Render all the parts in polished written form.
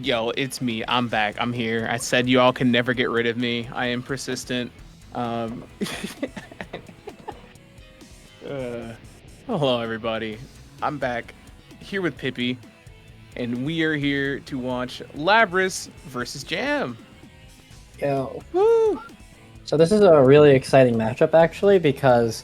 Yo, it's me. I'm back. I'm here. I said you all can never get rid of me. I am persistent. Um, uh, hello, everybody. I'm back here with Pippi, and we are here to watch Labris versus Jam. Yo. Woo! So this is a really exciting matchup actually because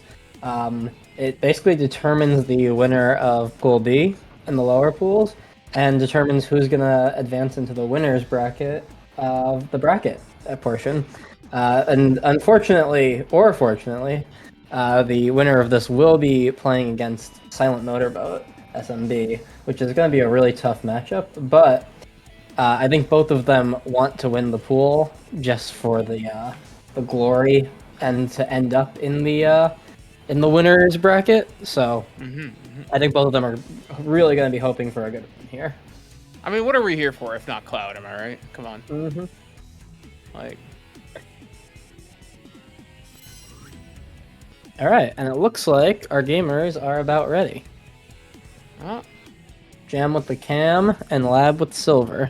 it basically determines the winner of Pool B in the lower pools and determines who's gonna advance into the winners bracket of the bracket portion. And unfortunately, or fortunately, the winner of this will be playing against Silent Motorboat SMB, which is going to be a really tough matchup. But I think both of them want to win the pool just for the glory and to end up in the winners bracket. So I think both of them are really going to be hoping for a good win here. I mean, what are we here for if not Cloud? Am I right? Come on. Mm-hmm. Like, All right, and it looks like our gamers are about ready. oh, Jam with the cam and Lab with silver.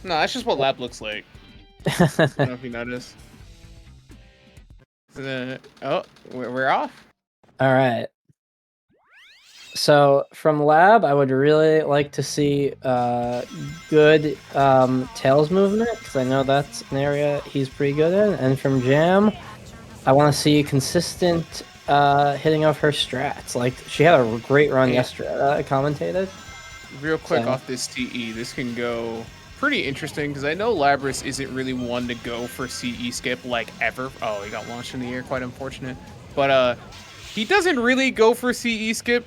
no, that's just what Lab looks like. I don't know if you noticed. Oh, we're off. All right. So from Lab, I would really like to see good tails movement because I know that's an area he's pretty good in. And from Jam, I want to see consistent hitting of her strats. Like she had a great run yesterday. I commentated. Real quick So- off this TE, this can go pretty interesting because I know Labris isn't really one to go for CE skip like ever. Oh, he got launched in the air, quite unfortunate. But he doesn't really go for CE skip.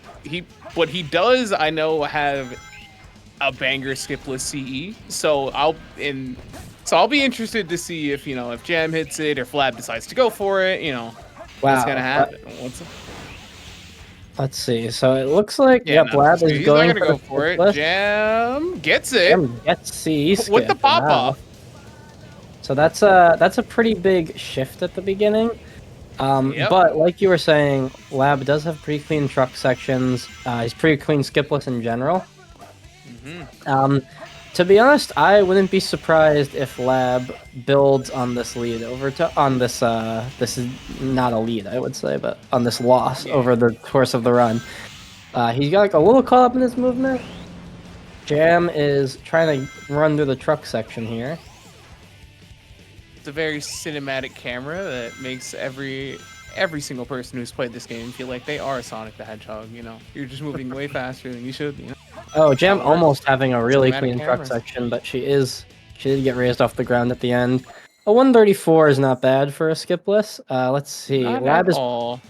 What he does, I know, have a banger skipless CE. So I'll be interested to see if if Jam hits it or Flab decides to go for it. What's gonna happen? Let's see. So it looks like Yeah, Lab is he's going not gonna go the for it. skipless. Jam gets it Jam gets CE skip. with the pop Wow. off. So that's a pretty big shift at the beginning. Yep. But like you were saying, Lab does have pretty clean truck sections. He's pretty clean skipless in general. To be honest, I wouldn't be surprised if Lab builds on this lead on this. This is not a lead, I would say, but on this loss over the course of the run. He's got like a little caught up in his movement. Jam is trying to run through the truck section here. It's a very cinematic camera that makes every single person who's played this game feel like they are Sonic the Hedgehog. You're just moving way faster than you should. Oh, Jam almost having a really Cinematic clean truck cameras. section, but she did get raised off the ground at the end. A 134 is not bad for a skipless. Let's see. Not Lab at all.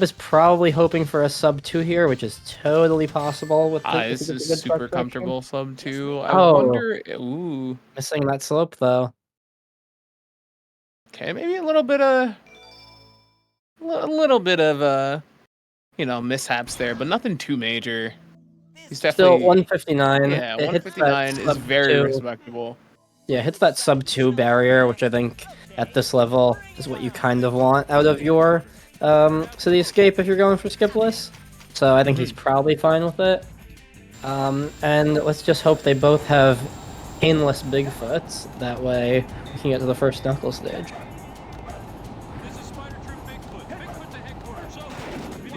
is probably hoping for a sub 2 here, which is totally possible with This with is a good truck super section. comfortable sub 2. I Oh. wonder. Ooh. Missing that slope though. Okay, maybe a little bit of mishaps there, but nothing too major. He's Still definitely 159. Yeah, It hits that 159 is sub very 2. respectable. Yeah, hits that sub 2 barrier, which I think at this level is what you kind of want out of your City Escape if you're going for skipless. So I think he's probably fine with it. And let's just hope they both have painless Bigfoots. That way we can get to the first knuckle stage.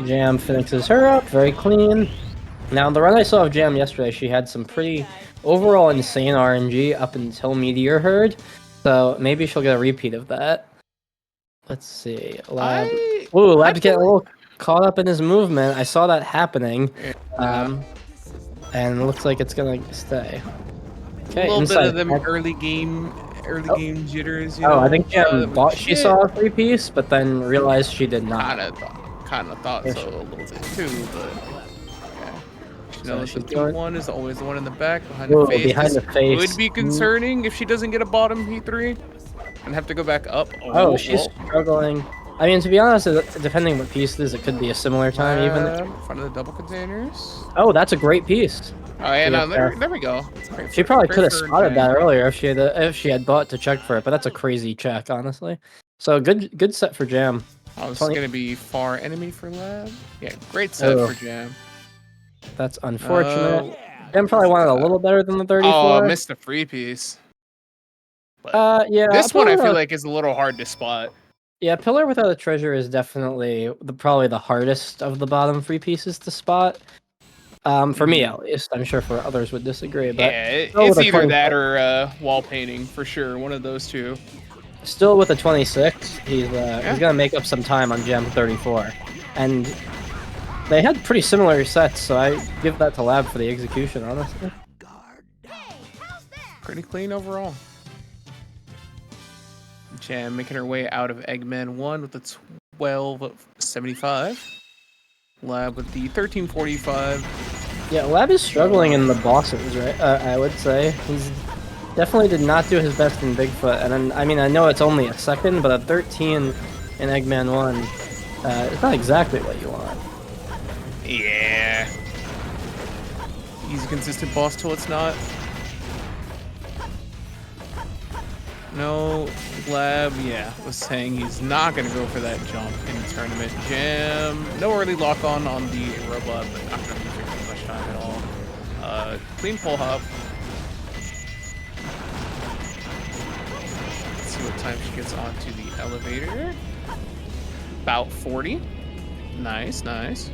Jam finishes her up, very clean. Now, the run I saw of Jam yesterday, she had some pretty overall insane RNG up until Meteor Herd, so maybe she'll get a repeat of that. Let's see. Lab. Ooh, Lab's getting a little caught up in his movement. I saw that happening. And it looks like it's gonna stay. Okay, A little inside. bit of them early game jitters. Oh, I think Jam thought she saw a 3-piece, but then realized she did not. Kind of thought so a little bit too, but she knows the P1 is always the one in the back behind the face. Behind the face. Would be concerning if she doesn't get a bottom P3 and have to go back up. Oh, she's struggling. I mean, to be honest, depending what piece it is, it could be a similar time even. In front of the double containers. Oh, that's a great piece. Oh yeah, no, there we go. She probably could have spotted that earlier if she had bought to check for it, but that's a crazy check, honestly. So good set for Jam. Oh, this is gonna be far enemy for Lab. Yeah, great set for Jam. That's unfortunate. Jam probably wanted a little better than the 34. Oh, missed the free piece. But Yeah. this one I feel like is a little hard to spot. Yeah, Pillar Without a Treasure is definitely probably the hardest of the bottom three pieces to spot. For me at least. I'm sure for others would disagree, but yeah, it's either that or wall painting for sure. One of those two. Still with a 26, he's gonna make up some time on Gem 34, and they had pretty similar sets, so I give that to Lab for the execution, honestly. Pretty clean overall. Jam making her way out of Eggman 1 with the 1275. Lab with the 1345. Yeah, Lab is struggling in the bosses, right? I would say he's definitely did not do his best in Bigfoot, and then, I mean, I know it's only a second, but a 13 in Eggman 1, it's not exactly what you want. Yeah. He's a consistent boss till it's not. No, Lab, yeah, was saying he's not going to go for that jump in the tournament. Jam, no early lock on the robot, but not going to be taking much time at all. Clean pull hop. Let's see what time she gets onto the elevator. About 40. Nice, nice.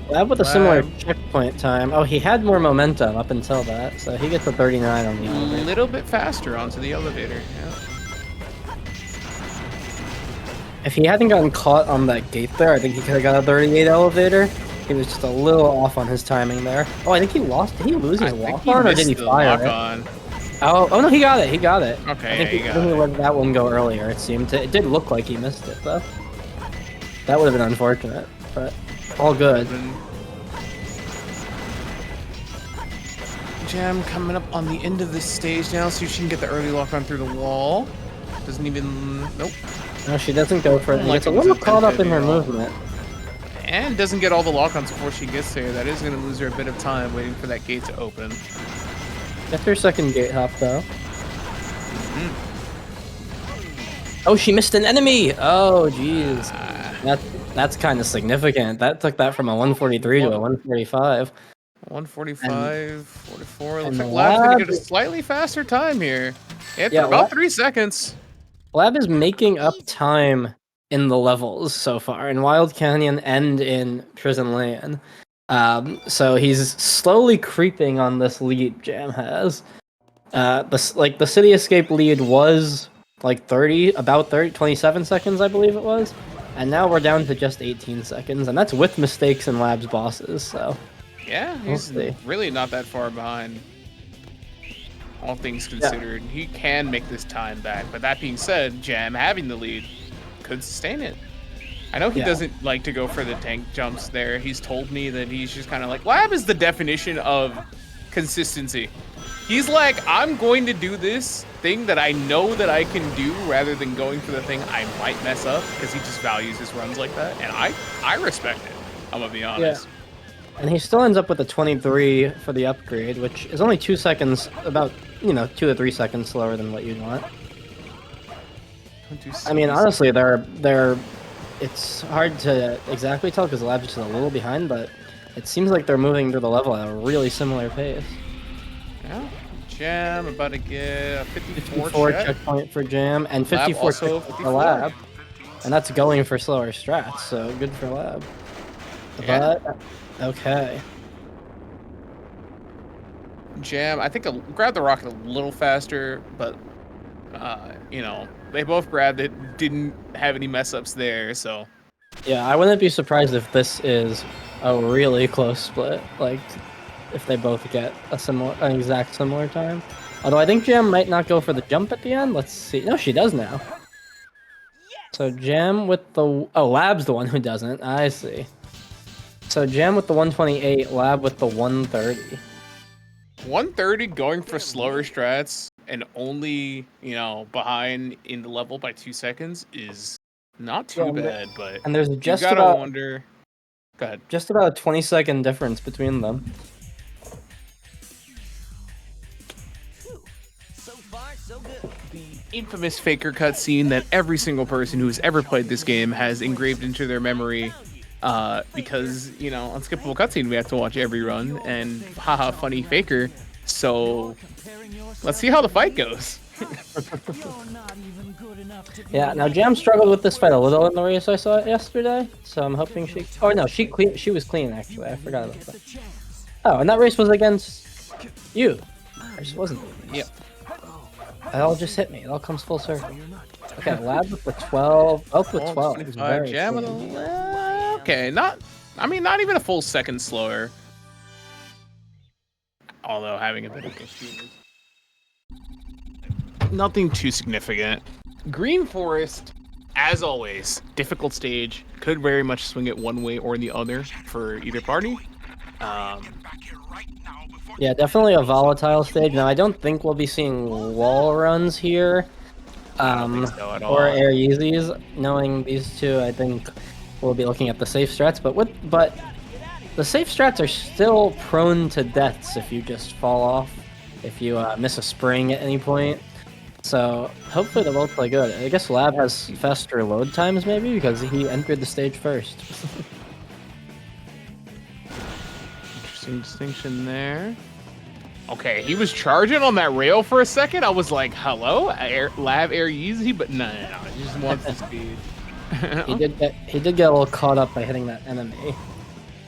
Lab with a similar checkpoint time. Oh, he had more momentum up until that, so he gets a 39 on the elevator. A little bit faster onto the elevator, yeah. If he hadn't gotten caught on that gate there, I think he could have got a 38 elevator. He was just a little off on his timing there. Oh, I think he lost. Did he lose his lock on, or did he fire it? Oh, no, he got it. He got it. Okay, I think he let that one go earlier. It seemed to. It did look like he missed it though. That would have been unfortunate, but all good. Jam coming up on the end of this stage now, so she can get the early lock on through the wall. Doesn't even. Nope. No, she doesn't go for it. It's a little caught up in her movement. And doesn't get all the lock-ons before she gets there. That is going to lose her a bit of time waiting for that gate to open. That's her second gate hop, though. Oh, she missed an enemy! Oh, jeez. That's kind of significant. That took that from a 143 to a 145. 145, 44. Looks like Lab's going to get a slightly faster time here. Yeah, about 3 seconds. Lab is making up time in the levels so far, in Wild Canyon and in Prison Lane. So he's slowly creeping on this lead Jam has. The City Escape lead was like 27 seconds, I believe it was. And now we're down to just 18 seconds, and that's with mistakes in Lab's bosses, so... Yeah, he's really not that far behind. All things considered, he can make this time back. But that being said, Jam having the lead could sustain it. I know he doesn't like to go for the tank jumps there. He's told me that he's just kind of like, Lab is the definition of consistency. He's like, I'm going to do this thing that I know that I can do rather than going for the thing I might mess up, because he just values his runs like that. And I respect it, I'm gonna be honest. Yeah. And he still ends up with a 23 for the upgrade, which is only 2 seconds, about, 2 to 3 seconds slower than what you'd want. I mean, honestly, it's hard to exactly tell because the Lab's just a little behind, but it seems like they're moving through the level at a really similar pace. Yeah, Jam about to get a 54 checkpoint for Jam, and 54 checkpoint for Lab. And that's going for slower strats, so good for Lab. Yeah. But, okay. Jam, I think I grabbed the rocket a little faster, but, they both grabbed it, didn't have any mess-ups there, so... Yeah, I wouldn't be surprised if this is a really close split, like, if they both get an exact similar time. Although I think Jam might not go for the jump at the end. Let's see. No, she does now. So Jam with the... Oh, Lab's the one who doesn't. I see. So Jam with the 128, Lab with the 130. 130 going for slower strats and only, behind in the level by 2 seconds is not too bad, but and there's just you gotta about, wonder... Go ahead. Just about a 20-second difference between them. So far, so good. The infamous Faker cutscene that every single person who's ever played this game has engraved into their memory because unskippable cutscene we have to watch every run, and haha, funny faker. So let's see how the fight goes. Yeah, now Jam struggled with this fight a little in the race I saw it yesterday, so I'm hoping she... Oh no, she was clean actually, I forgot about that. Oh, and that race was against you. I just wasn't. Yep. It all just hit me, it all comes full circle. Okay, Lab with the 12, up with 12. It was very Jam with clean. okay, not even a full second slower. Although having a bit of issues. Nothing too significant. Green Forest, as always, difficult stage. Could very much swing it one way or the other for either party. Yeah, definitely a volatile stage. Now, I don't think we'll be seeing wall runs here. I don't think so at all. Or air Yeezys. Knowing these two, I think we'll be looking at the safe strats. But the safe strats are still prone to deaths if you just fall off, if you miss a spring at any point. So hopefully they'll both play good. I guess Lab has faster load times maybe because he entered the stage first. Interesting distinction there. Okay, he was charging on that rail for a second. I was like, hello? Lab Air Yeezy? But no, he just wants the speed. He did get a little caught up by hitting that enemy.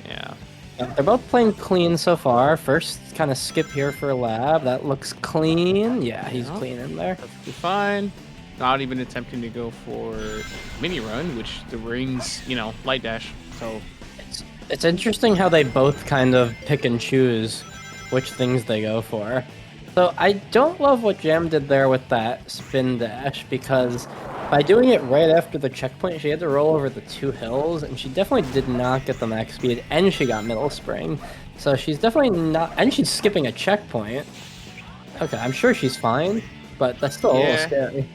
Yeah. They're both playing clean so far. First kind of skip here for Lab. That looks clean. Yeah, he's clean in there. Perfectly fine. Not even attempting to go for mini run, which the rings, light dash. So it's interesting how they both kind of pick and choose which things they go for. So I don't love what Jam did there with that spin dash because by doing it right after the checkpoint, she had to roll over the 2 hills, and she definitely did not get the max speed, and she got middle spring. So she's definitely not... And she's skipping a checkpoint. Okay, I'm sure she's fine, but that's still a little scary.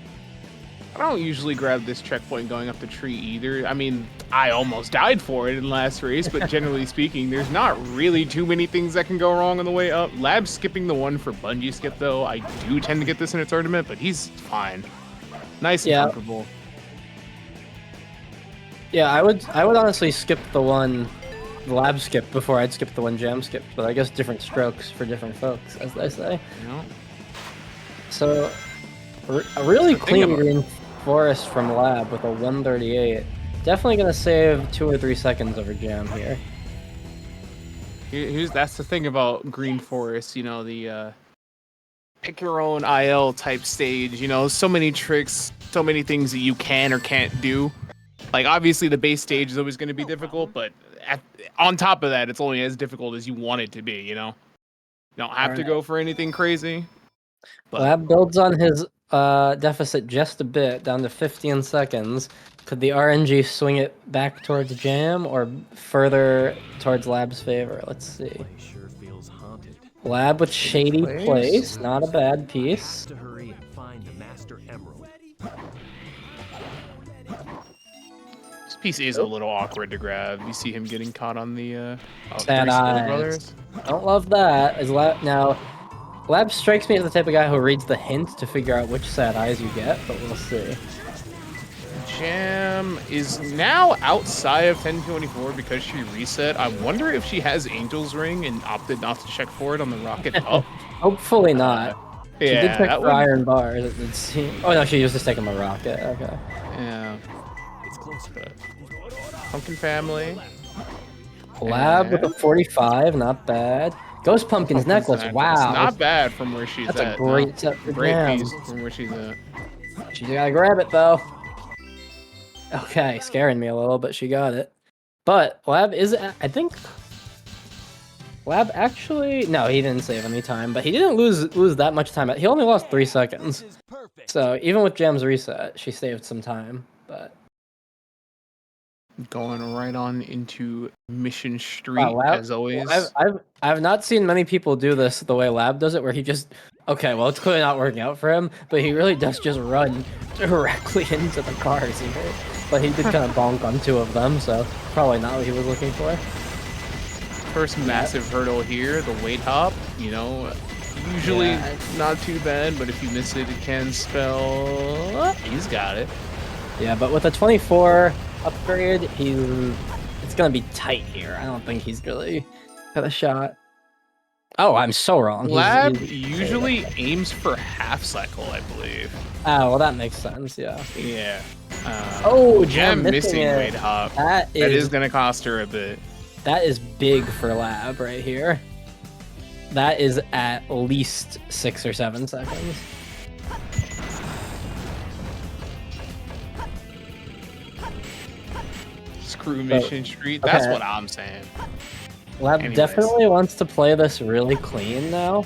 I don't usually grab this checkpoint going up the tree either. I mean, I almost died for it in last race, but generally speaking, there's not really too many things that can go wrong on the way up. Lab skipping the one for bungee skip, though. I do tend to get this in a tournament, but he's fine. Nice and comfortable. Yeah, I would honestly skip the Lab skip before I'd skip the one Jam skip, but I guess different strokes for different folks, as they say. Yeah. So, a really clean Green Forest from Lab with a 138. Definitely gonna save 2 or 3 seconds over Jam here. That's the thing about Green Forest, the pick your own IL type stage, so many tricks, so many things that you can or can't do. Like, obviously the base stage is always going to be difficult, but on top of that, it's only as difficult as you want it to be, You don't have to go for anything crazy. But Lab builds on his deficit just a bit, down to 15 seconds. Could the RNG swing it back towards Jam or further towards Lab's favor? Let's see. Lab with shady place, not a bad piece. This piece is a little awkward to grab. You see him getting caught on the Sad eyes. Don't love that. Now, Lab strikes me as the type of guy who reads the hint to figure out which sad eyes you get, but we'll see. Jam is now outside of 1024 because she reset. I wonder if she has Angel's Ring and opted not to check for it on the rocket up. Hopefully not. She did check for iron bars. Oh no, she was just taking a rocket. Okay. Yeah. It's close. Pumpkin family. Lab with a 45, not bad. Ghost Pumpkin's necklace, wow. Not bad from where she's at. That's a great set for Great Jam. piece from where she's at. She's gotta grab it though. Okay, scaring me a little, but she got it. But Lab is, I think... Lab actually... No, he didn't save any time, but he didn't lose that much time. He only lost 3 seconds. So even with Jam's reset, she saved some time, but... Going right on into Mission Street, as always. I've not seen many people do this the way Lab does it, where he just... Okay, well, it's clearly not working out for him, but he really does just run directly into the cars here. But he did kind of bonk on 2 of them, so probably not what he was looking for. First massive hurdle here, the weight hop, usually not too bad, but if you miss it, it can spell... He's got it. Yeah, but with a 24 upgrade, he's it's gonna be tight here. I don't think he's really got a shot. Oh, I'm so wrong. Lab He's- usually aims for half cycle, I believe. Oh, well, that makes sense. Yeah. Yeah. Oh, Gem Gem missing it. weight hop. That That is is gonna cost her a bit. that is big for Lab right here. That is at least 6 or 7 seconds. Screw Mission Street. That's okay. what I'm saying. Lab Anyways. definitely wants to play this really clean now,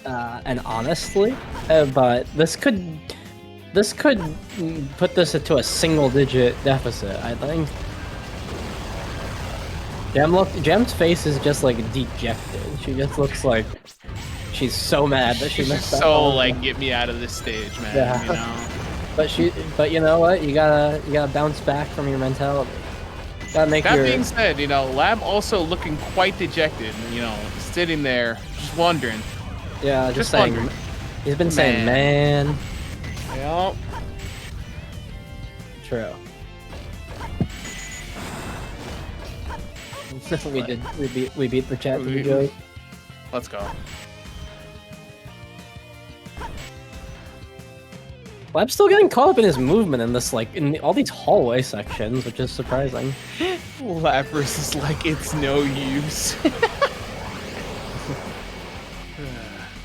and honestly, but this could put this into a single-digit deficit. I think. Gem's face is just like dejected. She just looks like she's so mad that she She's missed just that. so one. like, get me out of this stage, man. Yeah. You know. But you know what? You gotta bounce back from your mentality. Gotta make That your. being said, you know, Lab also looking quite dejected. You know, sitting there, just wondering. Yeah, just just saying. wondering. He's been saying, man. Yep. True. we beat the chat to the joke. Let's go. Lab's still getting caught up in his movement in this, like, in all these hallway sections, which is surprising. Lapras is like, it's no use.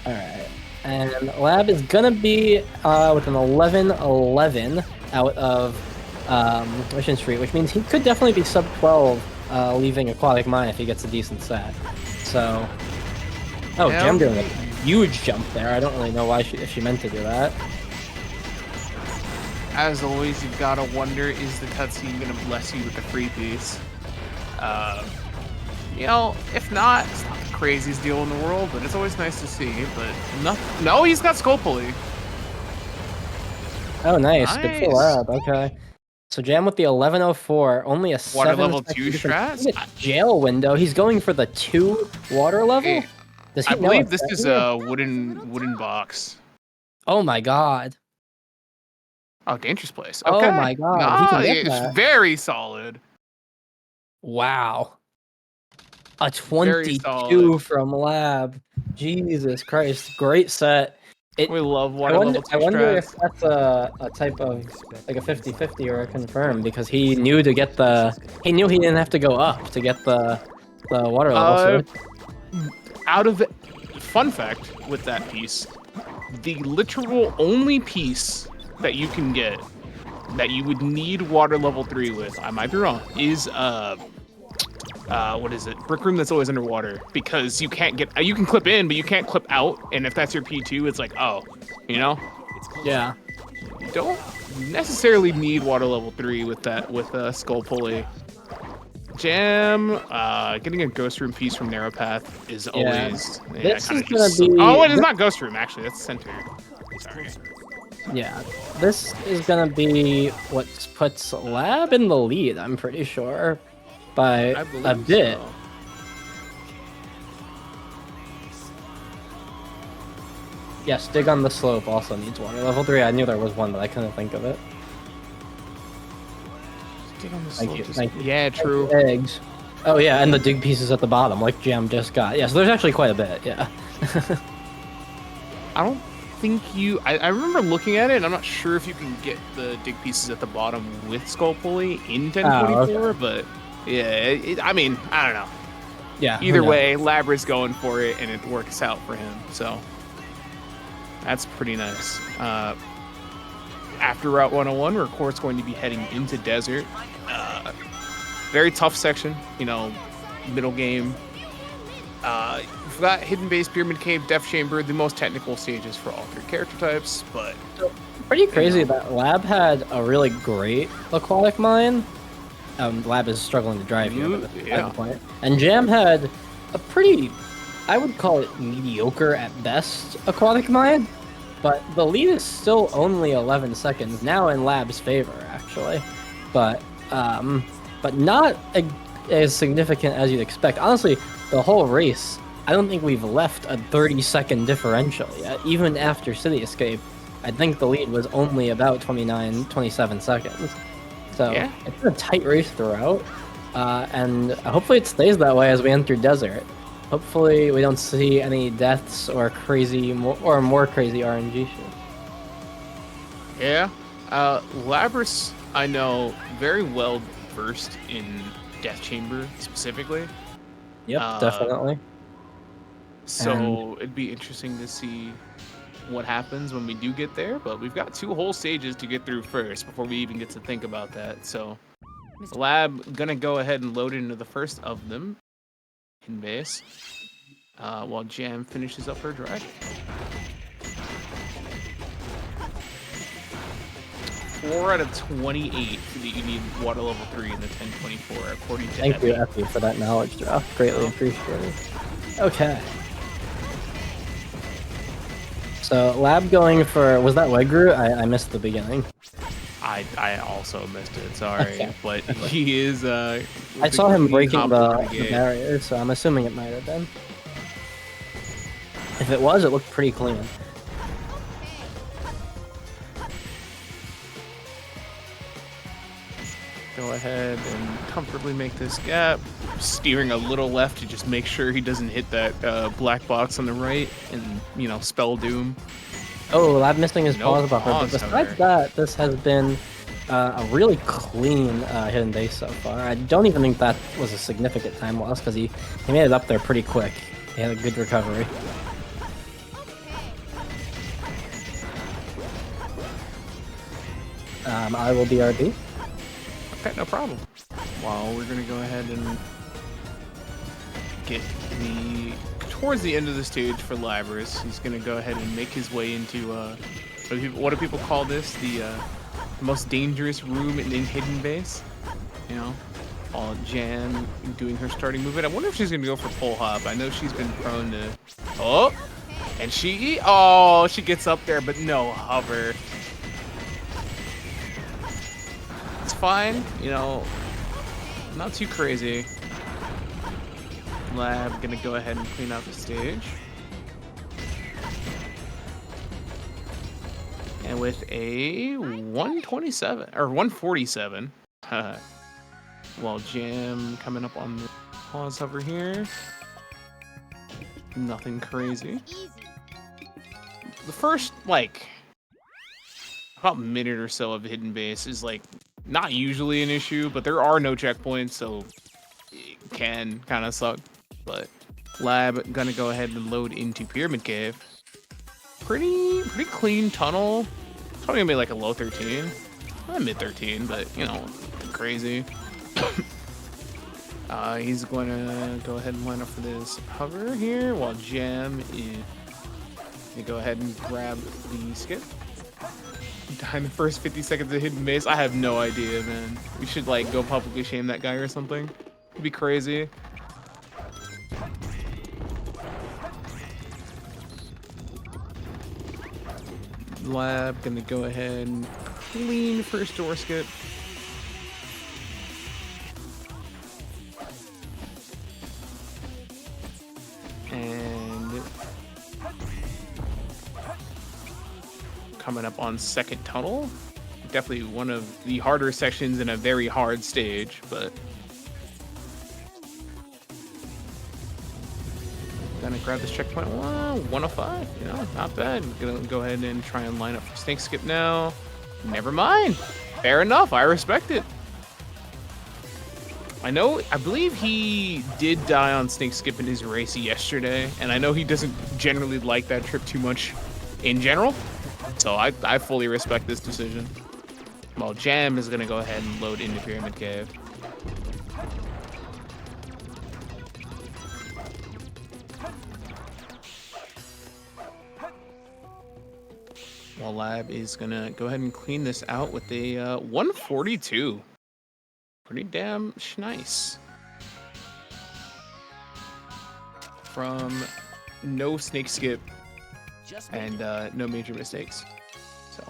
Alright. And Lab is gonna be with an 11-11 out of Mission Street, which means he could definitely be sub 12, leaving Aquatic Mine if he gets a decent set. So. Oh, Yeah. Gem doing a huge jump there. I don't really know why if she meant to do that. As always, you've got to wonder, is the cutscene going to bless you with a free piece? You know, if not, it's not the craziest deal in the world, but it's always nice to see. But no, he's got Scopely. Oh, nice. Good for Nice. Lab. Okay. So Jam with the 1104, only a Water 7 level second 2 difference. strats? Look at Jail window. He's going for the 2 water level. Hey, Does he I know believe it's this is there? a wooden box. Oh my god. Oh, dangerous place. Oh Okay. my God, he can get it's that. very solid. Wow. A Very 22 solid. from Lab. Jesus Christ. Great set. We love I water wonder, level 2 I wonder strats. if that's a type of like a 50-50 or a confirm because he knew to get the he didn't have to go up to get the water level. So Out of fun fact with that piece, the literal only piece that you can get that you would need water level 3 with, I might be wrong, is what is it? Brick room that's always underwater because you can't get you can clip in, but you can't clip out, and if that's your P2, it's like, oh, you know? yeah. You don't necessarily need water level 3 with that Skull Pulley. Jam, getting a Ghost Room piece from Narrow Path is Yeah. always. This kinda is gonna just- be- Oh, it is not Ghost Room, actually. That's Center. Sorry. Yeah, this is gonna be what puts Lab in the lead, I'm pretty sure, by I believe a bit. so. Yes, Dig on the Slope also needs water level 3. I knew there was one, but I couldn't think of it. Dig on the Thank slope you, just- thank you. Yeah, true. Eggs. Oh yeah, and the dig pieces at the bottom, like Jam just got. Yeah, so there's actually quite a bit, yeah. I don't think you. I remember looking at it, and I'm not sure if you can get the dig pieces at the bottom with Skull Pulley in 1024, but yeah, I mean, I don't know. Yeah. who Either knows? way, Labra's going for it, and it works out for him. So that's pretty nice. After Route 101, we're of course going to be heading into Desert. Very tough section, you know, middle game. We've got Hidden Base, Pyramid Cave, Death Chamber, the most technical stages for all 3 character types, but Pretty crazy that Lab had a really great aquatic mine. Lab is struggling to drive here, but that's Yeah. the point. And Jam had a pretty, I would call it mediocre at best aquatic mine, but the lead is still only 11 seconds now in Lab's favor, actually. But not as significant as you'd expect. Honestly, the whole race, I don't think we've left a 30-second differential yet. Even after City Escape, I think the lead was only about 27 seconds. So Yeah. it's been a tight race throughout. and hopefully it stays that way as we enter desert. Hopefully we don't see any deaths or more crazy RNG shit. Yeah. Labrys, I know, very well versed in Death Chamber specifically. Yep, definitely. So it'd be interesting to see what happens when we do get there, but we've got 2 whole stages to get through first before we even get to think about that. So Lab gonna go ahead and load into the first of them in base, while Jam finishes up her dragon. 4 out of 28 that you need water level 3 in the 1024 according to Thank Epi. you, Effie, for that knowledge drop. Greatly appreciated. Okay. So, Lab going for... Was that Wegru? I missed the beginning. I also missed it, sorry. Okay. But he is... I saw him breaking the gate. barrier, so I'm assuming it might have been. If it was, it looked pretty clean. Go ahead and comfortably make this gap. Steering a little left to just make sure he doesn't hit that black box on the right and, you know, spell doom. Oh, Lab missing his No pause buffer. But pause, besides however. that, this has been a really clean hidden base so far. I don't even think that was a significant time loss because he made it up there pretty quick. He had a good recovery. I will BRB. Okay, no problem. Well, we're gonna go ahead and get towards the end of the stage for Labrys. He's gonna go ahead and make his way into what do people call this? The most dangerous room in hidden base. You know, all Jan doing her starting movement. I wonder if she's gonna go for pull hop. I know she's been prone to. Oh, and she gets up there, but no hover. It's fine, you know, not too crazy. Lab gonna go ahead and clean out the stage. And with a 127 or 147, while Jam coming up on the pause over here. Nothing crazy. The first like about minute or so of hidden base is like not usually an issue, but there are no checkpoints, so it can kind of suck. But Lab gonna go ahead and load into Pyramid Cave. Pretty clean tunnel. It's probably gonna be like a low 13, mid 13, but you know, crazy. He's going to go ahead and line up for this hover here, while Jam is gonna go ahead and grab the skip. Die in the first 50 seconds of hidden base. I have no idea, man. We should like go publicly shame that guy or something. It'd be crazy. Lab gonna go ahead and clean first door skip. And coming up on second tunnel. Definitely one of the harder sections in a very hard stage, but gonna grab this checkpoint. 105, you know, not bad. Gonna go ahead and try and line up for snake skip now. Never mind. Fair enough. I respect it. I believe he did die on snake skip in his race yesterday, and I know he doesn't generally like that trip too much in general. So I fully respect this decision. Well, Jam is gonna go ahead and load into Pyramid Cave. While Lab is gonna go ahead and clean this out with a 142. Pretty damn nice. From no snake skip and no major mistakes. So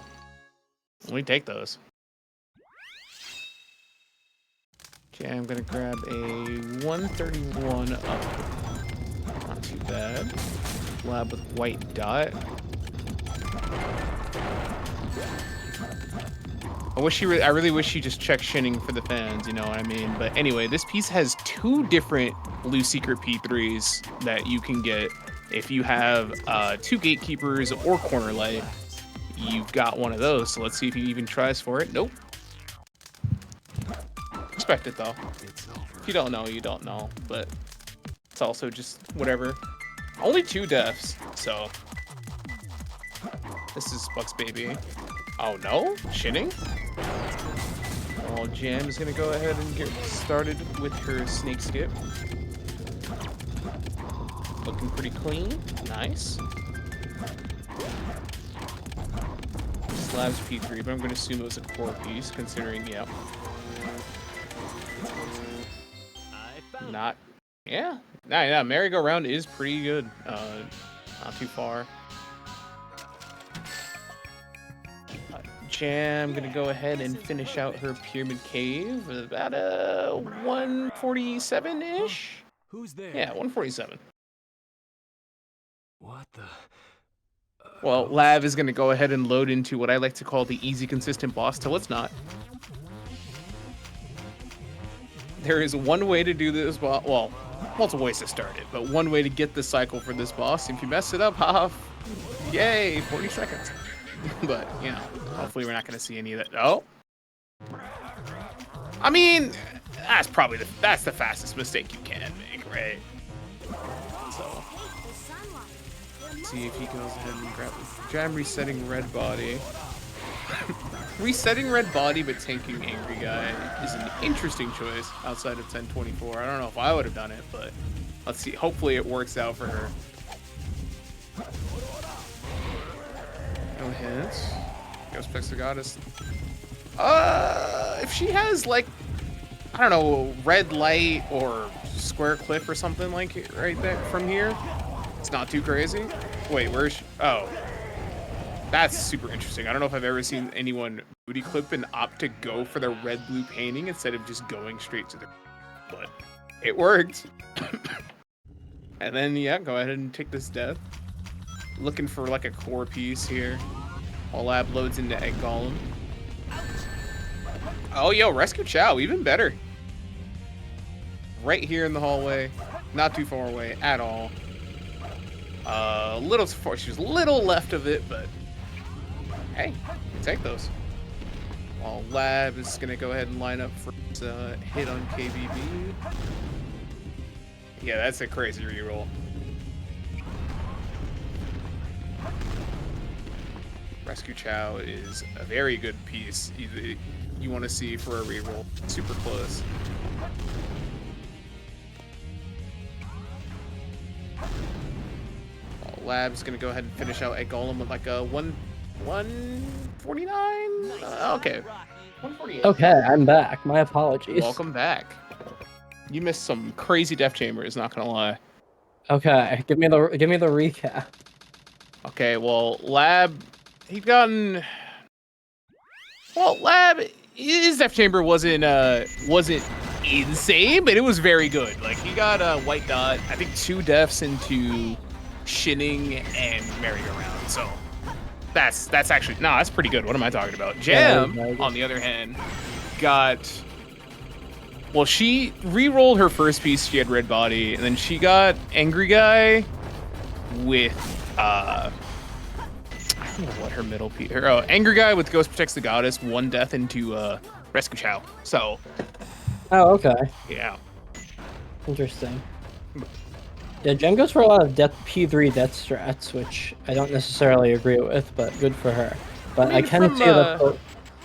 we take those. Okay, I'm gonna grab a 131 up. Not too bad. Lab with white dot. I really wish she just checked Shinning for the fans, you know what I mean? But anyway, this piece has 2 different Blue Secret P3s that you can get if you have 2 Gatekeepers or Corner Light. You've got one of those, so let's see if he even tries for it. Nope. Expect it though. If you don't know, you don't know, but it's also just whatever. Only 2 deaths, so this is Buck's baby. Oh no, Shinning? Well, Jam is gonna go ahead and get started with her snake skip. Looking pretty clean, nice. Slab's P3, but I'm gonna assume it was a core piece, considering, yeah. Not, yeah. Nah, merry-go-round is pretty good. Not too far. Jam gonna go ahead and finish out her Pyramid Cave with about a 147-ish. Who's there? Yeah, 147. What the? Well, Lav is gonna go ahead and load into what I like to call the easy, consistent boss till it's not. There is one way to do this boss. Well, multiple ways to start it, but one way to get the cycle for this boss. If you mess it up, haha, yay, 40 seconds. But, you know, hopefully we're not going to see any of that. Oh. I mean, that's probably that's the fastest mistake you can make, right? So, let's see if he goes ahead and grab it. Jam resetting red body. Resetting red body but tanking Angry Guy is an interesting choice outside of 1024. I don't know if I would have done it, but let's see. Hopefully it works out for her. No hits. Ghost Pex the Goddess. If she has like, I don't know, red light or square cliff or something like it right there from here, it's not too crazy. Wait, where's she? Oh, that's super interesting. I don't know if I've ever seen anyone booty clip and opt to go for the red blue painting instead of just going straight to the, but it worked. And then yeah, go ahead and take this death. Looking for like a core piece here. While Lab loads into Egg Golem. Oh, yo, Rescue Chow, even better. Right here in the hallway. Not too far away at all. Little too far. She's a little left of it, but hey, take those. While Lab is gonna go ahead and line up for his hit on KBB. Yeah, that's a crazy reroll. Rescue Chow is a very good piece you want to see for a reroll. Super close. Well, Lab's gonna go ahead and finish out Egg Golem with like a 149. Okay, 148. Okay, I'm back. My apologies. Welcome back. You missed some crazy Death Chambers, not gonna lie. Okay, give me the recap. Okay, well, Lab, he'd gotten. Well, Lab, his Death Chamber wasn't insane, but it was very good. Like he got a white dot, I think 2 deaths into Shinning and Merry-Go-Round. So that's actually that's pretty good. What am I talking about? Jam, on the other hand, got. Well, she re-rolled her first piece. She had red body, and then she got Angry Guy with I don't know what her middle piece. Angry Guy with Ghost Protects the Goddess, 1 death into Rescue Chow. So. Oh, okay. Yeah. Interesting. Yeah, Gem goes for a lot of P3 death strats, which I don't necessarily agree with, but good for her. But I can see that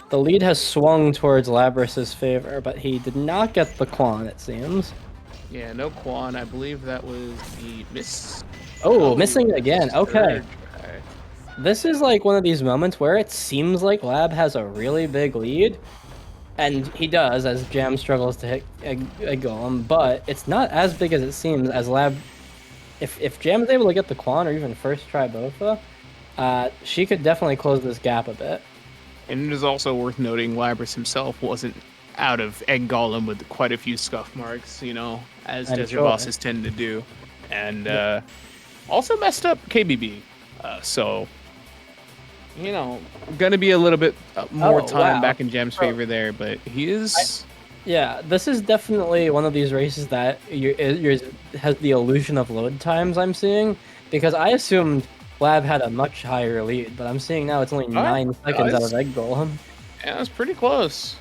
the lead has swung towards Labrys's favor, but he did not get the Quan, it seems. Yeah, no Quan. I believe that was the miss. Oh, missing again. Okay. This is like one of these moments where it seems like Lab has a really big lead, and he does as Jam struggles to hit a Golem, but it's not as big as it seems as Lab. If Jam is able to get the Quan or even first try Bofa, she could definitely close this gap a bit. And it is also worth noting Labrys himself wasn't out of Egg Golem with quite a few scuff marks, you know, as desert bosses tend to do. And also messed up KBB. So you know, gonna be a little bit more Oh, time wow. back in Jam's Bro, favor there, but he is. Yeah, this is definitely one of these races that has the illusion of load times I'm seeing, because I assumed Lab had a much higher lead, but I'm seeing now it's only Oh, 9 seconds out it's, of Egg Golem. yeah, it's pretty close.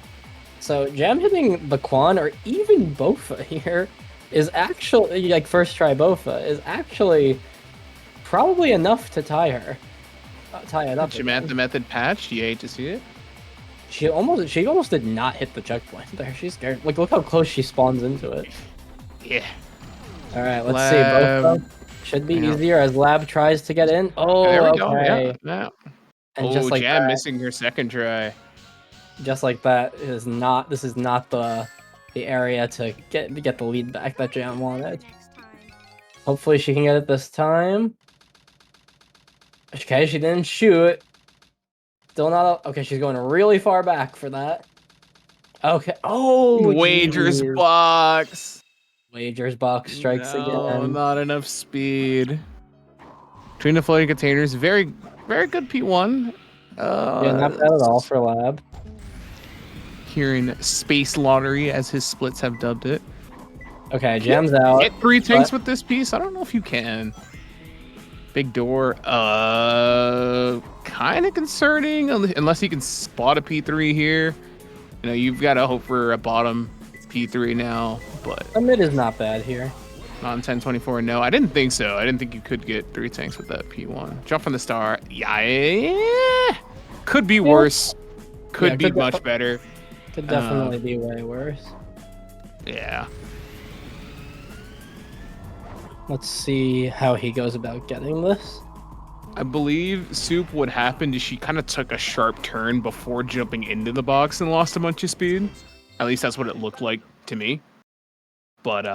So Jam hitting the Quan or even Bofa here is actually, like first try Bofa, is actually probably enough to tie her. Tie it up. Jamantha Again. method patched. You hate to see it. She almost did not hit the checkpoint there. She's scared. Like, look how close she spawns into it. Yeah. All right, let's Lab. see. Bofa should be Yeah. easier as Lab tries to get in. Oh, There we go. okay. Yeah. Yeah. And Oh, Jam missing her second try. just like that is not. This is not the area to get the lead back that Jam wanted. Hopefully she can get it this time. Okay, she didn't shoot. Still not. Okay, she's going really far back for that. Okay. Oh, Wagers geez. box. Wagers box strikes No, again. not enough speed. Between the floating containers, very, very good P1. Yeah, not bad at all for Lab. Hearing Space Lottery, as his splits have dubbed it. Okay, Jam's out. Get 3 tanks but- with this piece? I don't know if you can. Big door. Kind of concerning, unless he can spot a P3 here. You know, you've got to hope for a bottom P3 now, but The mid is not bad here. on 1024, no. I didn't think so. I didn't think you could get 3 tanks with that P1. Jump from the star. Yeah. Could be worse. Could Yeah, be much better. Could definitely be way worse. Yeah. Let's see how he goes about getting this. I believe Soup, what happened is she kind of took a sharp turn before jumping into the box and lost a bunch of speed. At least that's what it looked like to me. But,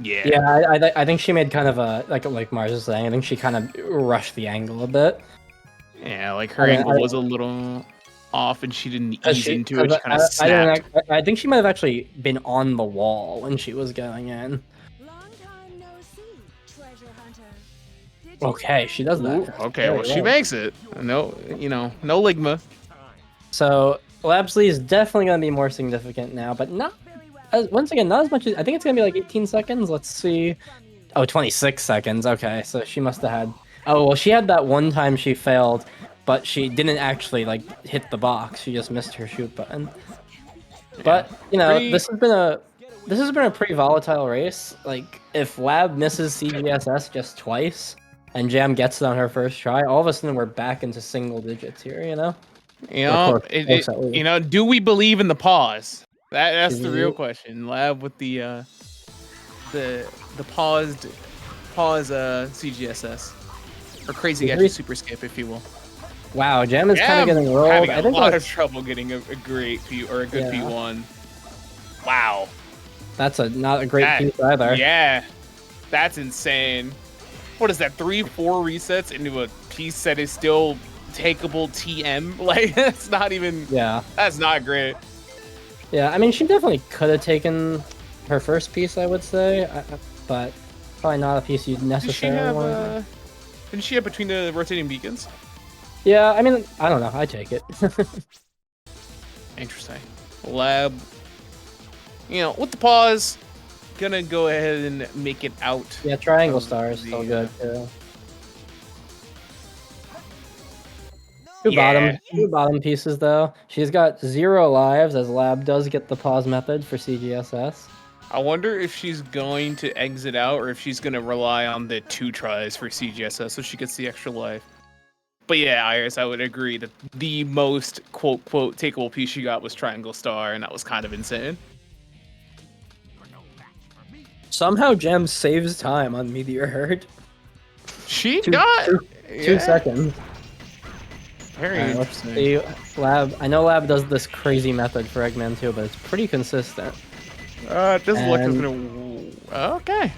yeah. Yeah, I think she made kind of a, like Mars is saying, I think she kind of rushed the angle a bit. Yeah, like her angle was a little off and she didn't ease into it. She kind of snapped. I think she might have actually been on the wall when she was going in. Long time no see, treasure hunter. Did you Okay, she does that. Ooh, okay, Very well, she makes it. No, no Ligma. So Lapsley is definitely going to be more significant now, but not once again, not as much as I think it's going to be like 18 seconds. Let's see. Oh, 26 seconds. Okay, so she must have had. Oh, well, she had that one time she failed, but she didn't actually like hit the box. She just missed her shoot button. But this has been a pretty volatile race. Like if Lab misses CGSS just twice and Jam gets it on her first try, all of a sudden we're back into single digits here. Do we believe in the pause? That's the real question. Lab with the paused CGSS or crazy gadget super skip, if you will. Wow, Jam is kind of getting rolled. Having I think a lot of trouble getting a great P or a good Yeah. P1. Wow. That's not a great piece either. Yeah, that's insane. What is that? 3-4 resets into a piece that is still takeable TM? Like that's not even. Yeah. That's not great. Yeah, I mean, she definitely could have taken her first piece, I would say, but probably not a piece you'd necessarily want. Didn't she have between the rotating beacons? Yeah, I mean, I don't know. I take it. Interesting. Lab, with the pause, gonna go ahead and make it out. Yeah, triangle star is still good too. Two bottom pieces though. She's got 0 lives as Lab does get the pause method for CGSS. I wonder if she's going to exit out or if she's going to rely on the 2 tries for CGSS so she gets the extra life. But yeah, Iris, I would agree that the most quote takeable piece she got was Triangle Star, and that was kind of insane. Somehow Gem saves time on Meteor Herd. She Two- got two- 2 seconds. Very Let's interesting. see. Lab. I know Lab does this crazy method for Eggman too, but it's pretty consistent. It doesn't look as And- gonna. Okay.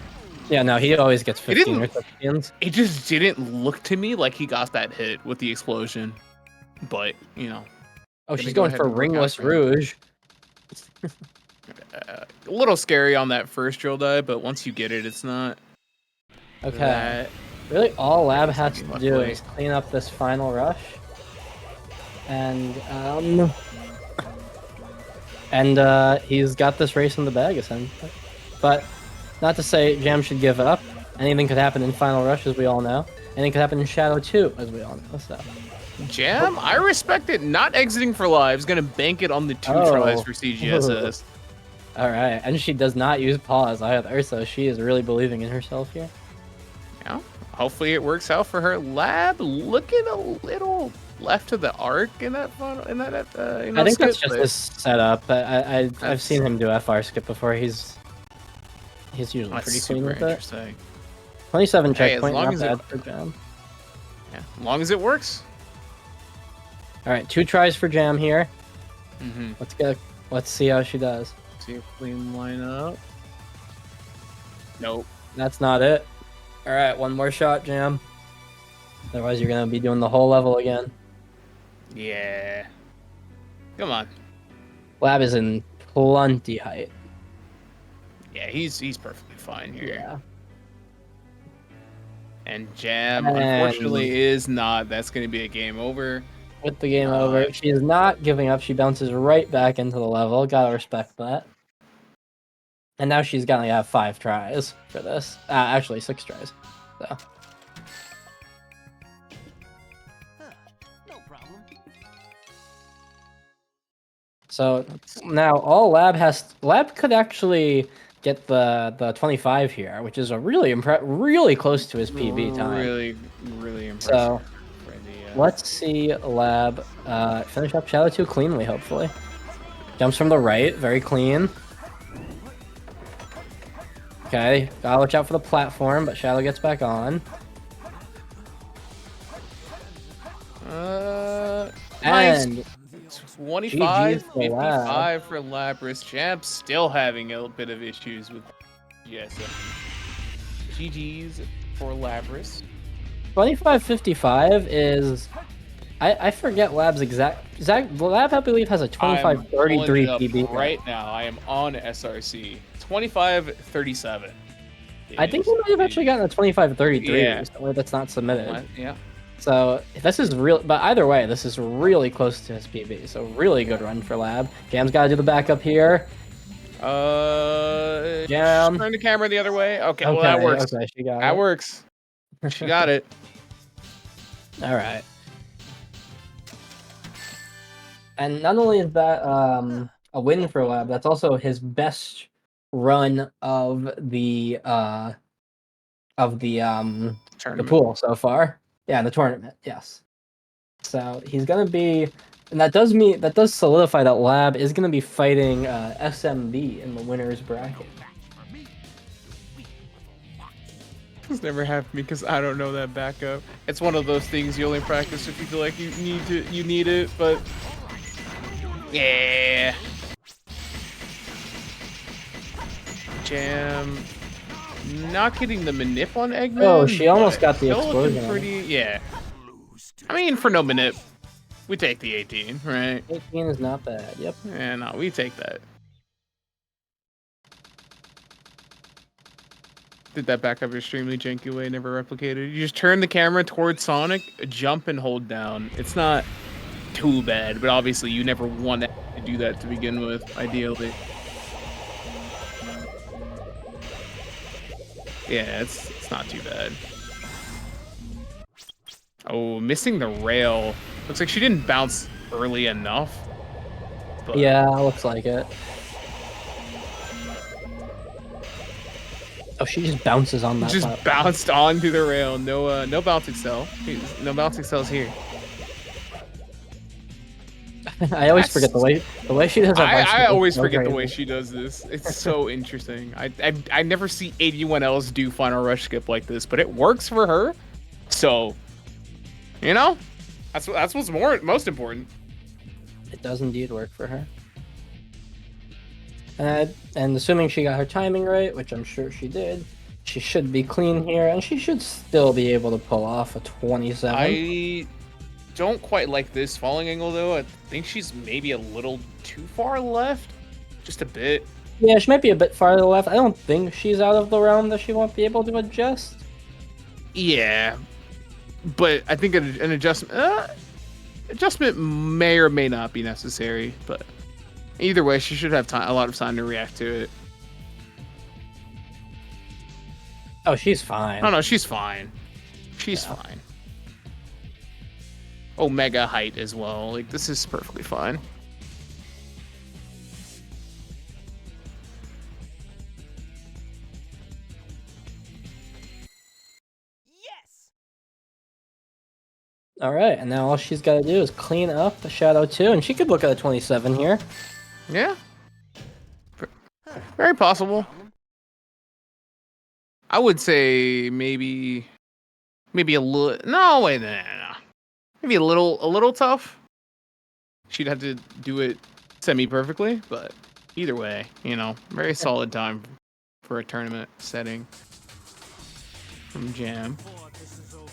Yeah, no, he always gets 15 or didn't- 16s. It just didn't look to me like he got that hit with the explosion. But, Oh, Gonna she's go going ahead for and work out Ringless for him. Rouge. a little scary on that first drill die, but once you get it, it's not Okay. that Really, all Lab has Second to left do lane. is clean up this final rush, and he's got this race in the bag, essentially. But not to say Jam should give up. Anything could happen in final rush, as we all know. Anything could happen in Shadow 2, as we all know. So. Jam, I respect it. Not exiting for lives. Gonna bank it on the 2 tries for CGSS. All right, and she does not use pause either, so she is really believing in herself here. Yeah. Hopefully it works out for her. Lab looking a little left of the arc in that final. I think that's just his setup. I've seen him do FR skip before. He's usually That's pretty clean super with it. interesting. 27 Hey, as checkpoint, long not as bad for Jam. Yeah, as long as it works. All right, 2 tries for Jam here. Mm-hmm. Let's see how she does. See if we line up. Nope. That's not it. All right, 1 more shot, Jam. Otherwise, you're gonna be doing the whole level again. Yeah. Come on. Lab is in plenty height. Yeah, he's perfectly fine here. Yeah. And Jam, And- unfortunately, is not. That's going to be a game over. With the game over, she is not giving up. She bounces right back into the level. Gotta respect that. And now she's gonna have 5 tries for this. Actually, 6 tries. So. Huh, no problem. So now all Lab could actually get the 25 here, which is a really close to his PB time. Really, really impressive. So for the, let's see Lab finish up Shadow 2 cleanly, hopefully. Jumps from the right, very clean. Okay, gotta watch out for the platform, but Shadow gets back on. Nice. And 25, GG's for Lab. 55 for Lapras. Jam still having a bit of issues with GSM. GG's for Lapras. 25-55 is... I forget Lab's exact... Lab, I believe, has a 25-33 PB. Right now, I am on SRC. 25-37. I think we might have actually gotten a 25-33 Yeah. recently that's not submitted. Yeah. So this is real, but either way, this is really close to his PB. So really good run for Lab. Jam's got to do the backup here. Jam. Turn the camera the other way. Okay, well that works. Okay, she got That it. works. She got it. All right. And not only is that a win for Lab, that's also his best run of the Tournament. pool so far. Yeah, the tournament. Yes. So he's gonna be, and that does solidify that Lab is gonna be fighting SMB in the winners bracket. It's never happened because I don't know that backup. It's one of those things you only practice if you feel like you need it, but yeah. Jam not getting the manip on Eggman. Oh, she almost but got the still looking explosion on pretty, yeah. I mean, for no manip, we take the 18, right? 18 is not bad. Yep. Yeah, no, we take that. Did that back up extremely janky way, never replicated. You just turn the camera towards Sonic, jump and hold down. It's not too bad, but obviously you never want to do that to begin with, ideally. Yeah, it's not too bad. Oh, missing the rail. Looks like she didn't bounce early enough. But Yeah, looks like it. Oh, she just bounces on that. just platform. bounced onto the rail. No bouncing cell. No bouncing cells here. I always forget the way she does that. I always so forget the crazy. way she does this. It's so interesting. I never see anyone else do final rush skip like this, but it works for her. So, you know, that's what's most important. It does indeed work for her. And assuming she got her timing right, which I'm sure she did, she should be clean here, and she should still be able to pull off a 27. I don't quite like this falling angle though. I think she's maybe a little too far left, just a bit. Yeah, she might be a bit farther left. I don't think she's out of the realm that she won't be able to adjust. Yeah, but I think an adjustment may or may not be necessary. But either way, she should have a lot of time to react to it. Oh, she's fine. Oh no, she's fine. She's fine. Omega height as well. Like this is perfectly fine. Yes. All right, and now all she's got to do is clean up the Shadow 2, and she could look at a 27 here. Yeah. Very possible. I would say maybe a little. No, wait, no. Maybe a little tough. She'd have to do it semi-perfectly, but either way, very solid time for a tournament setting from Jam. Before this is over,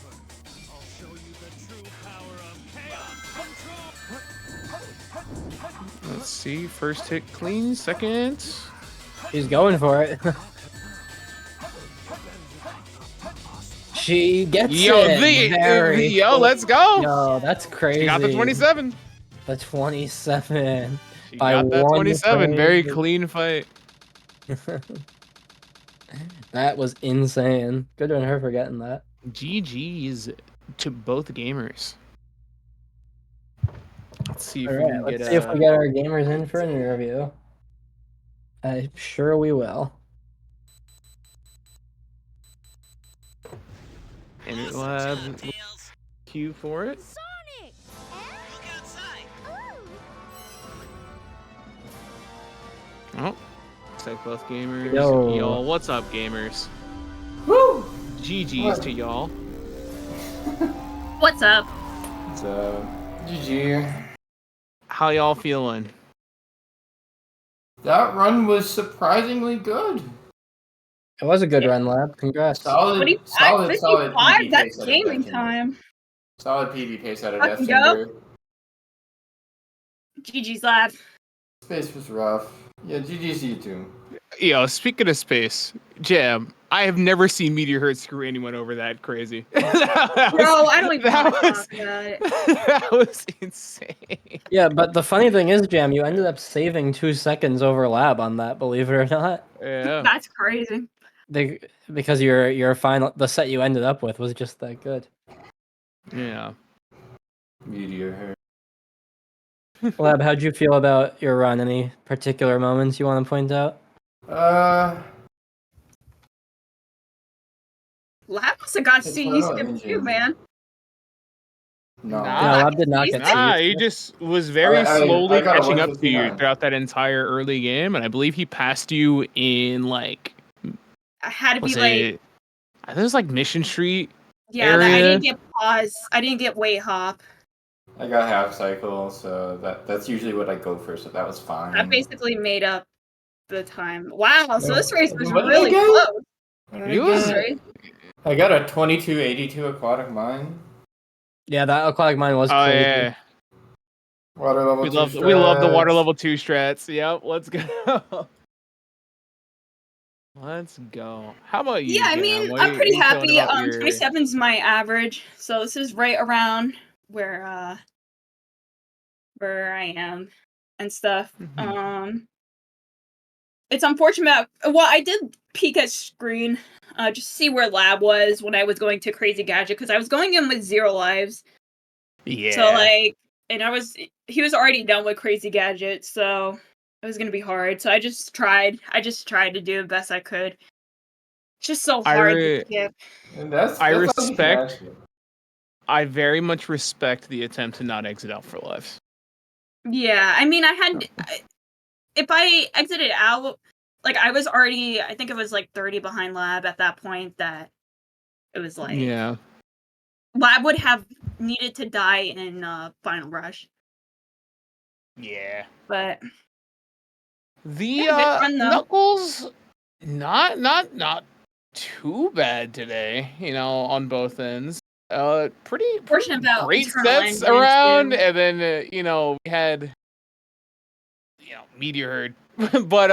I'll show you the true power of chaos control. Let's see. First hit clean. Second. She's going for it. She gets it. Very cool. Let's go. Yo, that's crazy. She got the 27. The 27. She By got that 27. frame. Very clean fight. That was insane. Good on her for getting that. GG's to both gamers. Let's see if All we right, can let's get see if we get our gamers in for an interview. I'm sure we will. and we'll have cue for it. Sonic! Look outside. Ooh! Oh, looks like both gamers. Yo. Y'all, what's up, gamers? Woo! GG's to y'all. What's up? So, GG. How y'all feeling? That run was surprisingly good. It was a good run, Lab. Congrats. Solid, 55, solid, 55, PB that's pace out of gaming Death time. Tinder. Solid PB pace out of Fucking Death go. Tinder. GG's Lab. Space was rough. Yeah, GG's you too. Yo, speaking of space, Jam, I have never seen Meteor Hurt screw anyone over that crazy. Bro, I don't even that want to was, talk about it. that was insane. Yeah, but the funny thing is, Jam, you ended up saving 2 seconds over Lab on that, believe it or not. Yeah. That's crazy. Because your final, the set you ended up with was just that good. Yeah. Meteor Hurt. Lab, how'd you feel about your run? Any particular moments you want to point out? Lab must have got It's CE not skip engine. too, man. No. Nah. No, Lab did not get Nah, to. he just was very I slowly got a catching up to you 159. throughout that entire early game, and I believe he passed you in like I had to be was like, it? I think it was like Mission Street. yeah, I area? didn't get pause. I didn't get weight hop. I got half cycle, so that's usually what I go for, so that was fine. I basically made up the time. Wow, so this race was What did I really get? close. What did He I was- get? Right? I got a 2282 aquatic mine. Yeah, that aquatic mine was Oh crazy. yeah, Water level we 2 love the water strats. level 2 strats. Yep, let's go. Let's go. How about you? Yeah, I Jam? mean, What I'm are pretty you feeling happy. about your- 27's my average, so this is right around where I am and stuff. Mhm. It's unfortunate. Well, I did peek at screen, just to see where Lab was when I was going to Crazy Gadget, because I was going in with 0 lives. Yeah. So and he was already done with Crazy Gadget, so it was gonna be hard. So I just tried to do the best I could. It's just so hard to skip. And that's I all you can respect- ask for. I very much respect the attempt to not exit out for lives. Yeah, I mean, if I exited out, like I was already, I think it was like 30 behind Lab at that point. That it was like Yeah. Lab would have needed to die in Final Rush, Yeah. but The Yeah, good run, though. Knuckles, not too bad today. On both ends. Pretty Fortunate about great Eternal sets Engine, around, too. and then we had Meteor Herd, but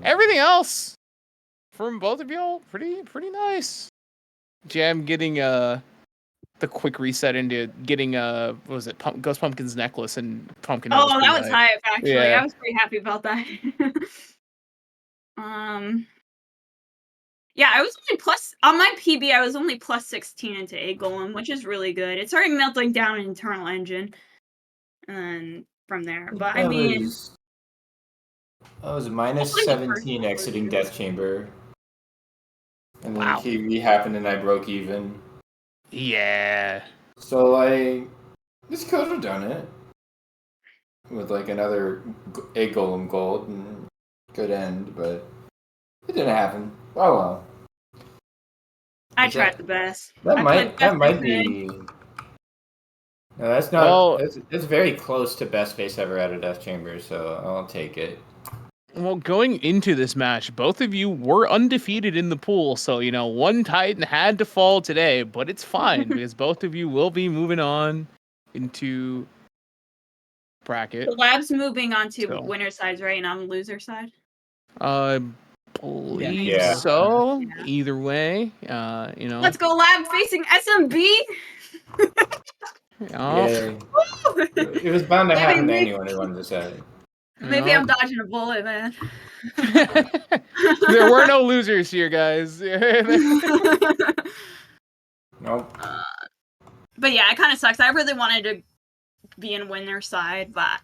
everything else from both of y'all pretty nice. Jam getting the quick reset into getting what was it, Ghost Pumpkin's necklace and Pumpkin. Oh, that pretty was hype. hype, actually. Yeah. I was pretty happy about that. Yeah, I was only plus on my PB. I was only plus 16 into Egg Golem, which is really good. It started melting down an internal engine, and from there. But I mean, I was minus Hopefully the first 17 one exiting was Death Chamber. And then Wow. QB happened and I broke even. Yeah. So I just could have done it. With like another Egg Golem gold and good end, but it didn't happen. Oh well. I Is tried that- the best. That I might played best I be. could. No, that's not. Well- it's very close to best face ever out of Death Chamber, so I'll take it. Well, going into this match, both of you were undefeated in the pool, so one Titan had to fall today, but it's fine because both of you will be moving on into bracket. The lab's moving on to So. winner sides, right? And I'm loser side. Believe Yeah. so. Yeah. Either way, Let's go, lab facing SMB. Yeah. It was bound to Maybe happen to me- anyone who won this set. Maybe I'm dodging a bullet, man. There were no losers here, guys. Nope. But yeah, it kind of sucks. I really wanted to be in winner side, but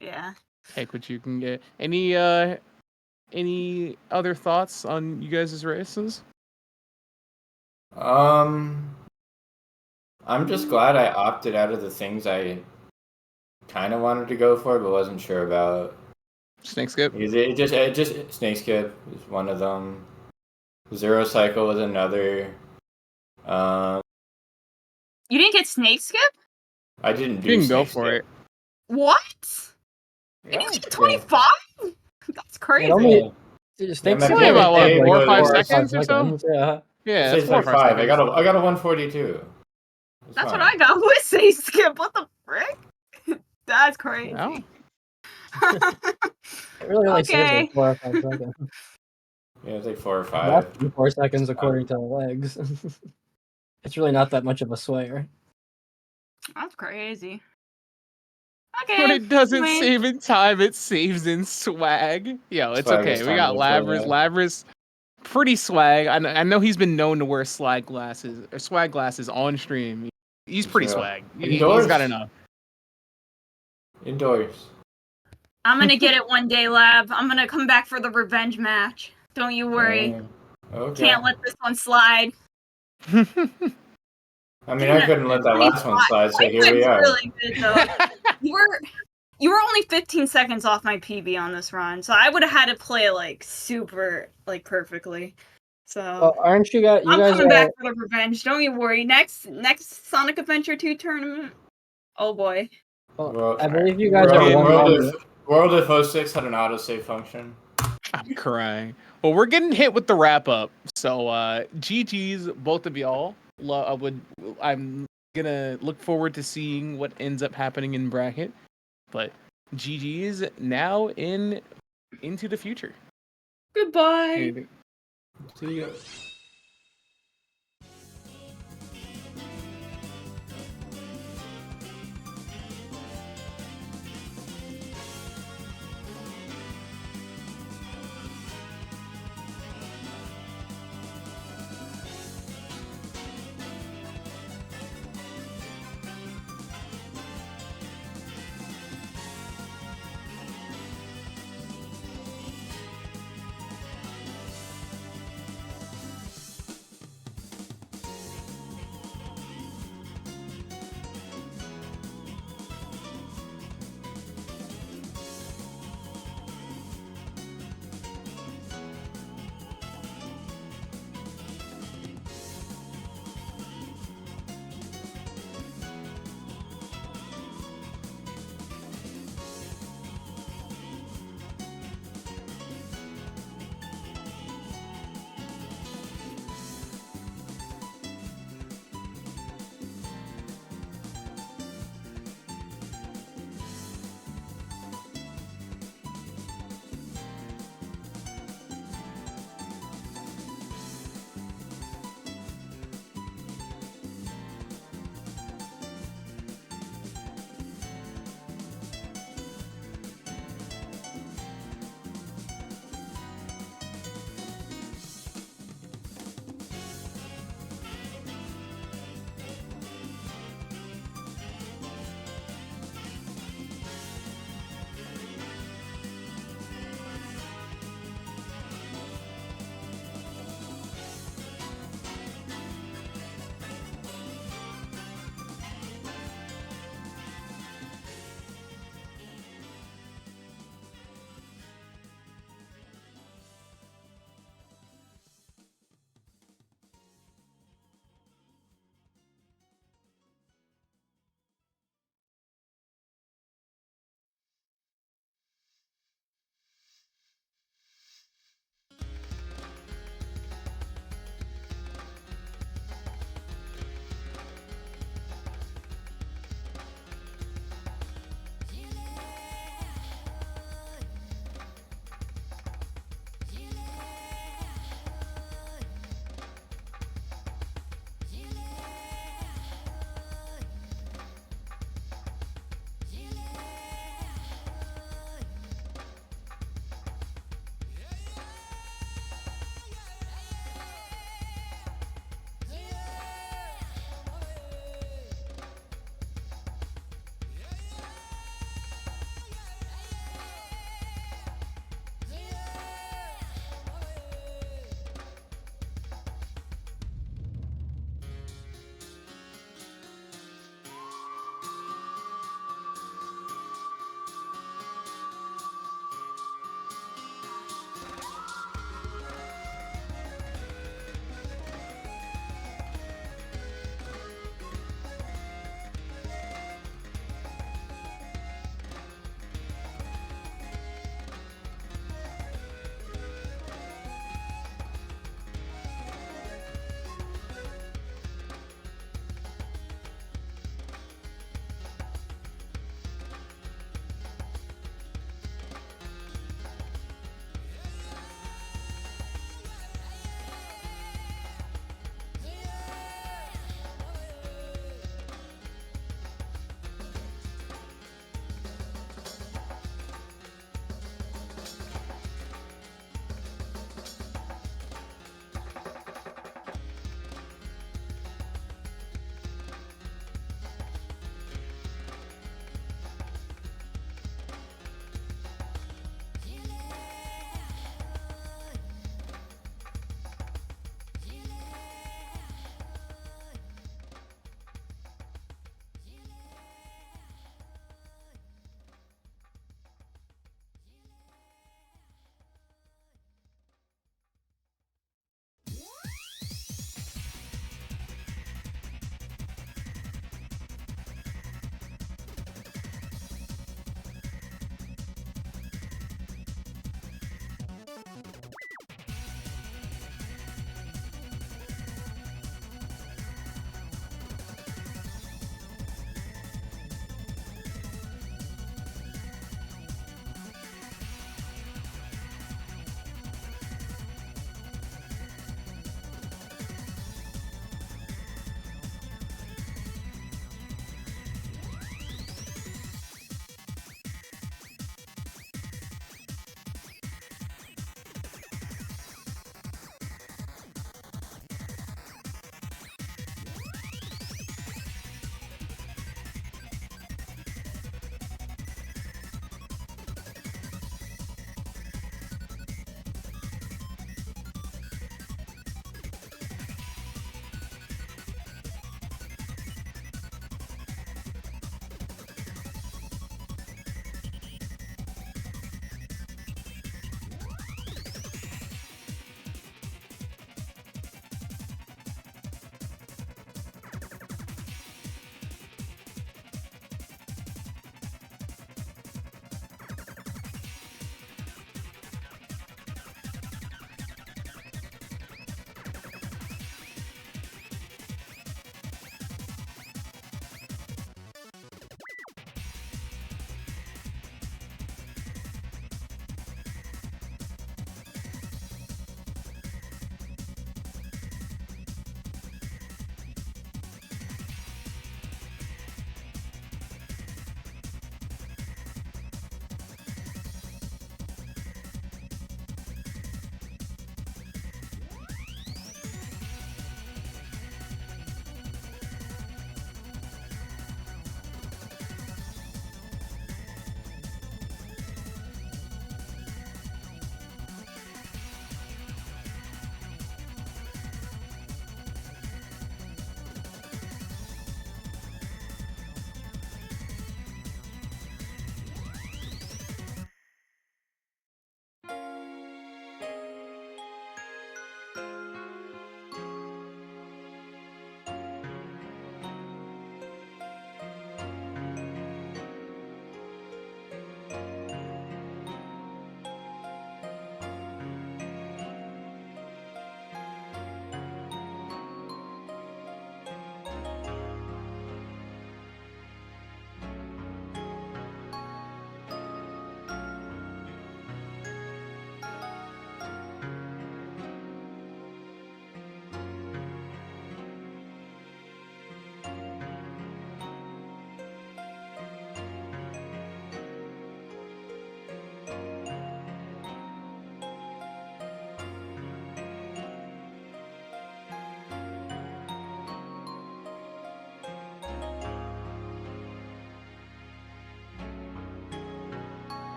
yeah. Take what you can get. Any other thoughts on you guys' races? I'm just glad I opted out of the things I kind of wanted to go for, but wasn't sure about. Snake skip. Because it just Snake Skip is one of them. Zero Cycle was another. You didn't get snake skip? I didn't do. You can go Snake for Skip. it. What? Yeah. And you get 25? That's crazy. It only Yeah. Snake Yeah, Skip only about, only what, 4 or 5 takes seconds or so? Yeah. Yeah, It that's says 4 or like 5 5. seconds. I got a 142. It's That's fine. what I got with say skip. What the frick? That's crazy. Oh. It really only saves Okay. like 4 or 5 seconds. Yeah, it's like 4 or 5. Less than 4 seconds according to the legs. It's really not that much of a swayer. That's crazy. But Okay. it doesn't anyway. save in time, it saves in swag. Yo, it's Swag okay. is We time got to Labras. play. Labras, pretty swag. I know he's been known to wear swag glasses on stream. He's pretty Yeah. swag. He's Indoors. got enough. Indoors. I'm gonna get it one day, Lab. I'm gonna come back for the revenge match. Don't you worry. Okay. Can't let this one slide. I mean, I couldn't let that last one slide, so here we are. Really good, though. You were only 15 seconds off my PB on this run, so I would have had to play like super perfectly. So Well, aren't you guys? You I'm guys coming are. back for the revenge. Don't you worry. Next Sonic Adventure 2 tournament. Oh boy. Well, I believe you guys are one member. World of 06 had an autosave function. I'm crying. Well, we're getting hit with the wrap up. So GG's both of y'all. I'm gonna look forward to seeing what ends up happening in bracket. But GG's now into the future. Goodbye. See ya.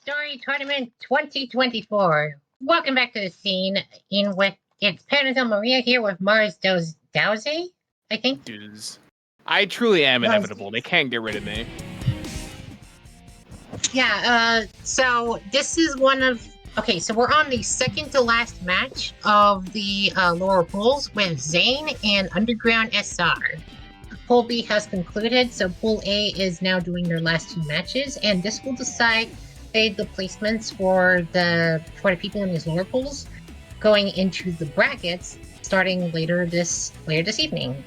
Story Tournament 2024. Welcome back to the scene. It's Panadil Maria here with Mars Dowsey, I think. Dudes. I truly am inevitable. They can't get rid of me. Yeah, so this is okay, so we're on the second to last match of the lower pools with Zane and Underground SR. Pool B has concluded, so Pool A is now doing their last two matches, and this will decide the placements for the people in these lower pools going into the brackets starting later this evening.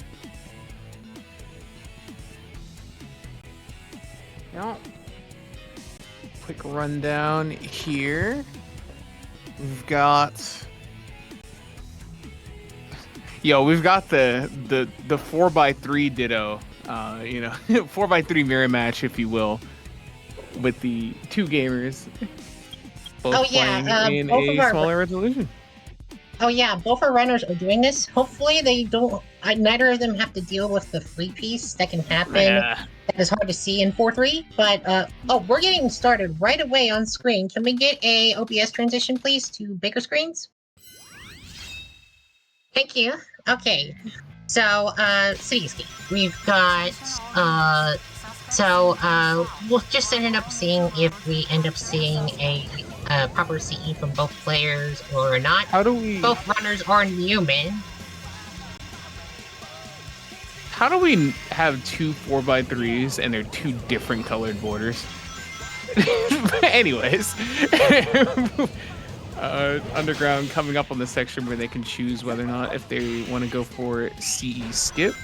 Yep. Quick rundown here. We've got we've got the 4x3 ditto, 4x3 mirror match, if you will, with the two gamers both playing in a smaller resolution. Oh yeah, both our runners are doing this. Hopefully they don't. Neither of them have to deal with the free piece that can happen. Yeah. That is hard to see in 4-3. But we're getting started right away on screen. Can we get a OBS transition, please, to bigger screens? Thank you. Okay. So Cityscape. We've got we'll just end up seeing if we end up seeing a proper CE from both players or not. How do we? Both runners are human. How do we have two 4x3s and they're two different colored borders? Anyways, Underground coming up on the section where they can choose whether or not if they want to go for CE skip.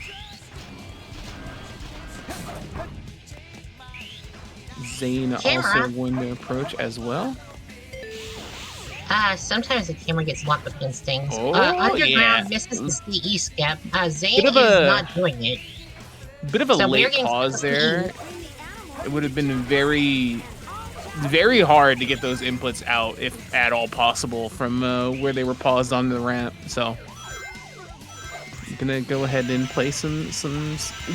Zane also going to approach as well. Sometimes the camera gets locked up against things. Oh, Underground misses the CE skip. Zane is not doing it. Bit of a late pause there. It would have been very, very hard to get those inputs out, if at all possible, from where they were paused on the ramp. So I'm gonna go ahead and play some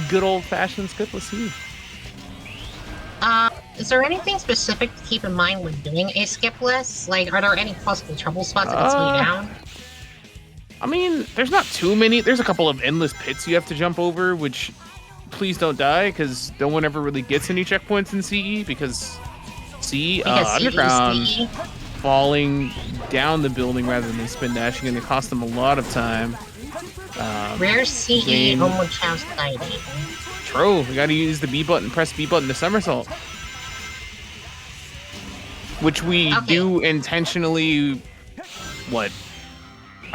good old-fashioned skip. Let's see. Is there anything specific to keep in mind when doing a skip list? Like, are there any possible trouble spots that can slow you down? I mean, there's not too many. There's a couple of endless pits you have to jump over, which please don't die, because no one ever really gets any checkpoints in CE, because Underground falling down the building rather than spin dashing, and it cost them a lot of time. Rare CE almost house diving. True, we gotta use the B button, press B button to somersault. Which we do intentionally, a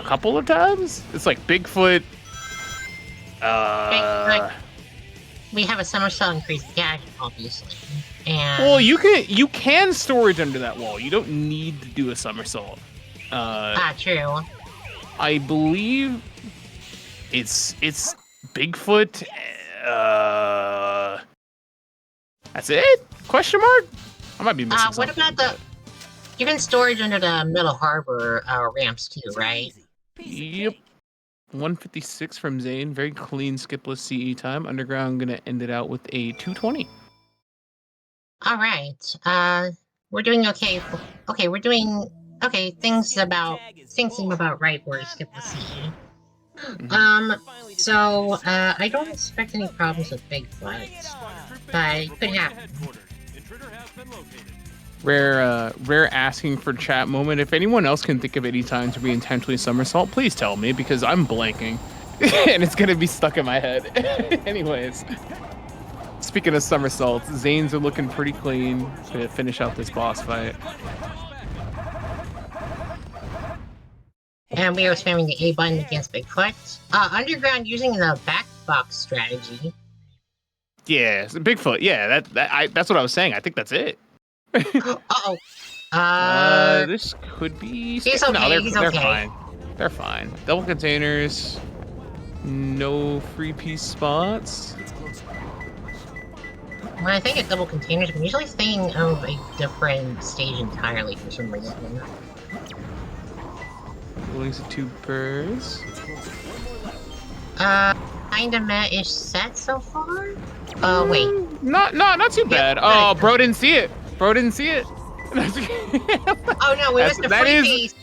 couple of times? It's like Bigfoot. We have a somersault and crazy gadget, obviously. And well, you can storage under that wall. You don't need to do a somersault. True. I believe it's Bigfoot. That's it? Question mark? I might be missing something. What about you can storage under the Middle Harbor ramps too, right? Yep. 156 from Zane. Very clean skipless CE time. Underground gonna end it out with a 220. All right. We're doing okay. We're doing okay. Things seem about right for skipless CE. So I don't expect any problems with Bigfoot, but it could happen. Rare asking for chat moment. If anyone else can think of any time to be intentionally somersault, please tell me, because I'm blanking and it's gonna be stuck in my head. Anyways, speaking of somersaults, Zanes are looking pretty clean to finish out this boss fight. And we are spamming the A button against Bigfoot. Underground using the back box strategy. Yeah, Bigfoot. Yeah, that's what I was saying. I think that's it. This could be. He's okay. No, they're okay. fine. They're fine. Double containers. No free piece spots. When I think of double containers, I'm usually thinking of a different stage entirely for some reason. Release of 2 pairs. Kinda meh-ish set so far? Wait. Not too bad. Oh, bro didn't see it. Oh no, it was the That free is- piece.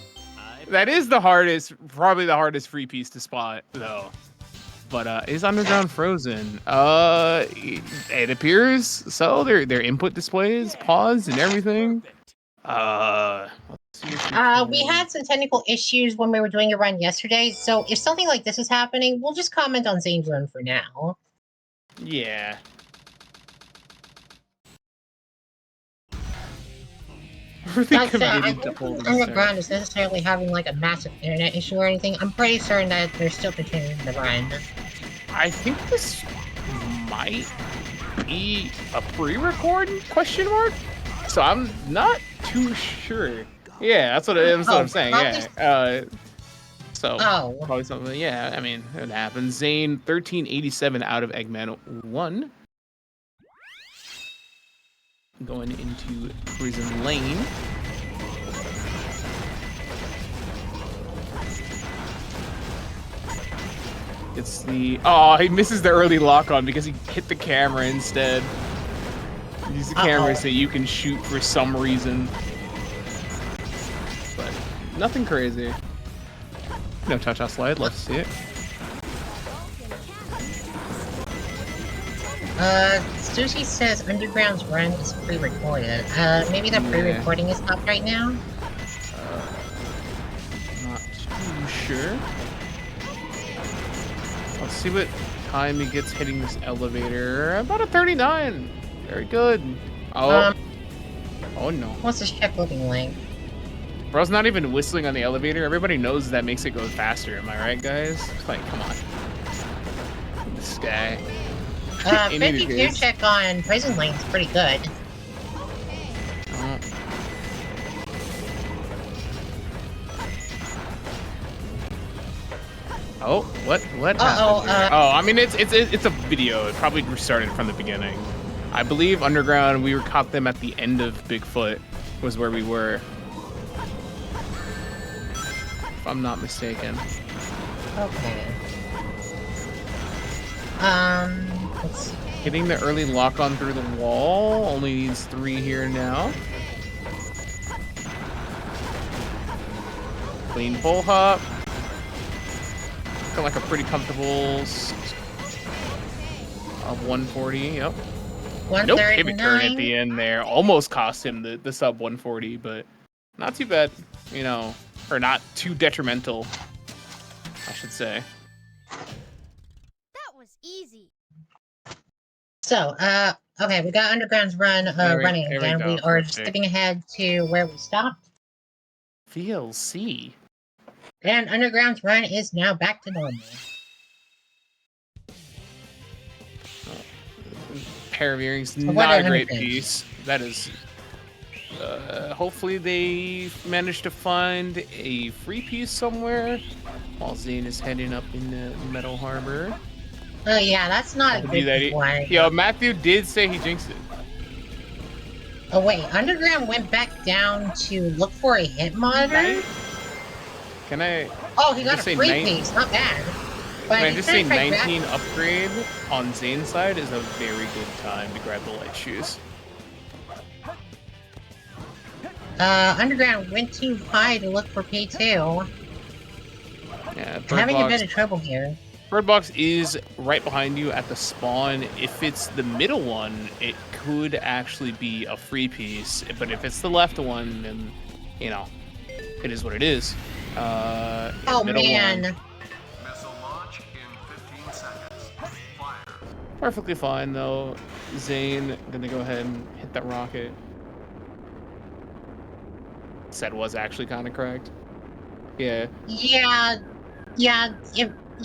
That is the hardest, probably the hardest free piece to spot, though. But is Underground frozen? It appears so. Their input displays paused and everything. Let's see if We had some technical issues when we were doing a run yesterday, so if something like this is happening, we'll just comment on Zane's run for now. Yeah. Were they I committed to don't holding think this Underground is necessarily having like a massive internet issue or anything. I'm pretty certain that they're still continuing the run. I think this might be a pre-record question mark. So I'm not too sure. Yeah, that's what I'm saying. Yeah. So Oh, probably something. Yeah, I mean it happens. Zane 1387 out of Eggman 1. Going into Prison Lane. It's the he misses the early lock on because he hit the camera instead. Use the camera so you can shoot for some reason. But nothing crazy. No touch-out slide, love to see it. Sushi says Underground's run is pre-recorded. Maybe the pre-recording is stopped right now? Not too sure. Let's see what time he gets hitting this elevator. About a 39. Very good. Oh. Oh no. What's this check looking like? Bro's not even whistling on the elevator. Everybody knows that makes it go faster. Am I right, guys? It's like, come on. This guy. In any 52 case. check on Prison Lane is pretty good. Oh, what happened here? I mean it's a video. It probably restarted from the beginning. I believe Underground, we caught them at the end of Bigfoot was where we were. If I'm not mistaken. Okay. Let's see. Hitting the early lock on through the wall. Only needs 3 here now. Clean pull hop. Looking like a pretty comfortable 140. Yep. Nope, pivot turn at the end there. Almost cost him the sub 140, but not too bad. You know, or not too detrimental, I should say. That was easy. So, okay, we got Underground's run running there we again. go, We are perfect. skipping ahead to where we stopped. VLC. And Underground's run is now back to normal. Pair of earrings, what not a an great image. piece. That is. Hopefully they manage to find a free piece somewhere while Zane is heading up in the Metal Harbor. Oh yeah, that's not a good one. Yo, Matthew did say he jinxed it. Oh wait, Underground went back down to look for a hit monitor? Can I? Oh, he got a just say free piece, not bad. But Can I just say instead of trying 19 upgrade on Zane's side is a very good time to grab the light shoes. Underground went too high to look for P2. Yeah, I'm having a bit of trouble here. Bird Box is right behind you at the spawn. If it's the middle one, it could actually be a free piece. But if it's the left one, then, you know, it is what it is. Oh middle man. one, Missile launch in 15 seconds. Fire. perfectly fine, though. Zane, gonna go ahead and hit that rocket. Said was actually kind of correct. Yeah.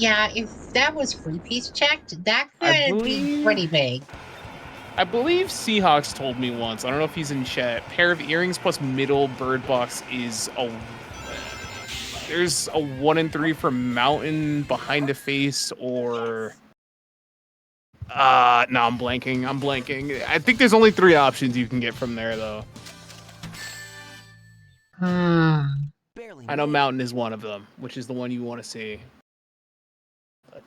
If that was free piece checked, that I could be pretty big. I believe Seahawks told me once, I don't know if he's in chat, pair of earrings plus middle bird box is there's a 1 in 3 for mountain behind a face or no, I'm blanking. I think there's only 3 options you can get from there though. I know mountain is one of them, which is the one you want to see. But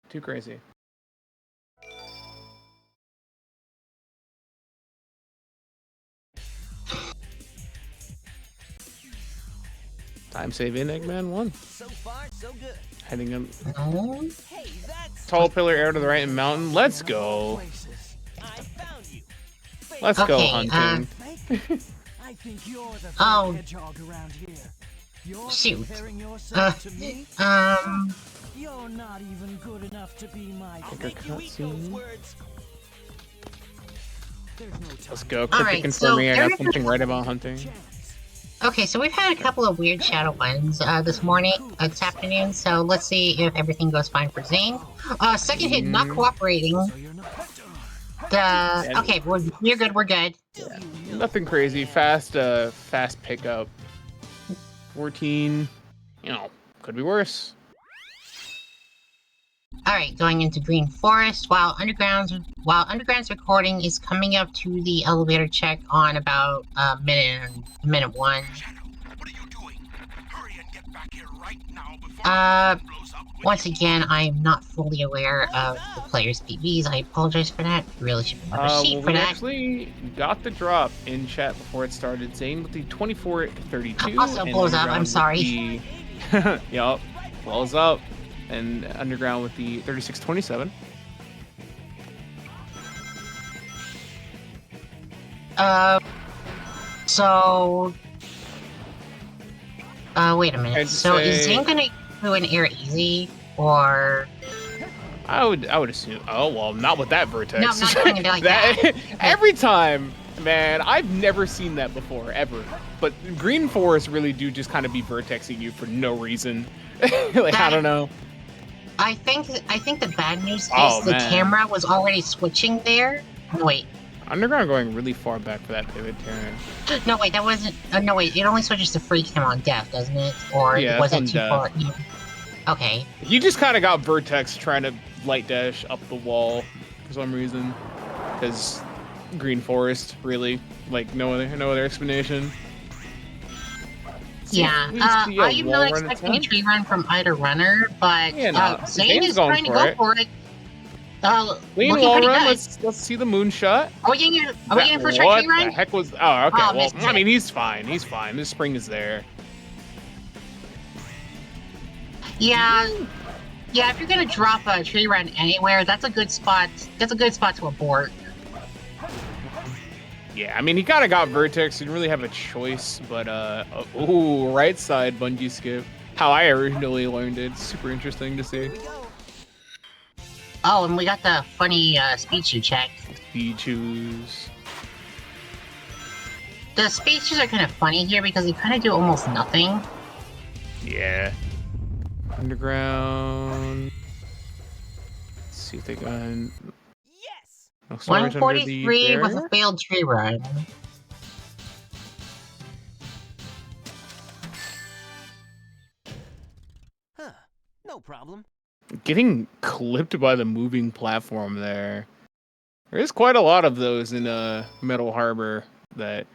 too crazy. Time save in Eggman 1. So far, so good. Heading up. Oh. Hey, that's Tall pillar, arrow to the right, and mountain. Let's go. places. I found you. Let's go Okay, hunting. I think you're the Oh. hedgehog around here. You're Shoot. comparing yourself to me? You're not even good enough to be my. Take a cutscene. There's no time. Let's go. All Quickly right, confirming so I got everything- something right about hunting. Okay, so we've had a couple of weird shadow ones this this afternoon. So let's see if everything goes fine for Zane. Second hit not cooperating. So you're not. Okay, we're good. We're good. Nothing crazy. Fast pickup. 14. You know, could be worse. All right, going into Green Forest. While Underground's recording is coming up to the elevator check on about minute 1. What are you doing? Hurry and get back here right now before blows up. Once again, I am not fully aware of the player's PVs. I apologize for that. Really should have a sheet for we that. actually got the drop in chat before it started. Zane with the 24-32. Also and blows up, Underground I'm with sorry. the- Yup, blows up. And Underground with the 36-27. So... wait a minute. I'd So is say- Zane gonna do an air easy, or... I would assume. Oh well, not with that vertex. No, I'm not doing it like that. Every time, man, I've never seen that before ever. But Green Forest really do just kind of be vertexing you for no reason. Like I don't know. I think the bad news is Oh, the man. camera was already switching there. No, wait. Underground going really far back for that pivot turn. No, wait, that wasn't... no, wait, it only switches to free cam on death, doesn't it? Or Yeah, was that's it on too far? Yeah. Okay. You just kind of got vertex trying to light dash up the wall for some reason, because Green Forest really like no other explanation. Yeah, Seems to be a I am wall not run expecting a attempt. tree run from either runner, but Yeah, no, Zane Zane's is going trying to for go it. for it. Clean Looking wall pretty run. good. Let's see the moonshot. Are we getting first try What tree run? the heck was? Oh, okay. Oh, well, missed I it. mean, he's fine. He's fine. This spring is there. Yeah. Yeah, if you're gonna drop a tree run anywhere, that's a good spot. That's a good spot to abort. Yeah, I mean, he kind of got vertex. He didn't really have a choice, but ooh, right side bungee skip. How I originally learned it. Super interesting to see. Oh, and we got the funny speed shoe check. Speed choose. The speed shoes are kind of funny here because they kind of do almost nothing. Yeah. Underground. Let's see if they got no storage under the 143 with a barrier. failed tree run. Huh. No problem. Getting clipped by the moving platform there. There's quite a lot of those in Metal Harbor that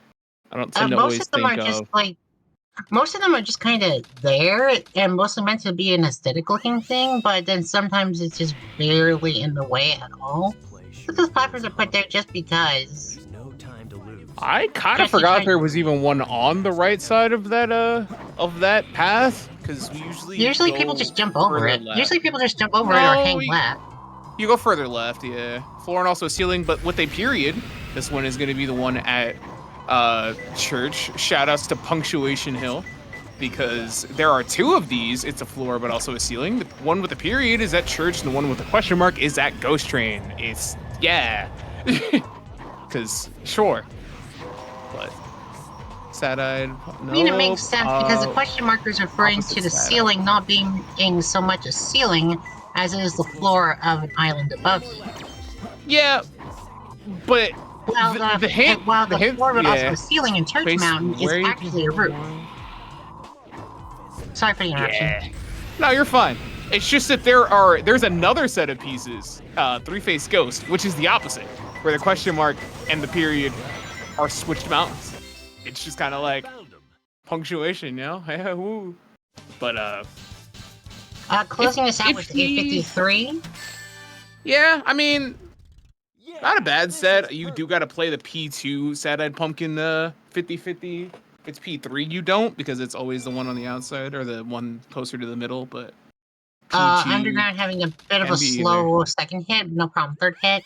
I don't tend to Most always of them think are of. just like, most of them are just kind of there, and mostly meant to be an aesthetic-looking thing. But then sometimes it's just barely in the way at all. But those platforms are put there just because. There's no time to lose. I kind of Jesse, forgot try- there was even one on the right side of that path, because we Usually go people just jump over further it. left. Usually people just jump over it or No, hang you- left. You go further left, yeah. Floor and also ceiling, but with a period. This one is going to be the one at Church. Shoutouts to Punctuation Hill, because there are two of these. It's a floor, but also a ceiling. The one with the period is at Church, and the one with the question mark is at Ghost Train. It's, yeah. Because, sure. But, sad-eyed, no. I mean, it makes sense because the question marker is referring to opposite the side. ceiling not being so much a ceiling as it is the floor of an island above you. Yeah, but While the hint, while the hint, floor, but yeah. also the ceiling in Church Face Mountain is where you actually a can- roof. Sorry for the interruption. Yeah. No, you're fine. It's just that there's another set of pieces, Three-Face Ghost, which is the opposite, where the question mark and the period are switched mountains. It's just kind of like punctuation, you know? Yeah, woo. But Closing If- us out if with he- 853. yeah, I mean, not a bad set. You do got to play the P2 Sad-Eyed Pumpkin 50-50 it's P3 you don't, because it's always the one on the outside or the one closer to the middle, but P2 Underground having a bit of can a be either. slow second hit, no problem. Third hit.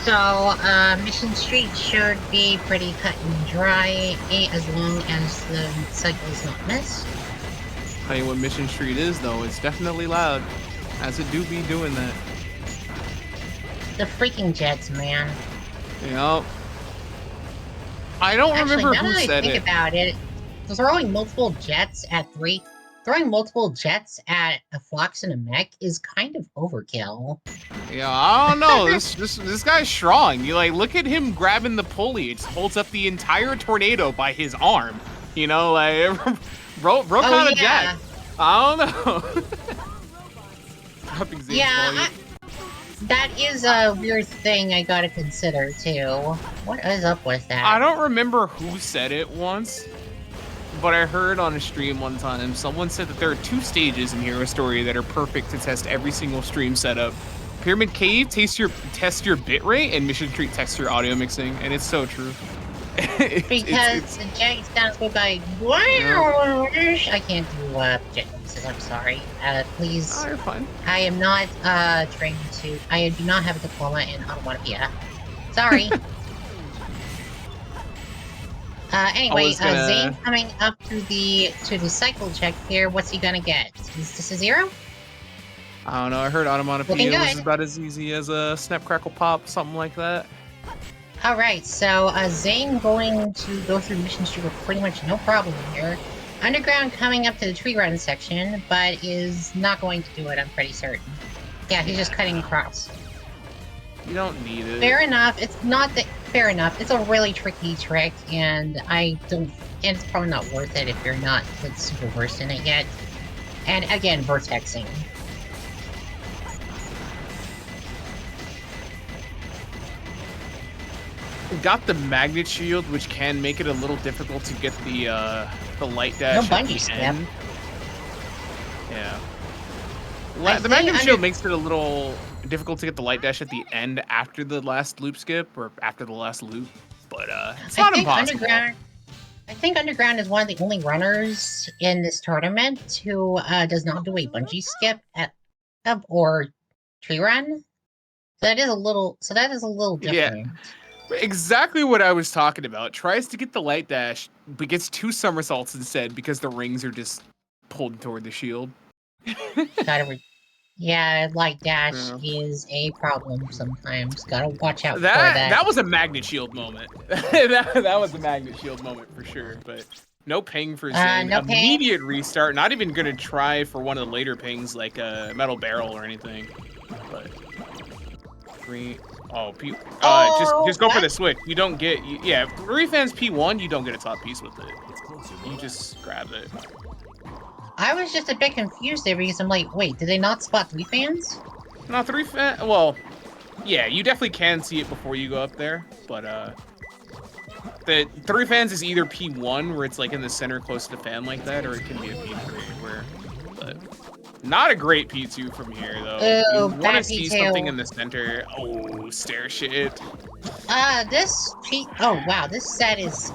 So, Mission Street should be pretty cut and dry, as long as the cycle is not missed. Tell you what Mission Street is, though. It's definitely loud, as it do be doing that. The freaking jets, man. Yep. I don't remember Actually, now who that I said think it. about it, throwing multiple jets at a Fox and a mech is kind of overkill. Yeah, I don't know. This guy's strong. You like look at him grabbing the pulley. It just holds up the entire tornado by his arm. You know, like broke on a jet. I don't know. Yeah, that is a weird thing I gotta consider too. What is up with that? I don't remember who said it once, but I heard on a stream one time someone said that there are 2 stages in Hero Story that are perfect to test every single stream setup. Pyramid Cave test your bitrate, and Mission Street tests your audio mixing, and it's so true. Because the jet sounds go by. I can't do jet noises. I'm sorry. Please. Oh, you're fine. I am not trained to. I do not have a diploma in onomatopoeia. Sorry. Anyway, Zane coming up to the cycle check here. What's he gonna get? Is this a 0? I don't know. I heard onomatopoeia Looking was good. about as easy as a snap, crackle, pop, something like that. Alright, so Zane going to go through Mission Street with pretty much no problem here. Underground coming up to the tree run section, but is not going to do it, I'm pretty certain. Yeah, he's just cutting across. You don't need it. Fair enough, it's not that fair enough. It's a really tricky trick, and it's probably not worth it if you're not like, super versed in it yet. And again, vertexing. Got the magnet shield, which can make it a little difficult to get the light dash. No at bungee the skip. end. Yeah. I The think magnet shield makes it a little difficult to get the light dash at the end after the last loop skip or after the last loop, but it's not impossible. I think Underground is one of the only runners in this tournament who does not do a bungee skip or tree run. So that is a little different. Yeah. Exactly what I was talking about. Tries to get the light dash, but gets 2 somersaults instead because the rings are just pulled toward the shield. Yeah, light dash is a problem sometimes. Gotta watch out for that. That was a magnet shield moment. that was a magnet shield moment for sure. But no ping for Zane. No ping. Immediate restart. Not even gonna try for one of the later pings like a metal barrel or anything. But 3. Just go for the switch. You don't get 3 fans P1. You don't get a top piece with it. You just grab it. I was just a bit confused there because I'm like, wait, did they not spot 3 fans? No, 3 fans. Well, yeah, you definitely can see it before you go up there, but the 3 fans is either P1 where it's like in the center close to fan like that, or it can be a P3 but not a great P2 from here though. Oh, you want to see something in the center. Oh, stair shit. Oh wow, this set is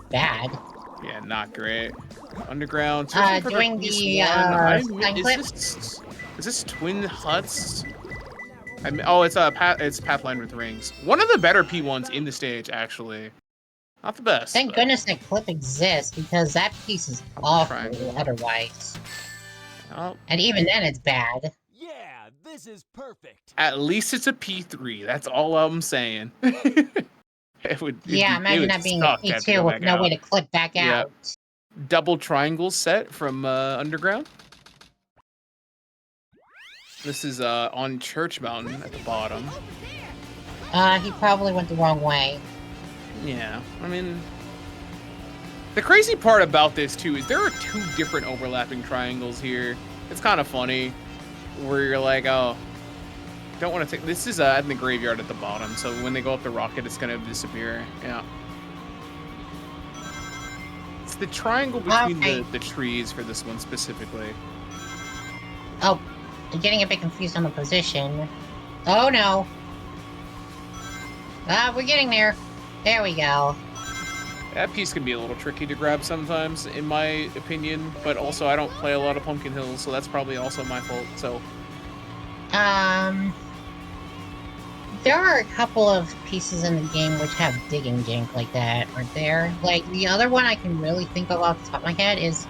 bad. Yeah, not great. Underground. Doing the time clip. Is this Twin Huts? It's Pathline with rings. One of the better P1s in the stage, actually. Not the best. Thank goodness that clip exists because that piece is awful otherwise. Oh. And even then, it's bad. Yeah, this is perfect. At least it's a P3. That's all I'm saying. Imagine that being a P2 with no way to clip back out. Double triangle set from Underground. This is on Church Mountain at the bottom. He probably went the wrong way. Yeah, I mean, the crazy part about this too is there are 2 different overlapping triangles here. It's kind of funny, where you're like, oh, don't want to take. This is in the graveyard at the bottom, so when they go up the rocket, it's gonna disappear. Yeah. It's the triangle between the trees for this one specifically. Oh, I'm getting a bit confused on the position. Oh no. We're getting there. There we go. That piece can be a little tricky to grab sometimes, in my opinion, but also I don't play a lot of Pumpkin Hills, so that's probably also my fault, so... There are a couple of pieces in the game which have digging jank like that, aren't there? Like, the other one I can really think of off the top of my head is...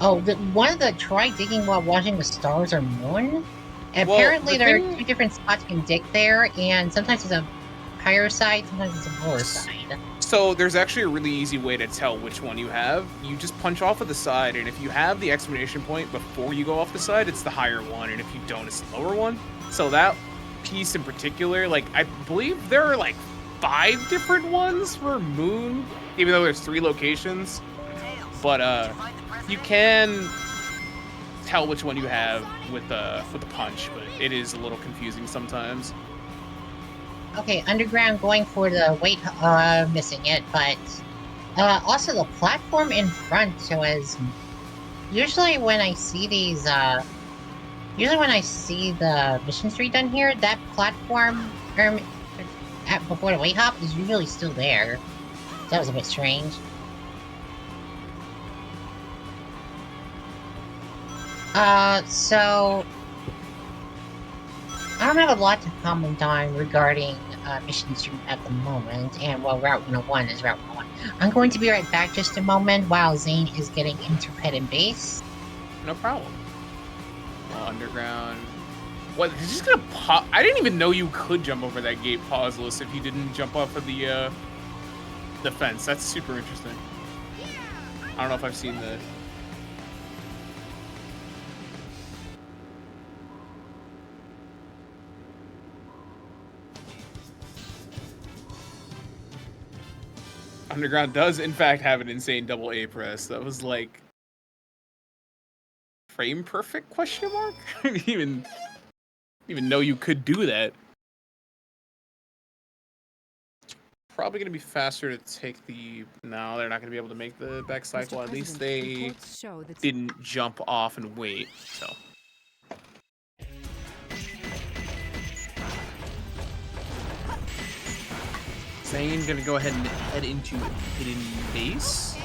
Oh, one of the try digging while watching the stars or moon? Apparently there are 2 different spots you can dig there, and sometimes it's a higher side, sometimes it's a lower side. So there's actually a really easy way to tell which one you have. You just punch off of the side, and if you have the exclamation point before you go off the side, it's the higher one, and if you don't, it's the lower one. So that piece in particular, like, I believe there are like 5 different ones for Moon, even though there's 3 locations. But you can tell which one you have with the punch, but it is a little confusing sometimes. Okay, Underground going for the weight, missing it, but also the platform in front. So as usually when I see these, usually when I see the mission street done here, that platform before the weight hop is usually still there. So that was a bit strange. So I don't have a lot to comment on regarding Mission Street at the moment, and well, Route 101 is Route 101. I'm going to be right back just a moment while Zane is getting into pet and base. No problem. Well, Underground. What? He's just gonna pop? I didn't even know you could jump over that gate pauseless if you didn't jump off of the fence. That's super interesting. I don't know if I've seen the. Underground does, in fact, have an insane double A press. That was like frame perfect question mark? I didn't even know you could do that. Probably gonna be faster to take the. No, they're not gonna be able to make the back cycle. At least they didn't jump off and wait. So. Zane gonna go ahead and head into hidden base.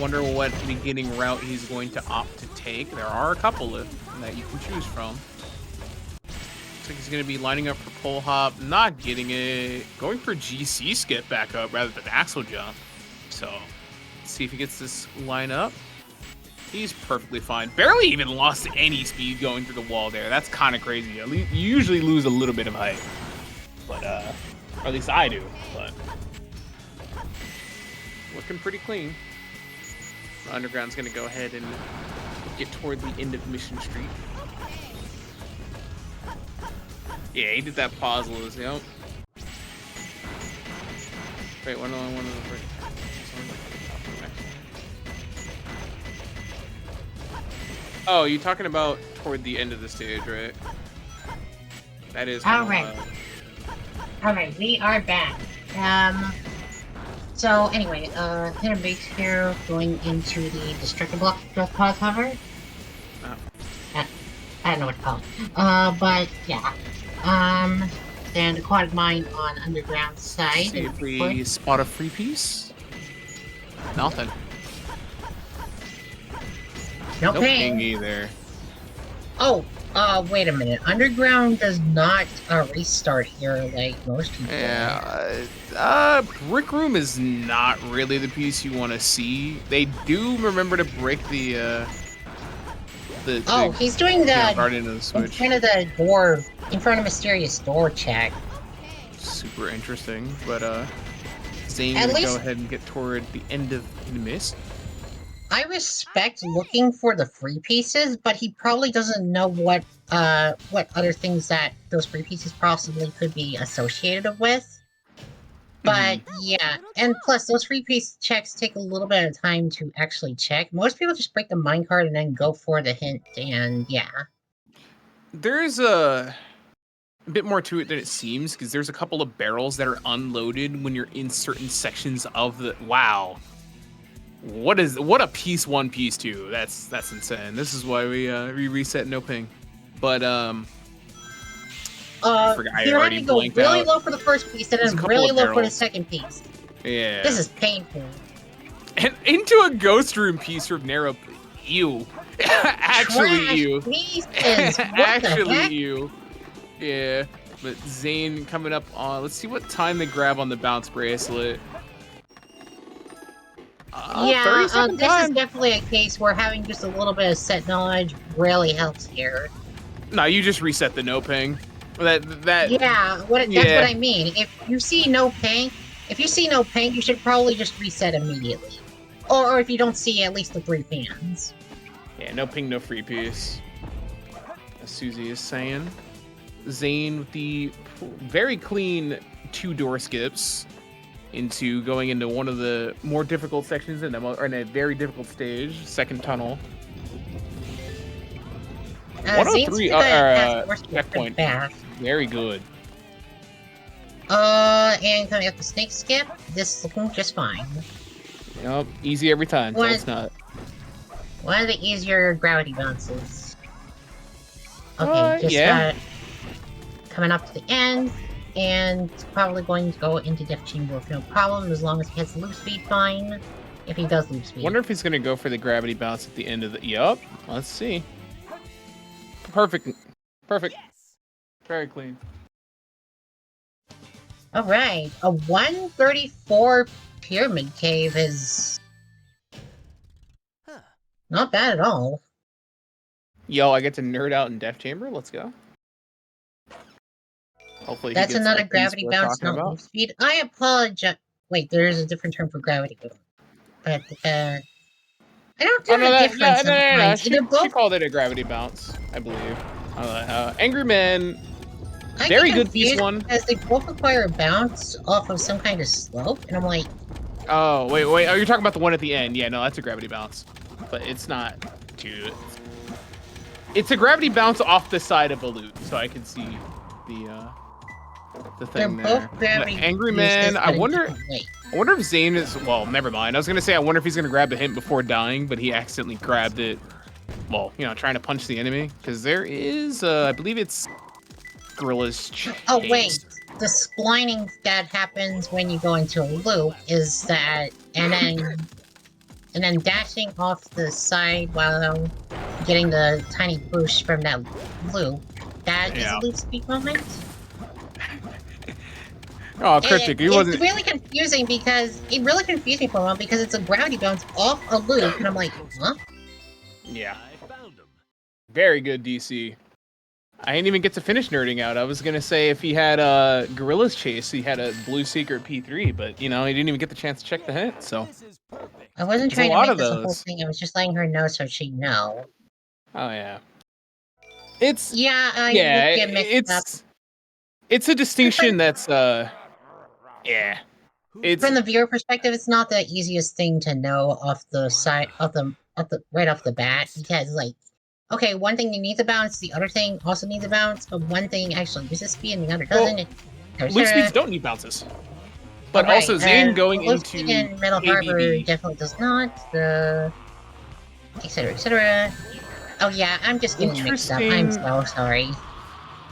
Wonder what beginning route he's going to opt to take. There are a couple that you can choose from. Looks like he's gonna be lining up for pole hop, not getting it. Going for GC skip back up rather than axle jump. So let's see if he gets this line up. He's perfectly fine. Barely even lost any speed going through the wall there. That's kind of crazy. You usually lose a little bit of height, but or at least I do, but looking pretty clean. Underground's gonna go ahead and get toward the end of Mission Street. Yeah, he did that pauseless, yep. Wait, one of the Oh, you're talking about toward the end of the stage, right? That is Alright. Alright, we are back. So anyway, hidden base here, going into the destructor block pause hover. I don't know what to call it. But yeah. Then aquatic mine on underground side. See if we spot a free piece. Nothing. No ping. ping Either. Oh, wait a minute. Underground does not restart here like most people. Yeah, Brick Room is not really the piece you want to see. They do remember to break the he's doing the Guardian of the Switch. in front of the door, in front of mysterious door check. Super interesting, but Zane At gonna least go ahead and get toward the end of the mist. I respect looking for the free pieces, but he probably doesn't know what other things that those free pieces possibly could be associated with. But yeah, and plus those free piece checks take a little bit of time to actually check. Most people just break the minecart and then go for the hint, and yeah. There's a bit more to it than it seems, because there's a couple of barrels that are unloaded when you're in certain sections of the. Wow. What a piece 1, piece 2. That's insane. This is why we reset no ping. But forgot, I you're already having to go blanked really out. low for the first piece and There's a then couple really of low for the barrels. second piece. Yeah. This is painful. And into a ghost room piece from Narrow. Ew. Actually, Trash ew. pieces. What the Actually, heck? ew. Yeah. But Zane coming up on. Let's see what time they grab on the bounce bracelet. Yeah, 30 second this is time. definitely a case where having just a little bit of set knowledge really helps here. No, you just reset the no ping. That Yeah, that's what I mean. If you see no ping, you should probably just reset immediately. Or if you don't see at least the 3 fans. Yeah, no ping, no free piece. As Susie is saying. Zane with the very clean 2 door skips into going into one of the more difficult sections in a very difficult stage, second tunnel. 103 checkpoint. Very good. And coming up the snake skip, this is looking just fine. Yep, easy every time. So it's not. One of the easier gravity bounces. Okay, yeah. Coming up to the end, and probably going to go into Death Chamber with no problem, as long as he has loop speed fine. If he does loop speed. Wonder if he's gonna go for the gravity bounce at the end of the. Yup. Let's see. Perfect. Perfect. Very clean. Alright, a 134 pyramid cave is not bad at all. Yo, I get to nerd out in Death Chamber. Let's go. Hopefully, That's he gets another the things gravity we're bounce, talking not about. loop speed. I apologize. Wait, there is a different term for gravity bounce. But, I don't Oh know no, the that, difference no. sometimes. She, They're she both called it a gravity bounce, I believe. Angry Man, I very get good piece confused one. because they both require a bounce off of some kind of slope, and I'm like, Oh wait. Oh, you're talking about the one at the end? Yeah, no, that's a gravity bounce, but it's not too. It's a gravity bounce off the side of a loop, so I can see the they're thing there. both gravity Angry bounces, Man. but I in wonder. different ways. I wonder if Zane is. Well, never mind. I was gonna say I wonder if he's gonna grab the hint before dying, but he accidentally grabbed it. Well, trying to punch the enemy because there is. I believe it's Gorilla's chase. Oh wait, the splining that happens when you go into a loop is that, and then dashing off the side while getting the tiny boost from that loop. That is a loop speed moment. Oh, Cryptic, he wasn't. It's really confusing because it really confused me for a while because it's a gravity bounce off a loop, and I'm like, huh? Yeah. Very good, DC. I didn't even get to finish nerding out. I was gonna say if he had Gorilla's Chase, he had a Blue Secret P3, but he didn't even get the chance to check the hint. So I wasn't There's trying a to lot make of this a whole those. thing. I was just letting her know so she'd know. Oh yeah. It's Yeah, yeah. you get mixed up. It's a distinction that's yeah. It's From the viewer perspective, it's not the easiest thing to know off the side right off the bat because like, okay, one thing you need to bounce, the other thing also needs a bounce, but one thing actually uses speed and the other doesn't. loop speeds don't need bounces. But also Zane going loop speed into in Metal Harbor ABB. definitely does not. The etc. etc. Oh yeah, I'm just getting mixed up. I'm so sorry.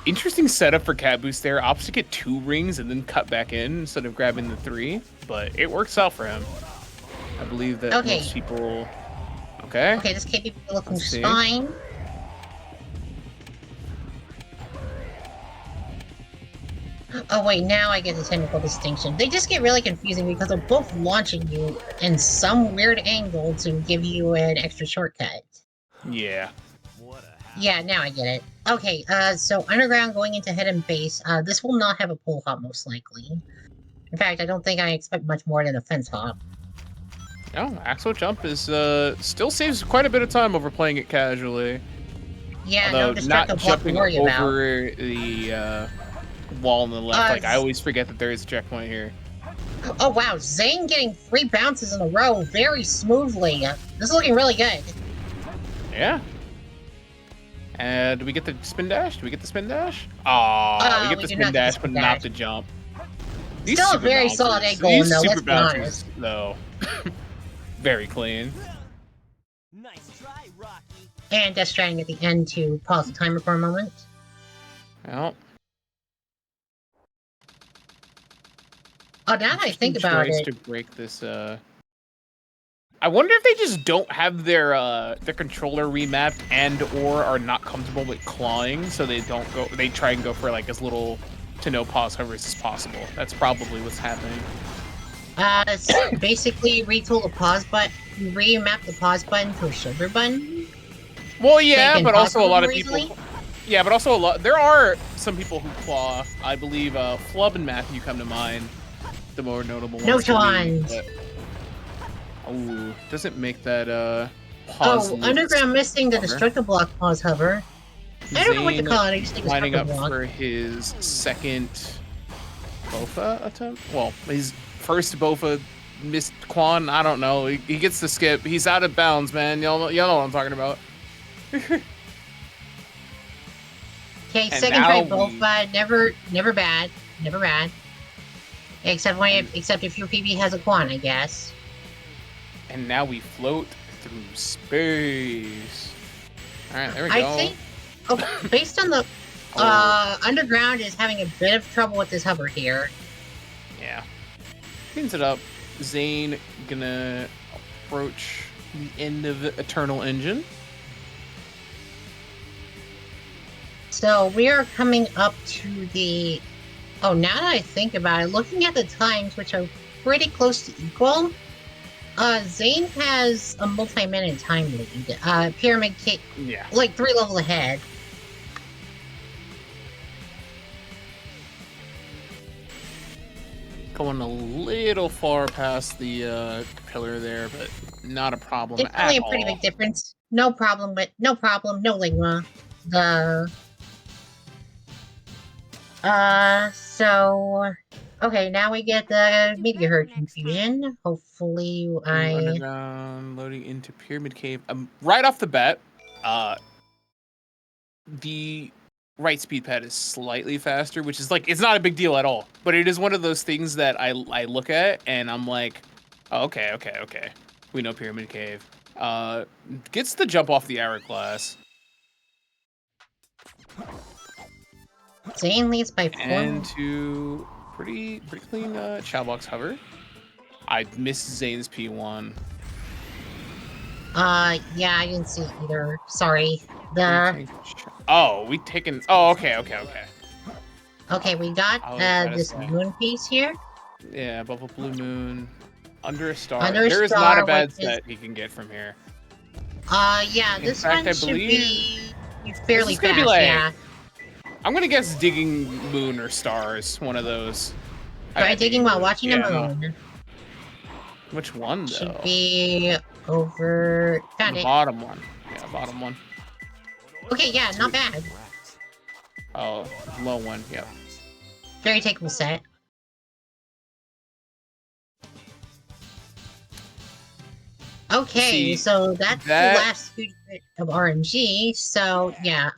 Interesting setup for Cat Boost there. Opts to get 2 rings and then cut back in instead of grabbing the 3, but it works out for him. I believe that most people. Okay. Okay, this KBB looking Let's see. fine. Oh wait, now I get the technical distinction. They just get really confusing because they're both launching you in some weird angle to give you an extra shortcut. Yeah. Yeah, now I get it. Okay, so Underground going into Hidden Base, this will not have a pull hop most likely. In fact, I don't think I expect much more than a fence hop. No, Axo Jump is still saves quite a bit of time over playing it casually. Yeah, Although no destructive not block to jumping worry over about. the wall on the left. Like I always forget that there is a checkpoint here. Oh wow, Zane getting 3 bounces in a row very smoothly. This is looking really good. Yeah. And do we get the spin dash? Do we get the spin dash? Oh, we get the do spin not get the dash, spin but not dash. the jump. Still a super very bouncers- solid egg these goal, though, super let's be bouncers, honest. though. Very clean. And Death Stranding at the end to pause the timer for a moment. Well, Oh, now that I think about tries it, to break this. I wonder if they just don't have their controller remapped and/or are not comfortable with clawing, so they don't go. They try and go for like as little to no pause hovers as possible. That's probably what's happening. it's basically retool the pause button, remap the pause button to a shoulder button. Well, They yeah, can but pause also a lot of more people. easily? Yeah, but also a lot. There are some people who claw. I believe Flub and Matthew come to mind, the more notable ones. No to me, Johns. but- Oh, doesn't make that pause. Oh, loop Underground missing the hover. destructive block pause hover. I don't know what to Zane call it. I just think it's lining up destructive block. for his second Bofa attempt. Well, his first Bofa missed Quan. I don't know. He gets the skip. He's out of bounds, man. Y'all know what I'm talking about. Okay, And second now try we- Bofa. Never bad. Never bad. Except if your PB has a Quan, I guess. And now we float through space. All right, there we go. I think, based on the Underground is having a bit of trouble with this hover here. Yeah. Cleans it up. Zane gonna approach the end of Eternal Engine. So we are coming up to the. Oh, now that I think about it, looking at the times, which are pretty close to equal, Zane has a multi-minute time lead. Pyramid Cave, Yeah. like 3 levels ahead. Going a little far past the pillar there, but not a problem It's at only a all. pretty big difference. No problem, no Ligma. So okay, now we get the meteor herd confusion. Hopefully Underground loading into Pyramid Cave. Right off the bat, the right speed pad is slightly faster, which is like, it's not a big deal at all. But it is one of those things that I look at and I'm like, oh, okay. We know Pyramid Cave. Gets the jump off the hourglass. Zane leads by 4. And to pretty clean Chow Box hover. I missed Zane's P1. Yeah, I didn't see it either. Sorry. Oh, we taken. Oh, okay. Okay, we got I was trying to this say. moon piece here. Yeah, above a blue moon, under a star. Under a There is star, not a bad which is- set he can get from here. Yeah, In this fact, one I should believe be fairly this is gonna fast. be like- Yeah. I'm gonna guess digging moon or stars. One of those. Try digging while watching yeah, the moon. Which one though? Should be over. Found The it. bottom one. Yeah, bottom one. Okay, yeah, not bad. Oh, low one. Yep. Very takeable set. Okay, See, so that's that- the last food bit of RNG. So yeah,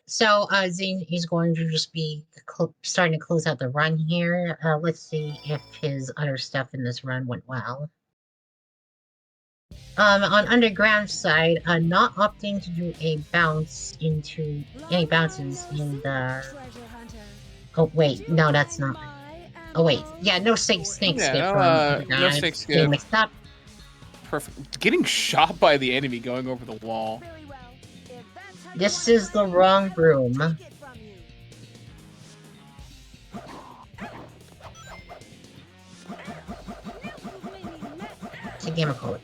so Zane is going to just be starting to close out the run here. Let's see if his other stuff in this run went well. On Underground side, not opting to do a bounce into any bounces in the. Oh wait, no, that's not. Oh wait, yeah, no snake skip Yeah, from Underground. no snake Getting skip. mixed up. Perfect. Getting shot by the enemy going over the wall. This is the wrong room. It's a gamer code.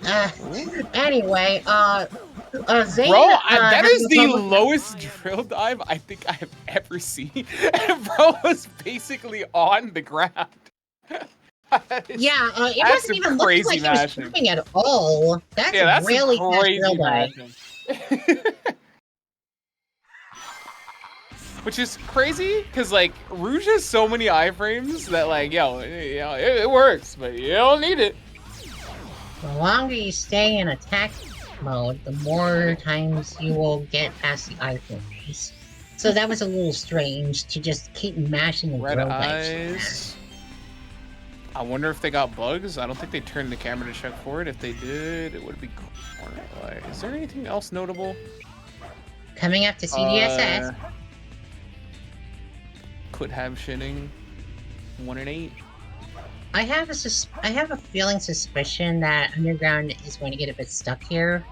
Anyway, Zane. Bro, has that is the trouble- lowest drill dive I think I have ever seen. And bro was basically on the ground. That is- Yeah, it that's wasn't some even looking crazy like he was matching. moving at all. That's, yeah, that's really some fast crazy drill dive. matching. Which is crazy, because, like, Rouge has so many iframes that, like, it works, but you don't need it. The longer you stay in attack mode, the more times you will get past the iframes. So that was a little strange to just keep mashing the Red drill dives. eyes. I wonder if they got bugs. I don't think they turned the camera to check for it. If they did, it would be cool. Like, is there anything else notable? Coming up to CDSS. Could have shitting 1 and 8. I have a feeling suspicion that Underground is going to get a bit stuck here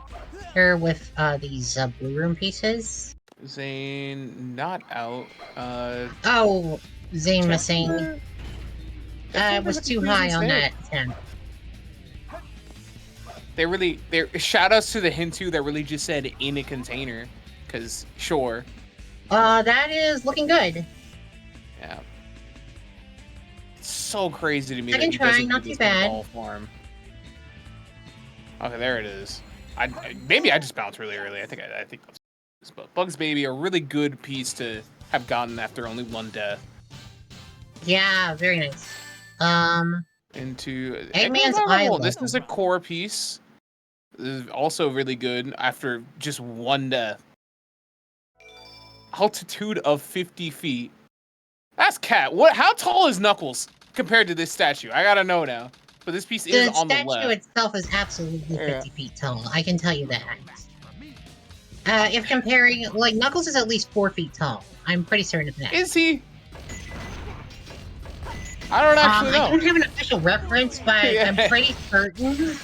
with these blue room pieces. Zane not out. Oh, Zane Check missing. for- It was too high on that attempt. They're shout outs to the Hintu that really just said in a container. Cause sure. That is looking good. Yeah. It's so crazy to me Second that he try, doesn't not do too this on bad. ball farm. Okay, there it is. Maybe I just bounced really early. I think that's but Bugs Baby, a really good piece to have gotten after only one death. Yeah, very nice. Into Eggman's Eye eye Level. This level. is a core piece. This is also really good after just one death. Altitude of 50 feet. That's cat. How tall is Knuckles compared to this statue? I gotta know now. But this piece is The on the statue left. itself is absolutely Yeah. 50 feet tall. I can tell you that. If comparing, like, Knuckles is at least 4 feet tall. I'm pretty certain of that. Is he? I don't actually know. I don't have an official reference, but Yeah. I'm pretty certain.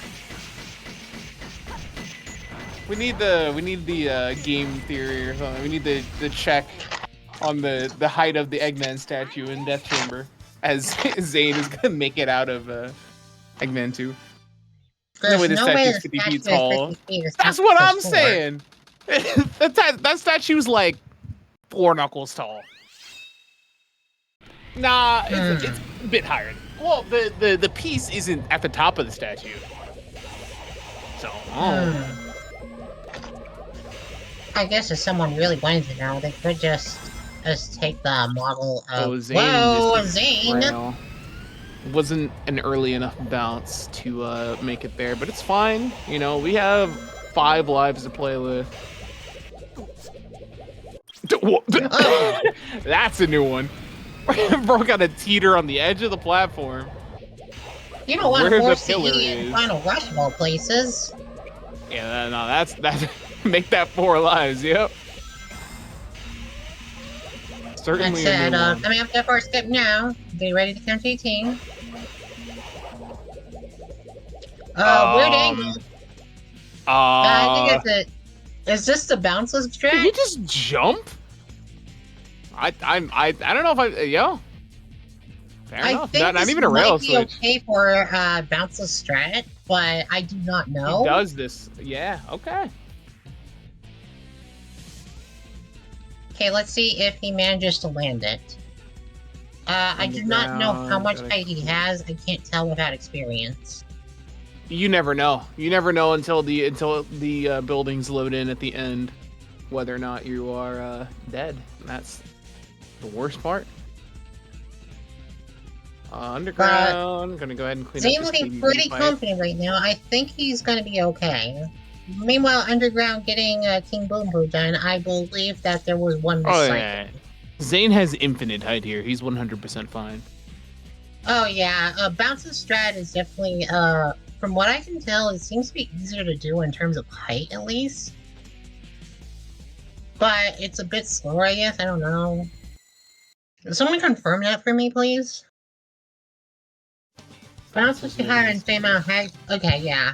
We need the game theory or something. We need the check on the height of the Eggman statue in Death Chamber, as Zane is gonna make it out of Eggman 2. No way There's this no way statue's the 50 statue feet is tall. 50 feet. It's That's not what so I'm short. saying. that statue's like 4 Knuckles tall. Nah, it's a bit higher. Well, the piece isn't at the top of the statue. So, I guess if someone really wanted to know, they could just take the model of. Zane Whoa, just Zane! frail. Wasn't an early enough bounce to make it there, but it's fine. You know, we have 5 lives to play with. Oh. That's a new one. Bro got a teeter on the edge of the platform. You don't want Where to the force the pillar idiot is. Final Rush of all places. Yeah, no, that's make that 4 lives. Yep. Certainly That a new said, one. coming up to our first step now. Get ready to count to 18. Weird angle. I think it's a. Is this the bounceless Did he strat? just jump? I don't know if yo. Fair I enough. think Not this even a rail might be switch. okay for bounceless strat, but I do not know. He does this. Yeah. Okay. Okay, let's see if he manages to land it. I do not know how much Underground, height he has. I can't tell without experience. You never know. You never know until the buildings load in at the end, whether or not you are dead. And that's the worst part. Underground. Gonna go ahead and clean Zane up this looking KBB pretty fight. confident right now. I think he's going to be okay. Meanwhile, Underground getting King Boom Boom done, I believe that there was one Oh recycle. yeah. Zane has infinite height here. He's 100% fine. Oh yeah, bounceless strat is definitely, from what I can tell, it seems to be easier to do in terms of height, at least. But it's a bit slower, I guess. I don't know. Can someone confirm that for me, please? Bounceless too high and same amount of height. Okay, yeah.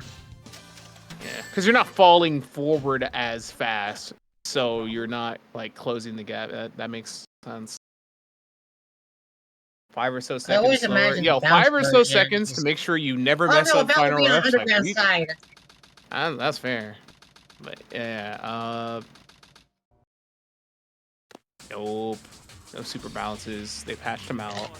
Yeah, because you're not falling forward as fast, so you're not like closing the gap. That makes sense. 5 or so seconds. always slower. imagine Yo, the bounce 5 or so version seconds is- to make sure you never Oh mess no, up that would final be on rush. Like, Underground side. that's fair. But yeah, nope. No super bounces. They patched them out.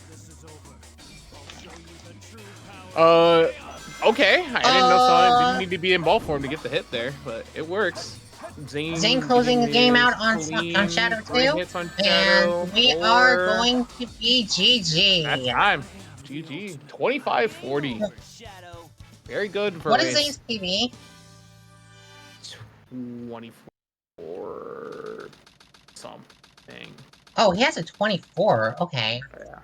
Okay. I didn't know Sonic didn't need to be in ball form to get the hit there, but it works. Zane closing the game is out on clean. Shadow 3 2, hits on Shadow, and we 4. are going to be GG. That time. GG. 25-40. Very good for What a is Zane's PB? 24 something. Oh, he has a 24. Okay. Yeah.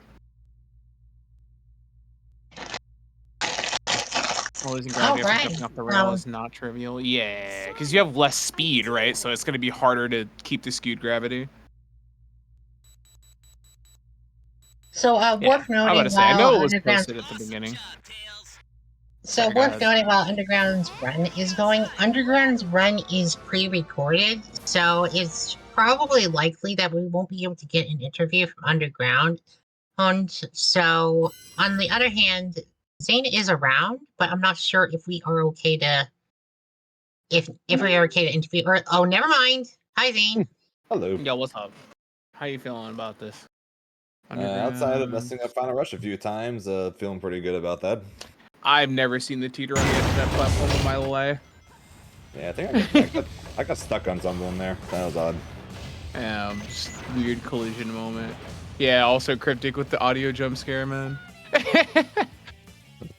Always in gravity after jumping off the rail is not trivial. Yeah, because you have less speed, right? So it's going to be harder to keep the skewed gravity. So, worth I'm about noting to say, I know while it was Underground. posted at the beginning. So, Sorry, go worth ahead. noting while Underground's run is going, Underground's run is pre-recorded, so it's probably likely that we won't be able to get an interview from Underground. And so, on the other hand, Zane is around, but I'm not sure if we are okay to if we are okay to interview. Or oh, never mind. Hi, Zane. Hello. Yo, what's up? How you feeling about this? Outside of messing up Final Rush a few times, feeling pretty good about that. I've never seen the teeter on the edge of that platform a mile away. Yeah, I think I got stuck on something there. That was odd. Just weird collision moment. Yeah, also cryptic with the audio jump scare, man.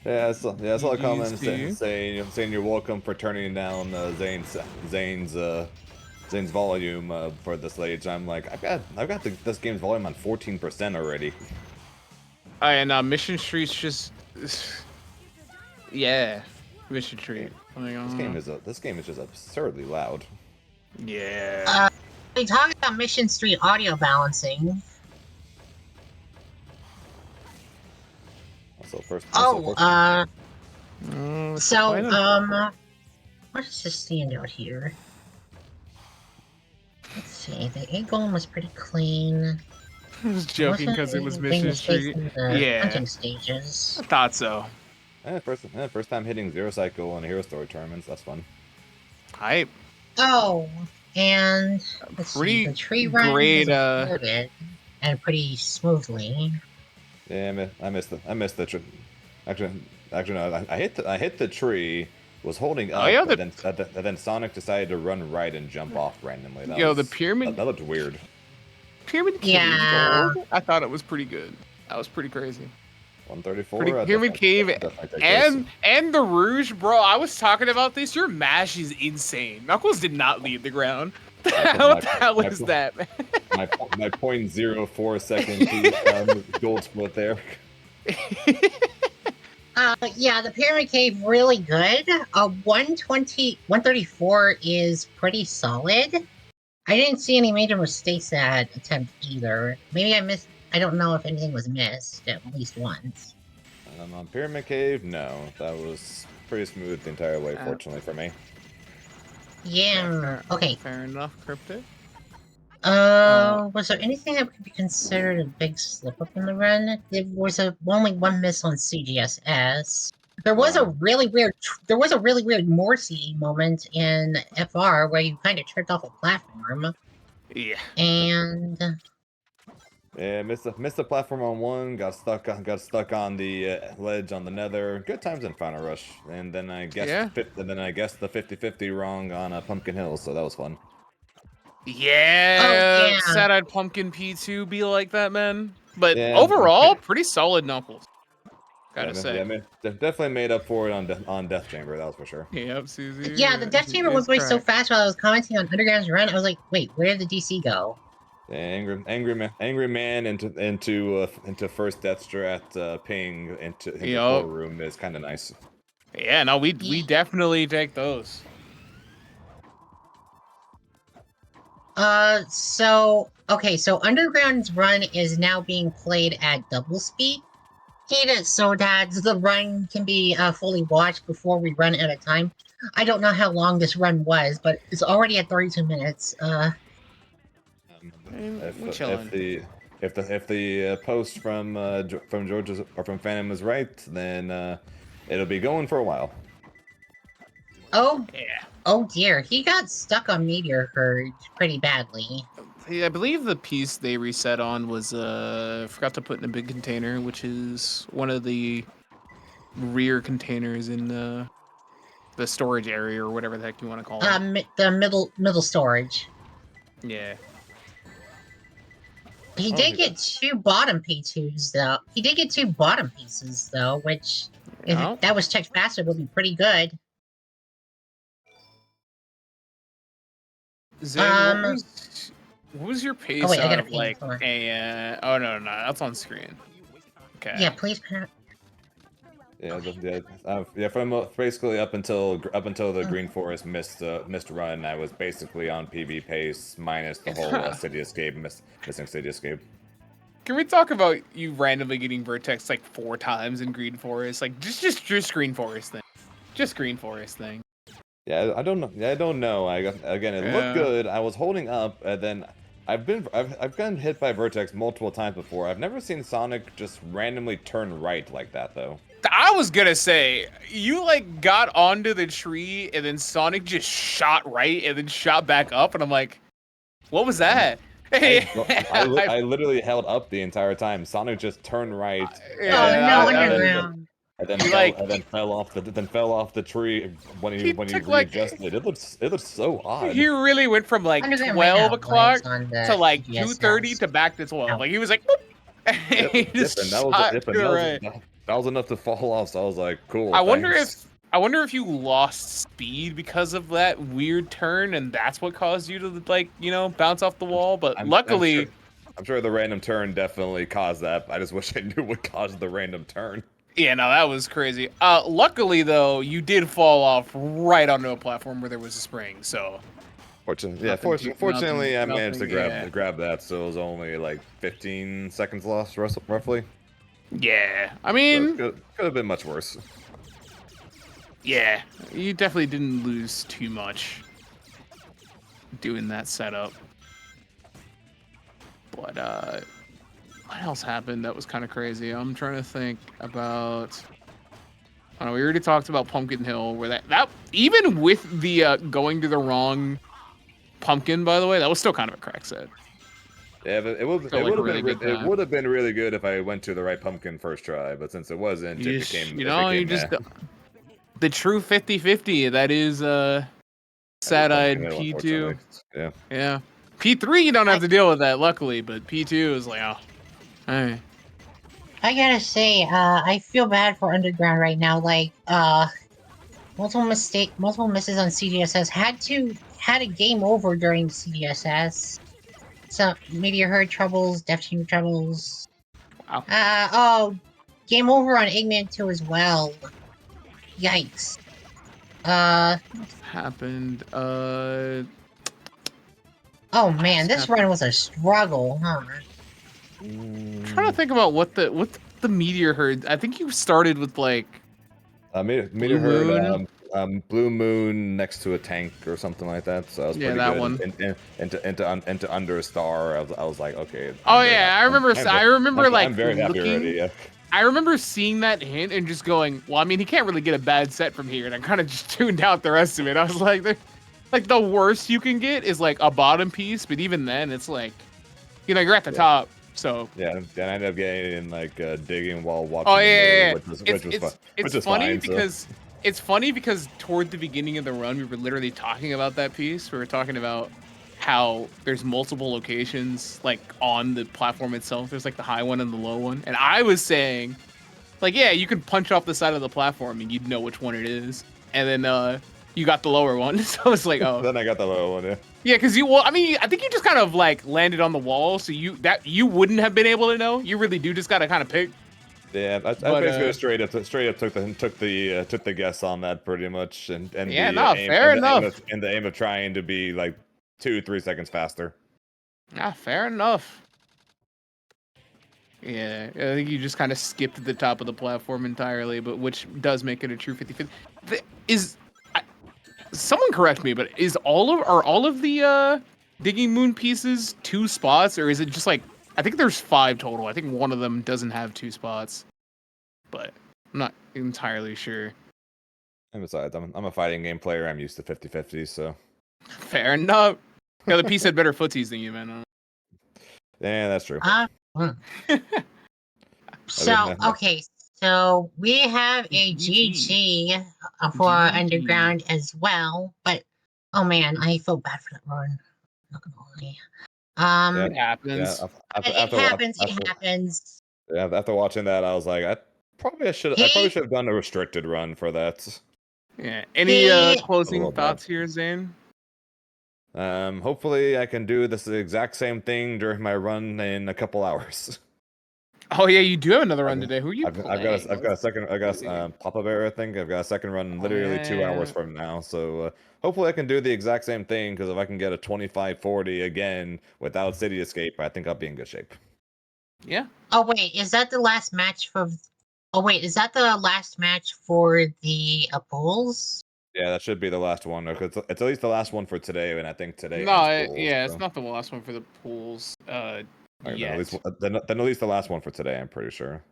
Yeah, I saw a comment see? saying you're welcome for turning down Zane's volume for this stage. I'm like, I've got this game's volume on 14% already. And Mission Street's just, yeah, Mission Street. This game is just absurdly loud. Yeah. We talked about Mission Street audio balancing. Also, first. So, What what does this stand out here? Let's see, the egg golem was pretty clean. I was joking because it was Mission Street. Yeah. Hunting stages. I thought so. First time hitting Zero Cycle in Hero Story tournaments. That's fun. Hype. Oh, and let's see, the tree run great, was recorded and pretty smoothly. Yeah, I missed the tree. Actually, no. I hit the tree. Was holding up, yeah, but then Sonic decided to run right and jump off randomly. The pyramid. That looked weird. Pyramid Cave. Yeah. Gold? I thought it was pretty good. That was pretty crazy. 134. Pyramid Cave and the Rouge, bro. I was talking about this. Your mash is insane. Knuckles did not leave the ground. What the hell is that, man? My 0.04 second gold split there. Yeah, the Pyramid Cave really good. 134 is pretty solid. I didn't see any major mistakes that attempt either. Maybe I missed. I don't know if anything was missed at least once. On Pyramid Cave, no, that was pretty smooth the entire way. Fortunately for me. Yeah. Okay. Fair enough, Cryptic. Was there anything that could be considered a big slip up in the run? There was only one miss on CGSS. There was a really weird Morsi moment in FR where you kind of tripped off a platform. Yeah. And yeah, missed the platform on one. Got stuck on the ledge on the Nether. Good times in Final Rush, and then I guessed the 50-50 wrong on Pumpkin Hill, so that was fun. Yeah, sad-eyed Pumpkin P2 be like that, man. But overall, pretty solid Knuckles. Gotta say. Yeah, definitely made up for it on Death Chamber, that was for sure. Yep, Susie. yeah, the Death Chamber was going so fast while I was commenting on Underground's run. I was like, wait, where did the DC go? Yeah, angry man into first Death Strat ping into the core room is kind of nice. Yeah, no, we definitely take those. So Underground's run is now being played at double speed, so that the run can be fully watched before we run at a time. I don't know how long this run was, but it's already at 32 minutes. If the post from Georgia or from Phantom is right, then it'll be going for a while. Oh yeah. Oh dear, he got stuck on Meteor Herd pretty badly. Yeah, I believe the piece they reset on was forgot to put in a big container, which is one of the rear containers in the storage area or whatever the heck you want to call it. The middle storage. Yeah. He did get 2 bottom P2s though. He did get 2 bottom pieces though, which if that was checked faster would be pretty good. Zane, what was your pace out of like a oh no, that's on screen. Okay. Yeah, please. From basically up until the Green Forest missed run, I was basically on PB pace minus the whole City Escape missing City Escape. Can we talk about you randomly getting Vertex like 4 times in Green Forest? Like just Green Forest thing. Just Green Forest thing. Yeah, I don't know. Yeah, I don't know. Again, it looked good. I was holding up, and then I've gotten hit by Vertex multiple times before. I've never seen Sonic just randomly turn right like that though. I was gonna say, you like got onto the tree and then Sonic just shot right and then shot back up, and I'm like, what was that? I literally held up the entire time. Sonic just turned right. Underground. And then fell off the tree when he readjusted. It looks so odd. He really went from like 12 o'clock to like 2:30 to back to 12. Like he was like, he just shot to the right. That was enough to fall off. So I was like, cool. I wonder if you lost speed because of that weird turn, and that's what caused you to like bounce off the wall. But luckily, I'm sure the random turn definitely caused that. I just wish I knew what caused the random turn. Yeah, no, that was crazy. Luckily though, you did fall off right onto a platform where there was a spring. So, fortunately, I managed to grab that. So it was only like 15 seconds lost, roughly. Yeah, I mean, so could have been much worse. Yeah, you definitely didn't lose too much doing that setup. But what else happened that was kind of crazy? I'm trying to think about. I don't know. We already talked about Pumpkin Hill, where that even with the going to the wrong pumpkin, by the way, that was still kind of a crack set. Yeah, but it would have been really good if I went to the right pumpkin first try, but since it wasn't, it became the true 50-50. That is sad-eyed P2. Yeah. P3 you don't have to deal with that, luckily, but P2 is like, oh, hey. I gotta say, I feel bad for Underground right now. Like, multiple misses on CDSS. Had a game over during the CDSS. So Meteor Herd troubles, Death Team troubles. Wow. Game over on Eggman 2 as well. Yikes. What happened? Oh man, this run was a struggle, huh? I'm trying to think about what the Meteor Herd. I think you started with like Meteor Herd, Blue Moon next to a tank or something like that. So I was pretty that good. one. Into Under a Star. I was like, okay. I remember I'm very happy already. Yeah. I remember seeing that hint and just going, well, I mean, he can't really get a bad set from here, and I kind of just tuned out the rest of it. I was like, the worst you can get is like a bottom piece, but even then, it's like, you're at the top. So then I ended up getting like digging while watching. Which was funny because. It's funny because toward the beginning of the run, we were literally talking about that piece. We were talking about how there's multiple locations like on the platform itself. There's like the high one and the low one. And I was saying, like, yeah, you can punch off the side of the platform and you'd know which one it is. And then you got the lower one. So I was like, oh. Then I got the lower one, yeah. Yeah, because I think you just kind of like landed on the wall. So you wouldn't have been able to know. You really do just got to kind of pick. Yeah, I basically straight up took the guess on that pretty much, and fair enough. And the aim of trying to be like 2-3 seconds faster. Yeah, fair enough. Yeah, I think you just kind of skipped the top of the platform entirely, but which does make it a true 50-50. Someone correct me, but are all of the Digging Moon pieces 2 spots, or is it just like? I think there's 5 total. I think one of them doesn't have 2 spots, but I'm not entirely sure. And besides, I'm a fighting game player. I'm used to 50-50, so. Fair enough. The other piece had better footsies than you, man. Yeah, that's true. So we have a GG for Underground as well, but oh man, I feel bad for that run. Not gonna lie. It happens. It happens. Yeah, after watching that, I was like, I probably should have done a restricted run for that. Yeah. Any closing thoughts here, Zane? Hopefully I can do this exact same thing during my run in a couple hours. Oh yeah, you do have another run today. Who are you playing? I've got a second. I got Papa Bear. I think I've got a second run literally 2 hours from now. So hopefully I can do the exact same thing. Because if I can get a 25-40 again without City Escape, I think I'll be in good shape. Yeah. Oh wait, is that the last match for? Oh wait, is that the last match for the pools? Yeah, that should be the last one. It's at least the last one for today, and I think today No, ends pools. yeah, So. it's not the last one for the pools. Then Yet. at least the last one for today. I'm pretty sure.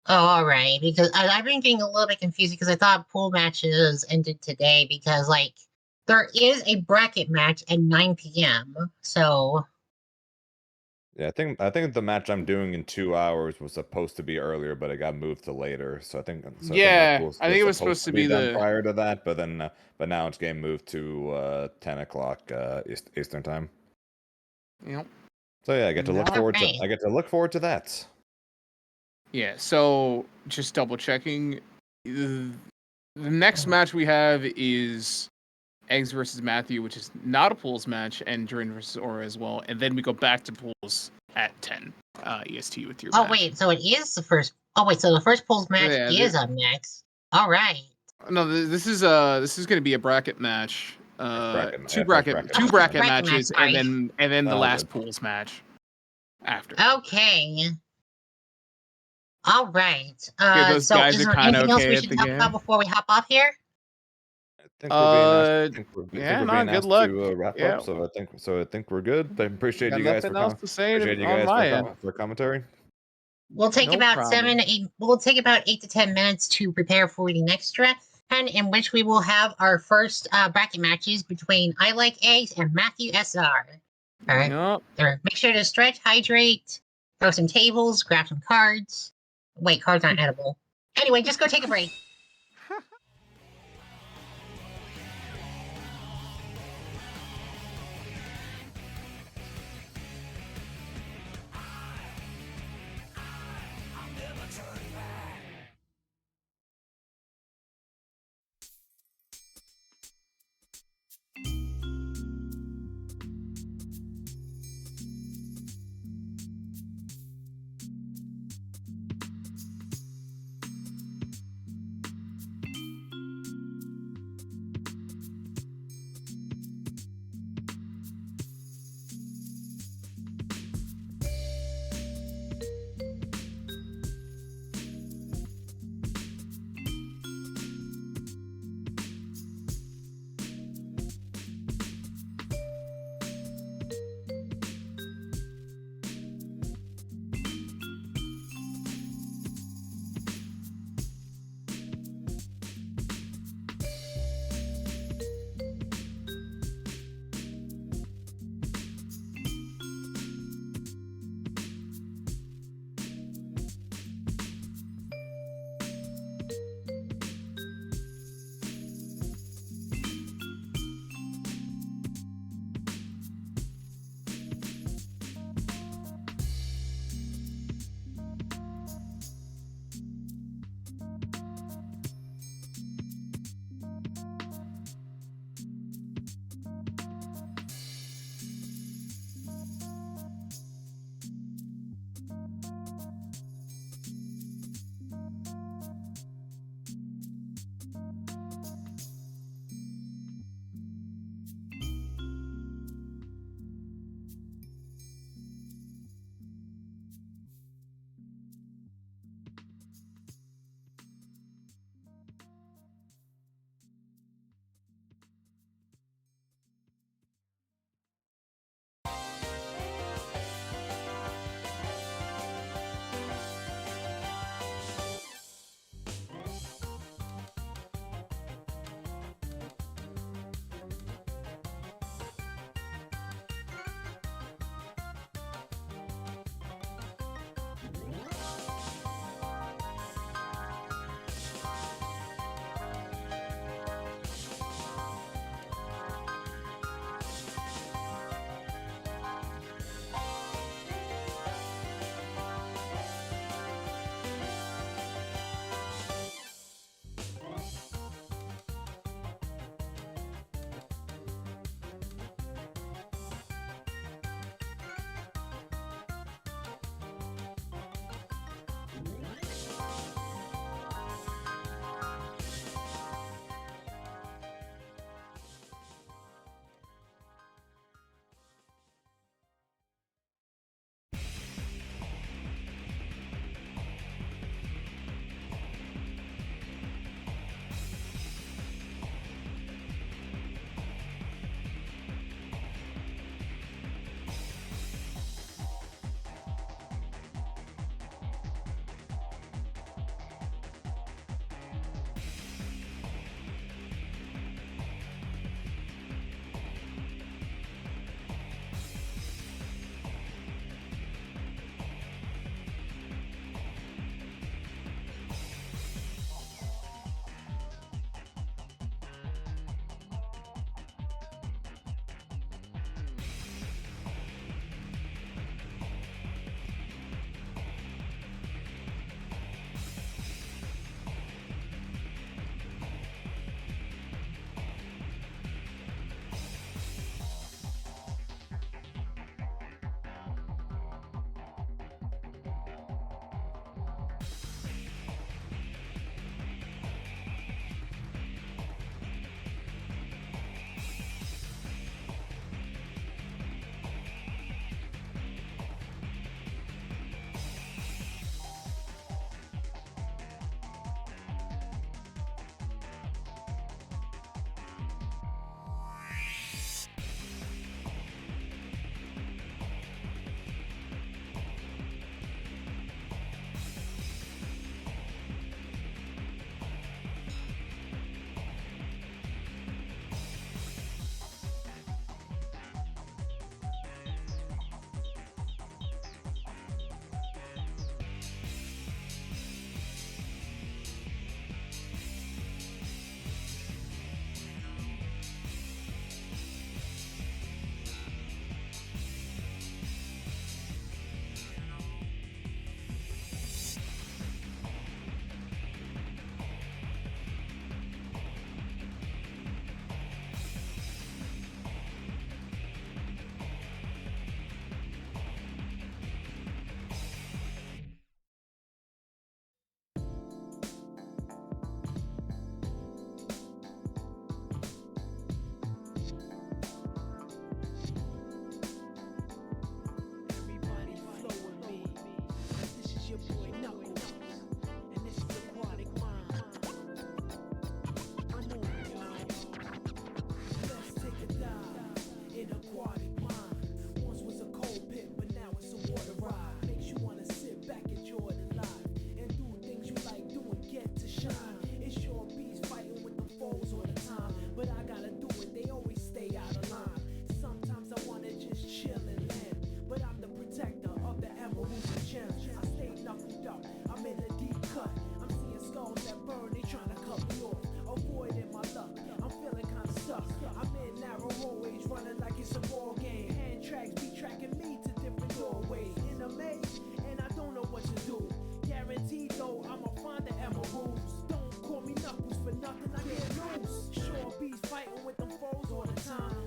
Oh, all right. Because I've been getting a little bit confused because I thought pool matches ended today because like there is a bracket match at 9 p.m. So Yeah, I think the match I'm doing in 2 hours was supposed to be earlier, but it got moved to later. So I think that pool I think it was supposed to be done the. prior to that, but now it's getting moved to 10 o'clock Eastern time. Yep. So yeah, I get to look forward to that. Yeah. So just double checking. The next match we have is Eggs versus Matthew, which is not a pools match, and Durin versus Aura as well. And then we go back to pools at 10 EST with your. oh match. wait, so it is the first. Oh wait, so the first pools match Yeah, is up next. All right. No, this is going to be a bracket match. Two bracket matches, sorry. and then the Oh, last good. pools match after. Okay. All right. those So guys is are there kinda anything else okay we at should the talk game. about before we hop off here? I think we're being asked. I think we're yeah, being good asked luck. to wrap Yeah. up. So I think we're good. I appreciate Got you guys nothing for else to say appreciate you on guys my end. for commentary. We'll take No about problem. 8. We'll take about 8 to 10 minutes to prepare for the next draft, and in which we will have our first bracket matches between I Like Eggs and Matthew SR. All right. Yep. Make sure to stretch, hydrate, throw some tables, grab some cards. Wait, cards aren't edible. Anyway, just go take a break.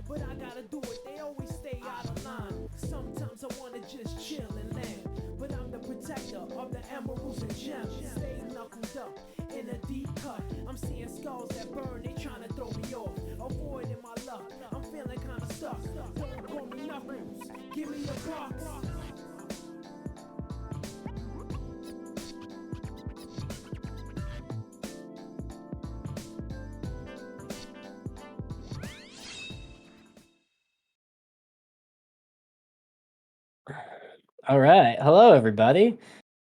but I gotta do it, they always stay out of line. Sometimes I wanna just chill and land, but I'm the protector of the emeralds and gems. Stay knuckled up in a deep cut. I'm seeing skulls that burn, they tryna throw me off. Avoiding my luck, I'm feeling kinda stuck. Don't call me Knuckles, give me a box. All right, hello everybody.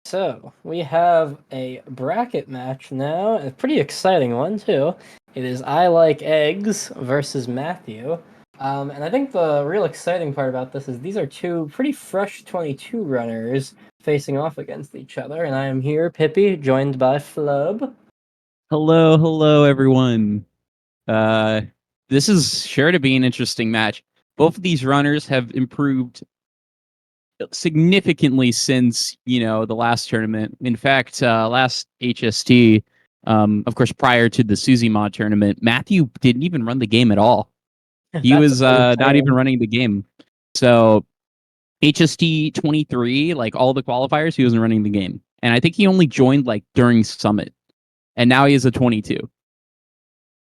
So we have a bracket match now, a pretty exciting one too. It is I Like Eggs versus Matthew. And I think the real exciting part about this is these are two pretty fresh 22 runners facing off against each other. And I am here, Pippi, joined by Flub. Hello, everyone. This is sure to be an interesting match. Both of these runners have improved significantly since, the last tournament. In fact, last HST, of course, prior to the Suzy Mod tournament, Matthew didn't even run the game at all. He was not even running the game. So HST 23, like all the qualifiers, he wasn't running the game. And I think he only joined like during Summit. And now he is a 22.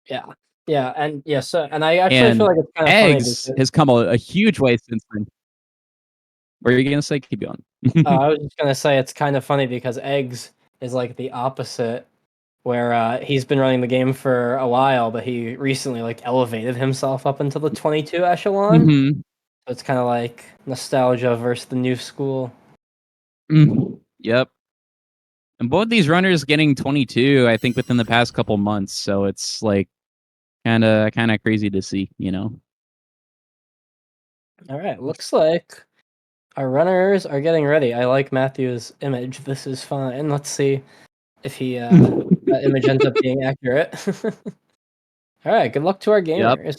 Yeah. Yeah, and I actually feel like it's kind of funny Eggs has come a huge way since then. What are you gonna say? Keep going. I was just gonna say it's kind of funny because Eggs is like the opposite, where he's been running the game for a while, but he recently like elevated himself up into the 22 echelon. Mm-hmm. So it's kind of like nostalgia versus the new school. Yep. And both these runners getting 22, I think, within the past couple months. So it's like kind of crazy to see, All right, looks like our runners are getting ready. I like Matthew's image. This is fine. Let's see if that image ends up being accurate. All right, good luck to our gamers. Yep.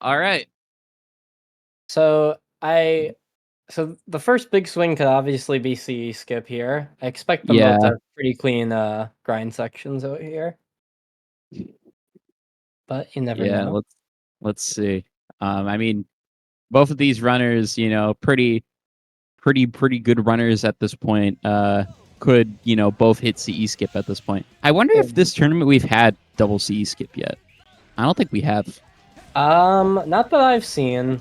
All right. So the first big swing could obviously be CE skip here. I expect them both to have pretty clean grind sections out here. But you never know. Let's see. I mean, both of these runners, pretty good runners at this point. Could both hit CE skip at this point. I wonder if this tournament we've had double CE skip yet. I don't think we have. Not that I've seen.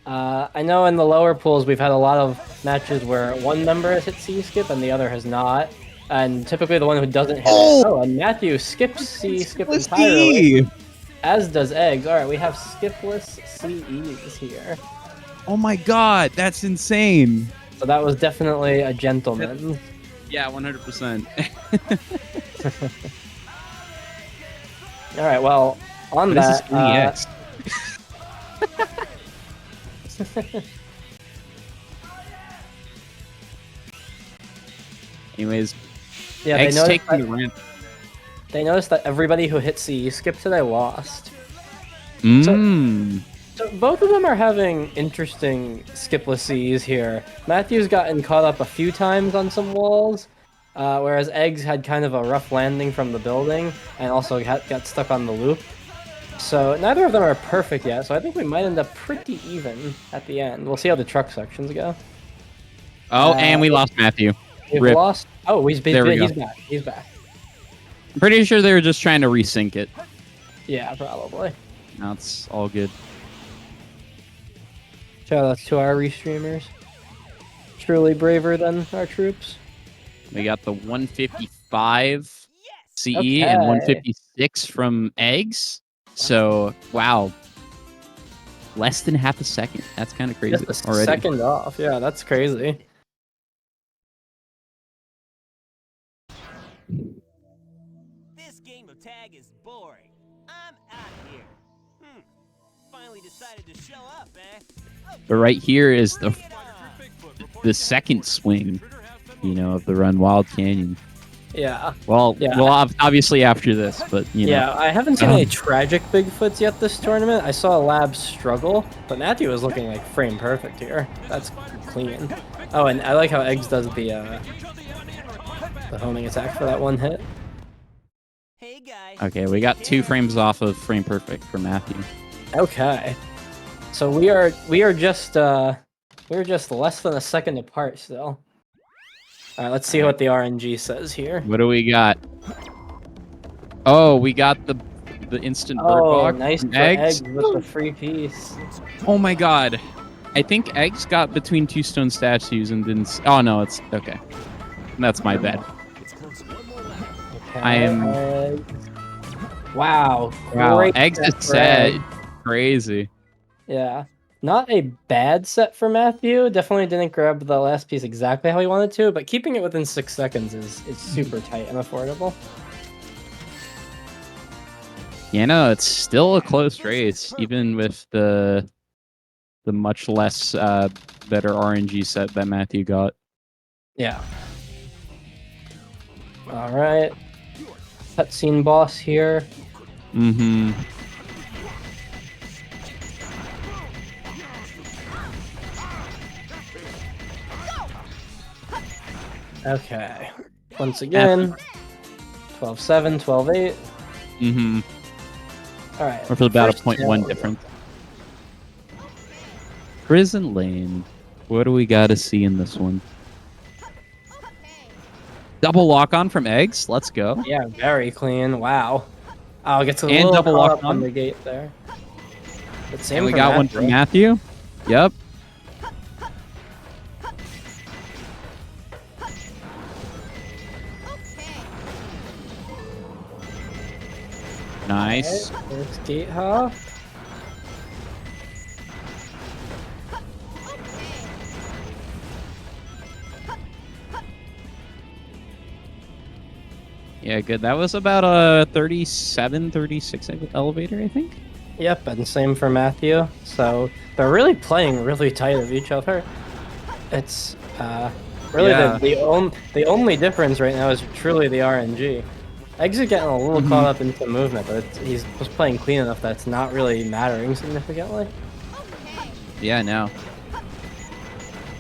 I know in the lower pools we've had a lot of matches where one member has hit CE skip and the other has not. And typically the one who doesn't hit it. Oh, and Matthew skips CE skip entirely. As does Eggs. Alright, we have skipless CEs here. Oh my god, that's insane. So that was definitely a gentleman. Yeah, 100%. Alright, well, on this that... is NEX. Anyways, yeah, Eggs taking the ramp. They noticed that everybody who hit CE skip today lost. So both of them are having interesting skipless CEs here. Matthew's gotten caught up a few times on some walls, whereas Eggs had kind of a rough landing from the building and also got stuck on the loop. So neither of them are perfect yet, so I think we might end up pretty even at the end. We'll see how the truck sections go. Oh, and we lost Matthew. We've lost... Oh, he's back. He's back. I'm pretty sure they were just trying to resync it. Yeah, probably. Now it's all good. Shout out to our restreamers. Truly braver than our troops. We got the 155 CE and 156 from Eggs. So, wow. Less than half a second. That's kind of crazy already. Second off. Yeah, that's crazy. This game of tag is boring. I'm out of here. Finally decided to show up, eh? But right here is the second swing, of the run, Wild Canyon. Yeah. Well, obviously after this, but Yeah, I haven't seen any tragic Bigfoots yet this tournament. I saw Lab struggle, but Matthew was looking like frame perfect here. That's clean. Oh, and I like how Eggs does the homing attack for that one hit. Okay, we got 2 frames off of frame perfect for Matthew. Okay. So we are just less than a second apart still. All right, let's see what the RNG says here. What do we got? Oh, we got the instant bird box. Nice from for eggs. with the free piece. Oh my god. I think eggs got between 2 stone statues and didn't. Oh no, it's okay. That's my bad. Okay, I am. Wow. Wow, Great eggs is for set. Eggs. Crazy. Yeah. Not a bad set for Matthew. Definitely didn't grab the last piece exactly how he wanted to, but keeping it within 6 seconds is super tight and affordable. Yeah, no, it's still a close race, even with the much less better RNG set that Matthew got. Yeah. All right. Cutscene boss here. Mm-hmm. Okay. Once again, 12-7, 12-8. Mm-hmm. All right. Or for about a first 0.1 hill. difference. Prison Lane. What do we got to see in this one? Double lock on from eggs. Let's go. Yeah, very clean. Wow. Oh, gets a And little double caught lock up on on. the gate there. But same And we for got one from Matthew. Yep. Nice. Okay, first gate hop. Yeah, good. That was about a 37, 36 elevator, I think. Yep, and same for Matthew. So they're really playing really tight of each other. It's really Yeah. the only difference right now is truly the RNG. Eggs are getting a little caught up into movement, but he's just playing clean enough that it's not really mattering significantly. Yeah, no.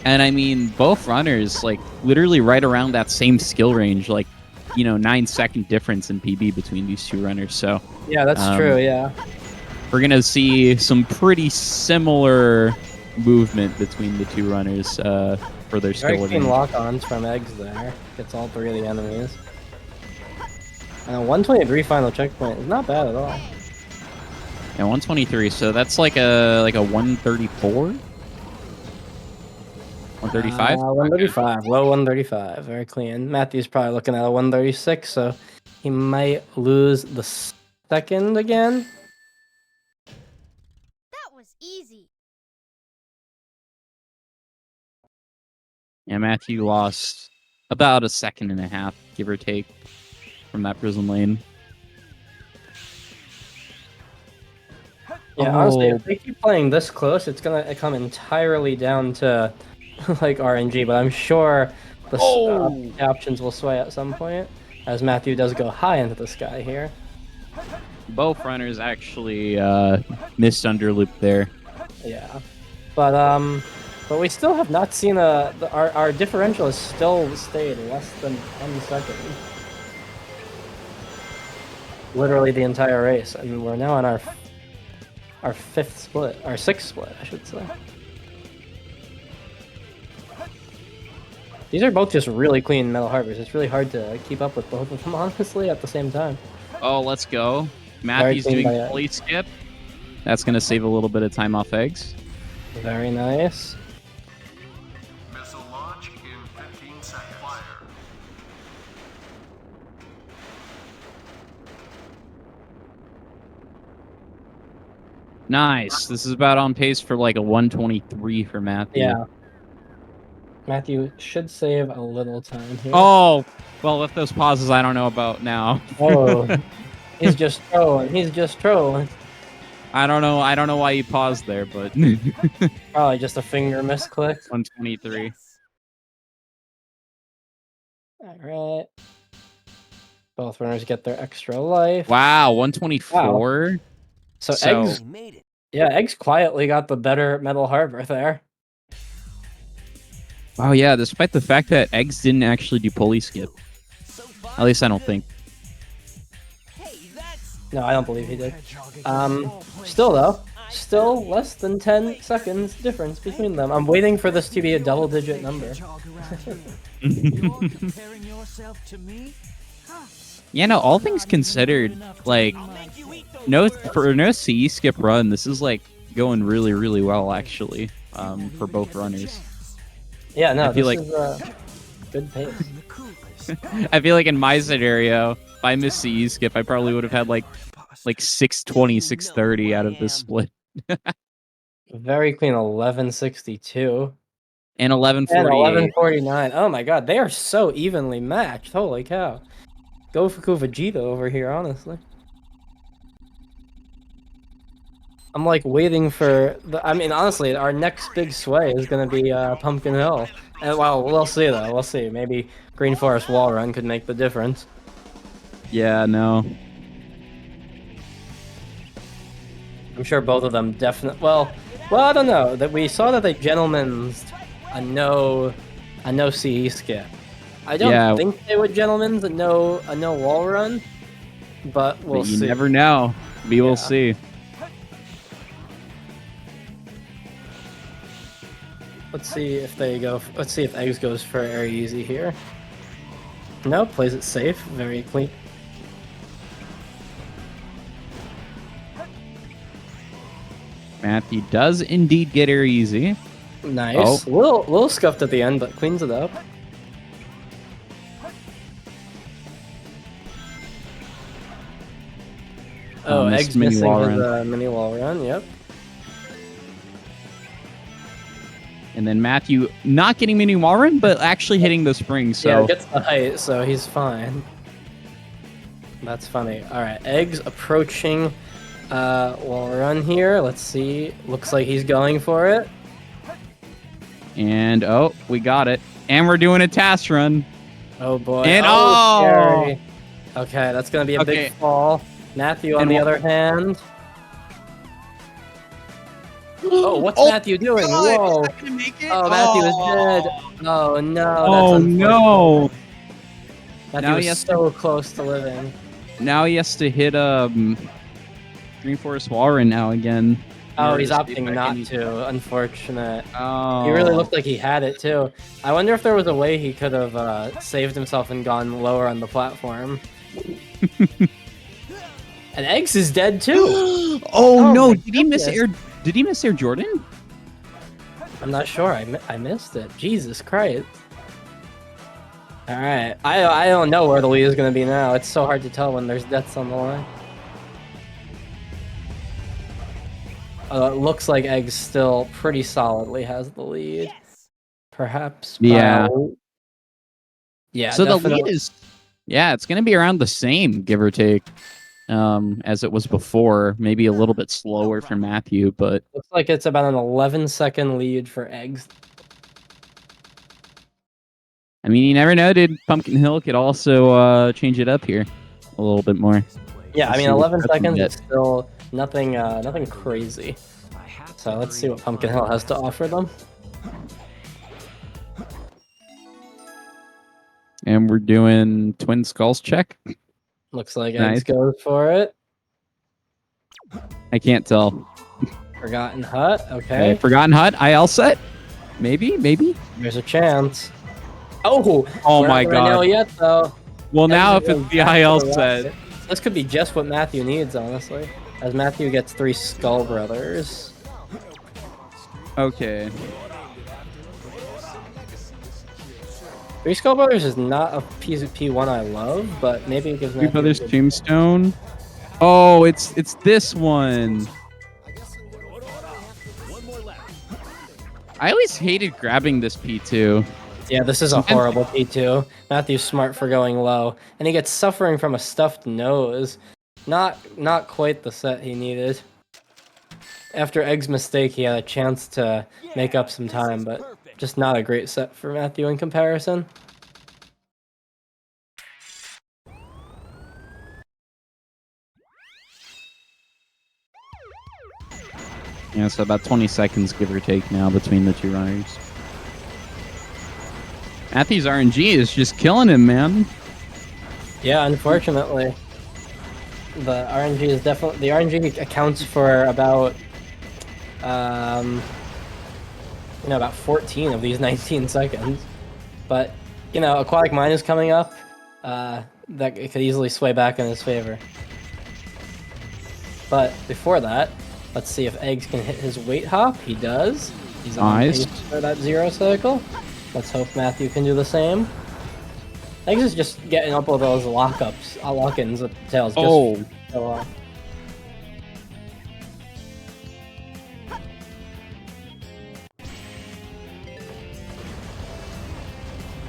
And I mean, both runners, like, literally right around that same skill range, like, 9-second difference in PB between these two runners. So Yeah, that's true, yeah. we're going to see some pretty similar movement between the two runners for their skill Very clean advantage. lock-ons from Eggs there. Gets all 3 of the enemies. And a 123 final checkpoint is not bad at all. Yeah, 123. So that's like a 134? 135? 135, low 135, very clean. Matthew's probably looking at a 136, so he might lose the second again. That was easy. Yeah, Matthew lost about a second and a half, give or take, from that prison lane. Yeah, honestly, if they keep playing this close, it's gonna come entirely down to like RNG, but I'm sure the options will sway at some point, as Matthew does go high into the sky here. Both runners actually missed underloop there. Yeah, but we still have not seen our differential has still stayed less than 10 seconds. Literally the entire race, and we're now on our 5th split, our 6th split, I should say. These are both just really clean Metal Harbors. It's really hard to keep up with both of them, honestly, at the same time. Oh, let's go. Matthew's clean doing by Eggs. police skip. That's going to save a little bit of time off eggs. Very nice. Missile launch in 15 seconds. Fire. Nice. This is about on pace for like a 123 for Matthew. Yeah. Matthew should save a little time here. Oh, well, with those pauses, I don't know about now. Oh, he's just trolling. He's just trolling. I don't know. I don't know why you paused there, but Probably just a finger misclick. 123. All right. Both runners get their extra life. Wow, 124. So Eggs, yeah, Eggs quietly got the better Metal Harbor there. Wow, yeah, despite the fact that eggs didn't actually do pulley skip. At least I don't think. No, I don't believe he did. Still though, still less than 10 seconds difference between them. I'm waiting for this to be a double-digit number. Yeah, no, all things considered, like, for no CE skip run, this is, like, going really, really well, actually, for both runners. Yeah, no, I feel this like is good pace. I feel like in my scenario, if I missed CE skip, I probably would have had like 620, 630 out of this split. Very clean 1162. And 1148. And 1149. Oh my god, they are so evenly matched. Holy cow. Go for Vegeta over here, honestly. I'm like waiting for I mean, honestly, our next big sway is gonna be Pumpkin Hill. And well, we'll see though. We'll see. Maybe Green Forest Wall Run could make the difference. Yeah, no. I'm sure both of them definitely. Well, I don't know. That we saw that they gentlemen's a no CE skip. I don't think they would gentlemen's a no wall run, but we'll see. You never know. We will see. Let's see if they go. Let's see if Eggs goes for Air Easy here. No, plays it safe. Very clean. Matthew does indeed get Air Easy. Nice. Oh. Little scuffed at the end, but cleans it up. Oh, Eggs missing his mini wall run. Yep. And then Matthew not getting mini wall run, but actually hitting the spring. So yeah, gets the height, so he's fine. That's funny. All right, Eggs approaching wall run here. Let's see. Looks like he's going for it. And we got it. And we're doing a task run. Oh boy. And scary. Okay, that's gonna be a big fall. Matthew on the other hand. Oh, what's Matthew doing? Whoa! Oh, Matthew is dead. Oh no! Oh no! Matthew is so close to living. Now he has to hit Green Forest Wall Run now again. Oh, he's opting not to. Unfortunate. Oh. He really looked like he had it too. I wonder if there was a way he could have saved himself and gone lower on the platform. And Eggs is dead too. Oh no! Did he miss Air? Did he miss Air Jordan? I'm not sure. I missed it. Jesus Christ. All right. I don't know where the lead is going to be now. It's so hard to tell when there's deaths on the line. It looks like Eggs still pretty solidly has the lead. Perhaps. Yeah. Yeah. So definitely. the lead is. Yeah, it's going to be around the same, give or take. As it was before, maybe a little bit slower for Matthew, but looks like it's about an 11-second lead for Eggs. I mean, you never know, dude. Pumpkin Hill could also change it up here a little bit more. Yeah, I mean, 11 seconds is still nothing, nothing crazy. So let's see what Pumpkin Hill has to offer them. And we're doing Twin Skulls check. Looks like Eggs goes for it. I can't tell. Forgotten Hut, okay. Forgotten Hut, IL set? Maybe? There's a chance. Oh my god. I know yet, though. Well, now if it's the IL set. This could be just what Matthew needs, honestly. As Matthew gets 3 Skull Brothers. Okay. 3 Skull Brothers is not a P1 I love, but maybe it gives Matthew 3 Brothers Tombstone. Oh, it's this one. I always hated grabbing this P2. Yeah, this is a horrible P2. Matthew's smart for going low, and he gets suffering from a stuffed nose. Not quite the set he needed. After Egg's mistake, he had a chance to make up some time, but just not a great set for Matthew in comparison. Yeah, so about 20 seconds, give or take, now between the two runners. Matthew's RNG is just killing him, man. Yeah, unfortunately. The RNG accounts for about About 14 of these 19 seconds. But, Aquatic Mine is coming up. That it could easily sway back in his favor. But before that, let's see if Eggs can hit his weight hop. He does. He's on Nice. pace for that 0 cycle. Let's hope Matthew can do the same. Eggs is just getting up with those lock-ins with tails. Oh. So long.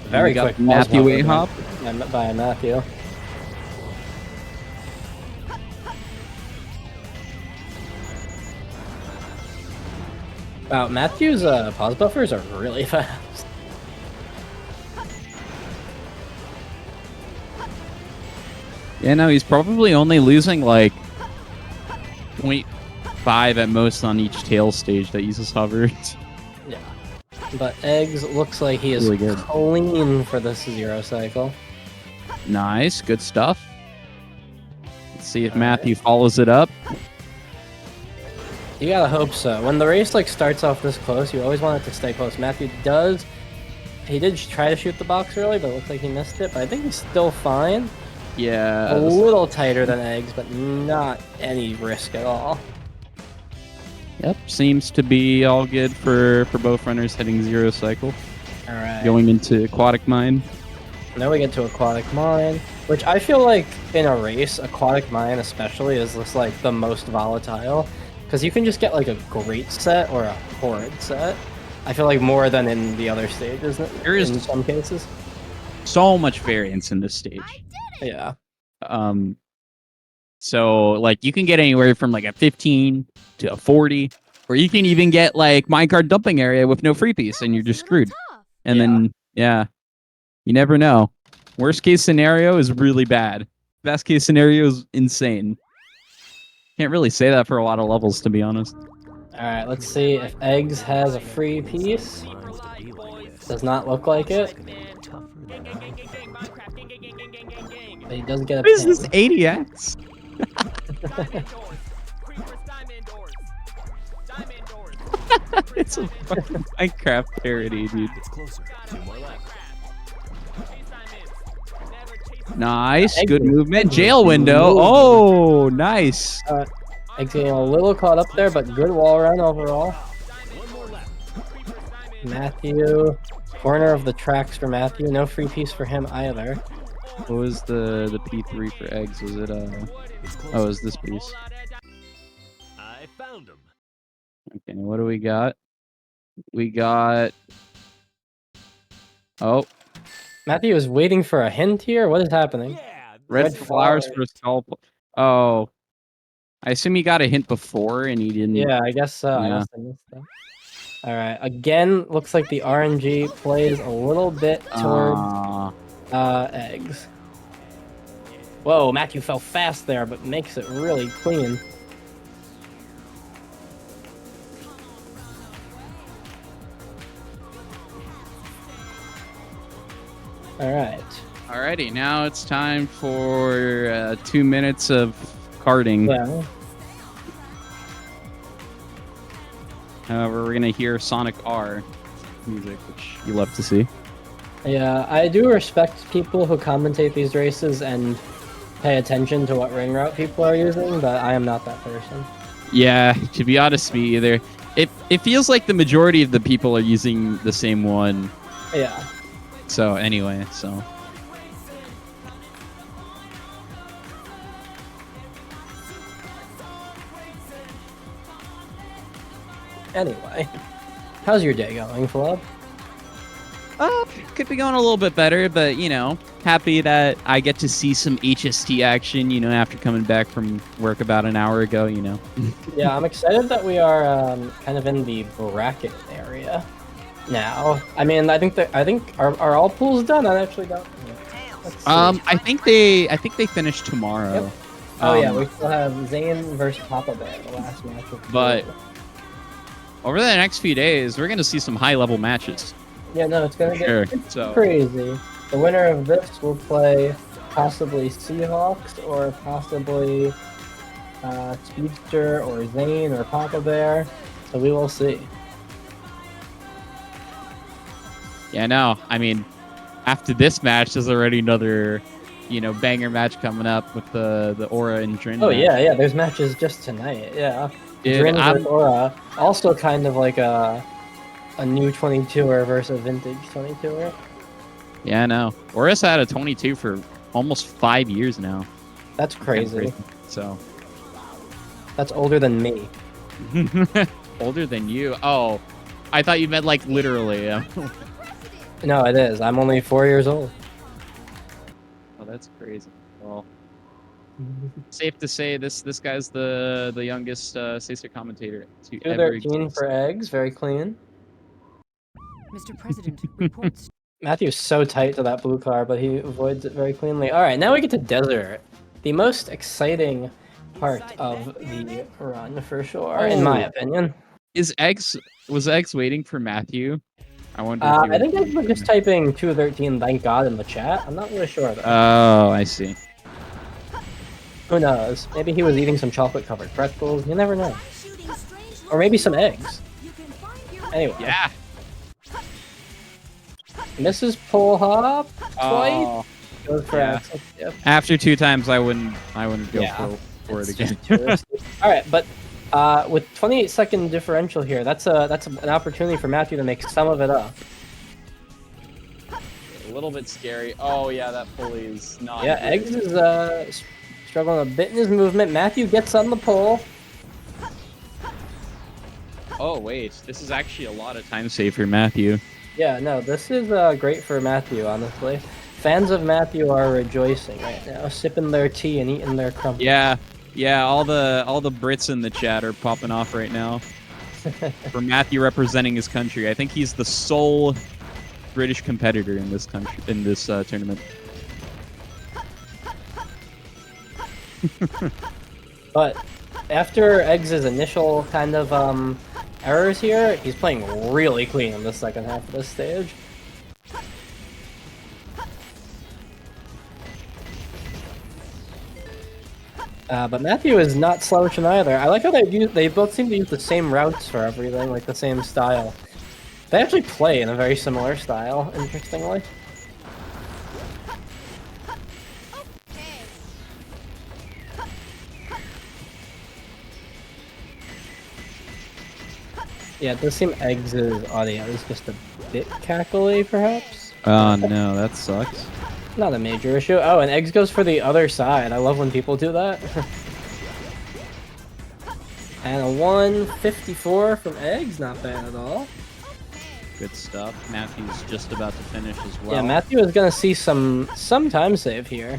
Very We got quick Matthew pause weight hop. by Matthew. Wow, Matthew's pause buffers are really fast. Yeah, no, he's probably only losing like 0.5 at most on each tail stage that uses hover. Yeah. But Eggs looks like he is Really good. clean for this 0 cycle. Nice, good stuff. Let's see if Matthew follows it up. You gotta hope so. When the race starts off this close, you always want it to stay close. Matthew does. He did try to shoot the box early, but it looks like he missed it. But I think he's still fine. Yeah. A little tighter than Eggs, but not any risk at all. Yep, seems to be all good for both runners heading 0 cycle. All right. Going into Aquatic Mine. Now we get to Aquatic Mine, which I feel like in a race, Aquatic Mine especially is just the most volatile. Because you can just get a great set or a horrid set. I feel like more than in the other stages There is in some cases. so much variance in this stage. Yeah. So you can get anywhere from a 15 to a 40, or you can even get minecart dumping area with no free piece and you're just screwed. And then you never know. Worst case scenario is really bad. Best case scenario is insane. Can't really say that for a lot of levels, to be honest. Alright, let's see if Eggs has a free piece. Does not look like it. But he does get a What is pin. this 80x? It's a fucking Minecraft parody, dude. Nice, good movement. Jail window. Oh, nice. Eggs getting a little caught up there, but good wall run overall. Matthew, corner of the tracks for Matthew. No free piece for him either. What was the P3 for Eggs? Was it oh, it was this piece. I found him. Okay, what do we got? We got oh, Matthew is waiting for a hint here. What is happening? red flowers for a skull. Oh, I assume he got a hint before and he didn't. Yeah, I guess so. I Yeah. must have missed that. All right. Again, looks like the RNG plays a little bit towards Eggs. Whoa, Matthew fell fast there, but makes it really clean. All right. Alrighty, now it's time for 2 minutes of karting. Yeah. However, we're gonna hear Sonic R music, which you love to see. Yeah, I do respect people who commentate these races and pay attention to what ring route people are using, but I am not that person. Yeah, to be honest, me either. It feels like the majority of the people are using the same one. Yeah. So anyway, so Anyway, how's your day going, Flub? could be going a little bit better, but happy that I get to see some HST action. After coming back from work about an hour ago. Yeah, I'm excited that we are kind of in the bracket area now. I mean, I think are all pools done? I actually don't. Let's see. I think they finish tomorrow. Yep. Oh yeah, we still have Zane versus Papa Bear, the last match. But over the next few days, we're gonna see some high level matches. Yeah, no, it's gonna Sure, get so- crazy. The winner of this will play possibly Seahawks or possibly Speedster or Zane or Papa Bear. So we will see. Yeah, no. I mean, after this match, there's already another, banger match coming up with the Aura and Drin. Oh match. yeah. There's matches just tonight. Yeah. Dude, Drin versus Aura, also kind of like a new 22er versus a vintage 22er. Yeah, no. Aura's had a 22 for almost 5 years now. That's crazy. So. That's older than me. Older than you? Oh, I thought you meant like literally. No, it is. I'm only 4 years old. Oh, that's crazy. Well, safe to say this guy's the youngest Sacer commentator to ever 213 exist. for eggs, very clean. Mr. President, reports. Matthew's so tight to that blue car, but he avoids it very cleanly. All right, now we get to Desert. The most exciting part of the run, for sure, in my opinion. Was Eggs waiting for Matthew? I wonder. I think I was just typing 213, thank God, in the chat. I'm not really sure, though. Oh, I see. Who knows? Maybe he was eating some chocolate-covered pretzels. You never know. Or maybe some eggs. Anyway. Yeah. Mrs. Pull Hop twice. Oh, Goes for yeah. Axel. Yep. After 2 times, I wouldn't go for it again. All right, but with 28-second differential here, that's an opportunity for Matthew to make some of it up. A little bit scary. Oh yeah, that pulley is not. Yeah, good. Eggs is struggling a bit in his movement. Matthew gets on the pole. Oh wait, this is actually a lot of time save for Matthew. Yeah, no, this is great for Matthew, honestly. Fans of Matthew are rejoicing right now, sipping their tea and eating their crumpets. Yeah, all the Brits in the chat are popping off right now. For Matthew representing his country. I think he's the sole British competitor in this tournament. But after Eggs' initial kind of errors here, he's playing really clean in the second half of this stage. But Matthew is not slouching either. I like how they both seem to use the same routes for everything, like the same style. They actually play in a very similar style, interestingly. Yeah, it does seem Eggs' audio is just a bit cackly, perhaps? Oh no, that sucks. Not a major issue. Oh, and Eggs goes for the other side. I love when people do that. And a 154 from Eggs, not bad at all. Good stuff. Matthew's just about to finish as well. Yeah, Matthew is going to see some time save here.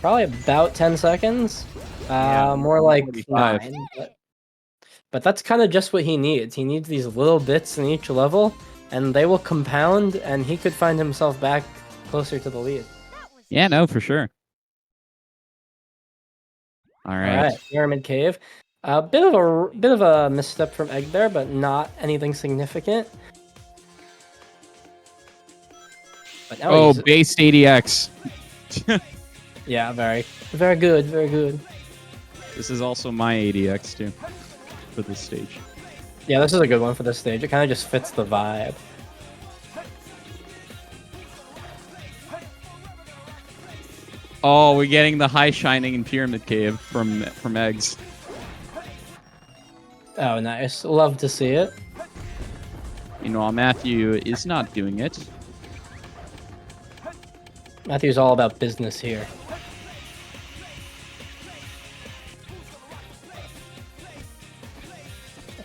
Probably about 10 seconds. More like 9. But that's kind of just what he needs. He needs these little bits in each level, and they will compound, and he could find himself back closer to the lead. Yeah, no, for sure. All right. Pyramid Cave. A bit of a misstep from Egg there, but not anything significant. But now based ADX. Yeah, very good, very good. This is also my ADX too for this stage. Yeah, this is a good one for this stage. It kind of just fits the vibe. Oh, we're getting the high shining in Pyramid Cave from Eggs. Oh, nice. Love to see it. Meanwhile, Matthew is not doing it. Matthew's all about business here.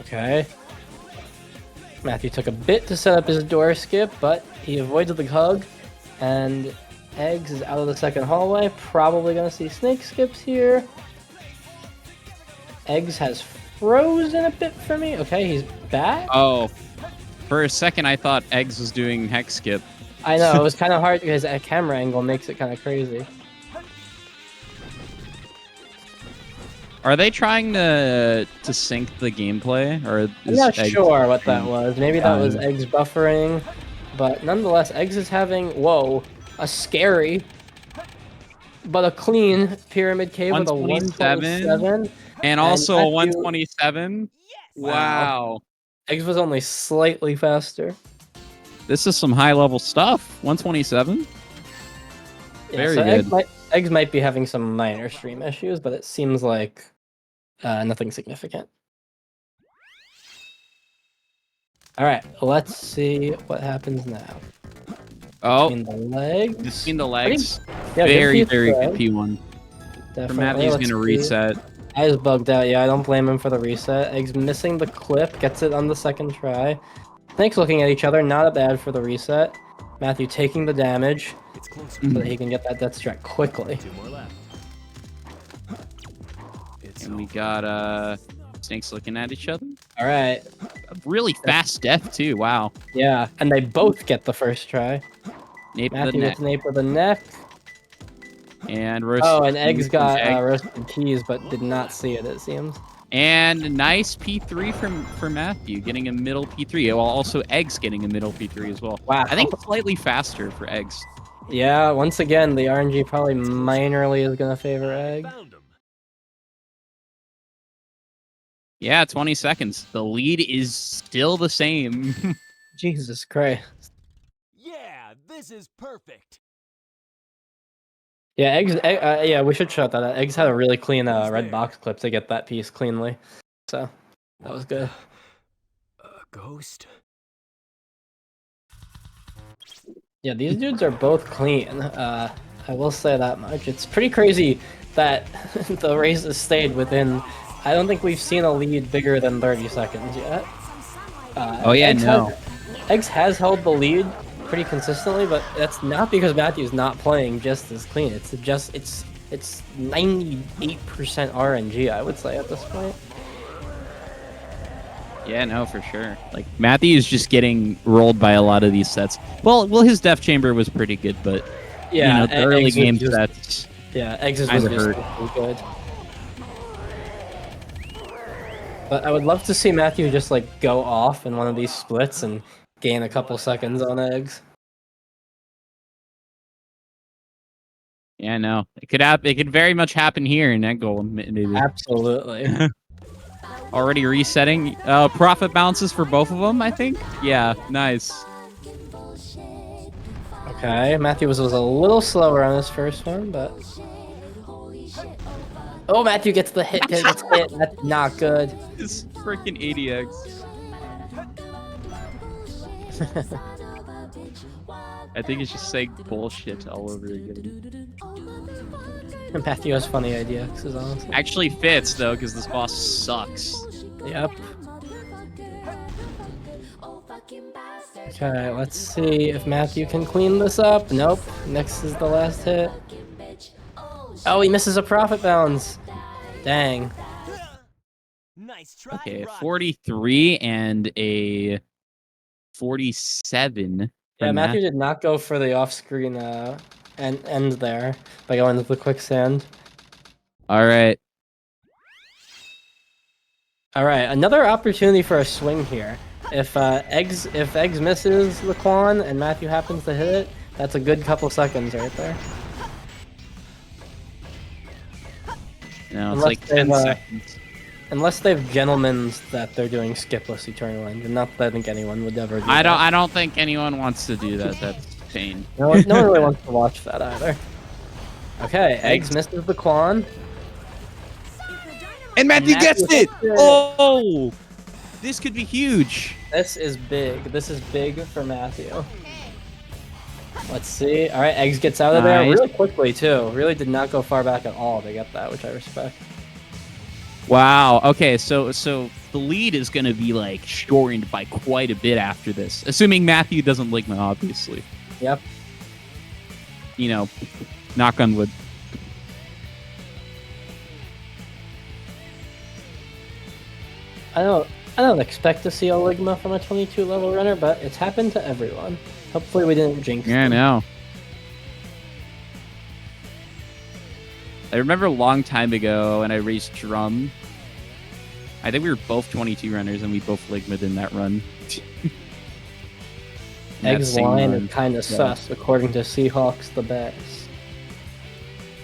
Okay. Matthew took a bit to set up his door skip, but he avoids the hug, and Eggs is out of the second hallway. Probably gonna see snake skips here. Eggs has frozen a bit for me. Okay, he's back. Oh, for a second I thought Eggs was doing hex skip. I know, it was kind of hard because a camera angle makes it kind of crazy. Are they trying to sync the gameplay, or I'm not Eggs sure what that was. Maybe that was Eggs buffering, but nonetheless, Eggs is having a scary but a clean Pyramid Cave with a 127, and also a 127. Wow. Eggs was only slightly faster. This is some high level stuff. 127. Yeah, Very so good. Eggs might be having some minor stream issues, but it seems like nothing significant. All right, let's see what happens now. Oh, Between the legs. between the legs. Yeah, very, good very P3. good P1. Definitely. Matthew's Let's gonna see. reset. I was bugged out. Yeah, I don't blame him for the reset. Eggs missing the clip, gets it on the second try. Snakes looking at each other, not a bad for the reset. Matthew taking the damage so that he can get that death strike quickly. And we got Snakes looking at each other. All right. A really fast death too. Wow. Yeah, and they both get the first try. Nape of the Matthew neck. gets nape of the neck. And roast. Oh, and Eggs got egg. roasted peas, but did not see it, it seems. And nice P3 from Matthew, getting a middle P3, while also Eggs getting a middle P3 as well. Wow. I think slightly faster for Eggs. Yeah, once again, the RNG probably minorly is going to favor Egg. Yeah, 20 seconds. The lead is still the same. Jesus Christ. Yeah, this is perfect. Yeah, yeah, we should shout that out. Eggs had a really clean red box clip to get that piece cleanly. So, that was good. Ghost? Yeah, these dudes are both clean. I will say that much. It's pretty crazy that the race has stayed within... I don't think we've seen a lead bigger than 30 seconds yet. Oh yeah, no. Eggs has held the lead pretty consistently, but that's not because Matthew's not playing just as clean. It's 98% RNG, I would say, at this point. Yeah, no, for sure. Like Matthew is just getting rolled by a lot of these sets. Well, his Death Chamber was pretty good, but Yeah, the early Eggs game was sets. Yeah, Eggs was kinda just hurt. pretty good. But I would love to see Matthew just like go off in one of these splits and gain a couple seconds on Eggs. Yeah, no, it could happen. It could very much happen here in Egg Golem, maybe. Absolutely. Already resetting. Profit bounces for both of them, I think. Yeah, nice. Okay, Matthew was a little slower on his first one, but... Oh, Matthew gets the hit. Gets hit. That's not good. It's freaking 80x. I think it's just saying bullshit all over again. Matthew has funny ideas, honestly. Actually fits though, because this boss sucks. Yep. Okay, let's see if Matthew can clean this up. Nope. Next is the last hit. Oh, he misses a profit bounce. Dang. Nice try. Okay, 43 and a 47. Yeah, Matthew did not go for the off-screen end there by going to the quicksand. All right. All right, another opportunity for a swing here. If Eggs misses the Quan and Matthew happens to hit it, that's a good couple seconds right there. No, it's like 10 seconds. Unless they've gentlemen's that they're doing skipless Eternal End, and not that I think anyone would ever do I that. don't think anyone wants to do that. That's pain. No one really wants to watch that either. Okay, Eggs misses the Quan. And Matthew gets it! Oh! This could be huge. This is big. This is big for Matthew. Let's see. All right, Eggs gets out of there really quickly, too. Really did not go far back at all to get that, which I respect. Wow. Okay, so the lead is going to be, like, shortened by quite a bit after this. Assuming Matthew doesn't Ligma, obviously. Yep. You know, knock on wood. I don't expect to see a Ligma from a 22 level runner, but it's happened to everyone. Hopefully we didn't jinx Yeah, I them. know. I remember a long time ago when I raced Drum. I think we were both 22 runners and we both Ligma'd in that run. Eggs line is kind of sus, according to Seahawks the best.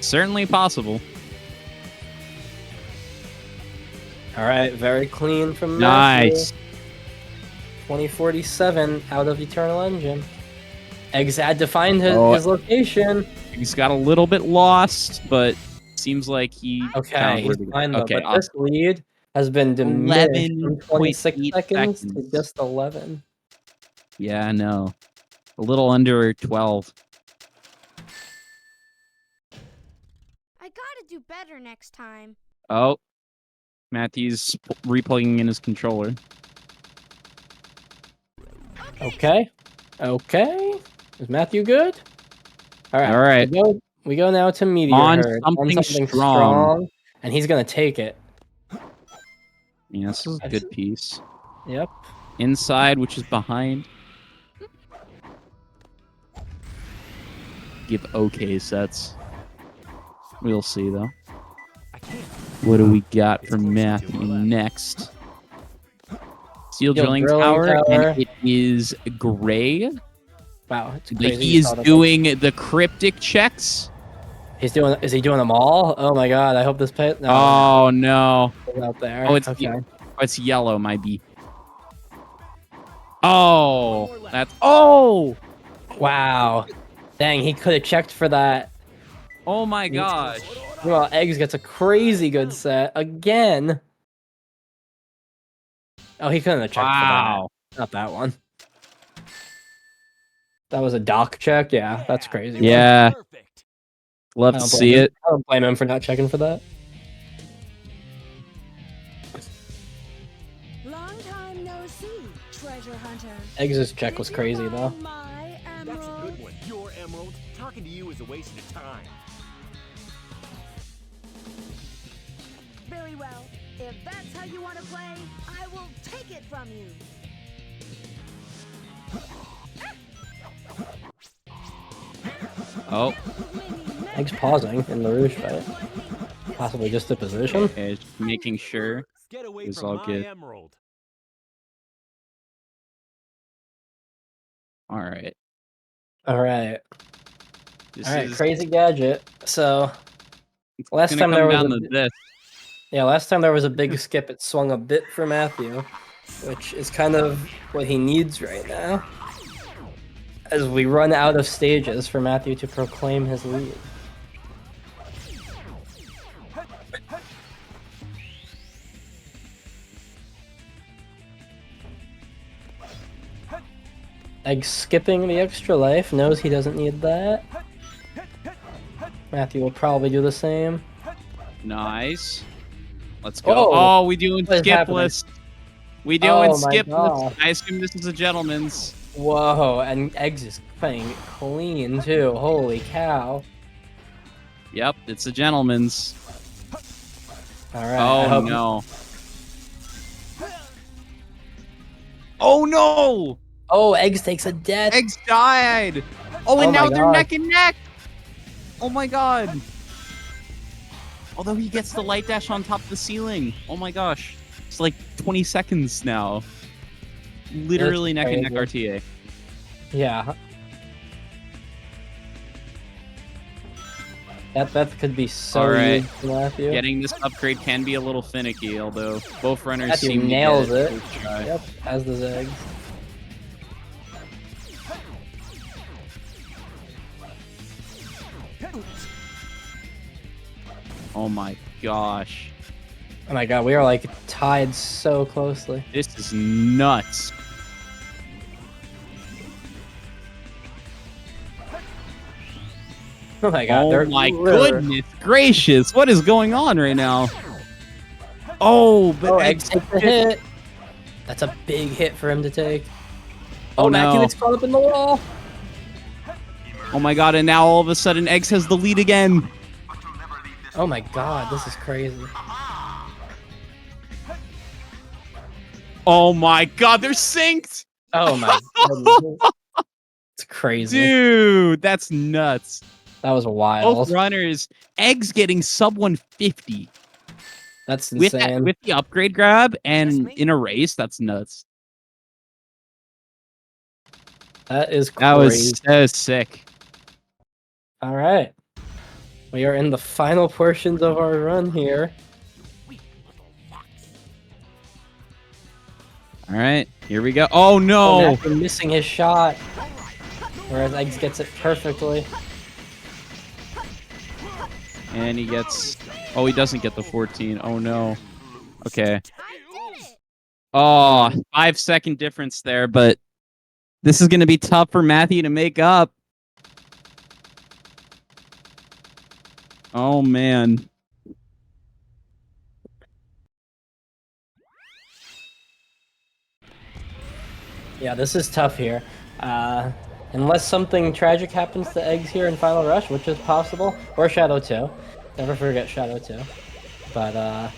Certainly possible. All right, very clean from Nice. Matthew. 2047 out of Eternal Engine. Eggs had to find his location. He's got a little bit lost, but seems like he found Okay, he's where to go. fine though. Okay, But this lead has been diminished from 26 11.8 seconds to seconds. just 11. Yeah, I know. A little under 12. I gotta do better next time. Oh, Matthew's replugging in his controller. Okay. Okay. Is Matthew good? All right. All right. We go now to Meteor On Herd. something strong. And he's gonna take it. Yeah, this is a good piece. Yep. Inside, which is behind. Give okay sets. We'll see though. What do we got from Matthew next? Steel drilling tower, and it is gray. Wow, it's Like crazy. he is doing the cryptic checks. Is he doing them all? Oh my god! I hope this pit. No, Oh no! out there. Oh, it's okay. it's yellow, might be. Oh, that's Wow! Dang, he could have checked for that. Oh my gosh! Well, Eggs gets a crazy good set again. Oh, he couldn't have checked for that. Not that one. That was a dock check. Yeah, that's crazy. Yeah. Love I to don't see blame him. it. I don't blame him for not checking for that. Long time no see, treasure hunter. Eggs' check was crazy though. My That's a good one. Your emerald. Talking to you is a waste of time. Very well. If that's how you want to play, I will take it from you. Oh. Eggs pausing in the Rouge fight. Possibly just a position. Okay, just making sure Get away it's from all my good. emerald. All right. All right. This All right, is crazy gadget. So last gonna time come there was down a, to this. yeah, last time there was a big skip. It swung a bit for Matthew, which is kind of what he needs right now, as we run out of stages for Matthew to proclaim his lead. Egg skipping the extra life, knows he doesn't need that. Matthew will probably do the same. Nice. Let's go. Oh, Oh, we doing what is skip happening? list. We doing Oh my skip God. list. I assume this is a gentleman's. Whoa, and Eggs is playing clean too. Holy cow. Yep, it's a gentleman's. Alright. I Oh hope- no. Oh no! Oh, Eggs takes a death. Eggs died. Oh, and Oh my now they're God. neck and neck. Oh my god. Although he gets the light dash on top of the ceiling. Oh my gosh. It's like 20 seconds now. Literally neck and neck RTA. Yeah. That could be so All right. huge for Matthew. Getting this upgrade can be a little finicky, although both runners Matthew seem nails to get it. first try. Yep, as does Eggs. Oh my gosh. Oh my god, we are like tied so closely. This is nuts. Oh my god, Oh they're my literally- goodness gracious. What is going on right now? Oh, but Oh, Eggs Eggs takes the hit. That's a big hit for him to take. Oh, Matthew no. gets caught up in the wall. Oh my god, and now all of a sudden Eggs has the lead again. Oh my god, this is crazy. Oh my god, they're synced! Oh my goodness. It's crazy. Dude, that's nuts. That was wild. Both runners, Eggs getting sub 150. That's With, insane. with the upgrade grab and in a race, that's nuts. That is crazy. That was so sick. All right. We are in the final portions of our run here. All right, here we go. Oh no! Matthew missing his shot. Whereas Eggs gets it perfectly. And he gets... Oh, he doesn't get the 14. Oh, no. Okay. Oh, 5-second difference there, but this is going to be tough for Matthew to make up. Oh, man. Yeah, this is tough here. Unless something tragic happens to Eggs here in Final Rush, which is possible, or Shadow 2. Never forget Shadow 2. But,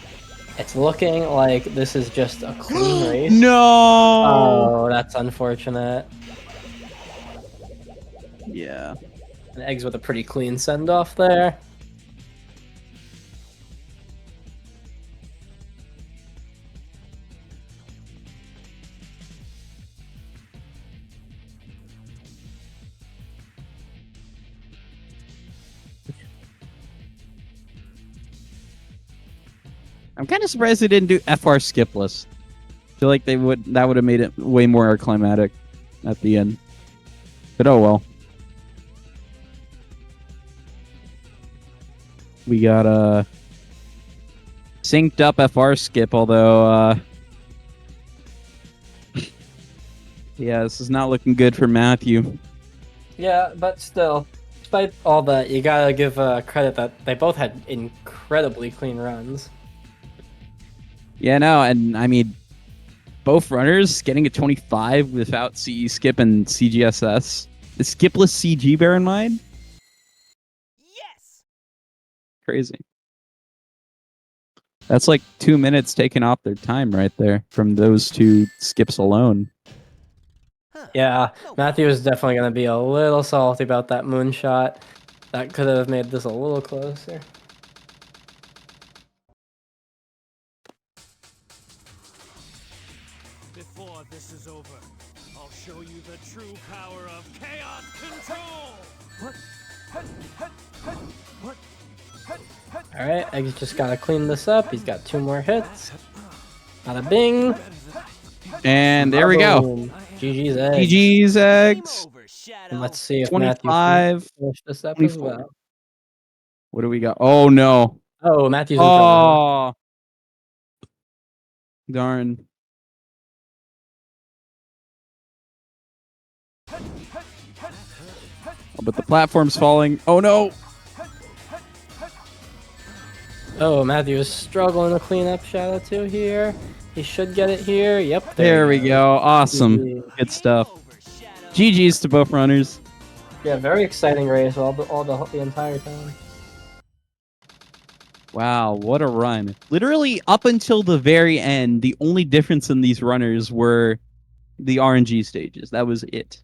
it's looking like this is just a clean race. No! Oh, that's unfortunate. Yeah. And Eggs with a pretty clean send-off there. I'm kind of surprised they didn't do FR skipless. I feel like that would have made it way more climatic at the end. But oh well. We got a synced up FR skip, although yeah, this is not looking good for Matthew. Yeah, but still, despite all that, you gotta give credit that they both had incredibly clean runs. Yeah, no, and I mean, both runners getting a 25 without CE skip and CGSS. The skipless CG, bear in mind? Yes! Crazy. That's like 2 minutes taken off their time right there from those two skips alone. Yeah, Matthew is definitely going to be a little salty about that moonshot. That could have made this a little closer. Before this is over, I'll show you the true power of chaos control! Alright, Eggs just got to clean this up. He's got 2 more hits. Bada bing. And there we go. Boom. GG's Eggs. GG's Eggs. And let's see if 25, Matthew can finish this up as 24. well. What do we got? Oh, no. Oh, Matthew's in trouble. Oh. Darn. Oh, but the platform's falling. Oh, no. Oh, Matthew is struggling to clean up Shadow 2 here. He should get it here. Yep. There we go. Awesome. GG. Good stuff. GG's to both runners. Yeah, very exciting race the entire time. Wow, what a run. Literally, up until the very end, the only difference in these runners were the RNG stages. That was it.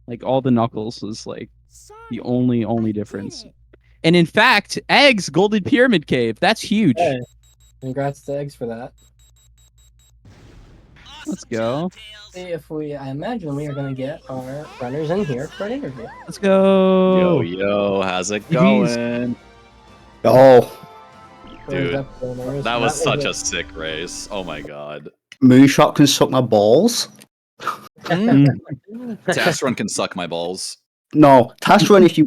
Like, all the Knuckles was, like, the only difference. And in fact, Eggs, Golden Pyramid Cave. That's huge. Hey, congrats to Eggs for that. Let's go. See if I imagine we are going to get our runners in here for an interview. Let's go. Yo, how's it GG's. going? Oh, Dude, That that was such a sick race. Oh my god. Moonshot can suck my balls. Test run can suck my balls. No, Task Run, it's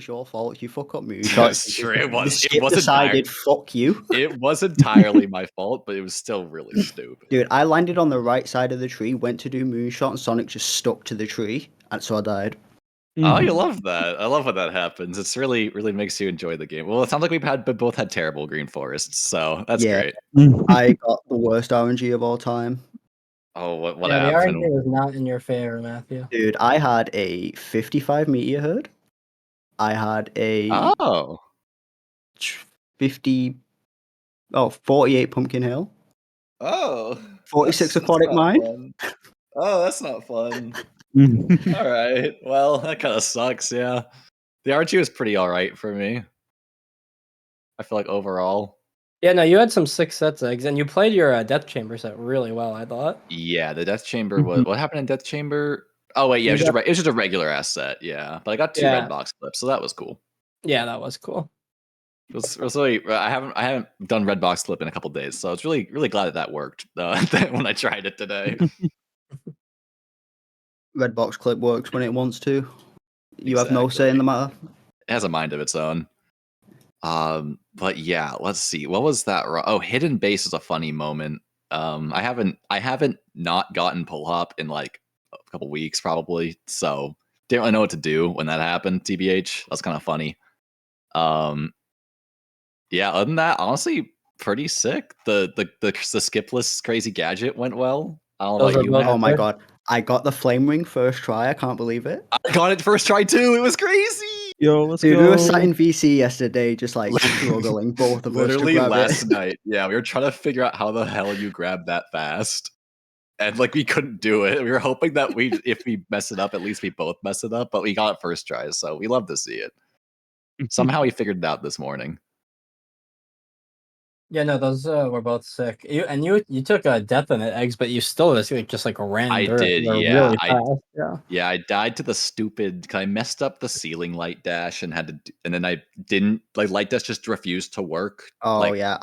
your fault if you fuck up Moonshot. That's true. It was decided, fuck you. It was entirely my fault, but it was still really stupid. Dude, I landed on the right side of the tree, went to do Moonshot, and Sonic just stuck to the tree, and so I died. Oh, you love that. I love when that happens. It's really makes you enjoy the game. Well, it sounds like we both had terrible green forests, so that's great. I got the worst RNG of all time. Oh, what Yeah, the happened? RNG was not in your favor, Matthew. Dude, I had a 55 meteor herd. I had a 48 pumpkin hill. Oh, 46 that's aquatic not mine. fun. Oh, that's not fun. All right. Well, that kind of sucks. Yeah, the RNG was pretty all right for me. I feel like overall. Yeah, no, you had some 6 sets of Eggs, and you played your Death Chamber set really well, I thought. Yeah, the Death Chamber was. What happened in Death Chamber? Oh wait, yeah, it was just a regular ass set. Yeah, but I got 2 red box clips, so that was cool. Yeah, that was cool. It was really, I haven't done Redbox Clip in a couple days, so I was really glad that worked when I tried it today. Redbox Clip works when it wants to. You have no say in the matter. It has a mind of its own. But yeah, let's see. What was that? Oh, hidden base is a funny moment. I haven't not gotten pull hop in like a couple weeks probably, so didn't really know what to do when that happened. TBH, that's kind of funny. Yeah. Other than that, honestly, pretty sick. The skipless crazy gadget went well. I don't know about you, Matt. Oh my god, I got the flame ring first try. I can't believe it. I got it first try too. It was crazy. Yo, let's Dude, go. we were sat in VC yesterday, just like struggling, both of us to Literally grab last it. night. Yeah, we were trying to figure out how the hell you grab that fast. And like we couldn't do it. We were hoping that if we mess it up, at least we both mess it up, but we got it first try, so we love to see it. Somehow we figured it out this morning. Yeah, no, those were both sick. You took a death in it, eggs, but you still just like ran. I through did, it. They're yeah. really fast. Yeah, I died to the stupid. Cause I messed up the ceiling light dash and and then I didn't like light dash just refused to work. Oh like, yeah.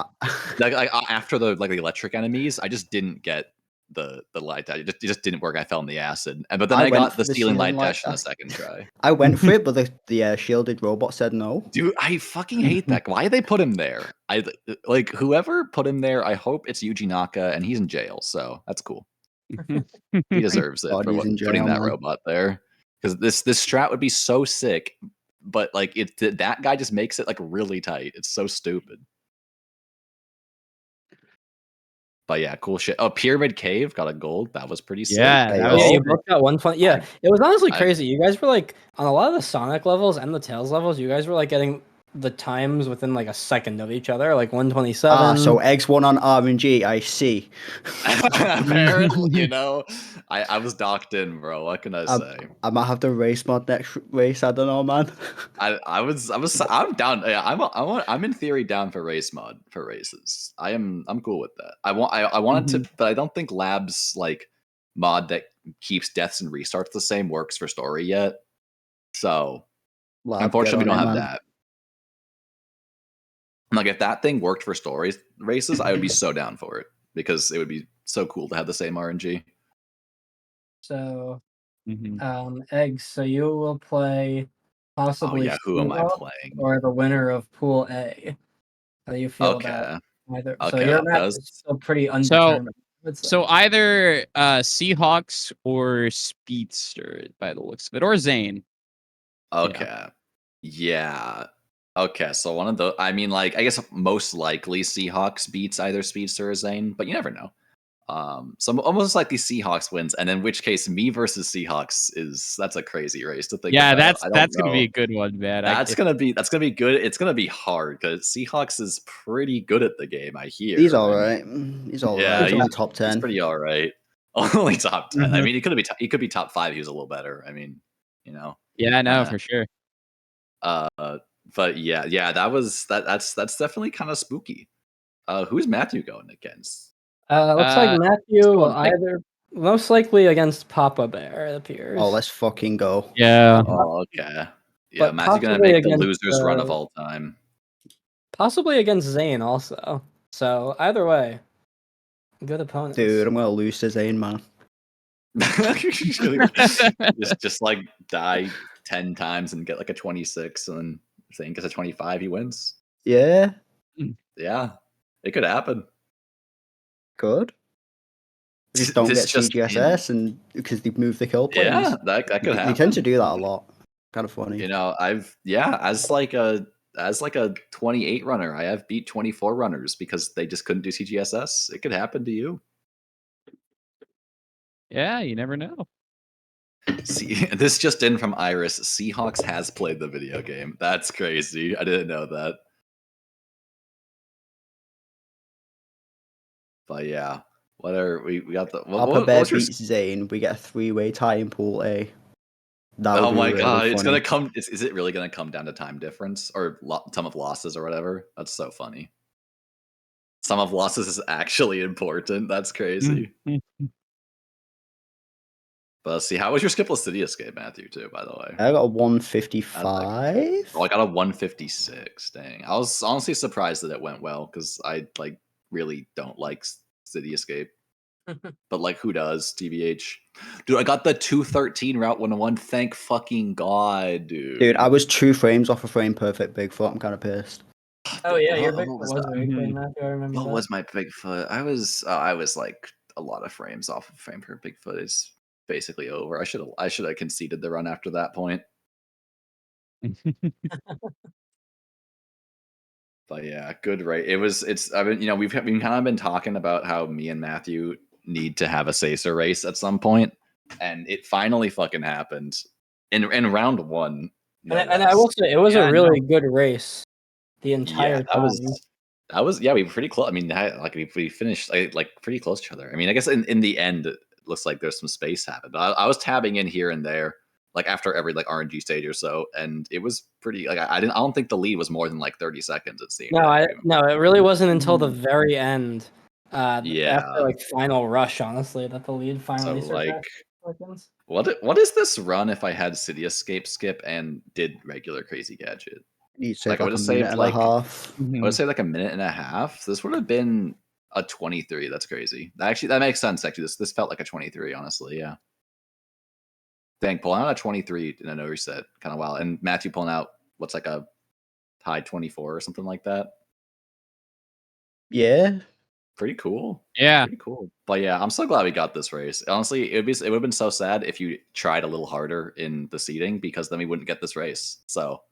like after the electric enemies, I just didn't get the light dash. It just didn't work. I fell in the acid, but then I got the ceiling light dash on the second try. I went for it, but the shielded robot said no. Dude, I fucking hate that. Why they put him there? I like whoever put him there. I hope it's Yuji Naka, and he's in jail, so that's cool. He deserves it for putting that robot there. Because this strat would be so sick, but like that guy just makes it like really tight. It's so stupid. But yeah, cool shit. Oh, Pyramid Cave got a gold. That was pretty sick. Yeah, you both got 120. Yeah, it was honestly crazy. You guys were like on a lot of the Sonic levels and the Tails levels. You guys were like getting the times within like a second of each other, like 127. So X won on RNG. I see. Apparently, you know, I was docked in, bro. What can I say? I might have to race mod next race. I don't know, man. I'm down. Yeah, I'm in theory down for race mod for races. I'm cool with that. I wanted to, but I don't think Labs like mod that keeps deaths and restarts the same works for story yet. So unfortunately, we don't have that. Like if that thing worked for stories races, I would be so down for it because it would be so cool to have the same RNG. So, eggs. So you will play possibly. Oh yeah, who am I playing? Or the winner of Pool A. How do you feel about either? So Okay, your match is still pretty undetermined. So either Seahawks or Speedster by the looks of it, or Zane. Okay. Yeah. Okay, so one of the, I mean, like, I guess most likely Seahawks beats either Speedster or Zane, but you never know. So almost likely Seahawks wins, and in which case, me versus Seahawks that's a crazy race to think. Yeah, about. that's gonna be a good one, man. That's gonna be good. It's gonna be hard because Seahawks is pretty good at the game. I hear He's all right. He's all right. He's only top 10. He's pretty all right. Only top 10. I mean, he could be top 5. He was a little better. I mean, you know. Yeah, I know for sure. But yeah, that's definitely kind of spooky. Who's Matthew going against? Looks like Matthew will either most likely against Papa Bear, it appears. Oh, let's fucking go. Yeah. Oh, okay. Yeah, Matthew's gonna make the losers run of all time. Possibly against Zane also. So either way, good opponent. Dude, I'm gonna lose to Zane, man. just like die 10 times and get like a 26, and then Zane gets a 25, he wins. Yeah. Yeah, it could happen. Good. Just don't get CGSS, and because they move the kill points. Yeah, that could happen. They tend to do that a lot. Kind of funny. You know, as like a 28 runner, I have beat 24 runners because they just couldn't do CGSS. It could happen to you. Yeah, you never know. See, this just in from Iris. Seahawks has played the video game. That's crazy. I didn't know that. But yeah, we got the Papa Bear beats Zane. We get a 3-way tie in Pool A. Oh my god, it's gonna come. Is it really gonna come down to time difference or sum of losses or whatever? That's so funny. Sum of losses is actually important. That's crazy. But let's see, how was your skipless city escape, Matthew? Too, by the way. I got a 155. Oh, I got a 156. Dang, I was honestly surprised that it went well because I like really don't like city escape. But like, who does? TBH, dude. I got the 213 Route 101. Thank fucking god, dude. Dude, I was 2 frames off a frame perfect Bigfoot. I'm kind of pissed. Oh yeah, your What Bigfoot was was that? very clean, Matthew. I remember What that. was my Bigfoot? I was like a lot of frames off of frame per Bigfoot. It's basically over. I should have conceded the run after that point. But yeah, good rate. I mean, we've kind of been talking about how me and Matthew need to have a Sacer race at some point, and it finally fucking happened in round 1. And I will say it was a really good race the entire time. Yeah, we were pretty close. I mean, like we finished like pretty close to each other. I mean, I guess in the end, it looks like there's some space happened. But I was tabbing in here and there, like after every like RNG stage or so, and it was pretty. Like I don't think the lead was more than like 30 seconds. It seemed. No, it really wasn't until the very end. Yeah. After like final rush, honestly, that the lead finally So like, seconds. what is this run if I had City Escape skip and did regular Crazy Gadget? Like I would have saved like I would say like a minute and a half. This would have been a 23. That's crazy. That makes sense. Actually, this felt like a 23. Honestly, yeah. Dang, pulling out a 23 in a no reset, kind of wild. And Matthew pulling out what's like a high 24 or something like that. Yeah. Pretty cool. Yeah. Pretty cool. But yeah, I'm so glad we got this race. Honestly, it would have been so sad if you tried a little harder in the seeding because then we wouldn't get this race. So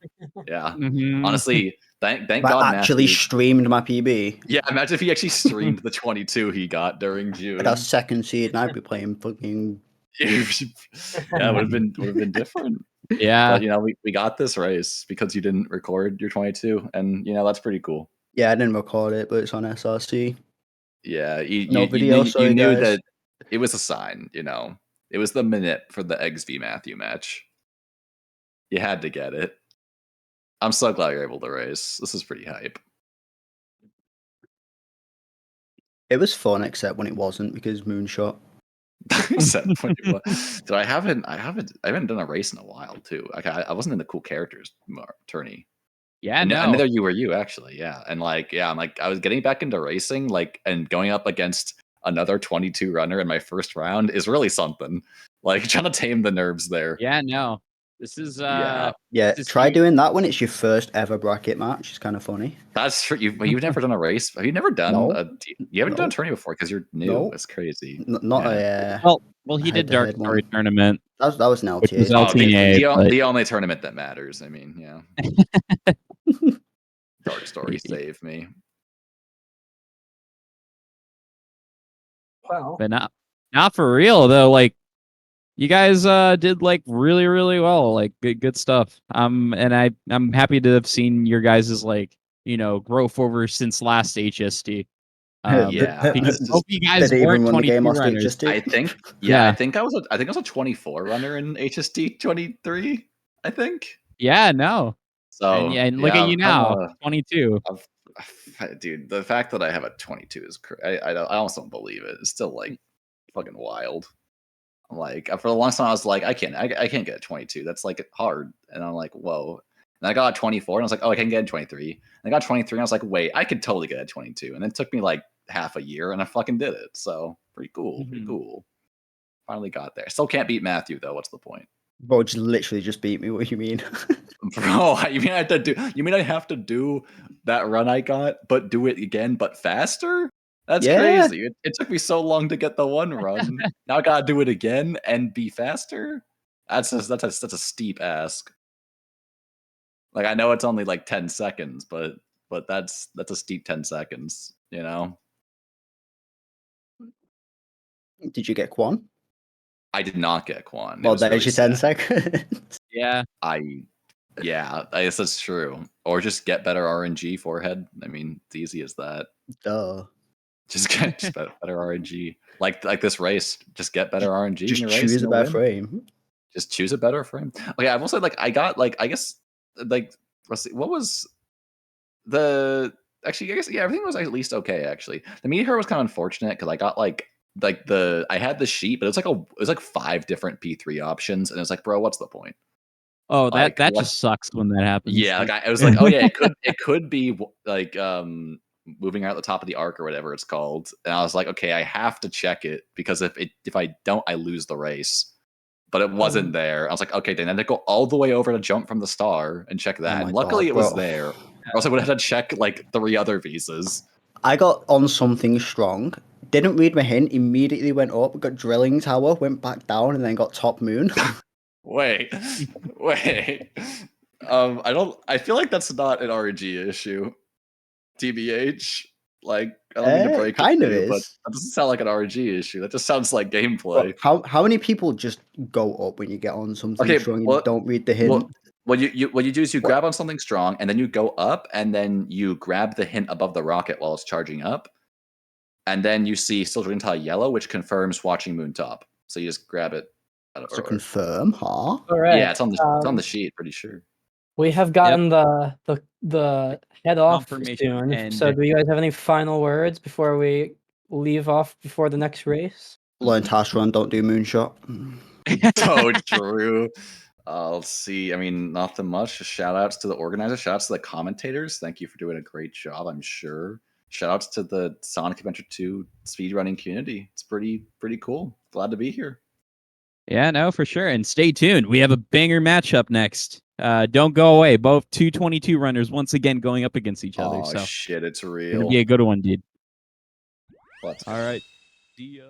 yeah. Honestly, thank God I actually Matthew streamed my PB. Yeah, imagine if he actually streamed the 22 he got during June. Like a second seed, and I'd be playing fucking. Yeah, it would have been different. Yeah. But we got this race because you didn't record your 22, and that's pretty cool. Yeah, I didn't record it, but it's on SRC. Yeah, you video, you knew guys. that it was a sign. It was the minute for the Eggs v Matthew match. You had to get it. I'm so glad you're able to race. This is pretty hype. It was fun, except when it wasn't because Moonshot. So I haven't done a race in a while too. I wasn't in the cool characters tourney. Yeah, and no. Neither you were you actually. Yeah, and I'm I was getting back into racing, and going up against another 22 runner in my first round is really something. Like trying to tame the nerves there. Yeah, no. This is yeah. Try doing that when it's your first ever bracket match. It's kind of funny. That's true. You've never done a race. Have you never done? You haven't done a tourney before because you're new. No. It's crazy. Not a. Well, he did Dark Story tournament. That was an LTA. Which was LTA, the only tournament that matters. I mean, yeah. Dark Story saved me. Well, but not for real though. Like you guys did like really, really well. Like good stuff. And I'm happy to have seen your guys' growth over since last HST. Because both you guys weren't 22 runners. I think. Yeah, I think I was a 24 runner in HST 23. I think. Yeah, no. So and look at you now, 22. Dude, the fact that I have a 22 is I also don't believe it. It's still like fucking wild. Like for the longest time, I was like, I can't get a 22. That's like hard. And I'm like, whoa. And I got a 24, and I was like, oh, I can get a 23. And I got 23, and I was like, wait, I could totally get a 22. And it took me like half a year, and I fucking did it. So pretty cool. Pretty cool. Finally got there. Still can't beat Matthew though. What's the point? Bro, literally just beat me. What do you mean? Bro, you mean I have to do that run I got, but do it again, but faster? That's crazy. It took me so long to get the one run. Now I gotta do it again and be faster. That's a steep ask. Like I know it's only like 10 seconds, but that's a steep 10 seconds. Did you get Quan? I did not get Quan. Well, there's your 10 seconds. Yeah. I guess that's true. Or just get better RNG forehead. I mean, it's easy as that. Duh. Just get better RNG. Like this race, just get better RNG. Just in your choose race a better frame. Just choose a better frame. Okay, I will say I got I guess let's see, what was the actually I guess everything was at least okay actually. The Meteor was kind of unfortunate because I got like I had the sheet, but it was like 5 different P3 options, and it was like, bro, what's the point? Oh, Like, that what- just sucks when that happens. Yeah, like I was like, oh yeah, it could be like moving out the top of the arc or whatever it's called, and I was like, okay, I have to check it because if I don't, I lose the race. But it wasn't there. I was like, okay, then I had to go all the way over to jump from the star and check that. my And luckily, God, it was bro. there. Or else I would have had to check like 3 other visas. I got on something strong, didn't read my hint, immediately went up, got drilling tower, went back down, and then got top moon. Wait. I feel like that's not an RNG issue. TBH. Like, I don't mean to break kind it of to you, but is. that doesn't sound like an RNG issue. That just sounds like gameplay. Well, how many people just go up when you get on something Okay, strong and well- you don't read the hint? Well, what you do is you grab on something strong, and then you go up, and then you grab the hint above the rocket while it's charging up, and then you see still drilling tile yellow, which confirms watching moon top. So you just grab it out of to order. confirm, huh? All right. Yeah, it's on the sheet, pretty sure. We have gotten the head off Confirmation soon. and- So, do you guys have any final words before we leave off before the next race? Learn task run, don't do moonshot. So true. Let's see. I mean, nothing much. Just shout outs to the organizers, shout outs to the commentators. Thank you for doing a great job, I'm sure. Shout outs to the Sonic Adventure 2 speedrunning community. It's pretty cool. Glad to be here. Yeah, no, for sure. And stay tuned. We have a banger matchup next. Don't go away. Both 222 runners once again going up against each other. Oh So shit, it's gonna real. be a good one, dude. Let's All right. See ya.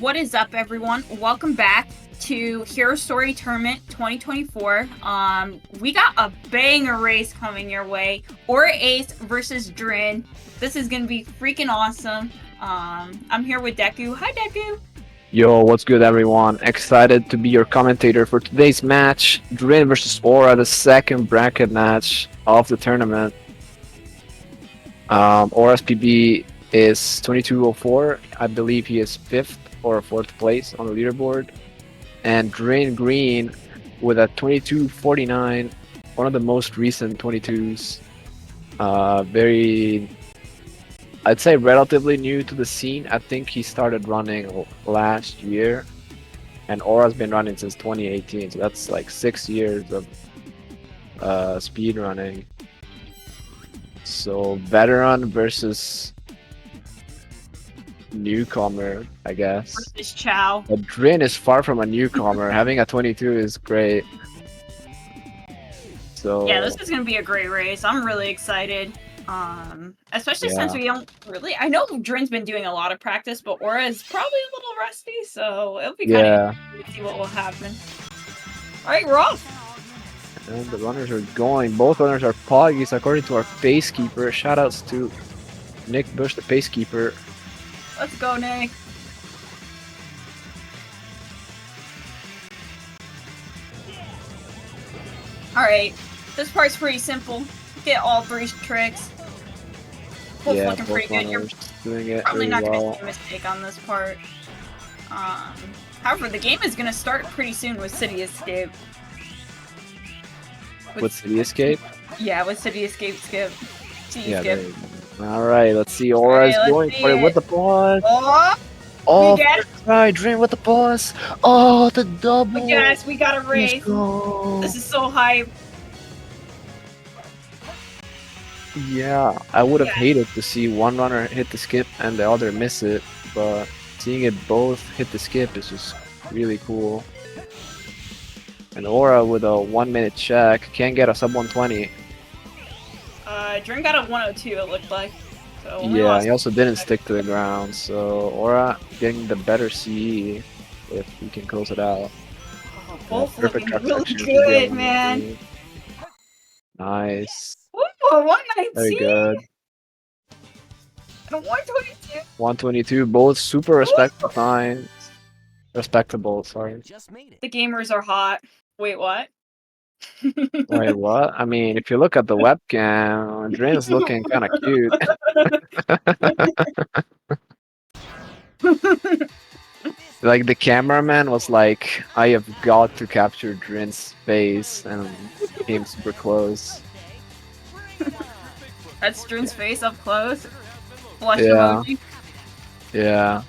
What is up, everyone? Welcome back to Hero Story Tournament 2024. We got a banger race coming your way. Aura Ace versus Drin. This is gonna be freaking awesome. I'm here with Deku. Hi, Deku. Yo, what's good, everyone? Excited to be your commentator for today's match. Drin versus Aura, the second bracket match of the tournament. Aura's PB is 2204. I believe he is 5th or 4th place on the leaderboard. And Drin Green with a 2249, one of the most recent 22s. Very, I'd say relatively new to the scene. I think he started running last year, and Aura's been running since 2018, so that's like 6 years of speed running. So veteran versus newcomer, I guess. Versus Chow. But Drin is far from a newcomer. Having a 22 is great. So Yeah, this is gonna be a great race. I'm really excited. Especially since we don't really. I know Drin's been doing a lot of practice, but Aura is probably a little rusty, so it'll be kind of to see what will happen. All right, we're off. And the runners are going. Both runners are Poggies, according to our pacekeeper. Shoutouts to Nick Bush, the pacekeeper. Let's go, Nick. Alright, this part's pretty simple. Get all 3 tricks. Both Yeah, looking both pretty good. You're runners doing it probably really not going to well. make a mistake on this part. However, the game is going to start pretty soon with City Escape. With City Escape? Yeah, with City Escape skip. City Yeah, skip. Alright, let's see. Aura's Alright, let's going see for it with it. the boss. Oh, Oh, we get it. right, Drin with the boss. Oh, the double. Yes, we got a race. Let's go. This is so hype. Yeah, I would have hated to see one runner hit the skip and the other miss it, but seeing it both hit the skip is just really cool. And Aura with a 1-minute check can get a sub 120. Drin got a 102, it looked like. So we Yeah, lost. he also didn't stick to the ground, so Aura getting the better CE if he can close it out. Both Perfect looking track really section, good, GM man. 119. Nice. Ooh, 119. Very good. And a 122. 122, both super respectable times. Respectable, sorry. The gamers are hot. Wait, what? Wait, what? I mean, if you look at the webcam, Drin's looking kind of cute. Like, the cameraman was like, I have got to capture Drin's face, and came super close. That's Drin's face up close. Blush Yeah. emoji. Yeah.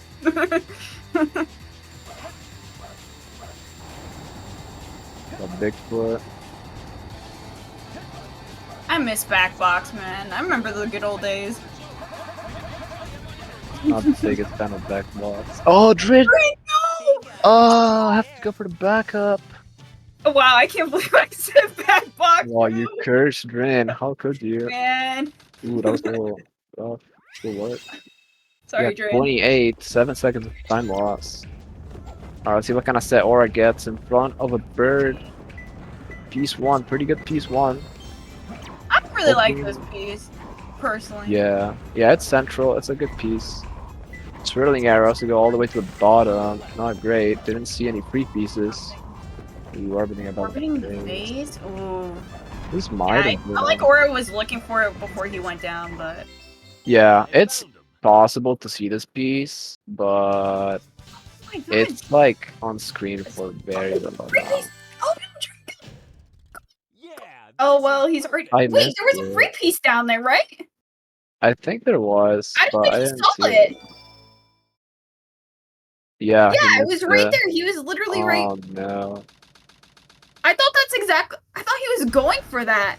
A Bigfoot. I miss Backbox, man. I remember the good old days. Not the biggest fan of backbox. Oh, Drin! No! Oh, I have to go for the backup. Oh, wow, I can't believe I said Backbox. Wow, you cursed Drin. How could you? Man. Ooh, that was a little rough. Good work. Sorry, Yeah, Drin. 28, 7 seconds of time loss. Alright, let's see what kind of set Aura gets in front of a bird. Piece 1, pretty good piece 1. I really like this piece, personally. Yeah, it's central, it's a good piece. Swirling arrows to go all the way to the bottom, not great. Didn't see any free pieces. Ooh, orbiting about Orbiting the phase? Ooh. Who's Yeah, might I felt like Aura was looking for it before he went down, but... Yeah, it's possible to see this piece, but it's like on screen for very little now. Oh, well, he's already... I Wait, missed there was a it. free piece down there, right? I think there was, I don't but I think he didn't saw see it. Yeah, he Yeah, it was missed right it. there. He was literally right... Oh no. I thought that's exactly... I thought he was going for that.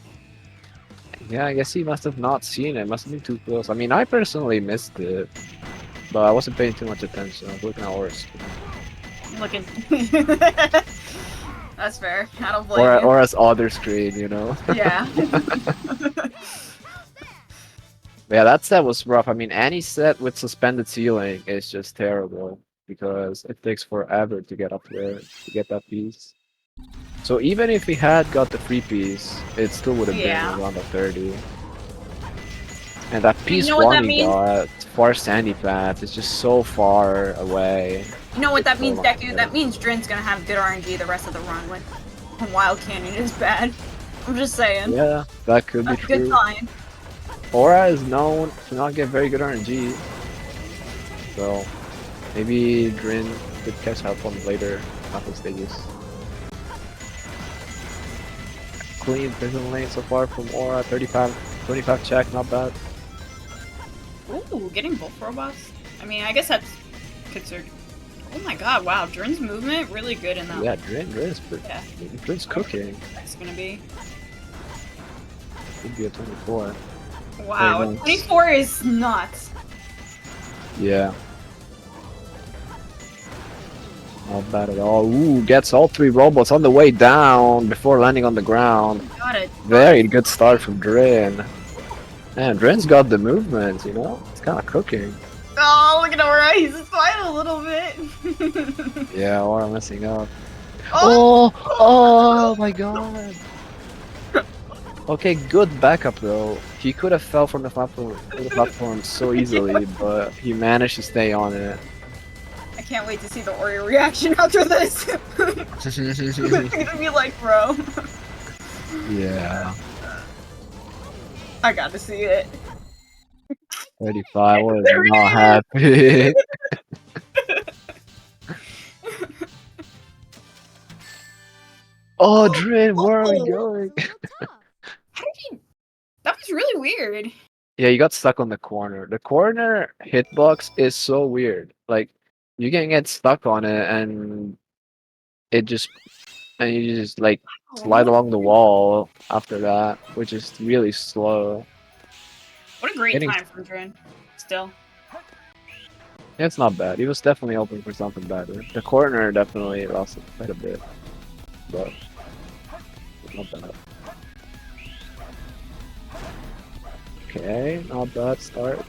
Yeah, I guess he must have not seen it. Must have been too close. I mean, I personally missed it, but I wasn't paying too much attention. I was looking at Aura's. Looking... That's fair. I don't blame you. Or as other screen, you know? Yeah. Yeah, that set was rough. I mean, any set with suspended ceiling is just terrible. because it takes forever to get up there to get that piece. So even if he had got the free piece, it still would have been around the 30. And that piece know what that one he means? got, Far Sandy Path, is just so far away. You know what that means, So Deku? That means Drin's gonna have good RNG the rest of the run when Wild Canyon is bad. I'm just saying. Yeah, that could be That's a good true. sign. Aura is known to not get very good RNG. So maybe Drin could catch up on later after stages. Clean prison lane so far from Aura, 25 check, not bad. Ooh, getting both robots? I mean, I guess that's considered. Oh my god, wow, Drin's movement really good in that. Yeah, Drin's pretty. Yeah. Drin's cooking. That's gonna be. Could be a 24. Wow, Very nice. 24 is nuts. Yeah. Not bad at all. Ooh, gets all 3 robots on the way down before landing on the ground. Got it. Very good start from Drin. Man, Drin's got the movement, you know? It's kind of cooking. Oh, look at Aura, he's flying a little bit. Yeah, or I'm messing up. Oh! Oh my god! Okay, good backup though. He could have fell from the platform so easily, but he managed to stay on it. I can't wait to see the Oreo reaction after this. He's gonna be like, bro. Yeah. I got to see it. 35 was There it not is! happy. Oh, Drin, where are we going? That was really weird. Yeah, you got stuck on the corner. The corner hitbox is so weird. Like, you can get stuck on it and you just like slide along the wall after that, which is really slow. What a great Getting- time for Drin. Still. It's not bad. He was definitely hoping for something better. The corner definitely lost quite a bit, but not bad. Okay, not bad start.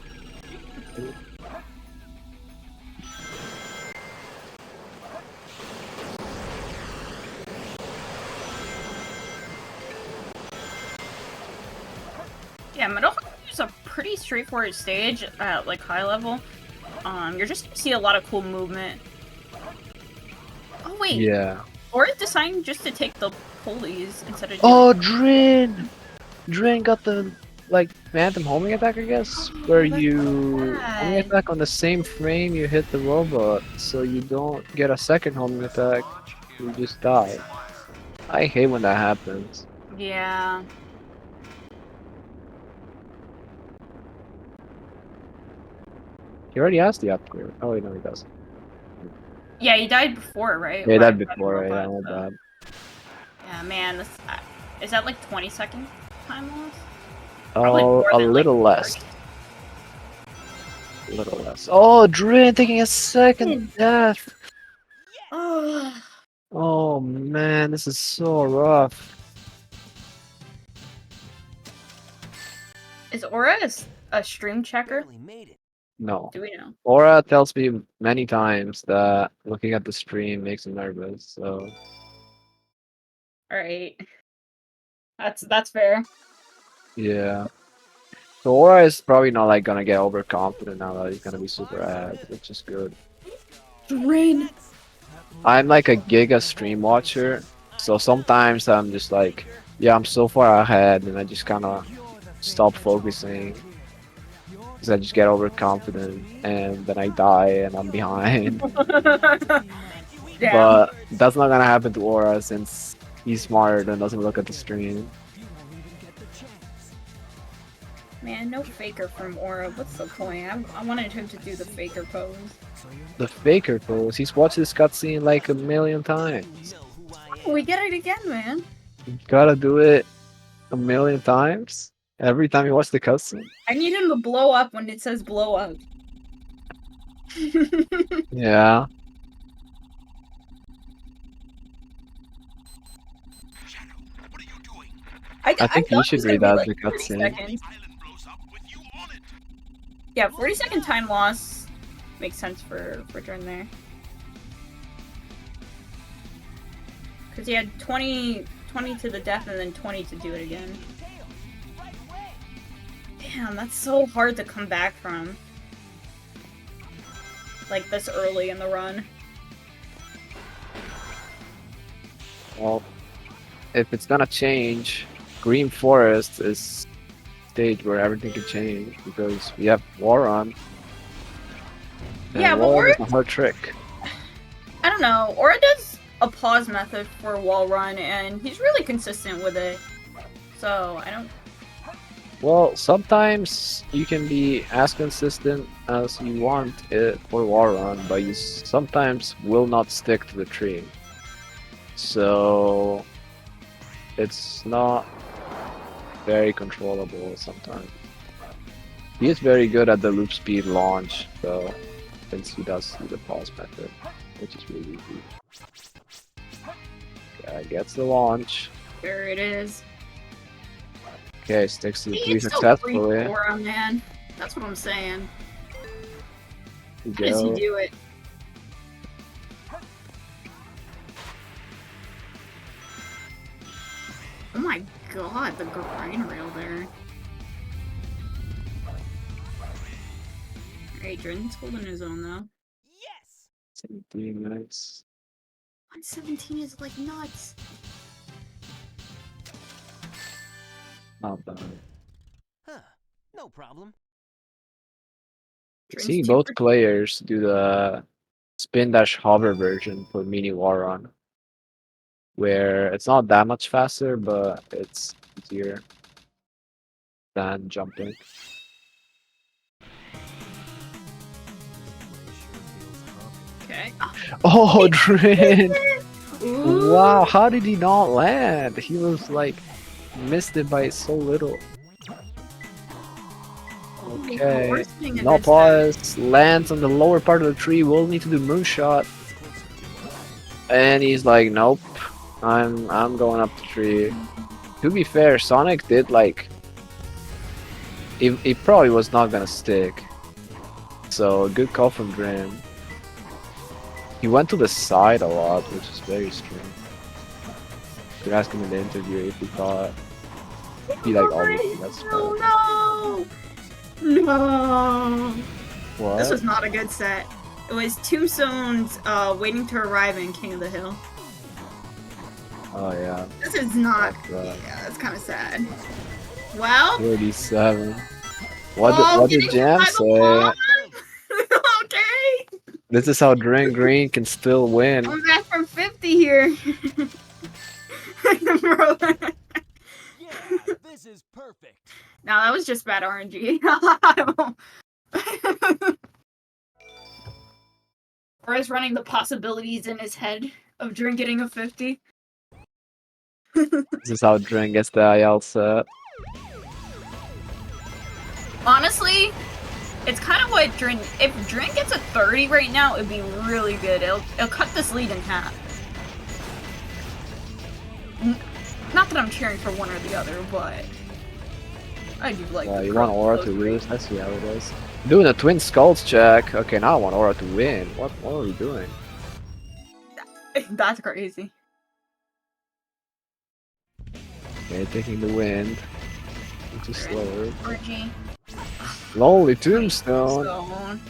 Yeah, Metal is a pretty straightforward stage at like high level. You're just gonna see a lot of cool movement. Oh wait. Yeah. Or deciding just to take the pulleys instead of. Oh, Drin! Drin got the like phantom homing attack, I guess, where you homing attack on the same frame you hit the robot, so you don't get a second homing attack. You just die. I hate when that happens. Yeah. He already has the upgrade. Oh wait, no, he doesn't. Yeah, he died before, right? Yeah, By- that by the before, yeah, robot, not so- bad. Yeah, man, this, is that like 20 seconds time loss? Oh, a little less. A little less. Oh, Drin taking a second death. Oh man, this is so rough. Is Aura a stream checker? No. Do we know? Aura tells me many times that looking at the stream makes him nervous, so Alright. That's fair. yeah. So Aura is probably not like gonna get overconfident now that he's gonna be super ahead, which is good. Drin! I'm like a giga stream watcher, so sometimes I'm just like, yeah, I'm so far ahead, and I just kind of stop focusing because I just get overconfident, and then I die and I'm behind. But that's not gonna happen to Aura since he's smart and doesn't look at the stream. Man, no faker from Aura. What's the point? I wanted him to do the faker pose. The faker pose, he's watched this cutscene like a million times. We get it again, man. You gotta do it a million times every time you watch the cutscene. I need him to blow up when it says blow up. Yeah. I think you thought should it was gonna read be, out like, the 30 cutscene. seconds. Yeah, 40-second time loss makes sense for Drin there. Because he had 20 to the death and then 20 to do it again. Damn, that's so hard to come back from. Like this early in the run. Well, if it's gonna change, Green Forest is a stage where everything can change because we have Waron. Yeah, but Waron is a hard trick. I don't know. Aura does a pause method for wall run, and he's really consistent with it. So I don't. Well, sometimes you can be as consistent as you want it for Waron, but you sometimes will not stick to the tree. So it's not very controllable sometimes. He is very good at the loop speed launch, though, since he does the pause method, which is really easy. Okay, gets the launch. There it is. Okay, sticks to the He tree is so successfully. free Aura, man. That's what I'm saying. There How you does he go. do it? Oh my god, the grind rail there. Alright, Jordan's holding his own though. 17 minutes. 117 is like nuts. Not bad. Huh. No problem. Seeing both players do the spin dash hover version for mini Waron, where it's not that much faster, but it's easier than jumping. Okay. Oh, Drin! Ooh. Wow, how did he not land? He was like, missed it by so little. Okay, worst thing no against pause, lands on the lower part of the tree, will need to do moonshot. And he's like, nope, I'm going up the tree. To be fair, Sonic did like, he probably was not gonna stick. So good call from Drin. He went to the side a lot, which is very strange. Could ask him in the interview if he thought he like obviously that's Oh no! No! what? This was not a good set. It was Tombstone's Waiting to Arrive in King of the Hill. Oh yeah. This is not. That's, Yeah, it's kind of sad. Well. 37. What Oh, did getting Jam hit by the say? Okay. This is how Drin Green can still win. I'm back from 50 here. Bro. This is perfect. No, that was just bad RNG. Or is running the possibilities in his head of Drin getting a 50. This is how Drin gets the IL set. Honestly, it's kind of what Drin. If Drin gets a 30 right now, it'd be really good. It'll cut this lead in half. Not that I'm cheering for one or the other, but I do like. You want Aura to lose? I see how it is. Doing a twin skulls check. Okay, now I want Aura to win. What are we doing? That's crazy. Okay, taking the wind. Which is slower. RG. Lonely Tombstone. Stone.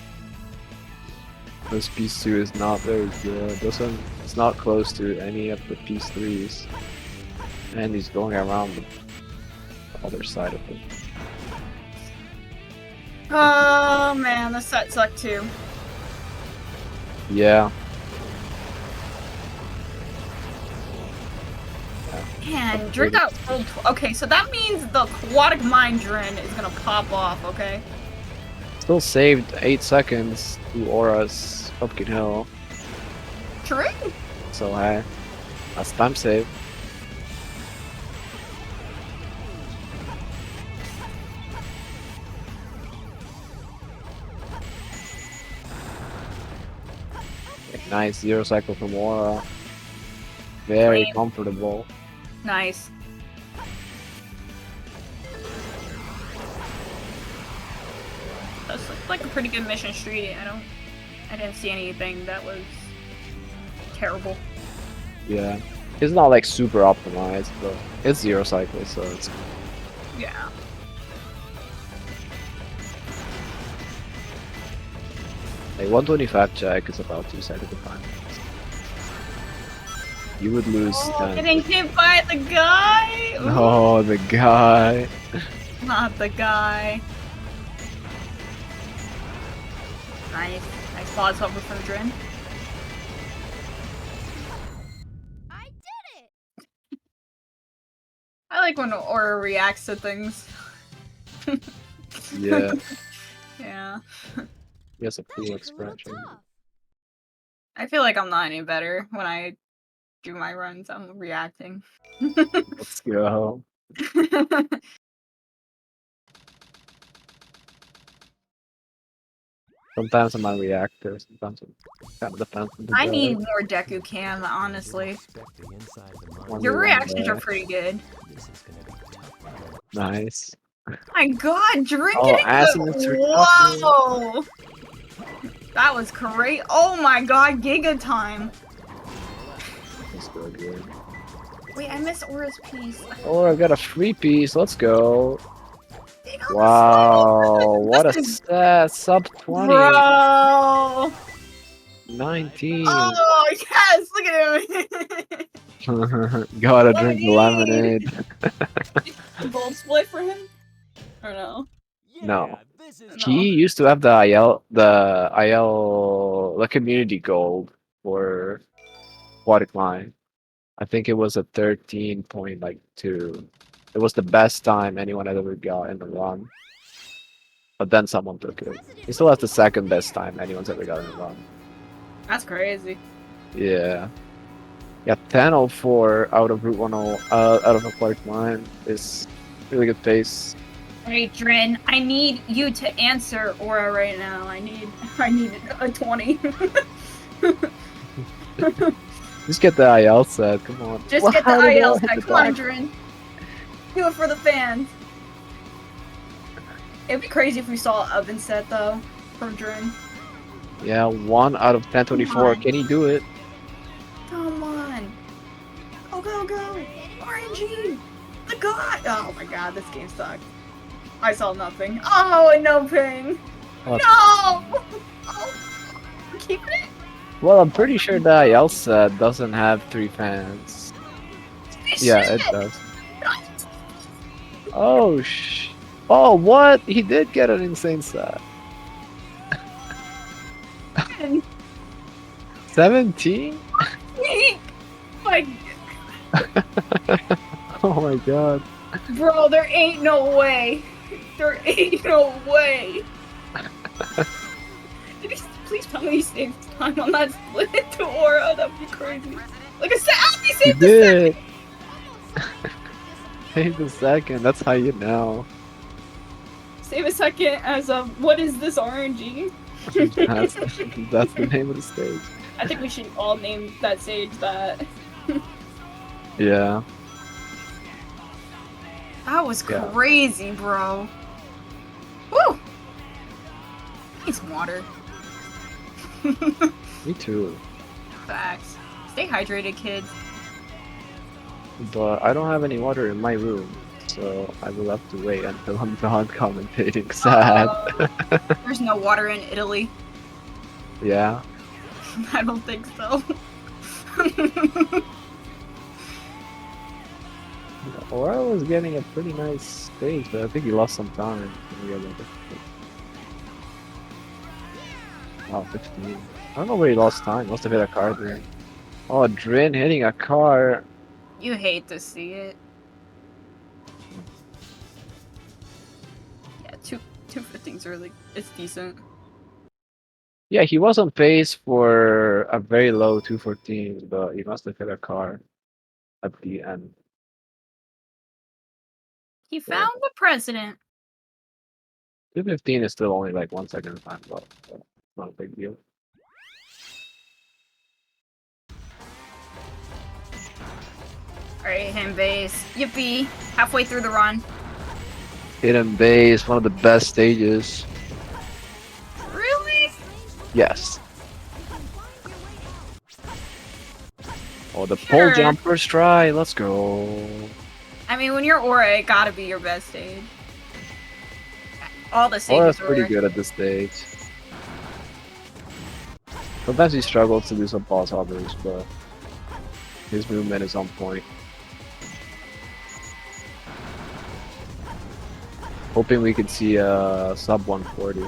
This piece 2 is not very good. This one is not close to any of the piece 3s. And he's going around the other side of it. Oh man, this set sucked too. Yeah. Man, Drin got full. Okay, so that means the aquatic mine Drin is gonna pop off. Okay. Still saved 8 seconds to Aura's Pumpkin Hill. True. So hey, that's time save. Nice 0 cycle from Aura. Very Clean. comfortable. Nice. That's like a pretty good mission street. I didn't see anything that was terrible. Yeah. It's not like super optimized, but it's zero cycle, so it's Yeah. like 125 check is about 2 seconds of time. You would lose Oh, 10. getting hit by the guy. Ooh, Oh, the guy. not the guy. Nice. Nice pause over from Drin. I like when Aura reacts to things. Yeah, Yeah. he has a cool expression. I feel like I'm not any better when I do my runs. I'm reacting. Let's go. Sometimes I'm a reactor, sometimes I'm kind of defensive. I need more Deku Cam, honestly. Your reactions are pretty good. Nice. My god, Drin Oh, getting Azimuth's the... recovery. Whoa! That was great. Oh my god, Giga time. Let's go good. Wait, I missed Aura's piece. Oh, I got a free piece. Let's go. Wow, what a stat. Sub 20. Bro! 19. Oh, yes! Look at him! Gotta drink lemonade. Gold split for him? Or no? No. He used to have the the community gold for Aquatic Line. I think it was a 13.2. It was the best time anyone had ever got in the run. But then someone took it. He still has the second best time anyone's ever got in the run. That's crazy. Yeah. Yeah, 10:04 out of Route 10, out of Aquatic Line is really good pace. Alright, Drin, I need you to answer Aura right now. I need a 20. Just get the IL set, come on. Just get the IL set. Come on, Drin. Do it for the fans. It'd be crazy if we saw an oven set though from Drin. Yeah, 1 out of 1024. Can he do it? Come on. Go, go, go. RNG. The god. Oh my god, this game sucks. I saw nothing. Oh, and no ping. What? No. Oh, we're keeping it? Well, I'm pretty sure the IL set doesn't have 3 fans. Yeah, it does. Oh, oh, what? He did get an insane set. 17? Like, Oh my god. bro, there ain't no way. There ain't no way. Did he please tell me he saved time on that split to Aura? That'd be crazy. Like I said, he He saved the did. Save the second. That's how you know. Save a second as a what is this RNG? That's the name of the stage. I think we should all name that stage that. Yeah. That was Yeah. crazy, bro. Woo! Need some water. Me too. Facts. Stay hydrated, kids. But I don't have any water in my room, so I will have to wait until I'm done commentating. Sad. There's no water in Italy. Yeah. I don't think so. Or I was getting a pretty nice stage, but I think he lost some time. Wow, 15. I don't know where he lost time. Must have hit a car there. Oh, Drin hitting a car. You hate to see it. Yeah, 215's really, it's decent. Yeah, he was on pace for a very low 214, but he must have hit a car at the end. He found the president. 215 is still only like 1 second of time, but not a big deal. Alright, him base. Yippee. Halfway through the run. Hidden base, one of the best stages. Really? Yes. Oh, the Sure. pole jump first try. Let's go. I mean, when you're Aura, it gotta be your best stage. All the stages Aura's are pretty good at this stage. Sometimes he struggles to do some pause hovers, but his movement is on point. Hoping we could see a sub 140.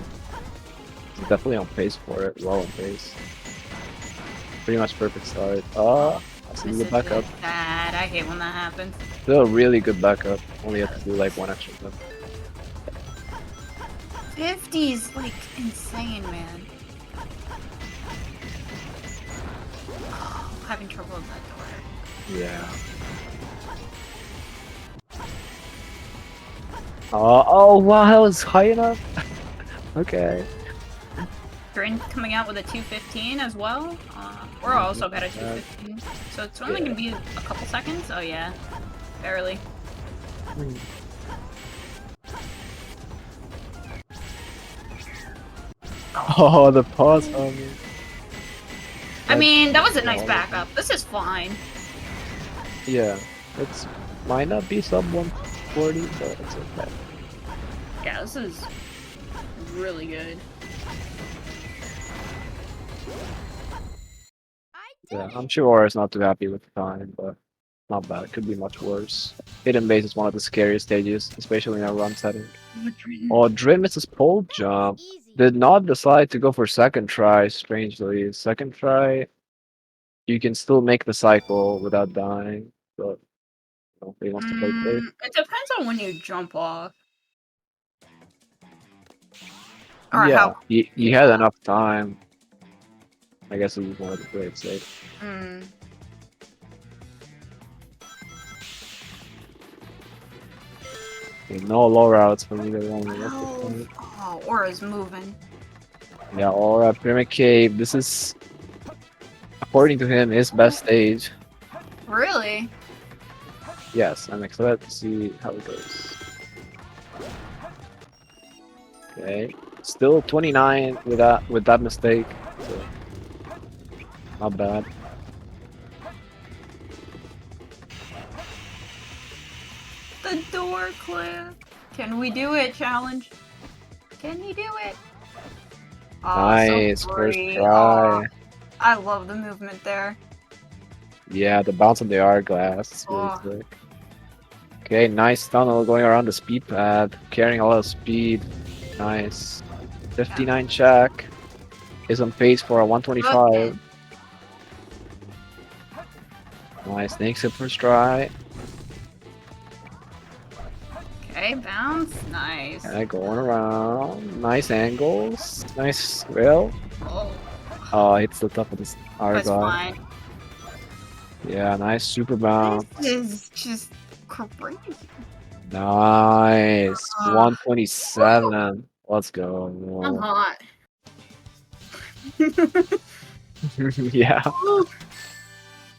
He's definitely on pace for it, well on pace. Pretty much perfect start. I see the backup. Bad. I hate when that happens. Still a really good backup. Only have to do like one extra jump. 50's like insane, man. Oh, having trouble with that door. Yeah. Oh wow, that was high enough. Okay. Drin coming out with a 215 as well. We're also got a 215. So it's only gonna be a couple seconds. Oh yeah, barely. Oh, the pause on me. I mean, that was a nice backup. This is fine. Yeah, it's might not be sub 140, but it's okay. Yeah, this is really good. Yeah, I'm sure Aura's not too happy with the time, but not bad. It could be much worse. Hidden Base is one of the scariest stages, especially in a run setting. Oh, Drin misses pole jump. Did not decide to go for second try, strangely. Second try, you can still make the cycle without dying, but he wants to play safe. It depends on when you jump off. Or Yeah, how. he had enough time. I guess he just wanted to play it safe. Okay, no low routes from either one. Oh, Aura's moving. Yeah, Aura, Pyramid Cave. This is, according to him, his best stage. Really? Yes, I'm excited to see how it goes. Okay, still 29 with that mistake. So not bad. The door clip. Can we do it? Challenge. Can you do it? Oh, Nice, so first pretty. try. Oh, I love the movement there. Yeah, the bounce on the hourglass is really Oh. sick. Okay, nice tunnel going around the speed pad, carrying a lot of speed. Nice. 59 check. Is on pace for a 125. Nice, takes it first try. Okay, bounce. Nice. Okay, going around. Nice angles. Nice rail. Oh, hits the top of this That's hourglass. fine. Yeah, nice super bounce. This is just crazy. Nice. 127. Let's go. I'm hot. Yeah.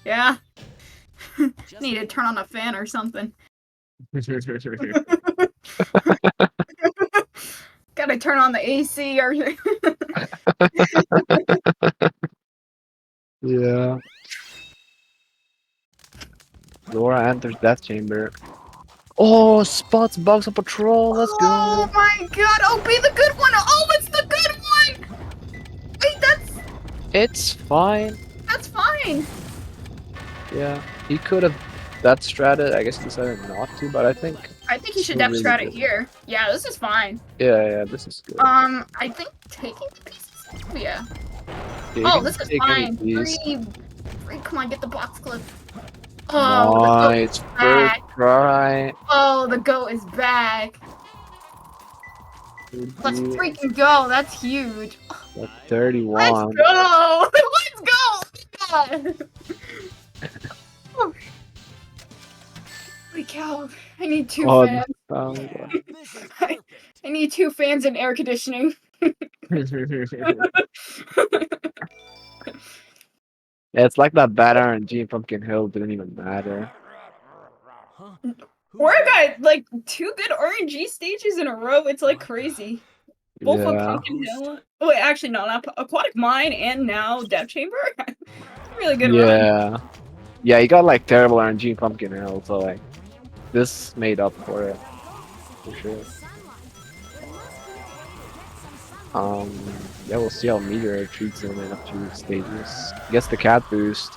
Yeah. Need to turn on a fan or something. Gotta turn on the AC or. Yeah. Laura enters Death Chamber. Oh, spots bugs on patrol. Let's go. Oh my god! Oh, be the good one! Oh, it's the good one! Wait, It's fine. that's fine. Yeah, he could have that stratted. I guess he decided not to, but I think. I think you should Still depth really strat it good. here. Yeah, this is fine. Yeah, this is good. I think taking the pieces. Yeah. Yeah, you Oh, can this is take any fine. of these. Free. Come on, get the box clip. Oh, Nice the goat is first back. try. Oh, the goat is back. Let's freaking go. That's huge. 31. Let's go. Let's go. God. Holy cow. I need two Oh, fans. I need two fans and air conditioning. Yeah, it's like that bad RNG in Pumpkin Hill didn't even matter. Or I got like 2 good RNG stages in a row. It's like crazy. Both on Yeah. Pumpkin Hill. Oh, wait, actually, no, not Aquatic Mine and now Death Chamber. Really good run. Yeah. Yeah, he got like terrible RNG in Pumpkin Hill, so like this made up for it for sure. Yeah, we'll see how Meteor treats him in a few stages. Gets the cat boost.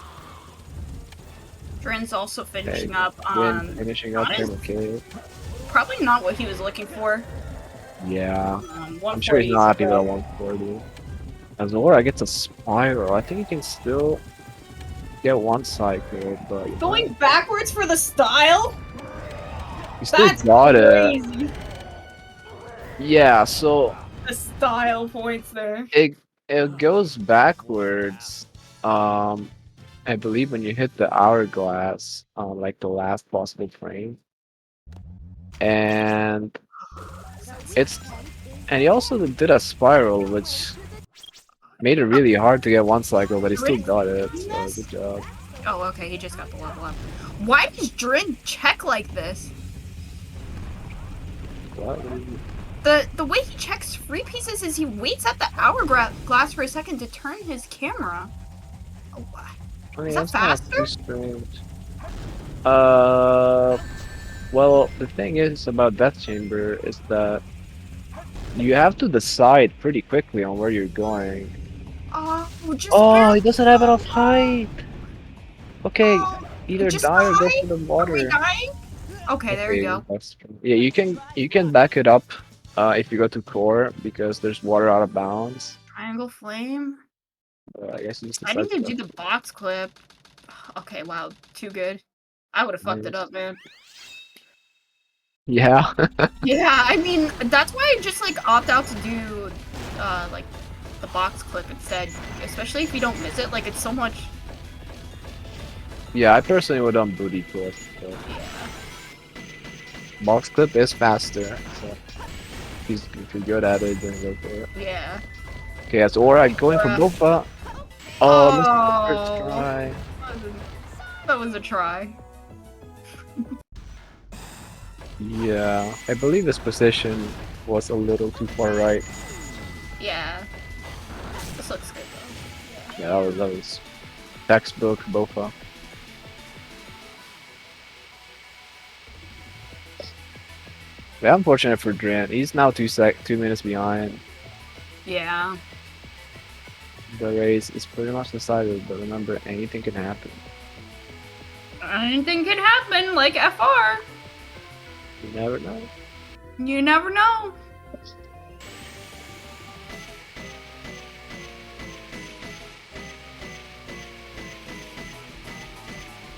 Drin's also finishing Okay, up. Drin finishing up honest- okay. Probably not what he was looking for. Yeah, I'm sure he's 140 not happy is about 140. Azora gets a spiral. I think he can still get one cycle, but Going backwards for the style? he still That's got crazy. it. Yeah, so The style points there. it goes backwards. I believe when you hit the hourglass, like the last possible frame, and he also did a spiral, which made it really hard to get one cycle, but he still got it. So good job. Oh, okay, he just got the level up. Why does Drin check like this? What? The way he checks free pieces is he waits at the hourglass for a second to turn his camera. Oh, wow. I mean, Is that that's not faster? too strange. Well, the thing is about Death Chamber is that you have to decide pretty quickly on where you're going. Just Oh, he doesn't have enough height. Okay, either just die or go die? for the Are we water. dying? Okay, there we go. That's true. Yeah, you can back it up if you go to core because there's water out of bounds. Triangle flame. I guess you just I need decide to do the box clip. Okay, wow, too good. I would have fucked it up, man. Yeah. Yeah, I mean, that's why I just like opt out to do like the box clip instead. Especially if you don't miss it, like it's so much. Yeah, I personally would have done booty clip. But... Box clip is faster, so if you're good at it, then go for it. Yeah. Okay, that's Aura going for Bofa. Oh, missed the first try. That was a try. Yeah, I believe his position was a little too far right. Yeah. This looks good though. Yeah, that was textbook Bofa. Yeah, unfortunate for Drin. He's now 2 minutes behind. Yeah. The race is pretty much decided, but remember, anything can happen. Anything can happen, like FR. You never know. You never know.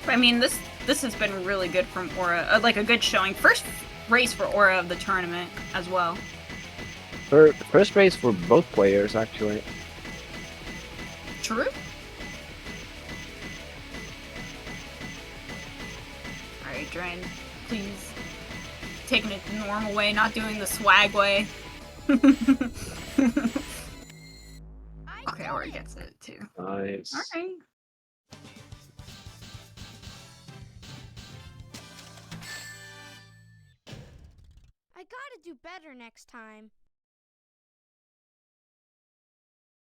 I mean, this has been really good from Aura. Like a good showing. First race for Aura of the tournament as well. First race for both players, actually. True. Alright, Drain, please. Taking it the normal way, not doing the swag way. Okay, Aura gets it too. Nice. Alright. I gotta do better next time.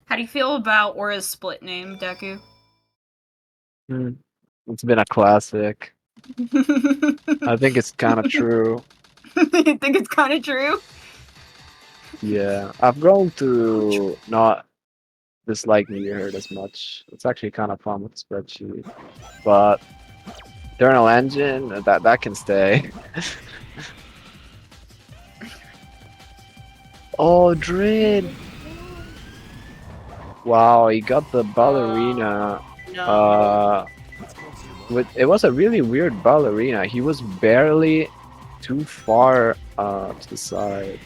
How do you feel about Aura's split name, Deku? It's been a classic. I think it's kind of true. You think it's kind of true? Yeah, I've grown to not dislike Meteor as much. It's actually kind of fun with the spreadsheet, but Eternal Engine that can stay. Oh, Drin! Wow, he got the ballerina. No. It was a really weird ballerina. He was barely too far to the side.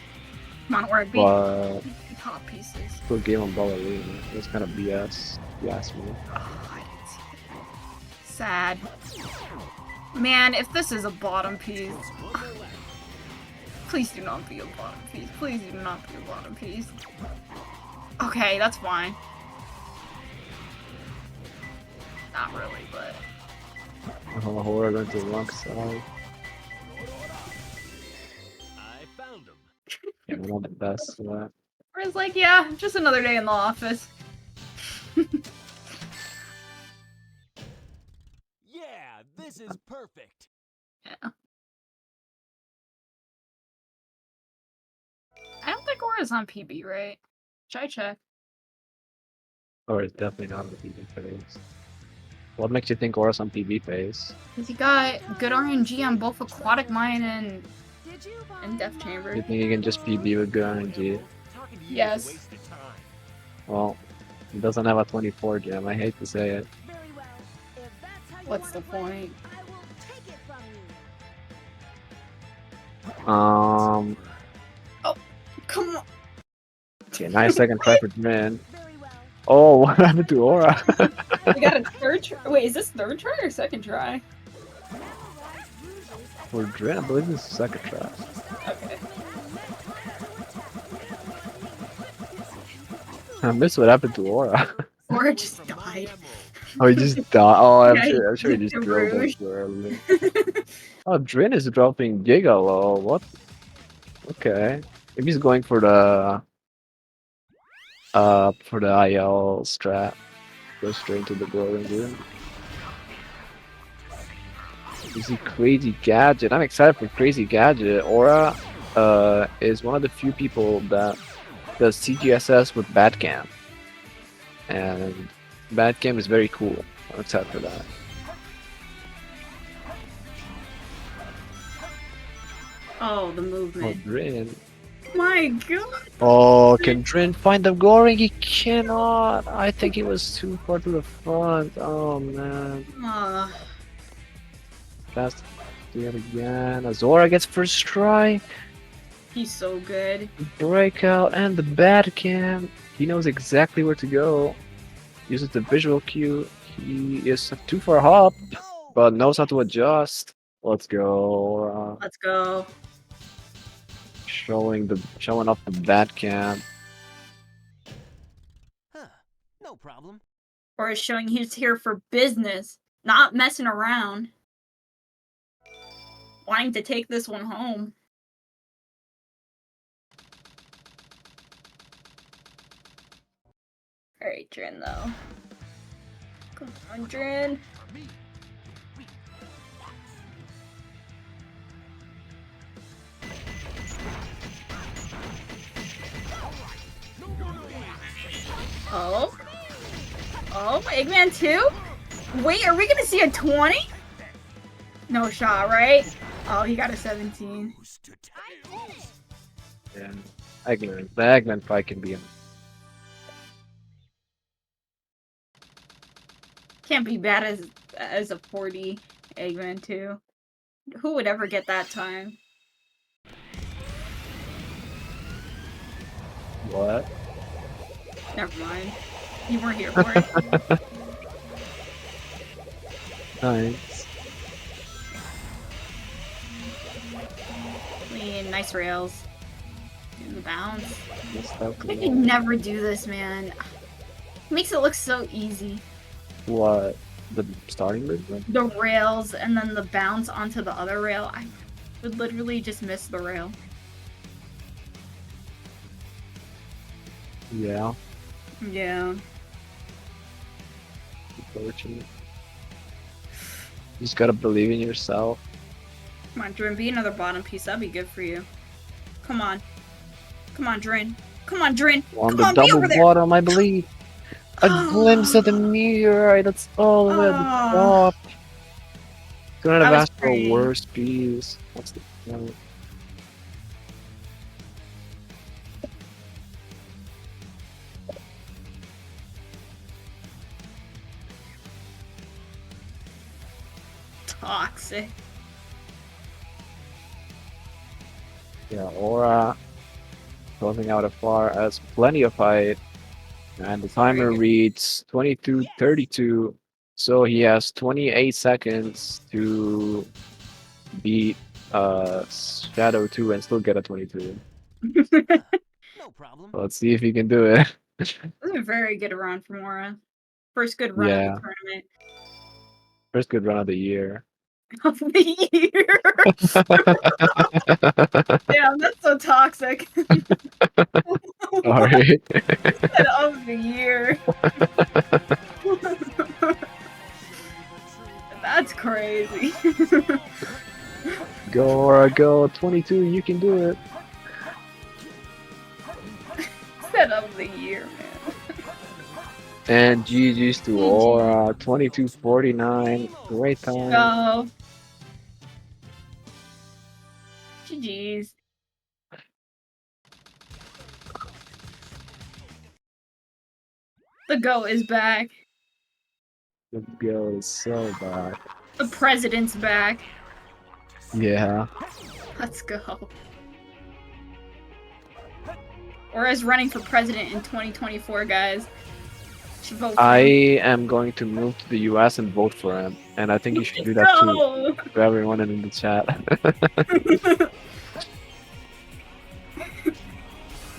Come on, Aura, beat But top pieces. good game on ballerina. It was kind of BS. If you ask me. Sad. Man, if this is a bottom piece. Please do not be a bottom piece. Please do not be a bottom piece. Okay, that's fine. Not really, but... Oh, horror went to the wrong side. I found him. Yeah, we're not the best for that. Or it's like, yeah, just another day in the office. Yeah. This is perfect. Yeah. I don't think Aura's on PB, right? Should I check? Or it's definitely not on the PB phase. What makes you think Aura's on PB phase? Because he got good RNG on both Aquatic Mine and Death Chamber. You think you can just PB with good RNG? Yes. Well, he doesn't have a 24 gem. I hate to say it. What's the point? Um. Oh, come on. Okay, nice second try for Drin. Oh, what happened to Aura? We got a third try. Wait, is this third try or second try? For Drin, I believe this is second try. Okay. I missed what happened to Aura. Aura just died. Oh, he just died. Oh, I'm Yeah, sure he just the drilled Rouge. us too early. Oh, Drin is dropping Giga Low. What? Okay. Maybe he's going for the IL strat. Go straight to the golden room. You see Crazy Gadget. I'm excited for Crazy Gadget. Aura is one of the few people that does CGSS with Batcam. And Batcam is very cool. I'm excited for that. Oh, the Oh, movement. Drin. My god. Oh, can Drin find the Goring? He cannot. I think he was too far to the front. Oh man. Fast. Do it again. Azora gets first try. He's so good. Breakout and the bad cam. He knows exactly where to go. Uses the visual cue. He is too far hop, but knows how to adjust. Let's go. Let's go. Showing off the bad cam. No problem. Or is showing he's here for business, not messing around. Wanting to take this one home. Alright, Drin, though. Come on, Drin. Oh? Oh, Eggman 2? Wait, are we gonna see a 20? No shot, right? Oh, he got a 17. Yeah. Eggman. The Eggman fight can be. Can't be bad as a 40 Eggman 2. Who would ever get that time? What? Never mind. You weren't here for it. Nice. Clean, nice rails. In the bounce. Yes, that I can never do this, man. Makes it look so easy. What? The starting movement? The rails and then the bounce onto the other rail. I would literally just miss the rail. Yeah. Yeah. Unfortunate. You just gotta believe in yourself. Come on, Drin, be another bottom piece. That'd be good for you. Come on. Come on, Drin. Come on, Drin. On Come the on, be double over there. bottom, I believe. A glimpse of the meteorite. That's all the way at the top. Couldn't have That was asked for a pretty. worse piece. What's the point? Toxic. Yeah, Aura closing out a far as plenty of fight. And the timer reads 22:32. So he has 28 seconds to beat Shadow 2 and still get a 22. No problem. Let's see if he can do it. This is a very good run from Aura. First good run Yeah. of the tournament. First good run of the year. Of the year. Damn, that's so toxic. Sorry. Said of the year. That's crazy. Go Aura, go! 22, you can do it. Set of the year, man. And GG's to Aura, 22:49. Great time. Go. GG's. The Go is back. The Go is so bad. The president's back. Yeah. Let's go. Aura's running for president in 2024, guys. Should vote for I him. am going to move to the US and vote for him. And I think you should do that No! too. To everyone in the chat.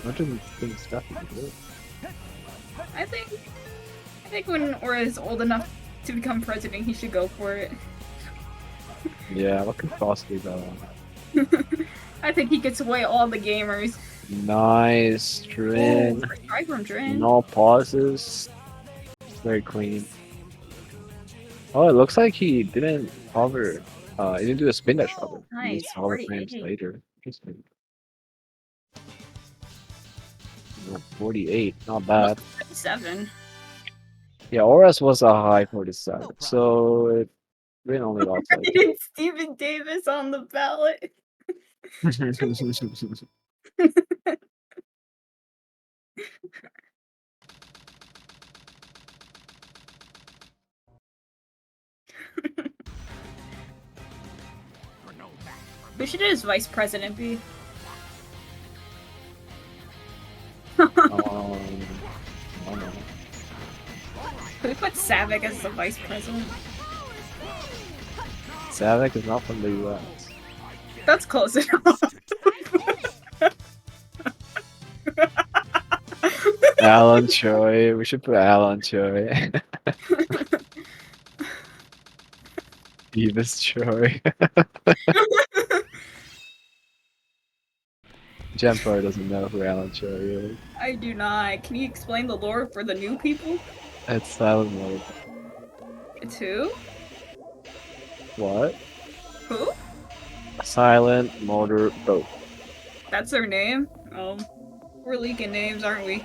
What do these things stuff you do? I think when Aura is old enough to become president, he should go for it. Yeah, what could possibly go on? I think he could sway all the gamers. Nice, Drin. First try from Drin. No pauses. Very clean. Oh, it looks like he didn't hover. He didn't do a spin dash hover. He Nice, used hover frames 48. later. Interesting. No, 48, not bad. 37. Yeah, Aura's was a high 47, so it Drin only lost like. And Stephen Davis on the ballot. Who should his vice president be? I don't know. Could we put Savick as the vice president? Savick is not from the US. That's close enough. Alan Choi. We should put Alan Choi. Davis Choi. Jempar doesn't know who Alan Choi is. I do not. Can you explain the lore for the new people? It's silent mode. It's who? What? Who? Silent motor boat. That's their name? We're leaking names, aren't we?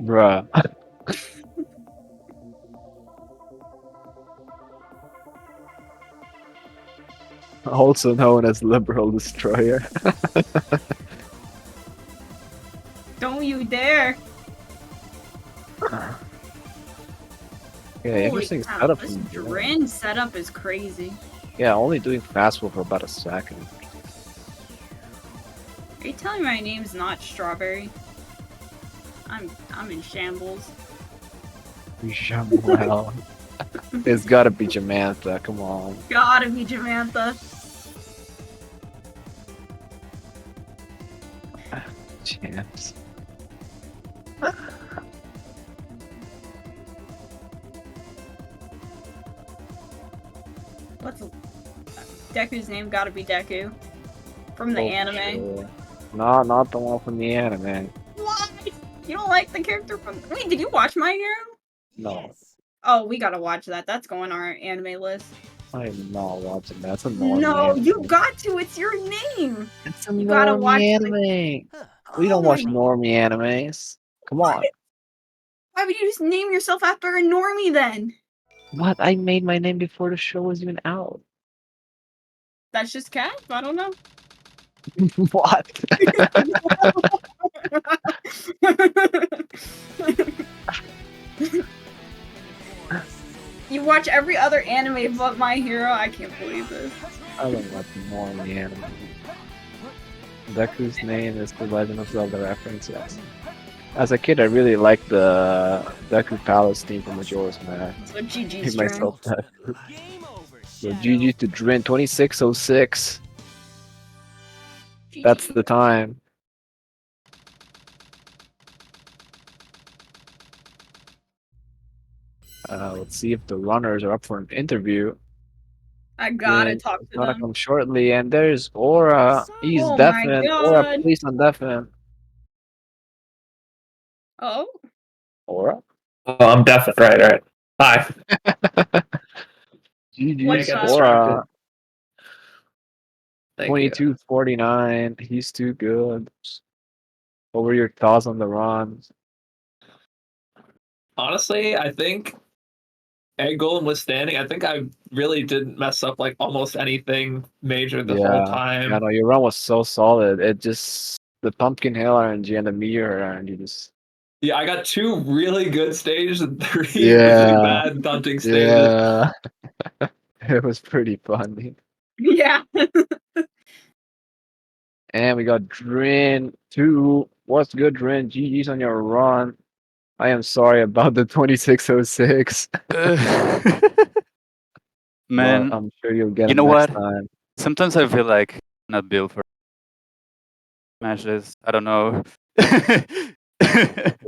Bruh. Also known as Liberal Destroyer. Don't you dare! Yeah, interesting cow, setup. This from Drin setup is crazy. Yeah, only doing fast move for about a second. Are you telling me my name's not Strawberry? I'm in shambles. Well, it's gotta be Jamantha, come on. Gotta be Jamantha. Chance. What's Deku's name? Gotta be Deku. From the Oh, anime. sure. No, not the one from the anime. What? You don't like the character from... Wait, did you watch My Hero? No, Oh, we gotta watch that. That's going on our anime list. I'm not watching that. That's a normal No, anime. you got to. It's your name. It's a You gotta watch normie the- anime. We don't watch normie animes. Come on. Why would you just name yourself after a normie then? What? I made my name before the show was even out. That's just cat? I don't know. What? You watch every other anime but My Hero? I can't believe this. I don't watch normie anime. Deku's name is the Legend of Zelda reference, yes. As a kid, I really liked the Deku Palace theme from Majora's Mask. So GG's Made Drin. myself Deku. So GG to Drin, 2606. That's the time. Let's see if the runners are up for an interview. I gotta Drin talk is to gonna them. come shortly, and there's Aura. He's Oh my deafened. Aura, God. please undeafen. Oh? Aura? Oh, I'm deaf. Right. Hi. GG's What's Aura. Thank you. 2249. He's too good. What were your thoughts on the runs? Honestly, I think Egg Golem was standing. I think I really didn't mess up like almost anything major the whole time. Yeah, no, your run was so solid. It just the Pumpkin Hill RNG and the Meteor RNG just. Yeah, I got 2 really good stages and 3 Yeah. really bad dunting stages. Yeah. It was pretty funny. Yeah. And we got Drin 2. What's good, Drin? GG's on your run. I am sorry about the 2606. Man, Well, I'm sure you'll get you it know next what? time. Sometimes I feel like not built for matches. I don't know.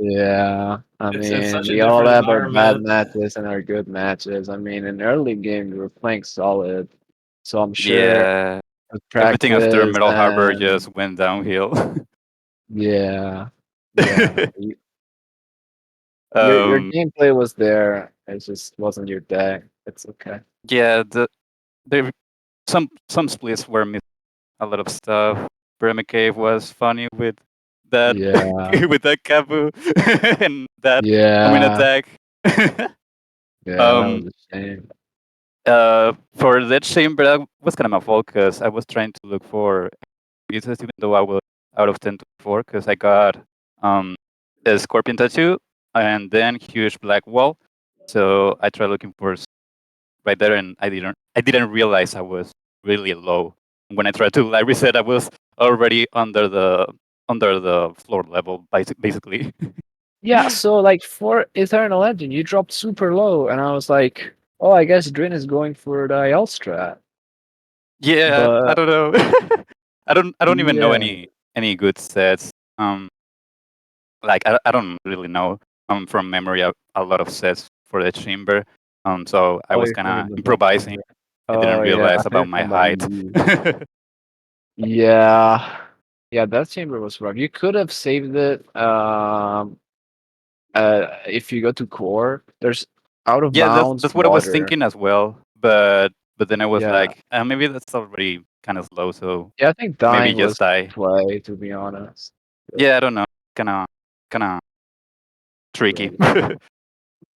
Yeah, I It's mean, such a we all different have our bad environment. matches and our good matches. I mean, in early game, we were playing solid, so I'm sure Yeah. with Everything after practice Metal Harbor and just went downhill. yeah, yeah. Your Um, gameplay was there. It just wasn't your day. It's okay. yeah, there some splits were missing a lot of stuff. Pyramid Cave was funny with that Yeah, with that Kabu and that Omen yeah, attack. yeah. That um, was a shame. for that chamber, that was kind of my fault because I was trying to look for pieces, even though I was out of 10 to 4, because I got a Scorpion Tattoo and then huge black wall. So I tried looking for right there, and I didn't realize I was really low. When I tried to live reset, I was already under the floor level, basically. Yeah, so like for Eternal Legend, you dropped super low, and I was like, oh, I guess Drin is going for the IL strat. Yeah, I But don't know. I don't even know yeah, any good sets. Like I don't really know from memory a lot of sets for the chamber. So I oh, was you're kind talking of about that improvising. chamber. I didn't Oh yeah, I realize thought about you're my talking about height. EE. Yeah, yeah, that chamber was rough. You could have saved it. If you go to core, there's out of Yeah, that's bounds that's what I was water. thinking as well. But then I was Yeah, like, maybe that's already kind of slow. So yeah, I think maybe dying just was die. play, to be honest. Yeah, I don't know. Kind of tricky.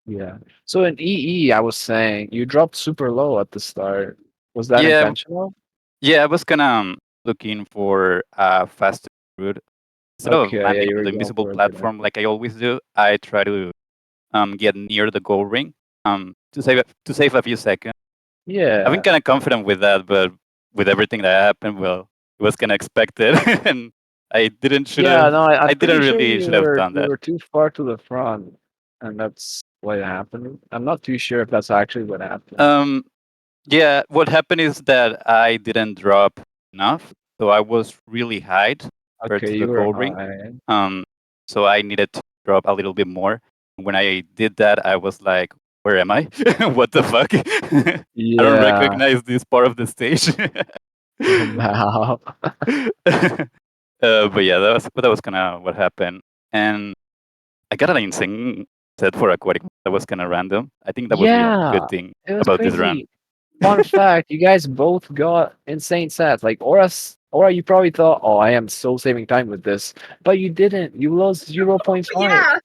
Yeah. So in EE, I was saying you dropped super low at the start. Was that Yeah, intentional? yeah. I was kind of looking for a faster route instead of Okay, yeah, landing you on were the going invisible for a good platform like I always do. I try to get near the goal ring to save a few seconds. I've been Yeah. kind of confident with that, but with everything that happened, well, it was kind of expected, and I didn't should Yeah, have. no, I'm I pretty didn't sure really should have done you that. were too far to the front, and that's what happened. I'm not too sure if that's actually what happened. Yeah, what happened is that I didn't drop enough, so I was really high compared Okay, to you the were goal ring. high. So I needed to drop a little bit more. When I did that, I was like, "Where am I? What the fuck? I don't Yeah. recognize this part of the stage." Wow. But yeah, that was kind of what happened, and I got an insane set for aquatic. That was kind of random. I think that was the only good Yeah, thing it was about this run. crazy. Fun fact, you guys both got insane sets. Like Aura, you probably thought, oh, I am so saving time with this. But you didn't. You lost 0.5. Yeah.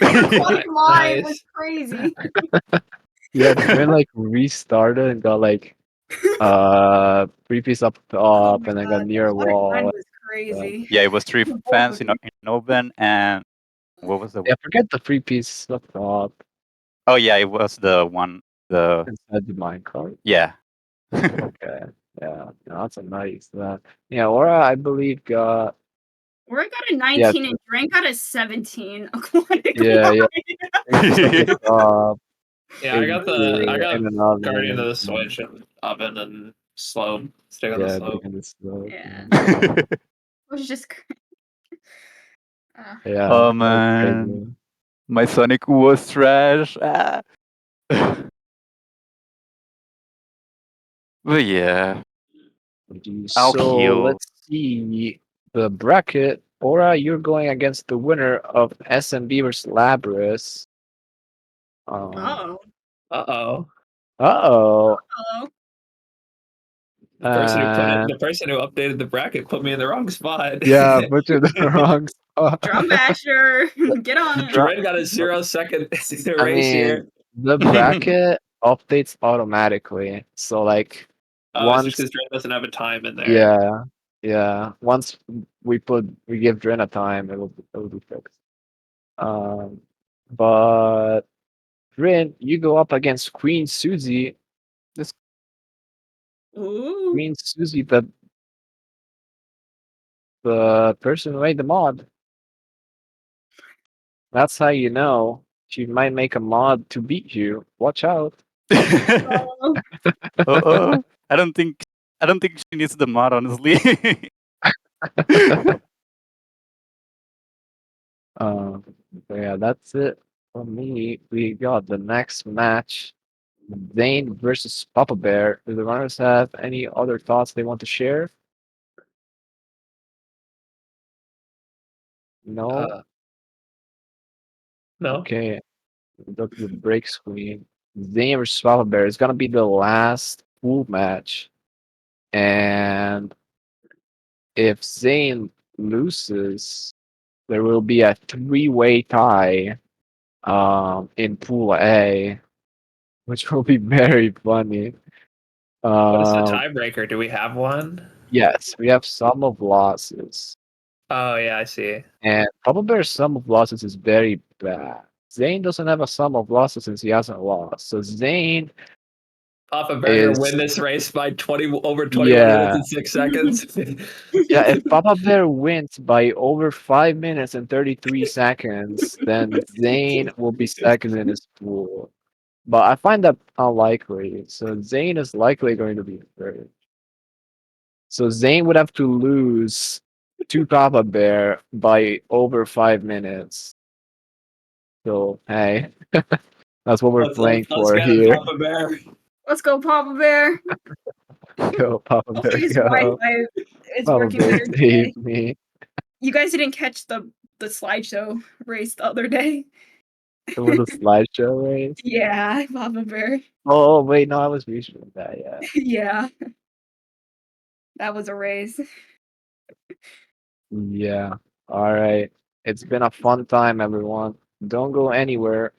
Aquatic Live was Nice. crazy. Yeah, Drin like restarted and got like 3-piece up Oh top my and then got god, near a Aquatic Live wall. was crazy. Yeah, it was three Both fans of in them. open, and what was the? Yeah, forget the 3-piece up top Oh yeah, it was the one. The inside the minecart. yeah. Okay. Yeah, no, that's a nice that. Yeah, Aura, I believe got Roy got a yeah, 19 and Drake got a 17. Aquatic yeah, yeah. Live. Yeah, I got in an oven. Guardian of the Switch and oven and slow. Stick on the Yeah, slow. big in the slope. Yeah. It was just Yeah, Oh that was man, crazy. my Sonic was trash. Ah. But yeah, I'll So heal. let's see the bracket. Aura, you're going against the winner of SMB versus Labris. Oh. Uh-oh. Uh-oh. Hello. The person who updated the bracket put me in the wrong spot. Yeah, put you in the wrong spot. Drum Basher, get on it. Dren got a 0-second race I mean, here. the bracket updates automatically. So like Oh, it's just once because Dren doesn't have a time in there. yeah. Once we give Dren a time, it will be fixed. But Dren, you go up against Queen Susie. Ooh. Queen Susie, the person who made the mod. That's how you know she might make a mod to beat you. Watch out. Oh, I don't think she needs the mod, honestly. Yeah, that's it for me. We got the next match. Zane versus Papa Bear. Do the runners have any other thoughts they want to share? No? No. Okay. Look at the break screen. Zane versus Papa Bear is gonna be the last pool match. And if Zane loses, there will be a three-way tie in Pool A, which will be very funny. What is the tiebreaker? Do we have one? Yes, we have sum of losses. Oh yeah, I see. And Papa Bear's sum of losses is very bad. Zane doesn't have a sum of losses since he hasn't lost. So Zane Papa Bear gonna win this race by over 21 Yeah. minutes and 6 seconds. Yeah, if Papa Bear wins by over 5 minutes and 33 seconds, then Zane will be second in his pool. But I find that unlikely. So Zane is likely going to be third. So Zane would have to lose to Papa Bear by over 5 minutes. So hey, that's what we're playing for get it, here. Papa Bear. Let's go, Papa Bear. Go, Papa Bear, Hopefully his go. Wi-Fi is Papa working Bear, better today. save me. You guys didn't catch the slideshow race the other day. It was a slideshow race. Yeah, Papa Bear. Oh wait, no, I was reaching that. Yeah. Yeah. That was a race. Yeah. All right. It's been a fun time, everyone. Don't go anywhere.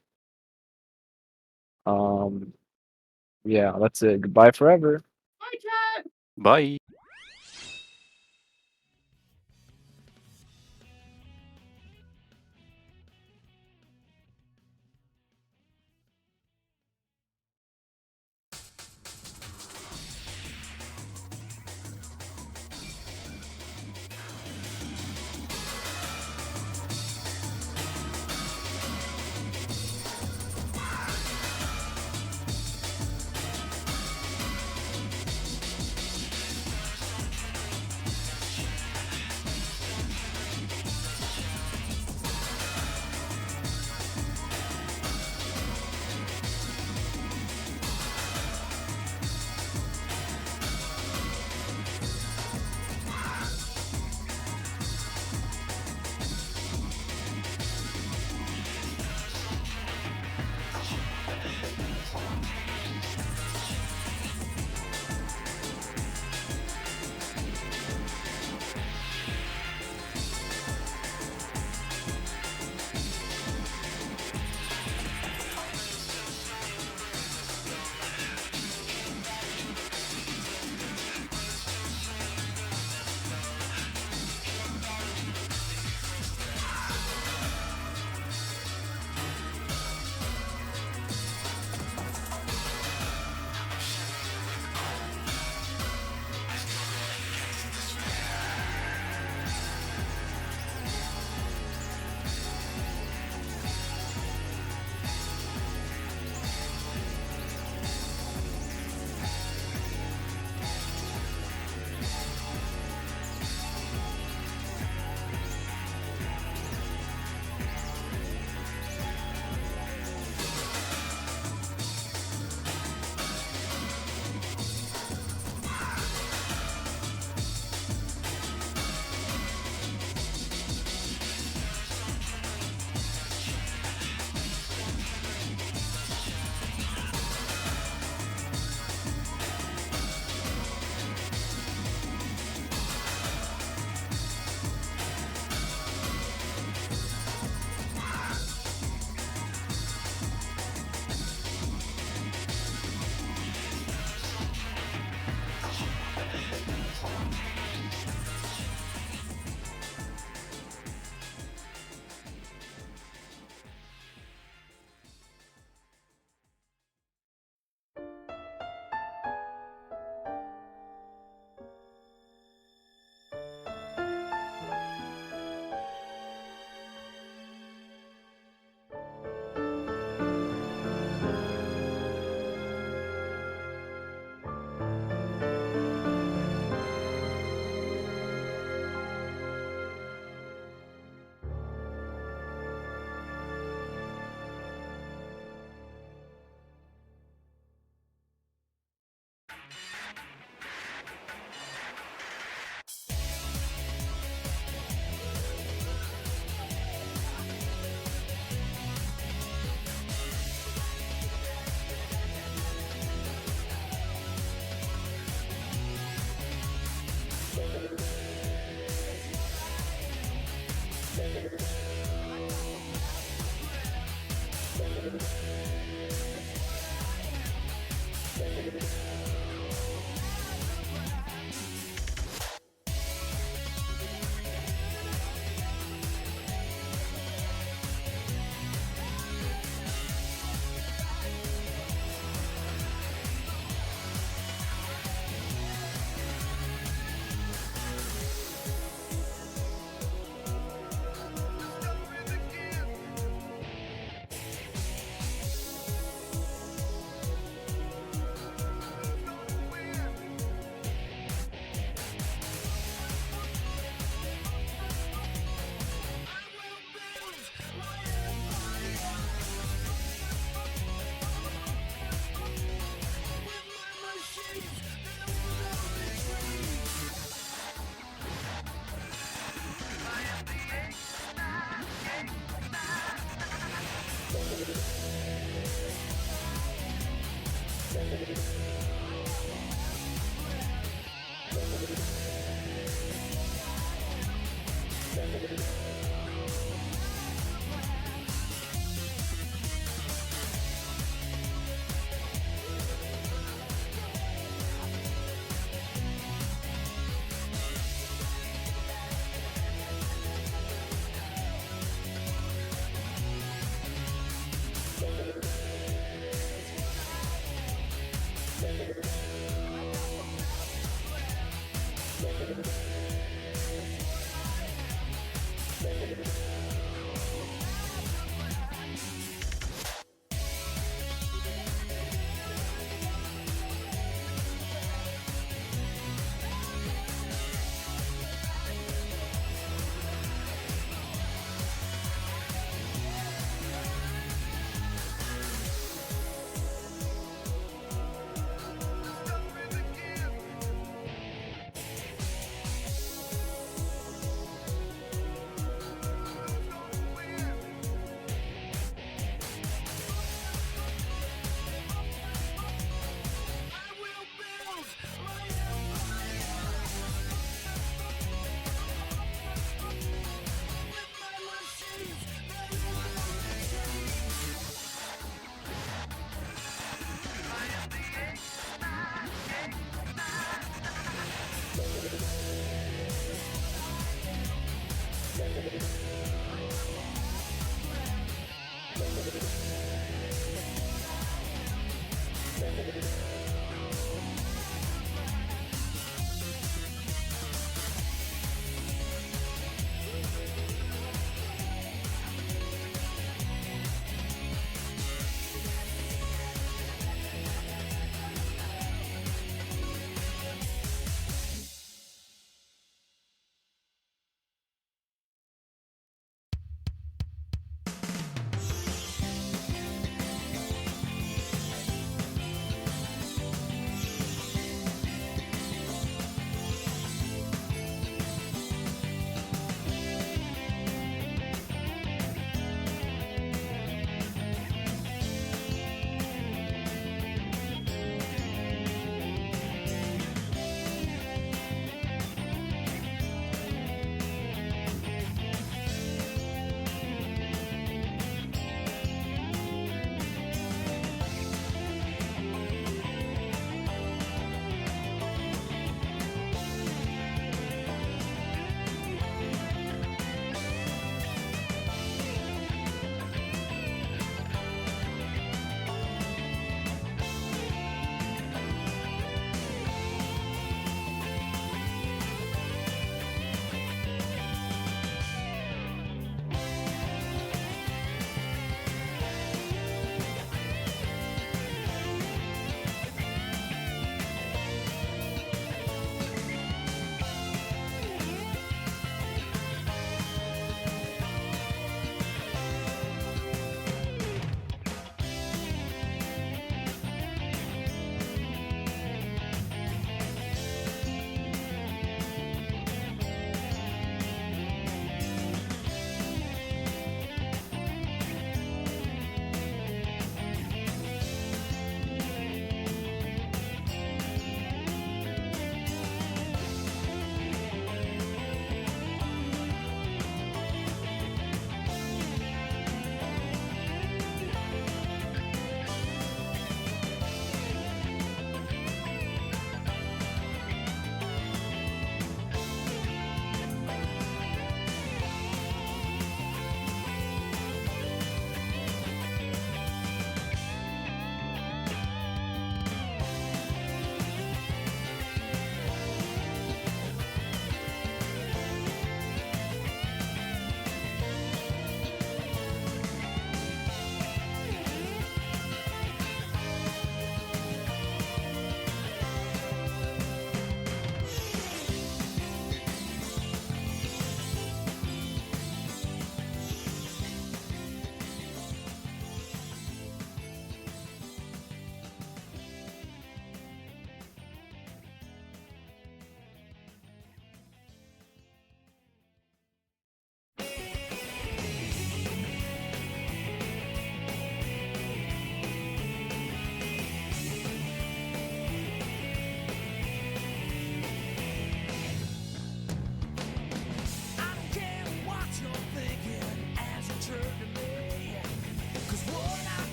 Yeah, that's it. Goodbye forever. Bye, chat. Bye.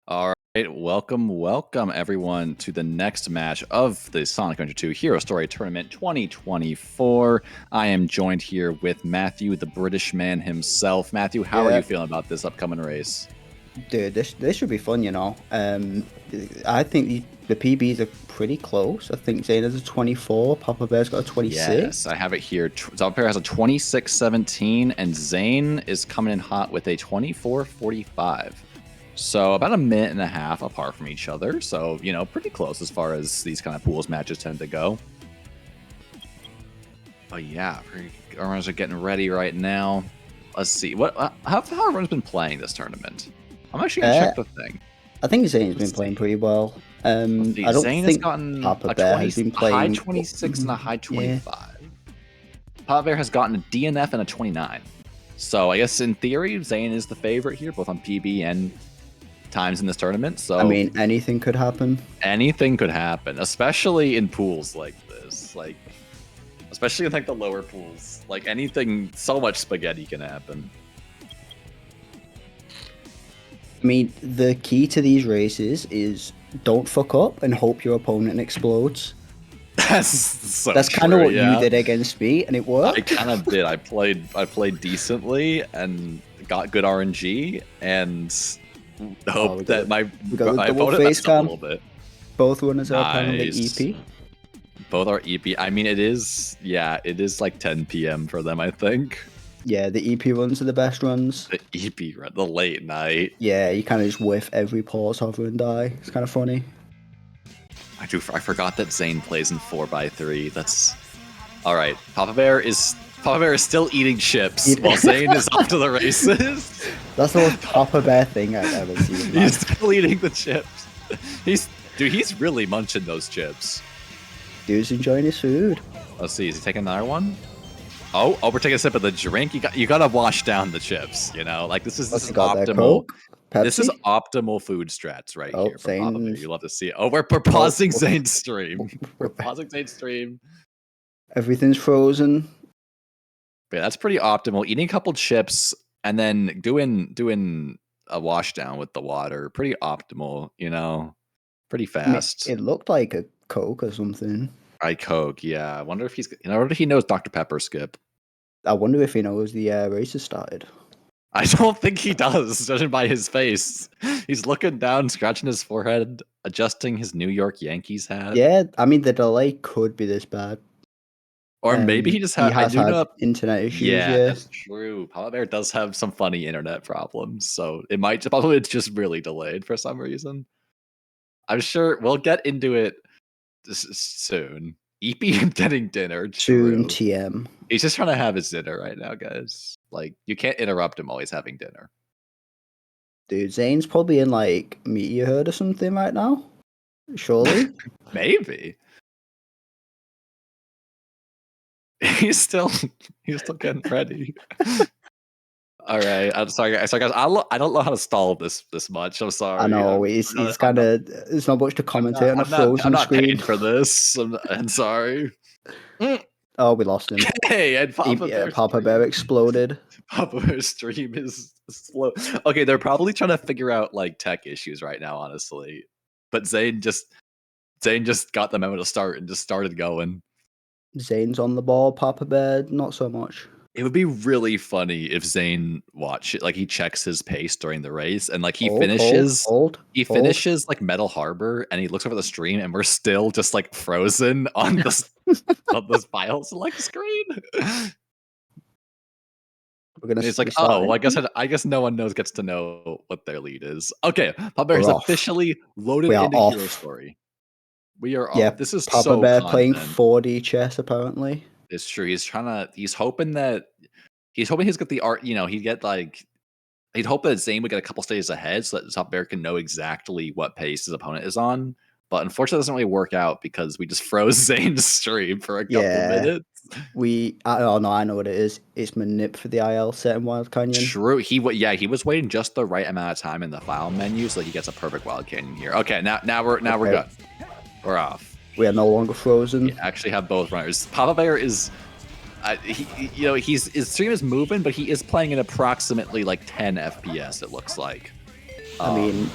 All right, welcome everyone to the next match of the Sonic Adventure 2 Hero Story Tournament 2024. I am joined here with Matthew, the British man himself. Matthew, how are you feeling about this upcoming race? Dude, this should be fun, you know. I think the PBs are pretty close. I think Zane has a 24, Papa Bear's got a 26. Yes, I have it here. Papa Bear has a 26-17, and Zane is coming in hot with a 24-45. So about a minute and a half apart from each other. So, you know, pretty close as far as these kind of pools matches tend to go. But yeah, everyone's getting ready right now. Let's see. How everyone's been playing this tournament? I'm actually going to check the thing. I think Zane's been playing pretty well. I don't Zane think has gotten Papa Bear has been playing a high 26 and a high 25. Yeah. Papa Bear has gotten a DNF and a 29. So I guess in theory, Zane is the favorite here, both on PB and times in this tournament. So I mean, anything could happen. Anything could happen, especially in pools like this. Like, especially in like the lower pools. Like anything, so much spaghetti can happen. I mean, the key to these races is don't fuck up and hope your opponent explodes. That's kind of what you did against me, and it worked. I kind of did. I played decently and got good RNG and hope that my opponent messed up a little bit. Both runners are apparently EP. Both are EP. I mean, it is like 10 p.m. for them, I think. Yeah, the EP runs are the best runs. The EP run, the late night. Yeah, you kind of just whiff every pause, hover, and die. It's kind of funny. I forgot that Zane plays in 4x3. That's all right. Papa Bear is still eating chips while Zane is off to the races. That's the most Papa Bear thing I've ever seen. He's still eating the chips. He's really munching those chips. Dude's enjoying his food. Let's see. Is he taking another one? Oh, we're taking a sip of the drink. You gotta wash down the chips. You know, like this is optimal. This is optimal food strats right here from Papa Bear. You love to see it. Oh, we're pausing Zane's stream. We're pausing Zane's stream. Everything's frozen. Yeah, that's pretty optimal. Eating a couple chips and then doing a wash down with the water. Pretty optimal, you know. Pretty fast. I mean, it looked like a Coke or something. Coke, yeah. I wonder if he knows Dr. Pepper, Skip. I wonder if he knows the race has started. I don't think he does, judging by his face. He's looking down, scratching his forehead, adjusting his New York Yankees hat. Yeah, I mean, the delay could be this bad. Or maybe he just has internet issues. Yeah, that's true. Papa Bear does have some funny internet problems, so it's just really delayed for some reason. I'm sure we'll get into it soon. EP getting dinner. Soon, TM. He's just trying to have his dinner right now, guys. Like, you can't interrupt him while he's having dinner. Dude, Zane's probably in like Meteor Herd or something right now. Surely. Maybe. He's still getting ready. All right, I'm sorry, guys. I don't know how to stall this much. I'm sorry. I know he's kind of. There's not much to commentate on a frozen I'm not screen. paid for this. I'm sorry. Oh, we lost him. Hey, and Papa Bear exploded. Papa Bear's stream is slow. Okay, they're probably trying to figure out like tech issues right now, honestly. But Zane just got the memo to start and just started going. Zane's on the ball. Papa Bear, not so much. It would be really funny if Zane he checks his pace during the race and like he finishes like Metal Harbor and he looks over the stream and we're still just like frozen on this on this file select screen. It's like, oh, well, I guess no one gets to know what their lead is. Okay, Papa Bear is officially loaded into Hero Story. We are off. This is Papa so Bear content. playing 4D chess apparently. It's true. He's hoping he's got the art. You know, he'd hope that Zane would get a couple stages ahead so that Papa Bear can know exactly what pace his opponent is on. But unfortunately, it doesn't really work out because we just froze Zane's stream for a couple minutes. I know what it is. It's Manip for the IL set in Wild Canyon. True. He was waiting just the right amount of time in the file menu so that he gets a perfect Wild Canyon here. Okay, now we're good. We're off. We are no longer frozen. We actually have both runners. Papa Bear is, his stream is moving, but he is playing at approximately like 10 FPS. It looks like. I mean,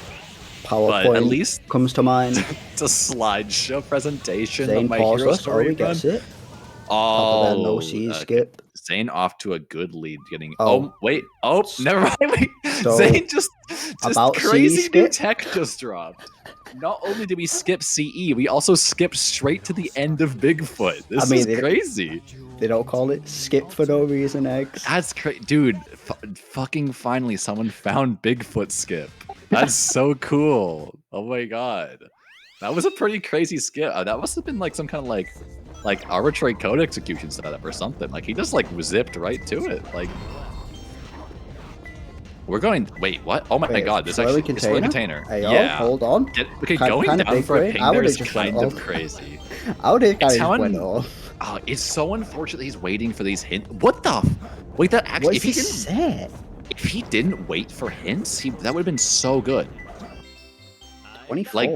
PowerPoint at least comes to mind. It's a slideshow presentation Zane of my Hero pauses. Story. He gets it. Oh, Papa Bear no C skip. Zane off to a good lead. Getting wait, never mind. Wait, So, Zane just about crazy CE new skip? tech just dropped. Not only did we skip CE, we also skipped straight to the end of Bigfoot. This is crazy. They don't call it skip for no reason, Eggs. That's crazy, dude. Fucking finally, someone found Bigfoot skip. That's so cool. Oh my god, that was a pretty crazy skip. That must have been like some kind of like arbitrary code execution setup or something. Like he just like zipped right to it. Like we're going. Wait, what? Oh my god! This actually is a container. Hey, yeah. Hold on. Going down for a ping there is just kind went of off. crazy. I would have just went off. Oh, it's so unfortunate he's waiting for these hints. What the? Wait, that actually. What is he If he didn't wait for hints, that would have been so good. 24. Like,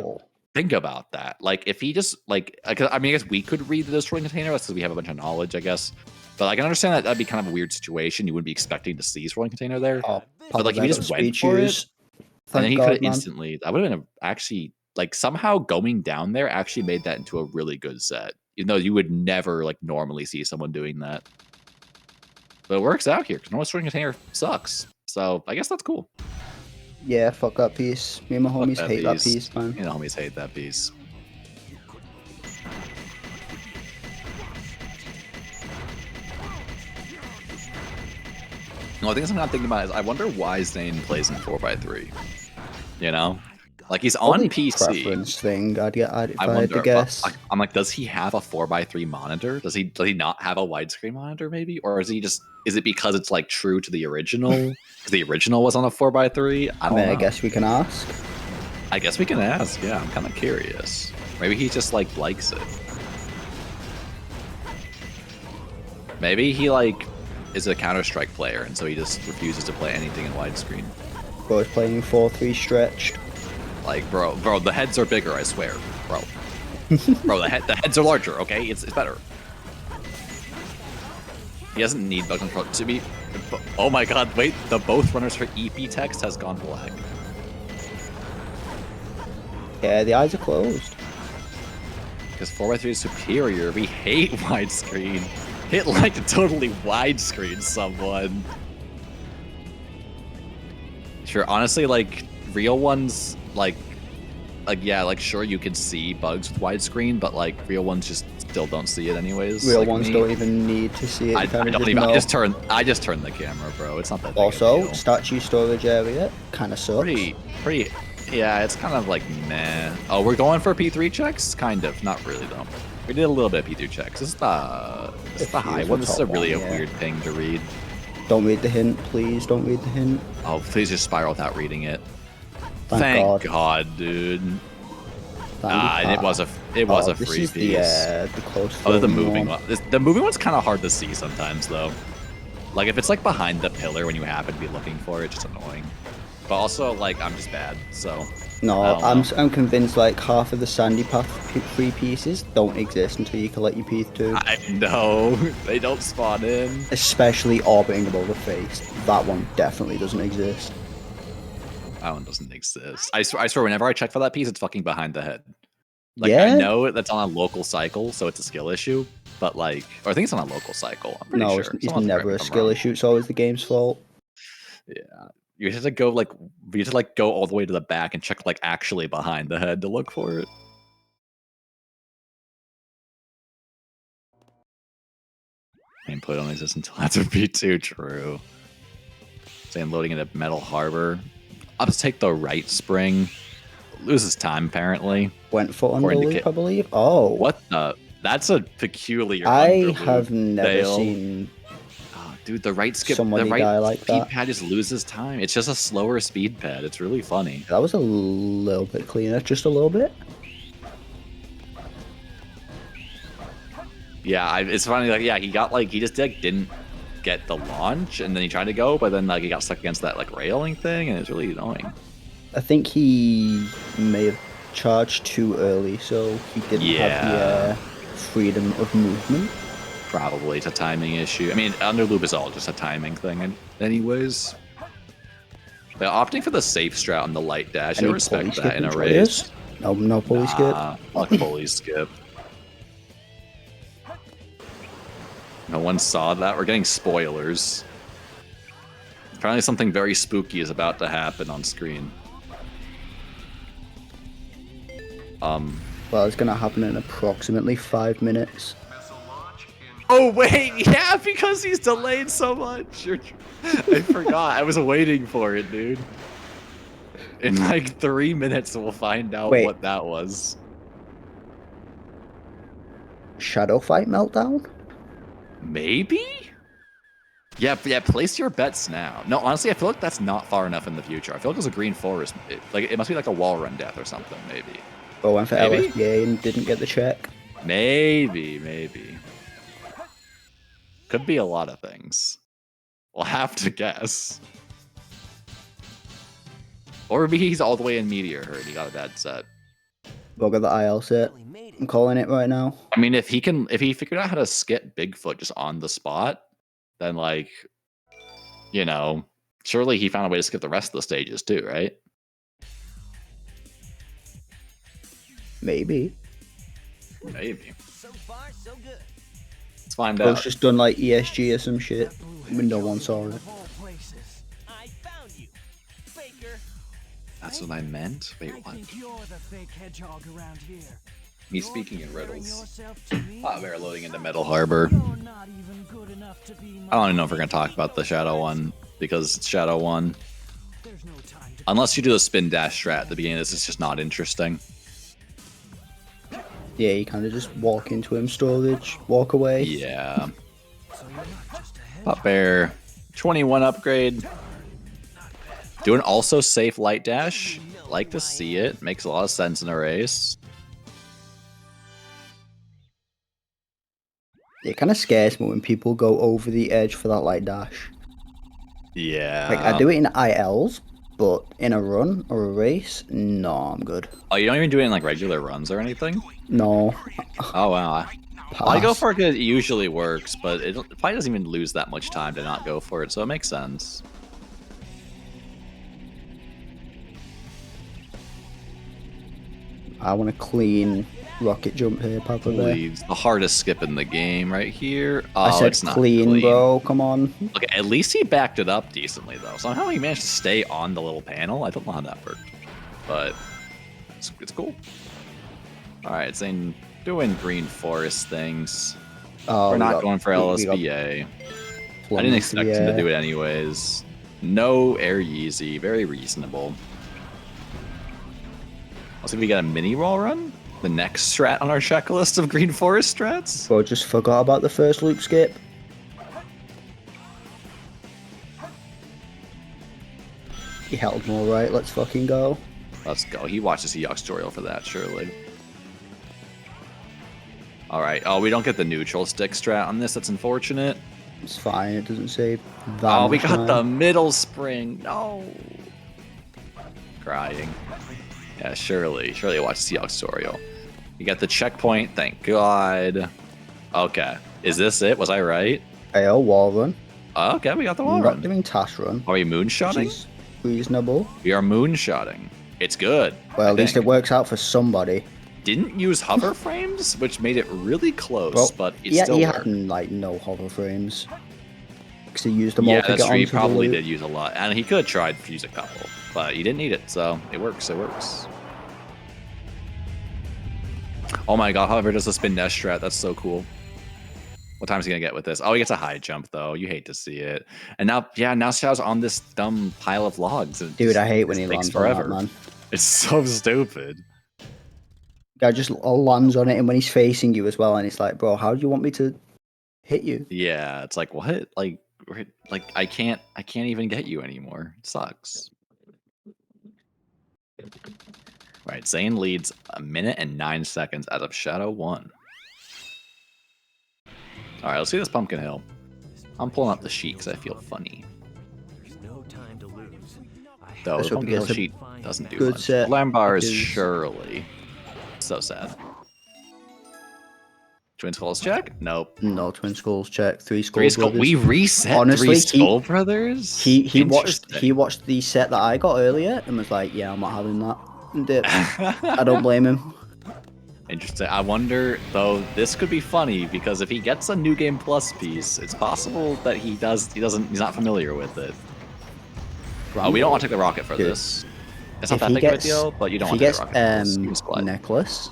think about that. Like, if he just I guess we could read the destroying container because we have a bunch of knowledge, I guess. But I can understand that that'd be kind of a weird situation. You wouldn't be expecting to see destroying container there. But like, if he just went for it, and then he could have instantly. That would have been actually like somehow going down there actually made that into a really good set. Even though you would never like normally see someone doing that. But it works out here because no destroying container sucks. So I guess that's cool. Yeah, fuck that piece. Me and my homies hate that piece, man. Me and the homies hate that piece. No, I think something I'm thinking about is I wonder why Zane plays in 4x3. You know? Like he's on PC. Preference thing. If I had wonder, to guess. I'm like, does he have a 4x3 monitor? Does he not have a widescreen monitor maybe? Or is it because it's like true to the original? Because the original was on a 4x3? I don't know. I guess we can ask. I guess we can ask, yeah. I'm kind of curious. Maybe he just like likes it. Maybe he like is a Counter-Strike player and so he just refuses to play anything in widescreen. Both playing 4-3 stretched. Like, bro, the heads are bigger, I swear, bro. Bro, the heads are larger, okay? It's better. He doesn't need bug control to be. Oh my god, wait, the both runners for EP text has gone black. Yeah, the eyes are closed. Because 4x3 is superior, we hate widescreen. Hit like to totally widescreen someone. Sure, honestly, like, real ones, like yeah, like sure you can see bugs with widescreen, but like real ones just still don't see it anyways. Real like ones don't even need to see it. I don't even. I just turn the camera, bro. It's not that big Also, of a deal. statue storage area kind of sucks. Pretty. Yeah, it's kind of like meh. Oh, we're going for P3 checks? Kind of, not really though. We did a little bit of P3 checks. This is the high one. This is a really weird thing to read. Don't read the hint, please. Don't read the hint. Oh, please just spiral without reading it. Thank God, dude. Thank And it was a this free is piece. the close. Oh, the phone moving one. one. The moving one's kind of hard to see sometimes, though. Like if it's like behind the pillar when you happen to be looking for it, it's just annoying. But also, like I'm just bad, so. No, I don't know. I'm convinced like half of the Sandy Path free pieces don't exist until you collect your P2. I know they don't spawn in. Especially orbiting above the face. That one definitely doesn't exist. That one doesn't exist. I swear, whenever I check for that piece, it's fucking behind the head. Like Yeah? I know that's on a local cycle, so it's a skill issue. But like, or I think it's on a local cycle. I'm pretty No, sure. it's Someone never correct me a if I'm skill wrong. issue. It's always the game's fault. Yeah, you have to go like go all the way to the back and check like actually behind the head to look for it. Gameplay don't exist until after P2. True. Saying loading into Metal Harbor. I'll just take the right spring. Loses time apparently. Went for According to underloop, Kit. I believe. Oh. What the? That's a peculiar. I underloop have never fail. seen Dude, the right skip, somebody the right die like speed that. pad just loses time. It's just a slower speed pad. It's really funny. That was a little bit cleaner, just a little bit. Yeah, it's funny. Like, yeah, he just didn't get the launch, and then he tried to go, but then like he got stuck against that like railing thing, and it's really annoying. I think he may have charged too early, so he didn't have the freedom of movement. Probably it's a timing issue. I mean, underloop is all just a timing thing, anyways. They're opting for the safe strat on the light dash. I Any respect pulley that in a skip race. No pulley skip. Fuck pulley skip. No one saw that. We're getting spoilers. Apparently something very spooky is about to happen on screen. Well, it's gonna happen in approximately 5 minutes. Oh wait, yeah, because he's delayed so much. I forgot. I was waiting for it, dude. In like 3 minutes, we'll find out Wait. what that was. Shadow Fight Meltdown? Maybe? Yeah, place your bets now. No, honestly, I feel like that's not far enough in the future. I feel like it was a Green Forest. It must be like a wall run death or something, maybe. Or went for Maybe? LSPA and didn't get the check. Maybe. Could be a lot of things. We'll have to guess. Or maybe he's all the way in Meteor Herd. He got a bad set. We'll get the IL set. I'm calling it right now. I mean, if he figured out how to skip Bigfoot just on the spot, then like, you know, surely he found a way to skip the rest of the stages too, right? Maybe. Maybe. Let's find Bro's out. just done like ESG or some shit. No one saw it. That's what I meant? Wait, what? Me speaking in riddles. We're loading into Metal Harbor. I don't even know if we're going to talk about the Shadow one, because it's Shadow 1. Unless you do the spin dash strat at the beginning, this is just not interesting. Yeah, you kind of just walk into him, storage, walk away. Yeah. Pop Bear, 21 upgrade. Doing also safe light dash. Like to see it. Makes a lot of sense in a race. It kind of scares me when people go over the edge for that light dash. Yeah. Like, I do it in ILs, but in a run or a race, no, I'm good. Oh, you don't even do it in like regular runs or anything? No. Oh, wow. I go for it because it usually works, but it probably doesn't even lose that much time to not go for it, so it makes sense. I want a clean rocket jump here, Papa Bear. Please. The hardest skip in the game right here. Oh, I said it's not clean, bro. Come on. Okay, at least he backed it up decently, though. Somehow he managed to stay on the little panel. I don't know how that worked, but it's cool. All right, saying doing Green Forest things. Oh, We're we not got- going for we got LSBA. I plunged didn't expect the him to air. do it anyways. No air Yeezy, very reasonable. Let's see if we get a mini wall run. The next strat on our checklist of Green Forest strats. Bro, just forgot about the first loop skip. held more right. Let's fucking go. Let's go. He watches the Seahawks tutorial for that, surely. All right. Oh, we don't get the neutral stick strat on this. That's unfortunate. It's fine. It doesn't say that. Oh, we much got time. the middle spring. No. Crying. Yeah, surely. Surely watch the Seahawks tutorial. You got the checkpoint. Thank God. Okay. Is this it? Was I right? AO wall run. Okay, we got the wall I'm run. not doing task run. Are we moonshotting? Which is reasonable. We are moonshotting. It's good. Well, I at least think. it works out for somebody. Didn't use hover frames, which made it really close, Well, but it yeah, still he worked. had like no hover frames. Because he used them all Yeah, to that's get true. He onto the probably loop. did use a lot, and he could have tried to use a couple, but he didn't need it, so it works. It works. Oh my God! However, does the spin dash strat? That's so cool. What time is he gonna get with this? Oh, he gets a high jump though. You hate to see it. And now, yeah, now Xiao's on this dumb pile of logs. And Dude, I hate when he it takes lands on that, forever. man. It's so stupid. Guy just lands on it, and when he's facing you as well, and it's like, bro, how do you want me to hit you? Yeah, it's like what? Like I can't even get you anymore. It sucks. Right, Zane leads 1 minute and 9 seconds out of Shadow 1. All right, let's see this Pumpkin Hill. I'm pulling up the sheet because I feel funny. Though Let's the hope Pumpkin he Hill gets a sheet doesn't do good much. set, Lambar is because- surely so sad. Twin Skulls check? Nope. No, Twin Skulls check. Three Skull Three Skull. Brothers. We reset Honestly, Three Skull Brothers. He watched Interesting. the set that I got earlier and was like, yeah, I'm not having that. And did. I don't blame him. Interesting. I wonder though. This could be funny because if he gets a New Game Plus piece, it's possible that he's not familiar with it. Oh, we don't want to take the rocket for Dude, this. It's not if that he big of a gets- deal, but you don't if want he to gets take the rocket. For this. You can split. necklace.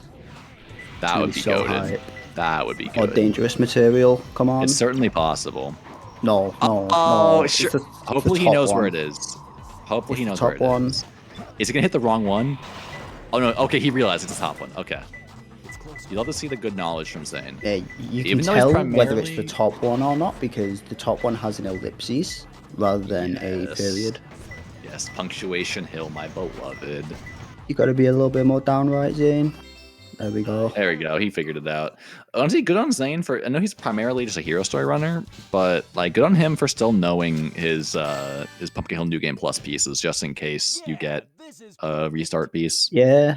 That gonna would be be so goated. hype. That would be Or good. dangerous material. Come on. It's certainly possible. No, no, Oh, no. sure. It's the Hopefully he top knows where one. it is. Hopefully he It's knows the where it top one. is. Is he gonna hit the wrong one? Oh no. Okay, he realized it's the top one. Okay. You love to see the good knowledge from Zane. Yeah, you can Even though he's tell whether it's the primarily- top one or not because the top one has an ellipses rather than a Yes. period. Yes, Punctuation Hill, my beloved. You got to be a little bit more downright, Zane. There we go. There we go. He figured it out. Honestly, good on Zane for. I know he's primarily just a hero story runner, but like, good on him for still knowing his Pumpkin Hill New Game Plus pieces, just in case you get a restart piece. Yeah.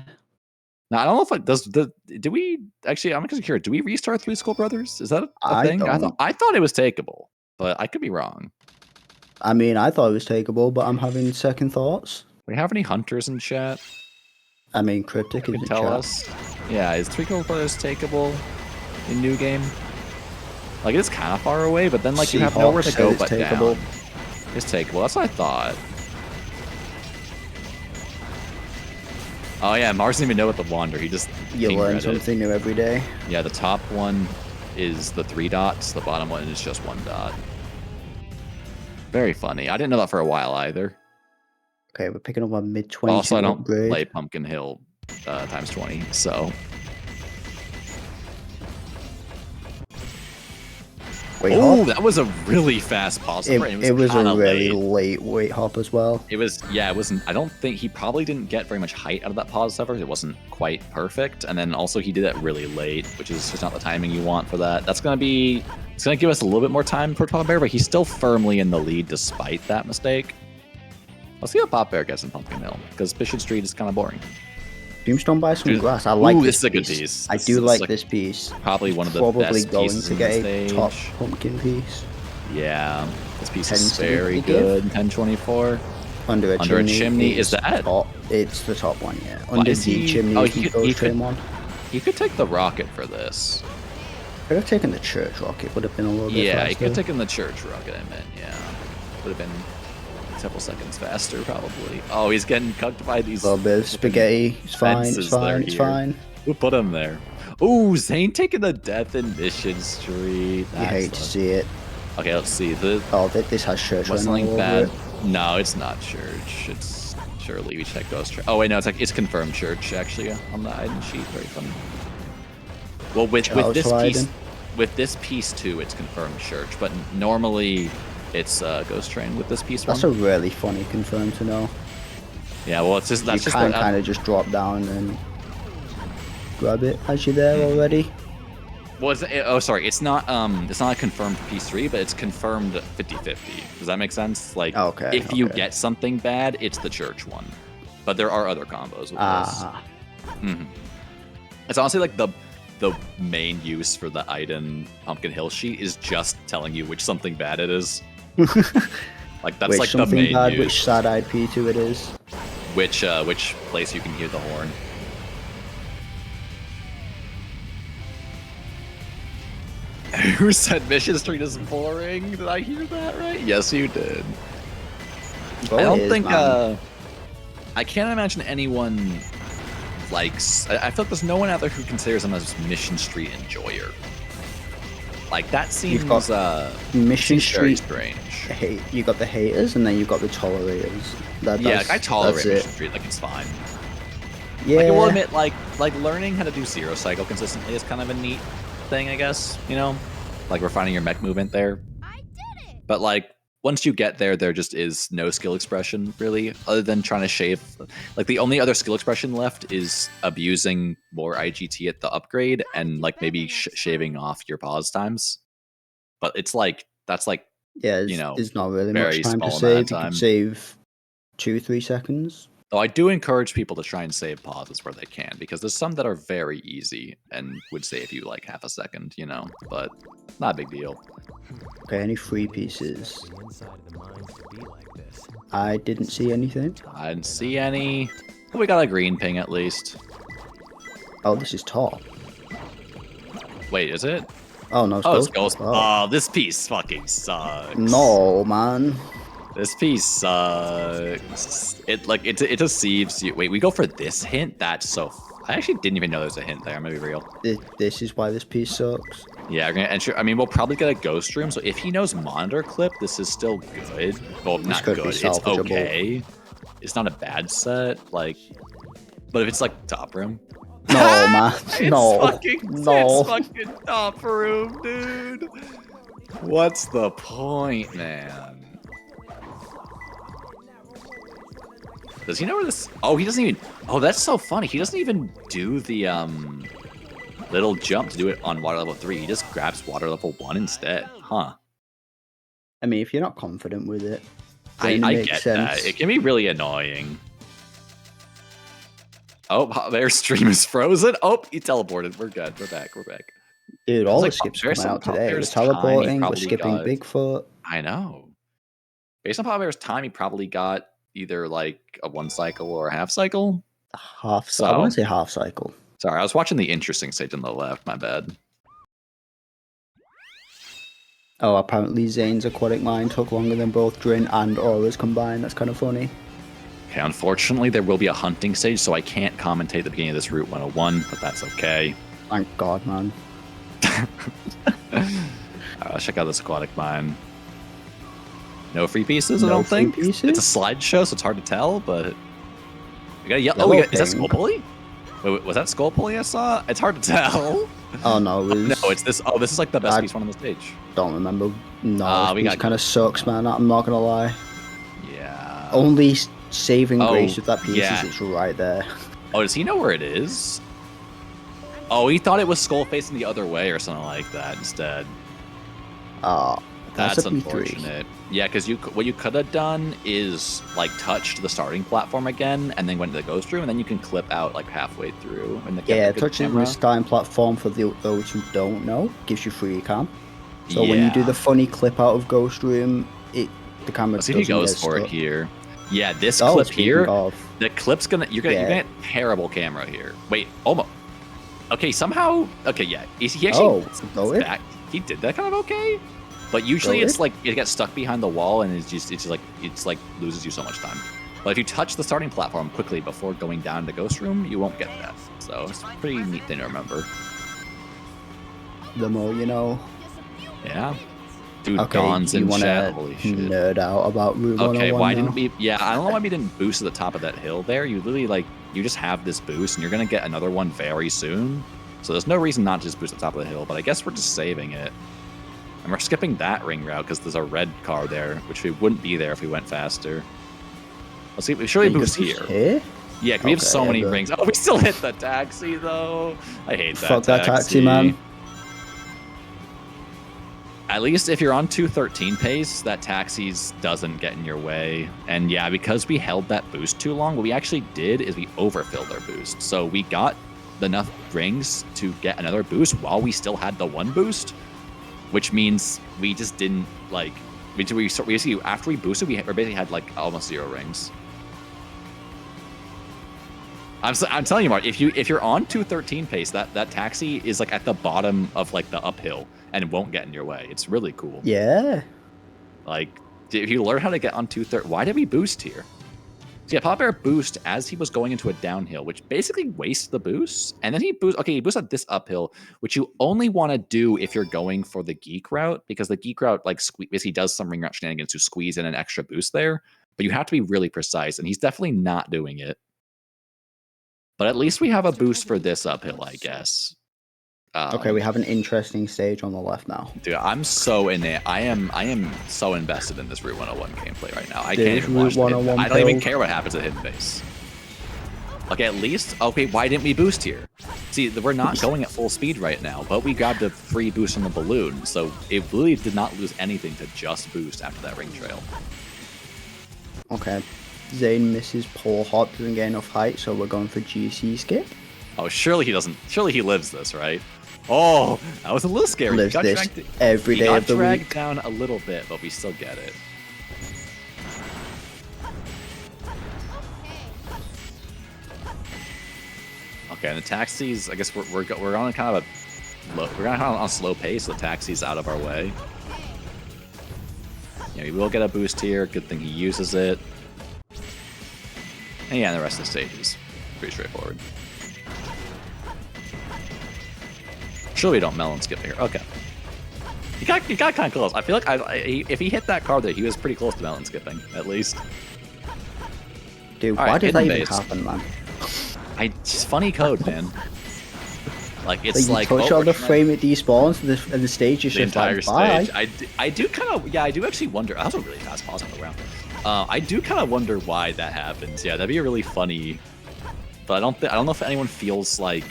Now I don't know if it does. Do we actually? I'm just curious. Do we restart Three Skull Brothers? Is that a I thing? don't. I thought it was takeable, but I could be wrong. I mean, I thought it was takeable, but I'm having second thoughts. Do we have any hunters in chat? I mean, Cryptic You is can in tell chat. us. Yeah, is Three Skull Brothers takeable in New Game? Like it's kind of far away, but then like you have Seahawks nowhere to said go it's but takeable. down. It's takeable. That's what I thought. Oh yeah, Mars didn't even know what the wander. He just You king learn read it. something new every day. Yeah, the top one is the 3 dots. The bottom one is just 1 dot. Very funny. I didn't know that for a while either. Okay, we're picking up a mid-22 Also, I don't upgrade. play Pumpkin Hill times 20, so. Wait, Oh, hop? that was a really fast pause. It was a kinda really late. late wait hop as well. It was, yeah, it wasn't. I don't think he probably didn't get very much height out of that pause ever. It wasn't quite perfect. And then also he did it really late, which is just not the timing you want for that. That's going to be, it's going to give us a little bit more time for Pop Bear, but he's still firmly in the lead despite that mistake. Let's see what Pop Bear gets in Pumpkin Hill, because Bishop Street is kind of boring. Tombstone buy some Dude, grass. I like ooh, this this is a good piece. piece. I This do is like like this piece. Probably one of the Probably best going pieces to in get the a stage. top pumpkin piece. Yeah, this piece is 10 very to give. good. 1024. Under a chimney. Is that? Top. It's the top one, yeah. Why Under is the he- chimney oh, is he the could- he ghost train could- one. He could take the rocket for this. Could have taken the church rocket. Would have been a little bit Yeah, faster. he could have taken the church rocket, I meant, yeah. Would have been several seconds faster, probably. Oh, he's getting cucked by these. A little bit of spaghetti. It's fine. It's fences that are fine. It's here. fine. Who put him there? Ooh, Zane taking the death in Mission Street. You That's hate to see it. Okay, let's see. Oh, this has church What's running something all over bad? it. No, it's not church. It's surely we check Ghost Church. Oh wait, no, it's confirmed church actually on the item sheet. Very funny. Well, with Child this sliding. piece, with this piece too, it's confirmed church. But normally, it's Ghost Train with this piece. That's one. a really funny confirm to know. Yeah, well, it's just that's you just can the, kind of just drop down and grab it as you're there already. Well, oh, sorry. It's not a confirmed P3, but it's confirmed 50-50. Does that make sense? Like, if you get something bad, it's the church one. But there are other combos with this. It's honestly like the main use for the Iden Pumpkin Hill sheet is just telling you which something bad it is. Like that's like the main bad, use. which side IP2 it is. Which place you can hear the horn. Who said Mission Street is boring? Did I hear that right? Yes, you did. I don't think. I can't imagine anyone likes. I feel like there's no one out there who considers them as Mission Street enjoyer. Like that seems Mission very Street strange. You got the haters and then you got the tolerators. Yeah, like I tolerate Mission Street. Like it's fine. Yeah. Like I will admit, like learning how to do Zero Cycle consistently is kind of a neat thing, I guess. You know, like refining your mech movement there. I did it. But like once you get there, there just is no skill expression really, other than trying to shave. Like the only other skill expression left is abusing more IGT at the upgrade and like maybe shaving off your pause times. But it's like that's like there's not really very much time to small save. amount You of can save 2-3 seconds. Though I do encourage people to try and save pauses where they can, because there's some that are very easy and would save you like half a second, you know, but not a big deal. Okay, any free pieces? I didn't see anything. I didn't see any. We got a green ping at least. Oh, this is top. Wait, is it? Oh no, it's Ghost. Oh, this piece fucking sucks. No, man. This piece sucks. It deceives you. Wait, we go for this hint? That's so. I actually didn't even know there's a hint there. I'm gonna be real. This is why this piece sucks. Yeah, we're gonna ensure. I mean, we'll probably get a ghost room. So if he knows monitor clip, this is still good. Well, not good. It's okay. It's not a bad set. Like, but if it's like top room. No, man. It's fucking top room, dude. What's the point, man? Does he know where this? Oh, he doesn't even. Oh, that's so funny. He doesn't even do the little jump to do it on water level 3. He just grabs water level 1 instead. Huh. I mean, if you're not confident with it, I makes get sense. that. It can be really annoying. Oh, their stream is frozen. Oh, he teleported. We're good. We're back. We're back. Dude, all the skips coming out today. We're teleporting. We're skipping Bigfoot. I know. Based on Bear's time, he probably got either like a 1 cycle or a half cycle. I want to say half cycle. Sorry, I was watching the interesting stage on the left. My bad. Oh, apparently Zane's aquatic mine took longer than both Drin and Aura's combined. That's kind of funny. Okay, unfortunately, there will be a hunting stage, so I can't commentate the beginning of this Route 101, but that's okay. Thank God, man. Let's check out this aquatic mine. No free pieces, I don't think. It's a slideshow, so it's hard to tell, but we got yellow. Oh, is that Skull Pulley? Wait, was that Skull Pulley I saw? It's hard to tell. Oh no, no, it's this. Oh, this is like the best piece one on the stage. Don't remember. No, we got kind of sucks, man. I'm not gonna lie. Yeah. Only saving grace with that piece is it's right there. Oh, does he know where it is? Oh, he thought it was Skull facing the other way or something like that instead. That's unfortunate. Yeah, because what you could have done is like touched the starting platform again, and then went to the ghost room, and then you can clip out like halfway through. And touching the starting platform for those who don't know gives you free cam. So when you do the funny clip out of ghost room, the camera. Let's see if he goes for it here. Yeah, this clip here. The clip's you're gonna get terrible camera here. Wait, almost. Okay, somehow. Okay, yeah. He actually. He did that kind of okay. But usually it's like it gets stuck behind the wall and it's like loses you so much time. But if you touch the starting platform quickly before going down to Ghost Room, you won't get that. So it's a pretty neat thing to remember. The more you know. Yeah. Dude, Dawn's in chat. Holy shit. Nerd out about Route 101 Okay, why didn't we? Yeah, I don't know why we didn't boost to the top of that hill there. You literally you just have this boost and you're gonna get another one very soon. So there's no reason not to just boost the top of the hill. But I guess we're just saving it. And we're skipping that ring route because there's a red car there, which we wouldn't be there if we went faster. Let's see. Should we You can boost boost here? here? Yeah, 'cause we have Okay, so yeah, many but- rings. Oh, we still hit the taxi though. I hate that. Fuck that taxi, man. At least if you're on 213 pace, that taxis doesn't get in your way. And yeah, because we held that boost too long, what we actually did is we overfilled our boost. So we got enough rings to get another boost while we still had the one boost, which means we just didn't like. We basically after we boosted, we basically had like almost 0 rings. I'm telling you, Mark, if you're on 213 pace, that taxi is like at the bottom of like the uphill and it won't get in your way. It's really cool. Yeah. Like, if you learn how to get on 230, why did we boost here? So yeah, Papa Bear boost as he was going into a downhill, which basically wastes the boost. And then he boosted this uphill, which you only want to do if you're going for the geek route, because the geek route like basically does some ring route shenanigans to squeeze in an extra boost there. But you have to be really precise, and he's definitely not doing it. But at least we have a boost for this uphill, I guess. Okay, we have an interesting stage on the left now. Dude, I'm so in it. I am so invested in this Route 101 gameplay right now. I Dude, can't even Route watch it. 101 I don't even build. care what happens at Hidden Base. Okay, at least. Okay, why didn't we boost here? See, we're not going at full speed right now, but we grabbed a free boost on the balloon, so it really did not lose anything to just boost after that ring trail. Okay. Zane misses pole hop, doesn't get enough height, so we're going for GC skip. Oh, surely he doesn't. Surely he lives this, right? Oh, that was a little scary. Lives He got this dragged- every he day got of the dragged week. down a little bit, but we still get it. Okay, and the taxis. I guess we're on kind of on a slow pace. So the taxi's out of our way. Yeah, we will get a boost here. Good thing he uses it. And yeah, the rest of the stage is pretty straightforward. Surely we don't melon skip here. Okay. He got kind of close. I feel like if he hit that card there, he was pretty close to melon skipping, at least. Dude, All why right, did that hidden even base. happen, man? It's funny code, man. Like, it's Like, like... you touch oh, on the we're trying- frame it despawns, and the stage is the just entire like, bye. stage. I do kind of... Yeah, I do actually wonder... That was a really fast pause on the round. I do kind of wonder why that happens. Yeah, that'd be really funny. But I don't know if anyone feels like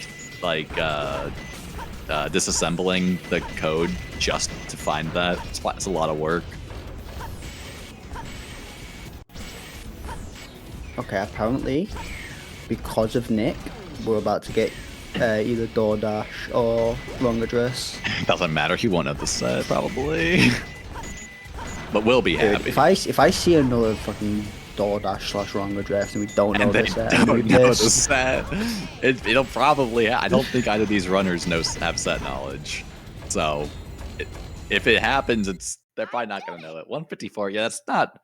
disassembling the code just to find that. It's a lot of work. Okay, apparently, because of Nick, we're about to get either DoorDash or wrong address. Doesn't matter. He won't have the set, probably. But we'll be Dude, happy. if I see another fucking DoorDash / wrong address and we don't know And they this, I'm gonna don't be know the pissed. set. It'll probably... I don't think either of these runners have set knowledge. So, if it happens, they're probably not going to know it. 154, yeah, that's not...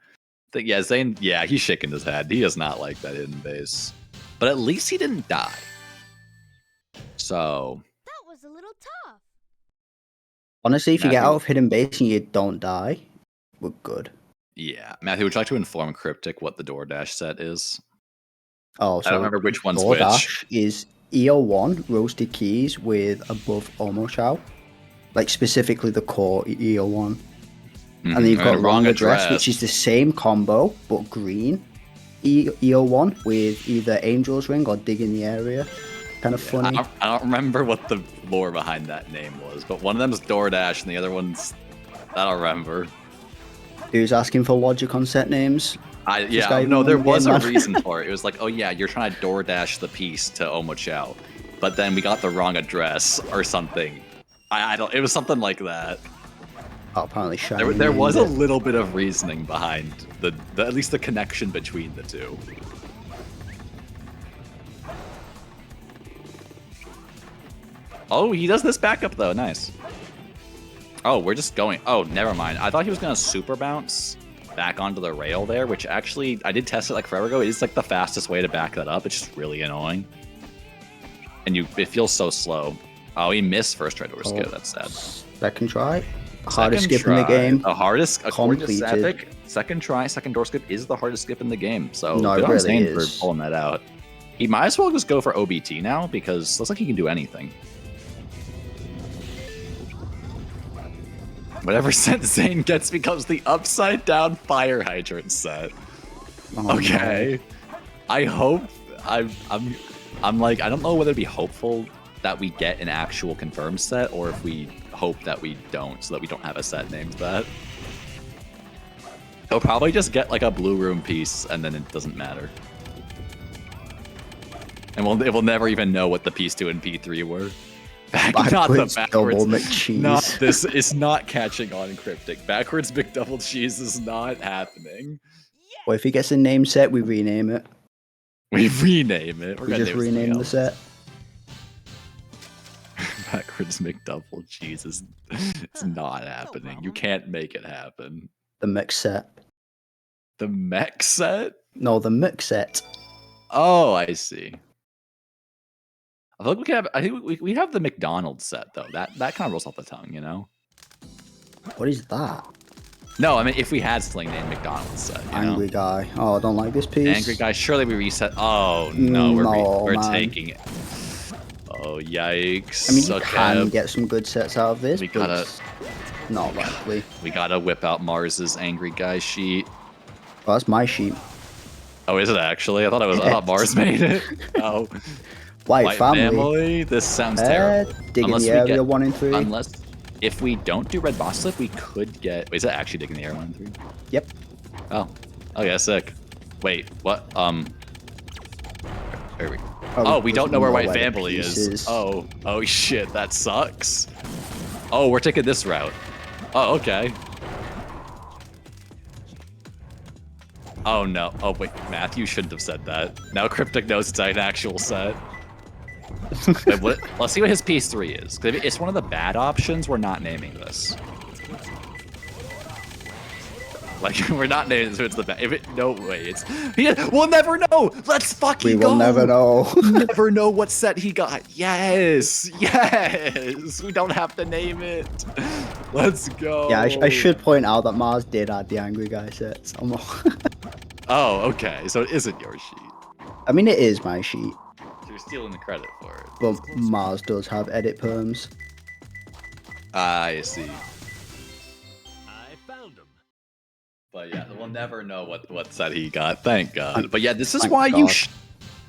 Yeah, Zane, yeah, he's shaking his head. He does not like that hidden base. But at least he didn't die. So... That was a little tough. Honestly, if you get Matthew- out of hidden base and you don't die, we're good. Yeah. Matthew, would you like to inform Cryptic what the DoorDash set is? Oh, so I don't remember which one's DoorDash is EO1 roasted keys with above Omo Chow. Like specifically the core EO1. And then you've Mhm, got and wrong wrong address, address. which is the same combo but green. EO1 with either Angel's Ring or Dig in the Area. Kind of funny. I don't remember what the lore behind that name was, but one of them's DoorDash and the other one's... I don't remember. Who's asking for logic on set names? This guy No, even there won the was game, a man. reason for it. It was like, oh yeah, you're trying to DoorDash the piece to Omo Chow, but then we got the wrong address or something. I don't. It was something like that. Oh, apparently shiny. There named was a it. little bit of reasoning behind the at least the connection between the two. Oh, he does this backup though. Nice. Oh, we're just going. Oh, never mind. I thought he was gonna super bounce back onto the rail there, which actually I did test it like forever ago. It is like the fastest way to back that up. It's just really annoying, and it feels so slow. Oh, he missed first try door skip. That's sad. Second try. Hardest Second skip in the try. game. The hardest, according to Completed. Epic, second try, second door skip is the hardest skip in the game. So No, it good on really Zane is. for pulling that out. He might as well just go for OBT now because it looks like he can do anything. Whatever set Zane gets becomes the upside down fire hydrant set. Oh, Okay. I hope I'm like, I don't know whether to be hopeful that we get an actual confirmed set or if we hope that we don't, so that we don't have a set named that. He'll probably just get like a blue room piece and then it doesn't matter. And it will never even know what the piece 2 and P3 were. Not the backwards. Double McCheese. Not this is not catching on Cryptic. Backwards McDouble cheese is not happening. Well, if he gets a name set, we rename it. We rename it. We just rename the set. Backwards McDouble cheese is it's not happening. You can't make it happen. The mix set. The mech set? No, the mix set. Oh, I see. I think we can have. I think we have the McDonald's set though. That kind of rolls off the tongue, you know. What is that? No, I mean if we had Sling Name McDonald's set. Angry guy. Oh, I don't like this piece. Angry guy. Surely we reset. Oh no, we're man. taking it. Oh yikes! I mean, you Okay. can get some good sets out of this, We but gotta. it's not likely. We gotta whip out Mars's Angry Guy sheet. Oh, that's my sheet. Oh, is it actually? I thought Mars made it. Oh. White family. This sounds terrible. Digging the area 1 and 3. Unless if we don't do red boss slip, we could get. Wait, is that actually digging the air 1 and 3? Yep. Oh. Oh yeah, sick. Wait, what? There we go. Oh, We don't know where White the Family piece is. is. Oh shit, that sucks. Oh, we're taking this route. Oh, okay. Oh no. Oh wait, Matthew shouldn't have said that. Now Cryptic knows it's an actual set. Wait, let's see what his piece 3 is. 'Cause if it's one of the bad options, we're not naming this. Like we're not naming this. So it's the bad. If it no way, we'll never know. Let's fucking go. We will never know. Never know what set he got. Yes. We don't have to name it. Let's go. Yeah, I should point out that Mars did add the Angry Guy sets. Oh, okay. So it isn't your sheet. I mean, it is my sheet, So you're stealing the credit for it. but Mars does have edit perms. I see. I found him. But yeah, we'll never know what set he got. Thank God. But yeah, this is Thank why God.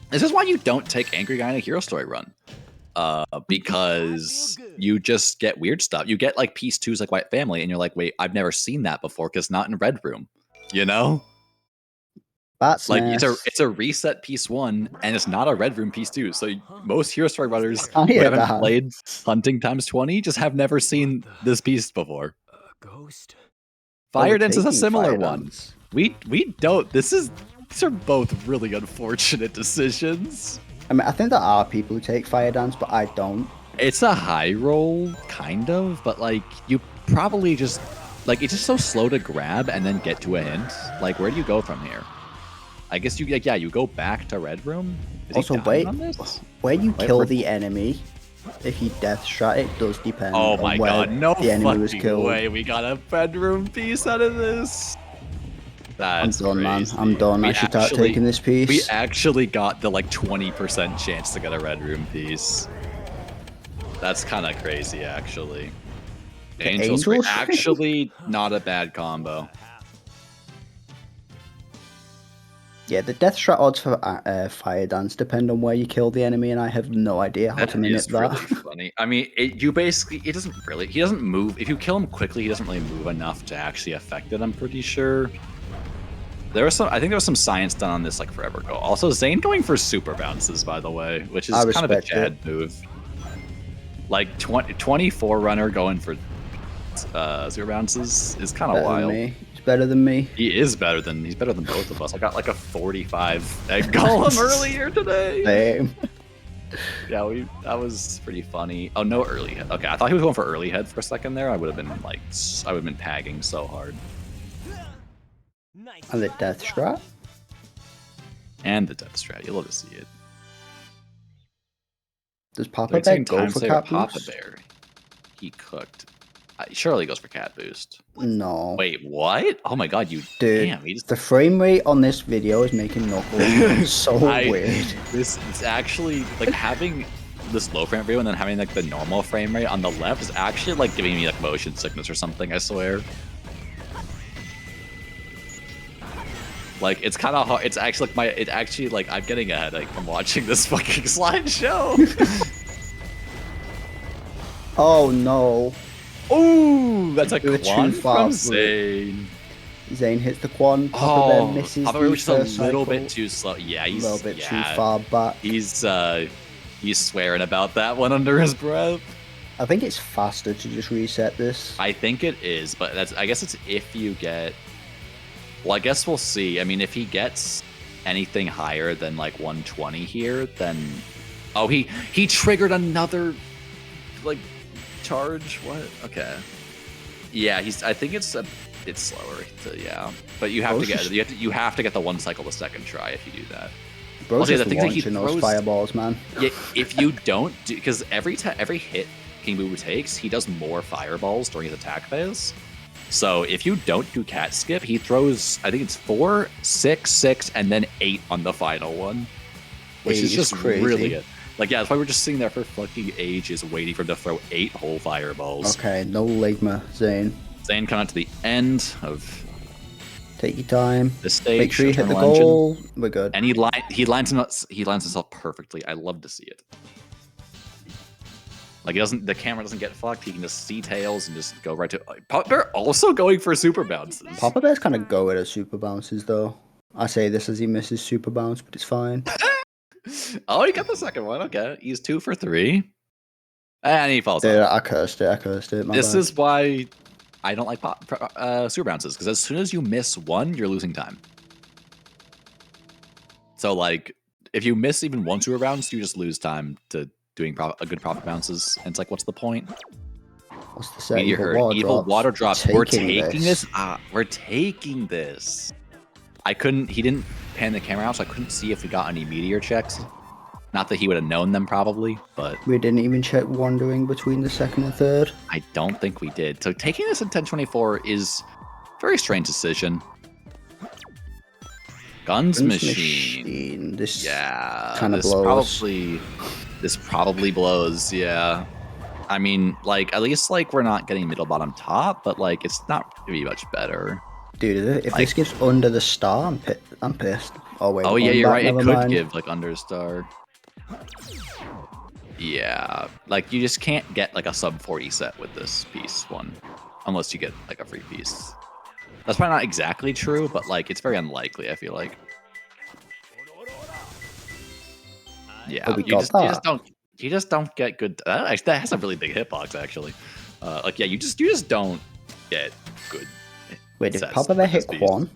this is why you don't take Angry Guy in a Hero Story run. Because you just get weird stuff. You get like piece 2s like White Family, and you're like, wait, I've never seen that before because not in Red Room. You know? That's Like nice. it's a reset piece 1, and it's not a Red Room piece 2. So most Hero Story runners I who hear haven't that. played Hunting times 20 just have never seen this piece before. Ghost. Fire Dance is a Overtaking similar Fire one. Dance. We don't. These are both really unfortunate decisions. I mean, I think there are people who take Fire Dance, but I don't. It's a high roll, kind of, but like you probably just like it's just so slow to grab and then get to a hint. Like, where do you go from here? I guess you you go back to Red Room. Is he Also, dying wait, on this? where you Wait kill for- the enemy, if you death strat, it does depend Oh on my where god, no the enemy was fucking killed. way. We got a bedroom piece out of this. That's I'm done, man. crazy. I'm done. I We should start actually- taking this piece. We actually got the like 20% chance to get a Red Room piece. That's kind of crazy, actually. Angels Angels? actually not a bad combo. Yeah, the death strat odds for Fire Dance depend on where you kill the enemy, and I have no idea how to mimic is that. really funny. I mean, he doesn't move. If you kill him quickly, he doesn't really move enough to actually affect it. I'm pretty sure. I think there was some science done on this like forever ago. Also, Zane going for super bounces, by the way, which is I kind of a respect Chad move. Like 24 runner going for super bounces is kind of Better than wild. me. He's better than me. He's better than both of us. I got like a 45 egg golem earlier today. Same. Yeah, that was pretty funny. Oh, no early head. Okay, I thought he was going for early head for a second there. I would have been tagging so hard. And the death strat. And the death strat. You'll love to see it. Does Papa They're Bear taking go time for to cat Papa boost? Bear. He cooked. Surely he goes for cat boost. No. Wait, what? Oh my god, you Dude, damn! He just the frame rate on this video is making Knuckles so weird. It's actually like having this low frame rate and then having like the normal frame rate on the left is actually like giving me like motion sickness or something. I swear. Like it's kind of hard. It's actually like I'm getting a headache from watching this fucking slideshow. Oh no. Ooh, that's a We're Quan too far from through. Zane. Zane hits the Quan. Papa Bear misses Papa the Bear was just a first little cycle. bit too slow. Yeah, he's a little bit too far back. He's swearing about that one under his breath. I think it's faster to just reset this. I think it is, but I guess it's if you get. Well, I guess we'll see. I mean, if he gets anything higher than like 120 here, then he triggered another like charge. What? Okay. Yeah, I think it's slower. But you have to get you have to get the one cycle the second try if you do that. Bro's Also, just the thing that he launching those throws- fireballs, man. Yeah, if you don't do, because every hit King Boo Boo takes, he does more fireballs during his attack phase. So if you don't do cat skip, he throws, I think it's 4, 6, 6, and then 8 on the final one, which 8 is just crazy. really good. Like, yeah, that's why we're just sitting there for fucking ages waiting for him to throw 8 whole fireballs. Okay, no Ligma, Zane. Zane coming out to the end of Take your time. the stage. Make sure you hit the Eternal Engine. goal. We're good. And he lines himself perfectly. I love to see it. Like the camera doesn't get fucked. He can just see tails and just go right to. Papa Bear also going for super bounces. Papa Bear's kind of go at his super bounces, though. I say this as he misses super bounce, but it's fine. Oh, he got the second one. Okay, he's 2 for 3, and he falls. Yeah, off. I cursed it. My This bad. is why I don't like super bounces, because as soon as you miss one, you're losing time. So like, if you miss even one super bounce, you just lose time to doing a good profit bounces. And it's like, what's the point? What's the set? Meteor Evil Water Drops. We're taking this. this. We're taking this. He didn't pan the camera out, so I couldn't see if we got any meteor checks. Not that he would have known them, probably, but We didn't even check wandering between the second and third. I don't think we did. So taking this in 1024 is a very strange decision. Guns Machine. This kinda blows. This probably blows, yeah. I mean, like, at least, like, we're not getting middle, bottom, top, but, like, it's not gonna be much better. Dude, if Like- this gives under the star, I'm pissed. Oh, wait. Oh, we're yeah, going you're back, right. It never could mind. give, like, Understar. Yeah. Like, you just can't get, like, a sub 40 set with this piece one. Unless you get, like, a free piece. That's probably not exactly true, but, like, it's very unlikely, I feel like. Yeah, But we you got just that. you just don't get good. That has a really big hitbox, actually. Like, yeah, you just don't get good. Wait, did sets Papa Bear with hit this piece. Quan?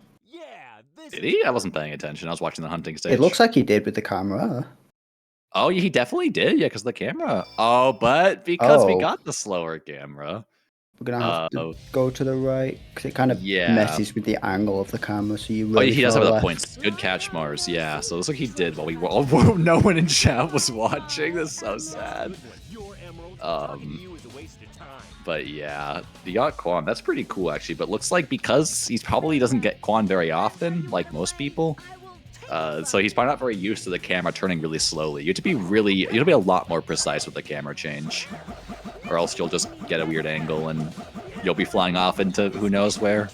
Did he? I wasn't paying attention. I was watching the hunting stage. It looks like he did with the camera. Oh, he definitely did. Yeah, because the camera. Oh, but because we Oh. got the slower camera. We're gonna have Oh. to go to the right because it kind of Yeah. messes with the angle of the camera. So you Oh, really he does have feel the left. points. Good catch, Mars. Yeah, so it looks like he did while we were all. No one in chat was watching. This is so sad. But yeah, the got Quan. That's pretty cool, actually. But looks like because he probably doesn't get Quan very often, like most people. So he's probably not very used to the camera turning really slowly. You have to be a lot more precise with the camera change, or else you'll just get a weird angle and you'll be flying off into who knows where.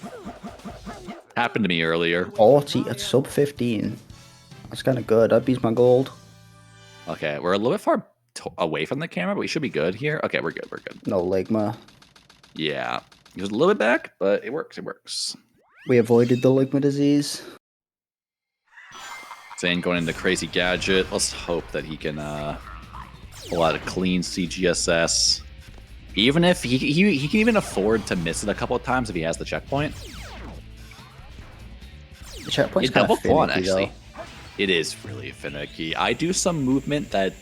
Happened to me earlier. 40 at sub 15. That's kind of good. That beats my gold. Okay, we're a little bit far away from the camera, but we should be good here. Okay, we're good. We're good. No Ligma. Yeah, he was a little bit back, but it works. It works. We avoided the Ligma disease. Zane going into Crazy Gadget. Let's hope that he can pull out a clean CGSS. Even if he can even afford to miss it a couple of times if he has the checkpoint. The checkpoint's It's kind double of Quan, finicky, actually. though. It is really finicky. I do some movement that,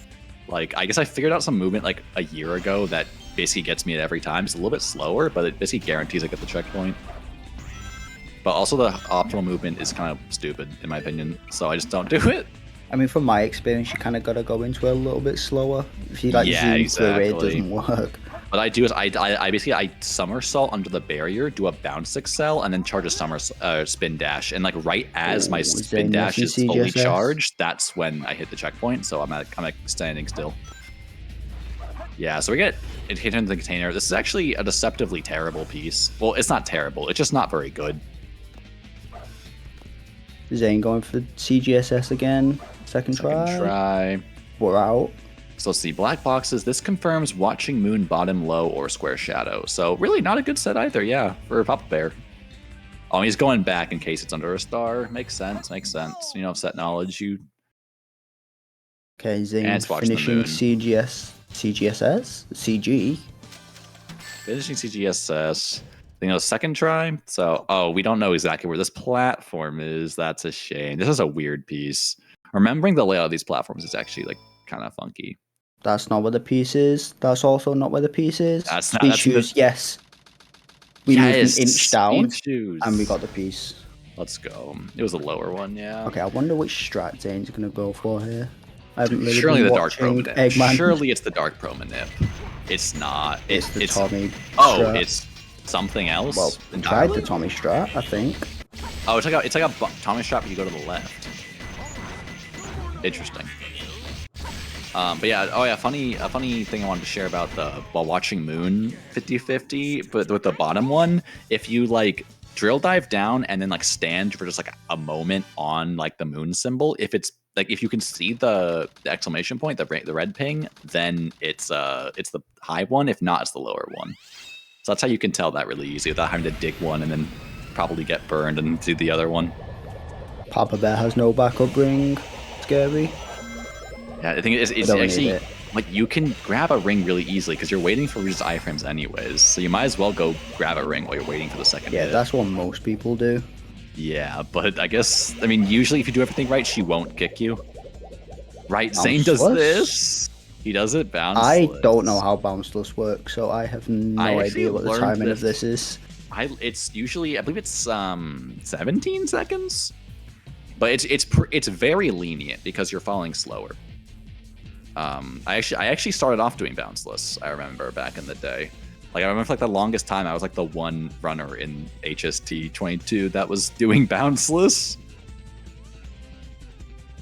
like, I guess I figured out some movement like a year ago that basically gets me it every time. It's a little bit slower, but it basically guarantees I get the checkpoint. But also the optimal movement is kind of stupid, in my opinion, so I just don't do it. I mean, from my experience, you kind of got to go into it a little bit slower. If you like zoom through it, it doesn't work. What I do is I basically somersault under the barrier, do a bounce excel, and then charge a spin dash. And like right as my spin dash is fully CGSS? charged, that's when I hit the checkpoint. So I'm standing still. Yeah, so we get it hit into the container. This is actually a deceptively terrible piece. Well, it's not terrible. It's just not very good. Zane going for CGSS again. Second try. We're out. So let's see, black boxes. This confirms watching moon bottom low or square shadow. So really not a good set either, yeah, for Papa Bear. Oh, he's going back in case it's under a star. Makes sense, makes sense. You know, set knowledge, you... Okay, Zane finishing CGSS? CG? Finishing CGSS. You know, second try. So, we don't know exactly where this platform is. That's a shame. This is a weird piece. Remembering the layout of these platforms is actually, like, kind of funky. That's not where the piece is. That's also not where the piece is. That's not. Speed That's shoes, yes. We moved an inch down, and we got the piece. Let's go. It was a lower one, yeah. Okay, I wonder which strat Zane's going to go for here. I haven't really Surely been the Dark watching Promanip. Eggman. Surely it's the Dark Promanip. It's not. It's the Tommy Oh, strat. it's something else? Well, we tried the Tommy strat, I think. Oh, it's like a Tommy strat, but you go to the left. Interesting. But yeah, a funny thing I wanted to share about while watching Moon 50/50, but with the bottom one, if you like drill dive down and then like stand for just like a moment on like the moon symbol, if it's like if you can see the exclamation point, the red ping, then it's the high one. If not, it's the lower one. So that's how you can tell that really easy without having to dig one and then probably get burned and do the other one. Papa Bear has no backup ring. Scary. Yeah, I think it's actually like you can grab a ring really easily because you're waiting for Rouge's iframes anyways. So you might as well go grab a ring while you're waiting for the second hit. That's what most people do. Yeah, but I guess usually if you do everything right, she won't kick you. Right? Bounceless? Zane does this. He does it bounceless. I don't know how bounceless works, so I have no idea what the timing of this is. It's usually I believe it's 17 seconds, but it's very lenient because you're falling slower. I actually started off doing bounceless. I remember back in the day. Like I remember for like the longest time I was like the one runner in HST 22 that was doing bounceless.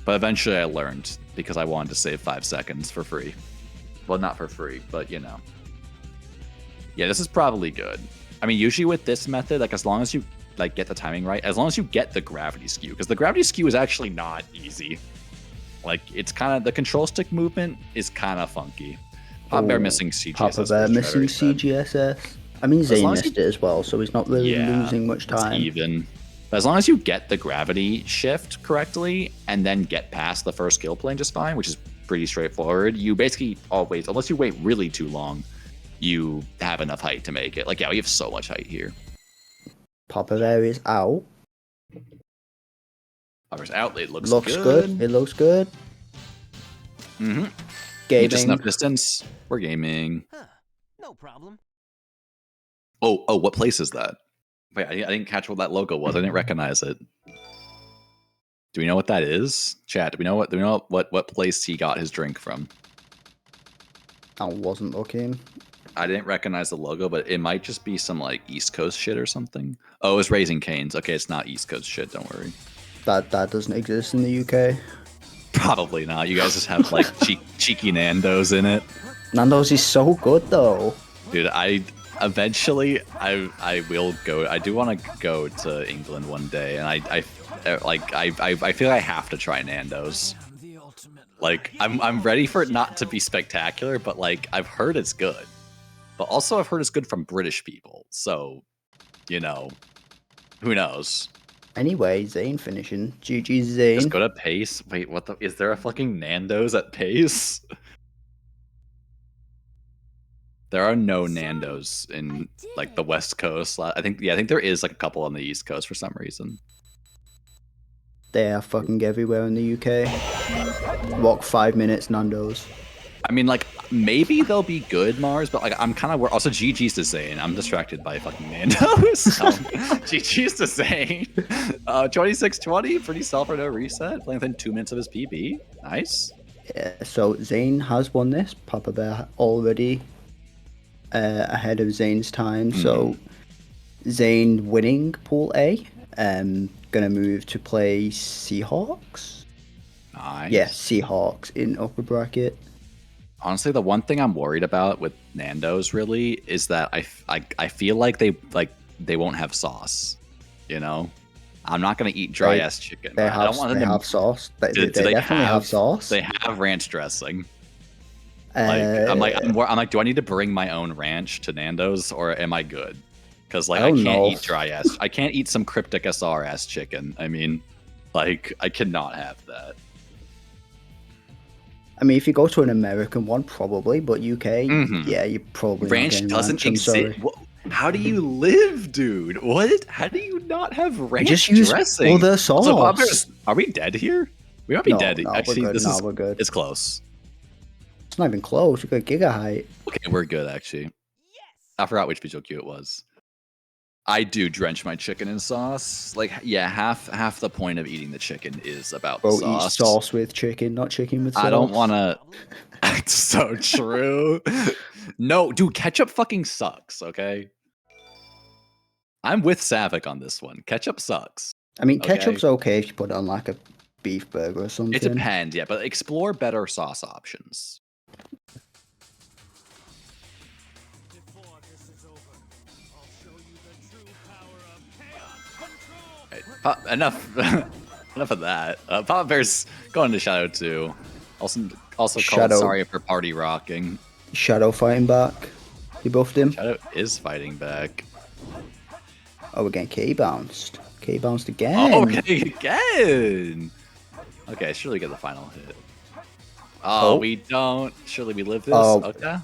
But eventually I learned because I wanted to save 5 seconds for free. Well, not for free, but you know. Yeah, this is probably good. I mean, usually with this method, like as long as you like get the timing right, as long as you get the gravity skew, because the gravity skew is actually not easy. Like it's kind of the control stick movement is kind of funky. Papa Bear missing CGSS. Papa Bear missing CGSS. I mean, Zane missed it as well, so he's not really losing much time. It's even. But as long as you get the gravity shift correctly and then get past the first skill plane just fine, which is pretty straightforward, you basically always, unless you wait really too long, you have enough height to make it. Like, yeah, we have so much height here. Papa Bear is out. Papa's out. It looks good. It looks good. Mm-hmm. Gaming. Just enough distance. We're gaming. No problem. Oh, what place is that? Wait, I didn't catch what that logo was. I didn't recognize it. Do we know what that is? Chat, do we know what place he got his drink from? I wasn't looking. I didn't recognize the logo, but it might just be some like East Coast shit or something. Oh, it's Raising Cane's. Okay, it's not East Coast shit, don't worry. That doesn't exist in the UK. Probably not. You guys just have like cheeky Nando's in it. Nando's is so good though. Dude, eventually I will go. I do want to go to England one day, and I feel like I have to try Nando's. Like I'm ready for it not to be spectacular, but like I've heard it's good. But also I've heard it's good from British people. So, you know, who knows? Anyway, Zane finishing. GG Zane. Just go to Pace. Wait, what the? Is there a fucking Nando's at Pace? There are no Nando's in like the West Coast. I think there is like a couple on the East Coast for some reason. They are fucking everywhere in the UK. Walk 5 minutes, Nando's. I mean, like, maybe they'll be good, Mars, but, like, I'm kind of... Also, GG's to Zane. I'm distracted by fucking Nando's. GG's to Zane. 26-20, pretty solid for no reset. Playing within 2 minutes of his PB. Nice. Yeah, so Zane has won this. Papa Bear already ahead of Zane's time. So, Zane winning Pool A. Gonna move to play Seahawks. Nice. Yeah, Seahawks in upper bracket. Honestly, the one thing I'm worried about with Nando's really is that I feel like they won't have sauce, you know? I'm not gonna eat dry ass chicken. They I don't have, want them they to- have sauce. They Do definitely have sauce. They have ranch dressing. I'm like, do I need to bring my own ranch to Nando's or am I good? Because like I don't can't know. eat dry ass. I can't eat some cryptic SR ass chicken. I mean, like I cannot have that. I mean, if you go to an American one, probably, but UK, Mhm. yeah, you probably not Ranch getting doesn't ranch, I'm sorry. exist. How do you live, dude? What? How do you not have ranch Just use dressing? other Also, Bob, sauce. are we dead here? We might be No, dead. no, we're Actually, good. this No, is we're good. It's close. It's not even close. We got Giga height. Okay, we're good actually. I forgot which visual cue it was. I do drench my chicken in sauce. Like, yeah, half the point of eating the chicken is about the Bro, sauce. eat sauce with chicken, not chicken with sauce. I don't want to. It's so true. No, dude, ketchup fucking sucks. Okay, I'm with Savick on this one. Ketchup sucks. I mean, Okay? ketchup's okay if you put it on like a beef burger or something. It depends, yeah, but explore better sauce options. Right, enough, enough of that. Papa Bear's going to Shadow 2. Also called Shadow. Sorry for Party Rocking. Shadow fighting back. You buffed him. Shadow is fighting back. Oh, we're getting K bounced. K bounced again. Oh, okay, again. Okay, surely get the final hit. Oh, we don't. Surely we live this. Oh, okay.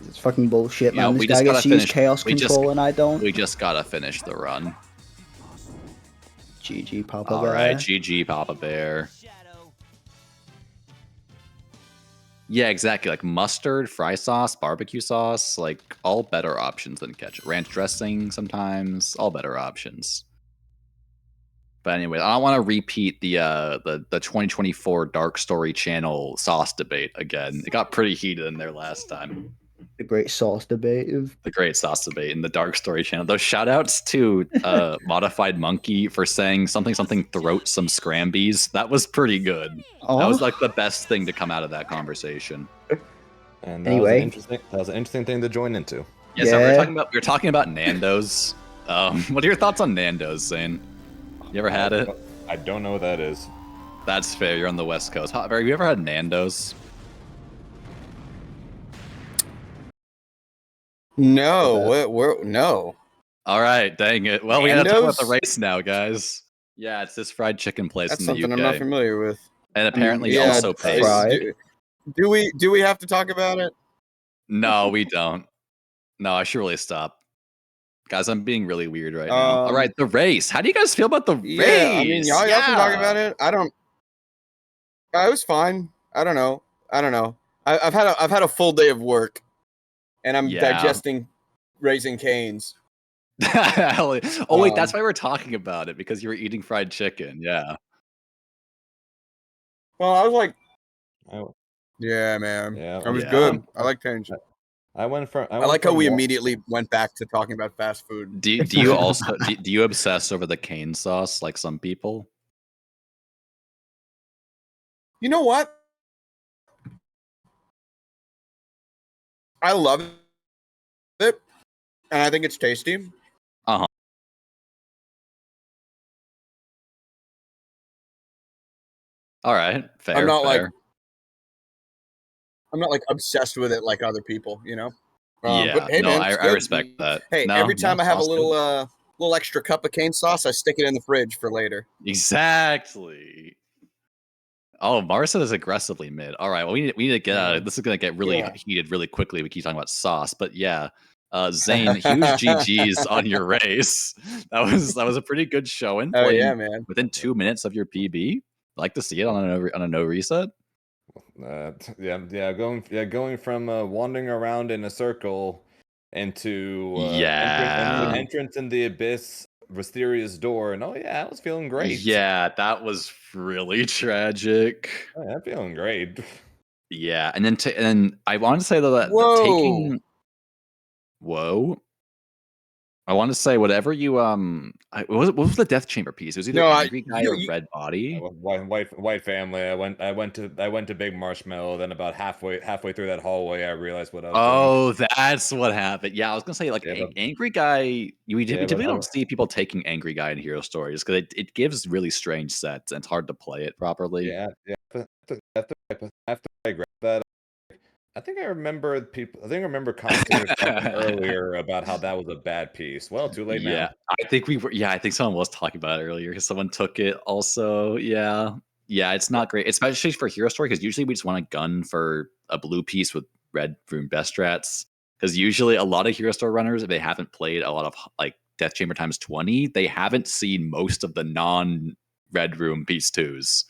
It's fucking bullshit, Yeah, man. This we guy just gets gotta to use finish. chaos we just- control and I don't. We just gotta finish the run. GG, Papa All Bear. right, GG, Papa Bear. Yeah, exactly. Like mustard, fry sauce, barbecue sauce, like all better options than ketchup. Ranch dressing sometimes, all better options. But anyway, I don't want to repeat the 2024 Dark Story channel sauce debate again. It got pretty heated in there last time. The great sauce debate of The great sauce debate in the Dark Story channel. Those shout outs to Modified Monkey for saying something throat some scrambies. That was pretty good. That was like the best thing to come out of that conversation. And Anyway. that was an interesting thing to join into. Yeah, so we were talking about Nando's. What are your thoughts on Nando's, Zane? You ever had it? I don't know what that is. That's fair. You're on the West Coast. Have you ever had Nando's? No, no. All right, dang it. Well, we got to talk about the Nando's? race now, guys. Yeah, it's this fried chicken place That's in the something UK. I'm not familiar with. And apparently Yeah, also pays. Do we have to talk about it? No, we don't. No, I should really stop. Guys, I'm being really weird right now. All right, the race. How do you guys feel about the race? Yeah, I mean, y'all can talk about it. I don't. It was fine. I don't know. I've had a full day of work, and I'm Yeah. digesting Raising Cane's. Oh wait, that's why we're talking about it, because you were eating fried chicken. Yeah. Well, I was like, Oh. yeah, man, Yeah, it was yeah. good. I like Cane's. I went from. I like how we immediately went back to talking about fast food. Do you also do you obsess over the cane sauce like some people? You know what? I love it, and I think it's tasty. Uh-huh. All right, fair. I'm not fair. like obsessed with it like other people, you know. Yeah, but hey, no, man, it's I good. respect that. Hey, No, every no, time I have a sauce good. little extra cup of cane sauce, I stick it in the fridge for later. Exactly. Oh, Marissa is aggressively mid. All right, well, we need to get out of it. This is gonna get really heated really quickly. We keep talking about sauce, but yeah, Zane, huge GGs on your race. That was a pretty good showing. Oh, yeah, playing man. Within 2 minutes of your PB, like to see it on a no reset. Going from wandering around in a circle into Yeah. entrance in the abyss, mysterious door, and I was feeling great. Yeah, that was really tragic. I'm feeling great. Yeah, and then I want to say though that Whoa. taking. Whoa. I want to say whatever you what was the Death Chamber piece? It was either Angry Guy or Red Body. White family. I went to Big Marshmallow. Then about halfway through that hallway, I realized what I was doing. Oh, that's what happened. Yeah, I was gonna say like Angry Guy. We typically don't see people taking Angry Guy in Hero Stories because it gives really strange sets and it's hard to play it properly. Yeah. After I grabbed that, I think I remember commenting something earlier about how that was a bad piece. Well, too late now. I think we were. Yeah, I think someone was talking about it earlier because someone took it. Also, yeah, it's not great, especially for Hero Story because usually we just want a gun for a blue piece with red rune best strats. Because usually a lot of Hero Story runners, if they haven't played a lot of like Death Chamber times 20, they haven't seen most of the non-red room piece 2s.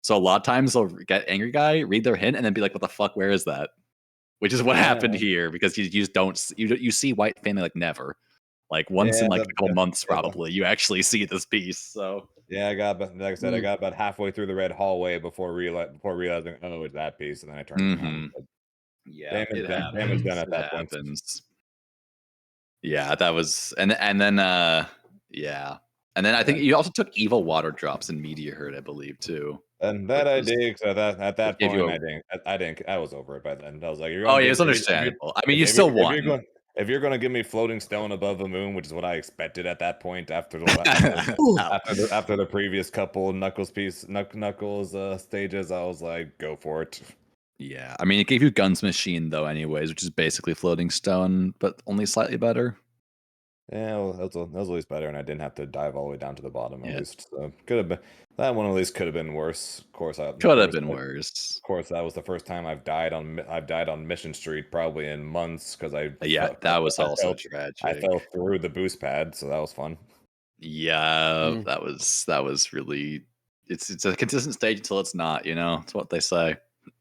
So a lot of times they'll get Angry Guy, read their hint, and then be like, "What the fuck? Where is that?" Which is what happened here because you just don't you see White Family like never, like once in like a couple months probably you actually see this piece. So yeah, I got about halfway through the red hallway before realizing it's that piece, and then I turned around. Yeah, damage done at that point. Yeah, that was and then yeah, and then I think you also took Evil Water Drops in Meteor Herd, I believe too. And that I did because at that point I was over it by then. I was like, it's understandable. I mean, you still won. If you're gonna give me Floating Stone above the moon, which is what I expected at that point after the previous couple Knuckles stages, I was like, go for it. Yeah, I mean, it gave you Guns Machine though, anyways, which is basically Floating Stone, but only slightly better. Yeah, well, that was at least better, and I didn't have to dive all the way down to the bottom. At least, so could have been that one. At least could have been worse. Of course, could have been worse. Of course, that was the first time I've died on Mission Street probably in months because that was also tragic. I fell through the boost pad, so that was fun. Yeah, that was really. It's a consistent stage until it's not. You know, it's what they say.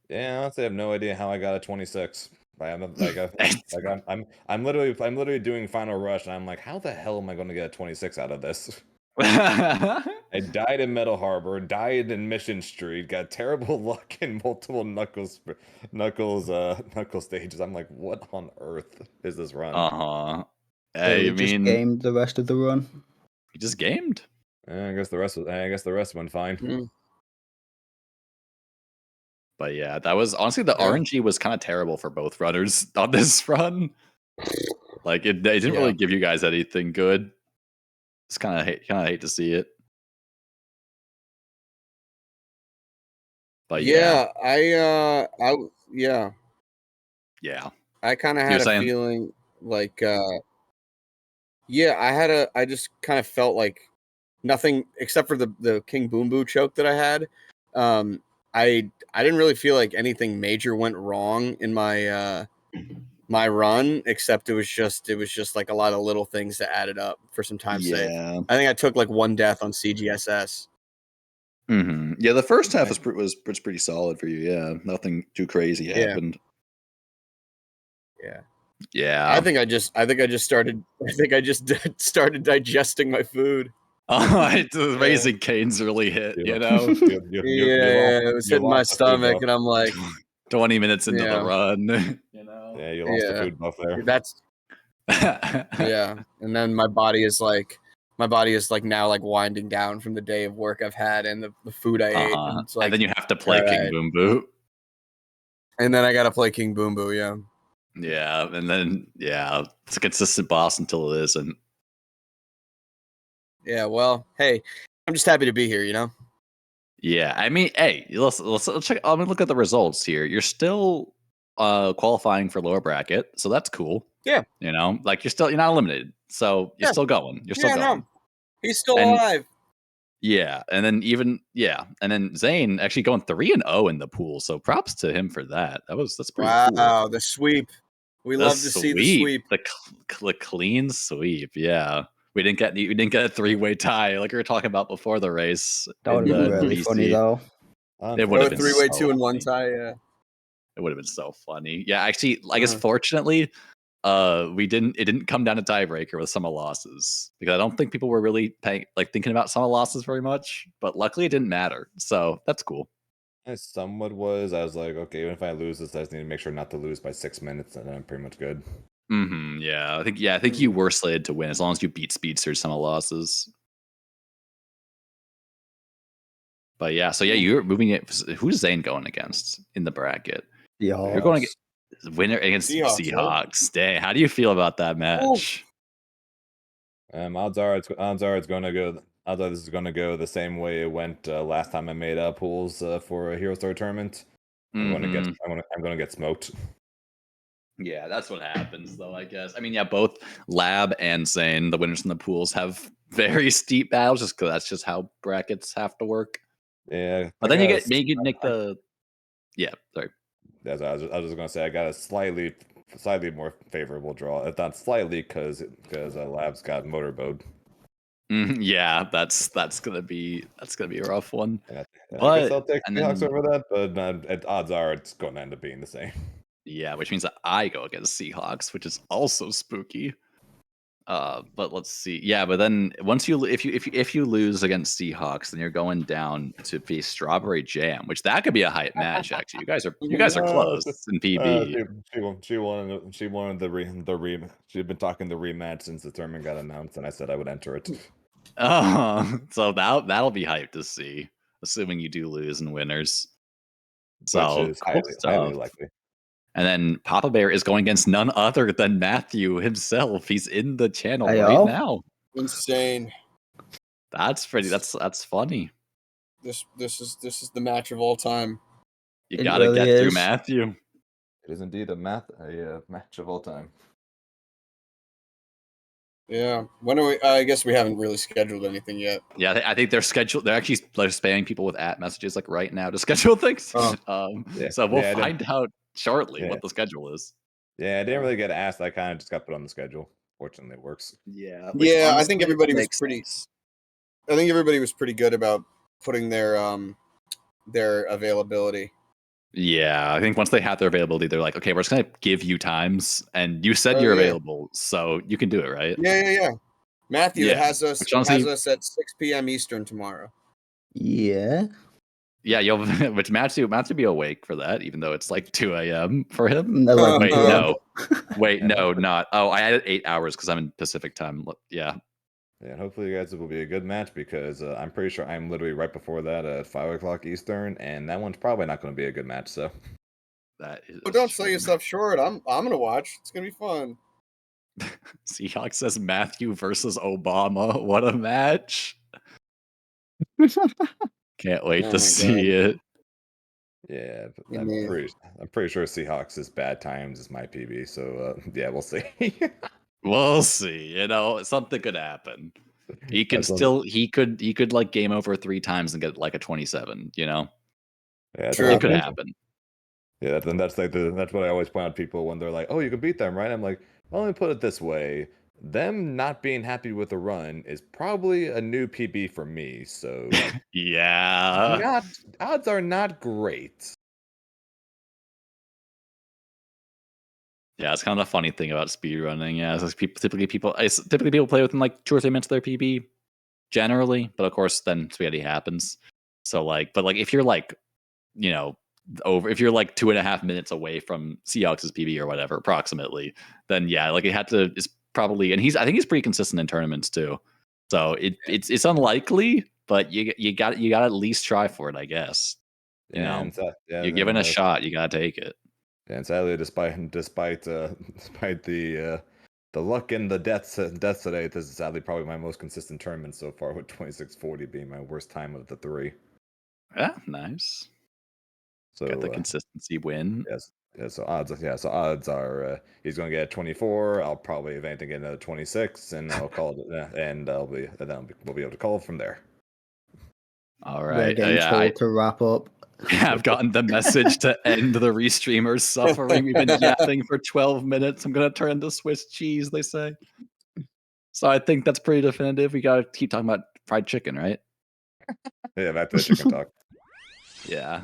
Yeah, honestly, I have no idea how I got a 26. I'm literally doing Final Rush, and I'm like, how the hell am I going to get a 26 out of this? I died in Metal Harbor, died in Mission Street, got terrible luck in multiple Knuckles stages. I'm like, what on earth is this run? Hey, just gamed the rest of the run. You just gamed. I guess the rest went fine. But yeah, that was honestly the RNG was kind of terrible for both runners on this run. Like it didn't really give you guys anything good. It's kind of hate to see it. But yeah, yeah, I kind of had a feeling like I just kind of felt like nothing except for the King Boom Boo choke that I had. I didn't really feel like anything major went wrong in my my run, except it was just like a lot of little things that added up for some time's sake. I think I took like one death on CGSS. Yeah, the first half was pretty solid for you. Yeah, nothing too crazy happened. Yeah. I think I just started digesting my food. The Raising Cane's really hit, you know? It was hitting my stomach, and I'm like 20 minutes into the run. You know? Yeah, you lost the food buff there. That's and then my body is like now like winding down from the day of work I've had and the food I ate. And, it's like, and then you have to play King Boom Boo. And then I gotta play King Boom Boo, yeah. Yeah, and then it's a consistent boss until it isn't. Yeah, well, hey, I'm just happy to be here, you know? Yeah, I mean, hey, let's check. I mean, look at the results here. You're still qualifying for lower bracket, so that's cool. Yeah. You know, like you're not eliminated, so you're still going. You're still going. No. He's still alive. Yeah, and then Zane actually going 3-0 in the pool. So props to him for that. That's pretty cool. Wow, the sweep. We love to see the sweep. The clean sweep. Yeah. We didn't get a 3-way tie like we were talking about before the race. That would have been really funny though. It would have been 3-way 2-1 tie. Yeah, it would have been so funny. Yeah, actually, I guess fortunately, it didn't come down to tiebreaker with Summer losses because I don't think people were really thinking about Summer losses very much. But luckily, it didn't matter, so that's cool. It somewhat was. I was like, okay, even if I lose this, I just need to make sure not to lose by 6 minutes, and then I'm pretty much good. Yeah, I think you were slated to win as long as you beat Speedsters some of losses. But yeah, so yeah, you're moving it. Who's Zane going against in the bracket? You're going against winner against Seahawks. Dang, how do you feel about that match? Odds are it's going to go. Odds are this is going to go the same way it went last time I made pools for a Hero Story tournament. I'm going to get smoked. Yeah, that's what happens, though. I guess. I mean, yeah, both Lab and Zane, the winners in the pools, have very steep battles, just because that's just how brackets have to work. Yeah, but then you get Nick the. Yeah, sorry. As I was just gonna say, I got a slightly more favorable draw. If not slightly, because Lab's got motorboat. Yeah, that's gonna be a rough one. I But guess I'll take Seahawks over that, but odds are it's going to end up being the same. Yeah, which means that I go against Seahawks, which is also spooky. But let's see. Yeah, but then once if you lose against Seahawks, then you're going down to face Strawberry Jam, which that could be a hype match. Actually, you guys are close in PB. She wanted the rematch. She'd been talking the rematch since the tournament got announced, and I said I would enter it. Oh, so that'll be hype to see, assuming you do lose in winners. So which is highly likely. And then Papa Bear is going against none other than Matthew himself. He's in the channel right now. Insane. That's pretty. That's funny. This is the match of all time. You gotta get through Matthew. It is indeed a match of all time. Yeah. When are we? I guess we haven't really scheduled anything yet. Yeah, I think they're scheduled. They're actually spamming people with @messages like right now to schedule things. So we'll find out shortly what the schedule is. Yeah, I didn't really get asked. I kind of just got put on the schedule. Fortunately, it works. Yeah. Yeah, I think everybody was pretty. I think everybody was pretty good about putting their availability. Yeah, I think once they have their availability, they're like, okay, we're just gonna give you times, and you said you're available, so you can do it, right? Yeah. Matthew has us at 6 p.m. Eastern tomorrow. Yeah. Yeah, which Matthew be awake for that, even though it's like 2 a.m. for him. No, Wait, no, not. Oh, I added 8 hours because I'm in Pacific time. Yeah. Yeah, hopefully you guys will be a good match because I'm pretty sure I'm literally right before that at 5 o'clock Eastern, and that one's probably not going to be a good match. So that is. Oh, don't sell yourself short. I'm gonna watch. It's gonna be fun. Seahawks says Matthew versus Obama. What a match! Can't wait to see it. Yeah, but I'm pretty sure Seahawks is bad times is my PB. So yeah, we'll see. We'll see. Something could happen. He could he could like game over 3 times and get like a 27. Yeah, it could happen. Yeah, that's what I always point out to people when they're like, "Oh, you can beat them, right?" I'm like, well, let me put it this way: them not being happy with the run is probably a new PB for me. So yeah, odds are not great. Yeah, it's kind of the funny thing about speedrunning. Yeah, so typically people play within like 2 or 3 minutes of their PB, generally. But of course, then spaghetti happens. So if you're like, if you're like 2.5 minutes away from Seahawks' PB or whatever, approximately, then yeah, like it's probably, and I think he's pretty consistent in tournaments too. So it's unlikely, but you got to at least try for it, I guess. You're given a shot, you gotta take it. And sadly, despite the luck and the deaths today, this is sadly probably my most consistent tournament so far, with 2640 being my worst time of the 3. Yeah, nice. So got the consistency win. Yes. Yeah, so odds are he's going to get 24. I'll probably, if anything, get another 26, and I'll call it, and we'll be able to call from there. All right. We're getting told to wrap up. Yeah, I've gotten the message to end the restreamers suffering. We've been yapping for 12 minutes. I'm gonna turn to Swiss cheese, they say. So I think that's pretty definitive. We gotta keep talking about fried chicken, right? Yeah, back to the chicken talk. Yeah.